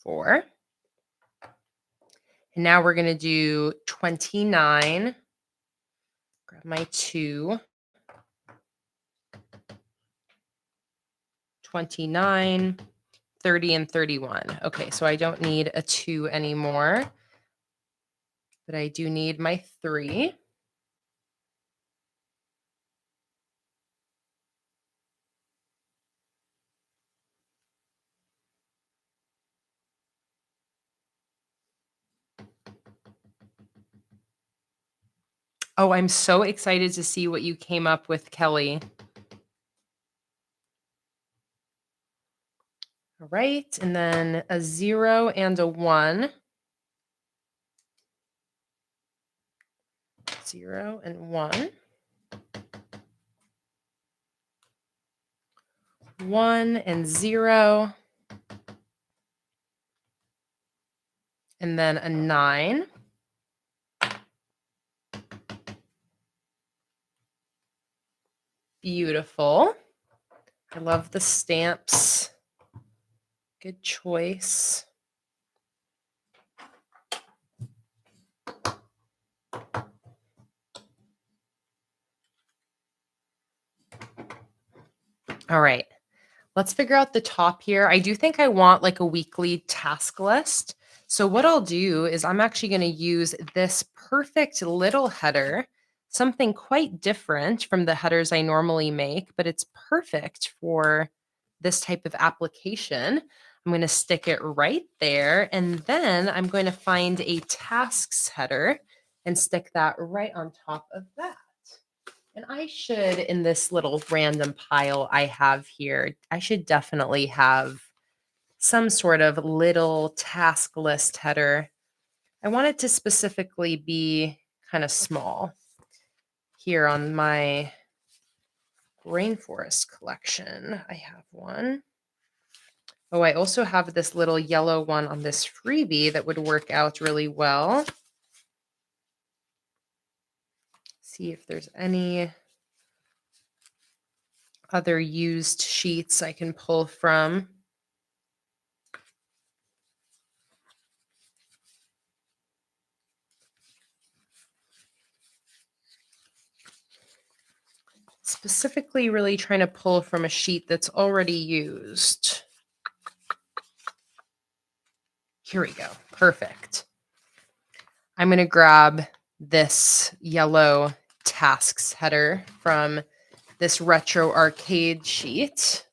4. And now we're going to do 29. Grab my 2. 29, 30, and 31. Okay, so I don't need a 2 anymore, but I do need my 3. Oh, I'm so excited to see what you came up with, Kelly. All right, and then a 0 and a 1. 0 and 1. 1 and 0. And then a 9. Beautiful. I love the stamps. Good choice. All right. Let's figure out the top here. I do think I want like a weekly task list. So what I'll do is I'm actually going to use this perfect little header, something quite different from the headers I normally make, but it's perfect for this type of application. I'm going to stick it right there. And then I'm going to find a tasks header and stick that right on top of that. And I should, in this little random pile I have here, I should definitely have some sort of little task list header. I want it to specifically be kind of small. Here on my rainforest collection, I have one. Oh, I also have this little yellow one on this freebie that would work out really well. See if there's any other used sheets I can pull from. Specifically really trying to pull from a sheet that's already used. Here we go. Perfect. I'm going to grab this yellow tasks header from this retro arcade sheet.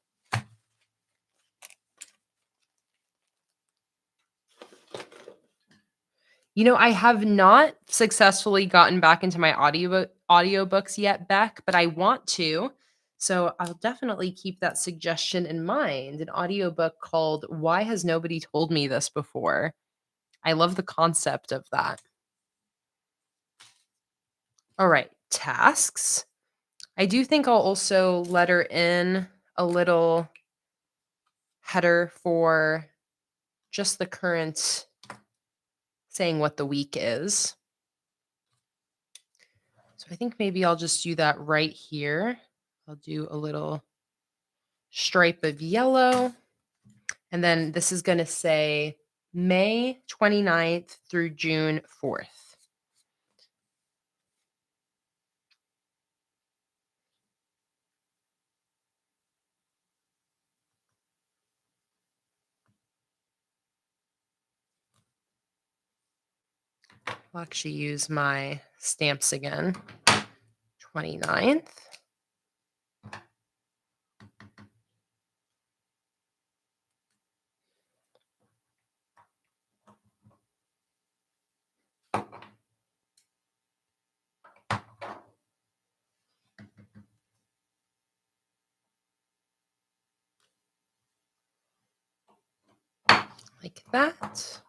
You know, I have not successfully gotten back into my audiobooks yet, Beck, but I want to. So I'll definitely keep that suggestion in mind. An audiobook called Why Has Nobody Told Me This Before? I love the concept of that. All right, tasks. I do think I'll also letter in a little header for just the current, saying what the week is. So I think maybe I'll just do that right here. I'll do a little stripe of yellow. And then this is going to say May 29th through June 4th. I'll actually use my stamps again. 29th. Like that.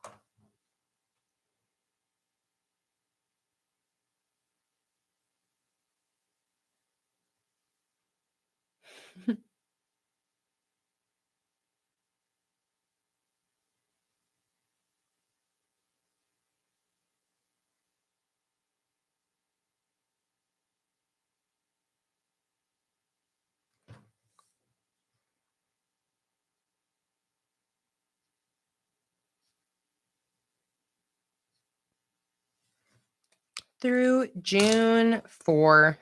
Through June 4.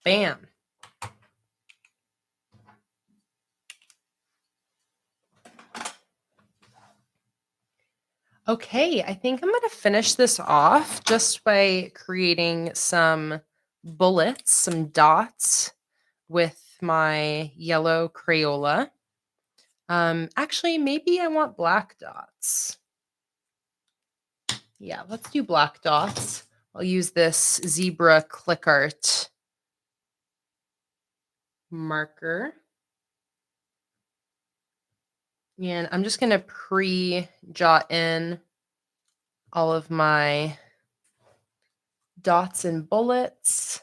Bam. Okay, I think I'm going to finish this off just by creating some bullets, some dots with my yellow Crayola. Actually, maybe I want black dots. Yeah, let's do black dots. I'll use this zebra click art marker. And I'm just going to pre-jot in all of my dots and bullets.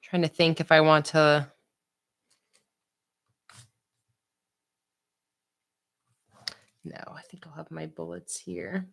Trying to think if I want to. No, I think I'll have my bullets here.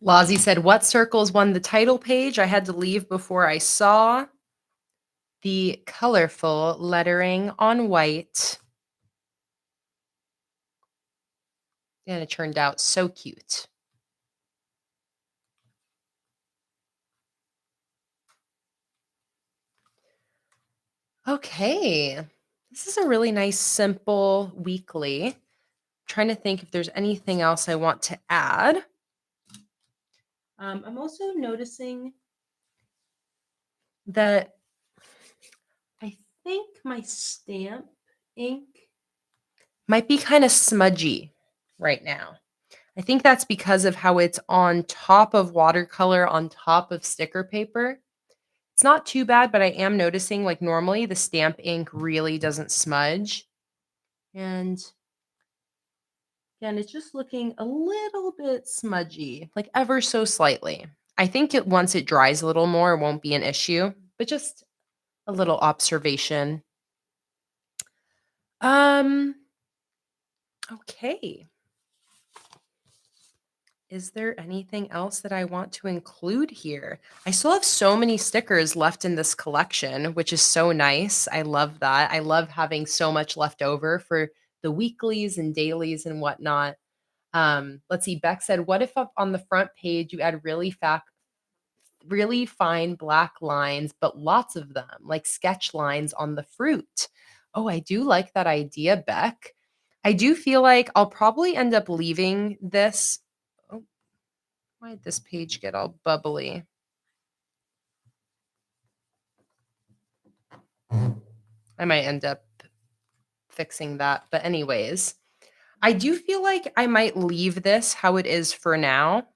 Lozzie said, what circles won the title page? I had to leave before I saw the colorful lettering on white. And it turned out so cute. Okay. This is a really nice, simple weekly. I'm trying to think if there's anything else I want to add. I'm also noticing that I think my stamp ink might be kind of smudgy right now. I think that's because of how it's on top of watercolor, on top of sticker paper. It's not too bad, but I am noticing, like, normally the stamp ink really doesn't smudge. And again, it's just looking a little bit smudgy, like ever so slightly. I think once it dries a little more, it won't be an issue, but just a little observation. Um, okay. Is there anything else that I want to include here? I still have so many stickers left in this collection, which is so nice. I love that. I love having so much left over for the weeklies and dailies and whatnot. Let's see. Beck said, what if up on the front page you add really fine black lines, but lots of them, like sketch lines on the fruit? Oh, I do like that idea, Beck. I do feel like I'll probably end up leaving this. Oh, why did this page get all bubbly? I might end up fixing that. But, anyways, I do feel like I might leave this how it is for now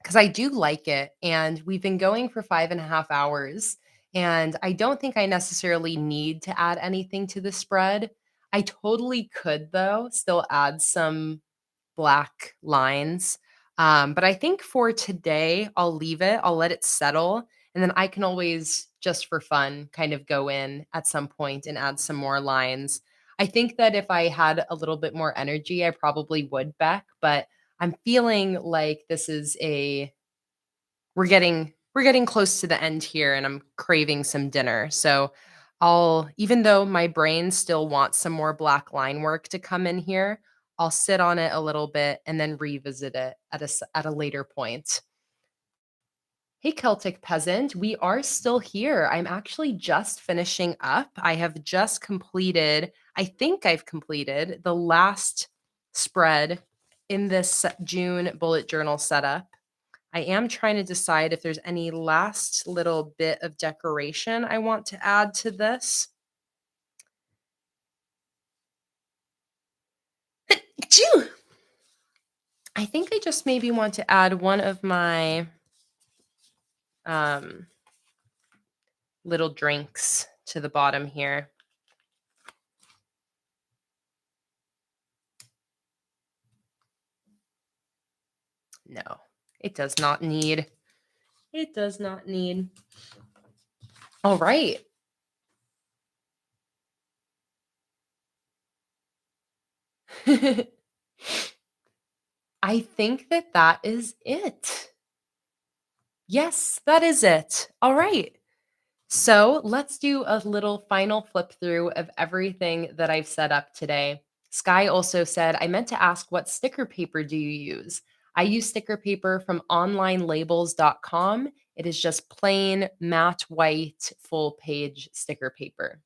because I do like it. And we've been going for 5.5 hours. And I don't think I necessarily need to add anything to the spread. I totally could, though, still add some black lines. But I think for today, I'll leave it, I'll let it settle, and then I can always, just for fun, kind of go in at some point and add some more lines. I think that if I had a little bit more energy, I probably would Beck, but I'm feeling like this is a we're getting close to the end here and I'm craving some dinner. So I'll even though my brain still wants some more black line work to come in here, I'll sit on it a little bit and then revisit it at a later point. Hey Celtic peasant, we are still here. I'm actually just finishing up. I have just completed, I think I've completed the last spread in this June bullet journal setup. I am trying to decide if there's any last little bit of decoration I want to add to this. Achoo! I think I just maybe want to add one of my um, little drinks to the bottom here. No, it does not need. It does not need. All right. I think that that is it. Yes, that is it. All right. So let's do a little final flip through of everything that I've set up today. Sky also said, I meant to ask what sticker paper do you use? I use sticker paper from onlinelabels.com. It is just plain matte white full page sticker paper.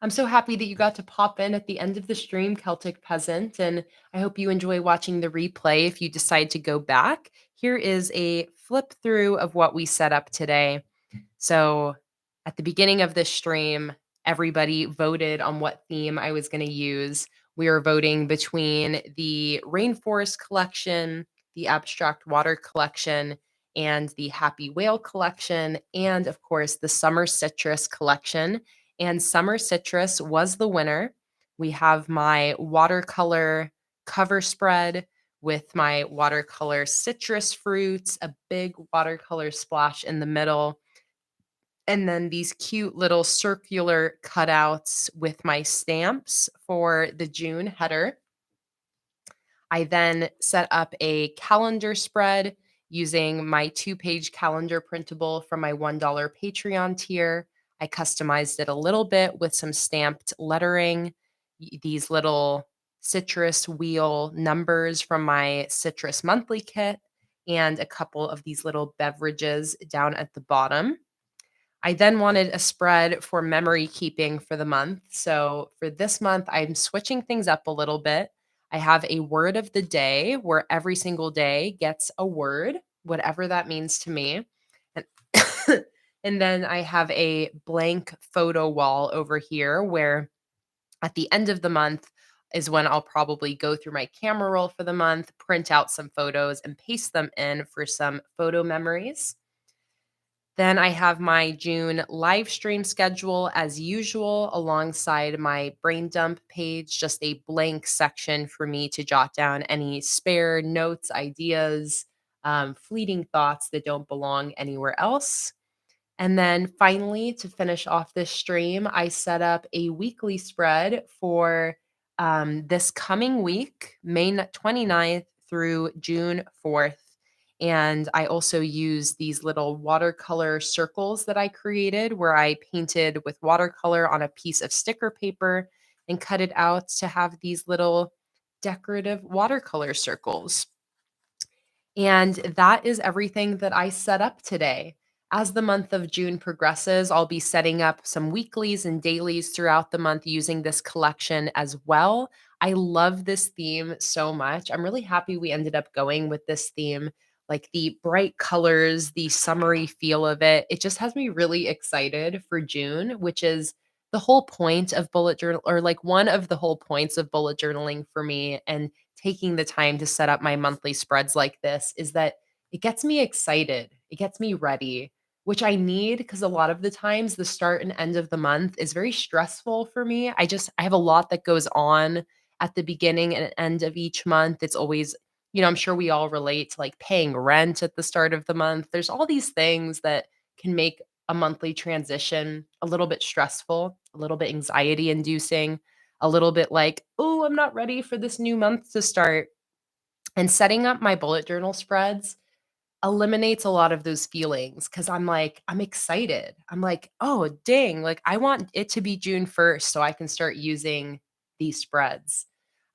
I'm so happy that you got to pop in at the end of the stream, Celtic Peasant, and I hope you enjoy watching the replay if you decide to go back. Here is a flip through of what we set up today. So at the beginning of this stream, everybody voted on what theme I was going to use. We are voting between the Rainforest Collection, the Abstract Water Collection, and the Happy Whale Collection, and of course, the Summer Citrus Collection. And Summer Citrus was the winner. We have my watercolor cover spread with my watercolor citrus fruits, a big watercolor splash in the middle, and then these cute little circular cutouts with my stamps for the June header. I then set up a calendar spread using my 2-page calendar printable from my $1 Patreon tier. I customized it a little bit with some stamped lettering, these little citrus wheel numbers from my citrus monthly kit, and a couple of these little beverages down at the bottom. I then wanted a spread for memory keeping for the month. So for this month, I'm switching things up a little bit. I have a word of the day where every single day gets a word, whatever that means to me. And, and then I have a blank photo wall over here where at the end of the month is when I'll probably go through my camera roll for the month, print out some photos, and paste them in for some photo memories. Then I have my June live stream schedule as usual, alongside my brain dump page, just a blank section for me to jot down any spare notes, ideas, fleeting thoughts that don't belong anywhere else. And then finally, to finish off this stream, I set up a weekly spread for this coming week, May 29th through June 4th. And I also use these little watercolor circles that I created where I painted with watercolor on a piece of sticker paper and cut it out to have these little decorative watercolor circles. And that is everything that I set up today. As the month of June progresses, I'll be setting up some weeklies and dailies throughout the month using this collection as well. I love this theme so much. I'm really happy we ended up going with this theme. Like the bright colors, the summery feel of it. It just has me really excited for June, which is the whole point of bullet journal, or like one of the whole points of bullet journaling for me. And taking the time to set up my monthly spreads like this is that it gets me excited. It gets me ready, which I need because a lot of the times the start and end of the month is very stressful for me. I have a lot that goes on at the beginning and end of each month. It's always I'm sure we all relate to like paying rent at the start of the month. There's all these things that can make a monthly transition a little bit stressful, a little bit anxiety inducing, a little bit like, oh, I'm not ready for this new month to start. And setting up my bullet journal spreads eliminates a lot of those feelings because I'm like, I'm excited. I'm like, oh, dang, like I want it to be June 1st so I can start using these spreads.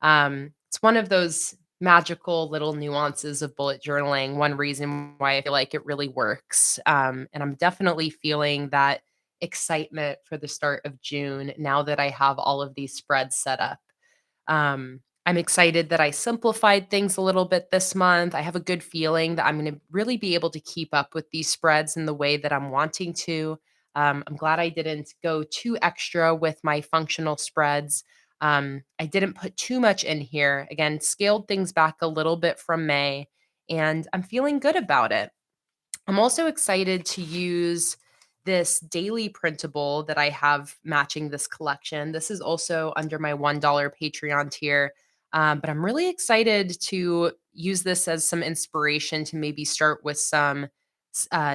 It's one of those magical little nuances of bullet journaling. One reason why I feel like it really works. And I'm definitely feeling that excitement for the start of June now that I have all of these spreads set up. I'm excited that I simplified things a little bit this month. I have a good feeling that I'm going to really be able to keep up with these spreads in the way that I'm wanting to. I'm glad I didn't go too extra with my functional spreads. I didn't put too much in here. Again, scaled things back a little bit from May, and I'm feeling good about it. I'm also excited to use this daily printable that I have matching this collection. This is also under my $1 Patreon tier. But I'm really excited to use this as some inspiration to maybe start with some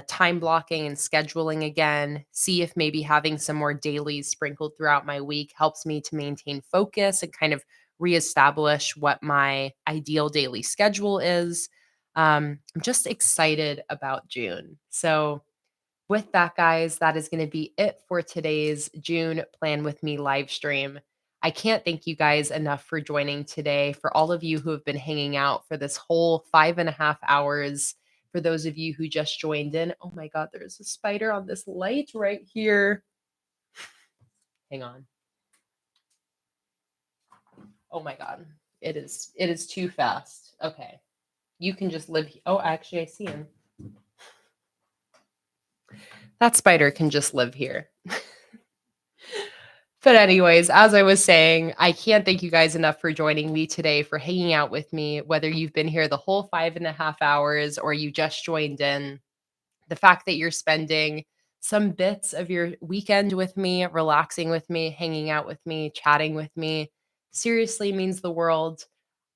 time blocking and scheduling again. See if maybe having some more dailies sprinkled throughout my week helps me to maintain focus and kind of reestablish what my ideal daily schedule is. I'm just excited about June. So, with that, guys, that is going to be it for today's June Plan With Me live stream. I can't thank you guys enough for joining today. For all of you who have been hanging out for this whole 5.5 hours, for those of you who just joined in, oh my God, there's a spider on this light right here. Hang on. Oh my God, it is too fast. Okay, you can just live. Oh, actually, I see him. That spider can just live here. But anyways, as I was saying, I can't thank you guys enough for joining me today, for hanging out with me, whether you've been here the whole 5.5 hours or you just joined in. The fact that you're spending some bits of your weekend with me, relaxing with me, hanging out with me, chatting with me, seriously means the world.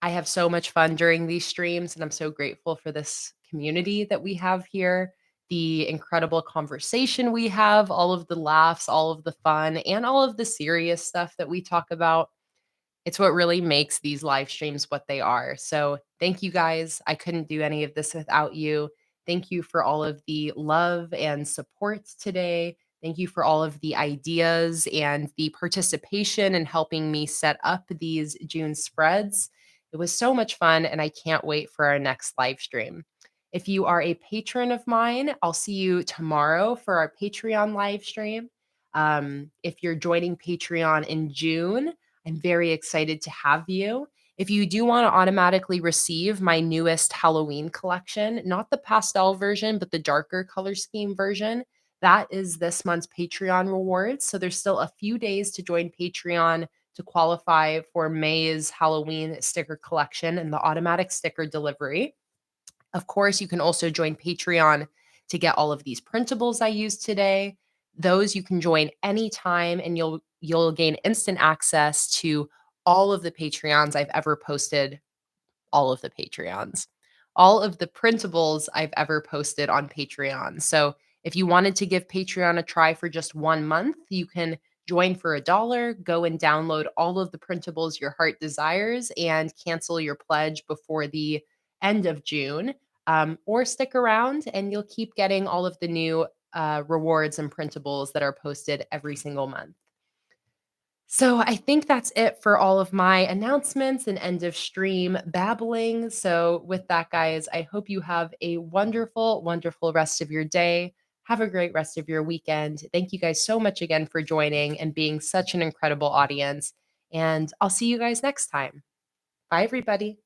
I have so much fun during these streams, and I'm so grateful for this community that we have here, the incredible conversation we have, all of the laughs, all of the fun, and all of the serious stuff that we talk about. It's what really makes these live streams what they are. So, thank you guys. I couldn't do any of this without you. Thank you for all of the love and support today. Thank you for all of the ideas and the participation in helping me set up these June spreads. It was so much fun, and I can't wait for our next live stream. If you are a patron of mine, I'll see you tomorrow for our Patreon live stream. If you're joining Patreon in June, I'm very excited to have you. If you do want to automatically receive my newest Halloween collection, not the pastel version, but the darker color scheme version, that is this month's Patreon rewards. So there's still a few days to join Patreon to qualify for May's Halloween sticker collection and the automatic sticker delivery. Of course, you can also join Patreon to get all of these printables I used today. Those you can join anytime, and you'll gain instant access to all of the Patreons I've ever posted, all of the Patreons, all of the printables I've ever posted on Patreon. So if you wanted to give Patreon a try for just 1 month, you can join for $1, go and download all of the printables your heart desires, and cancel your pledge before the end of June. Or stick around and you'll keep getting all of the new rewards and printables that are posted every single month. So I think that's it for all of my announcements and end of stream babbling. So with that, guys, I hope you have a wonderful, wonderful rest of your day. Have a great rest of your weekend. Thank you guys so much again for joining and being such an incredible audience. And I'll see you guys next time. Bye, everybody.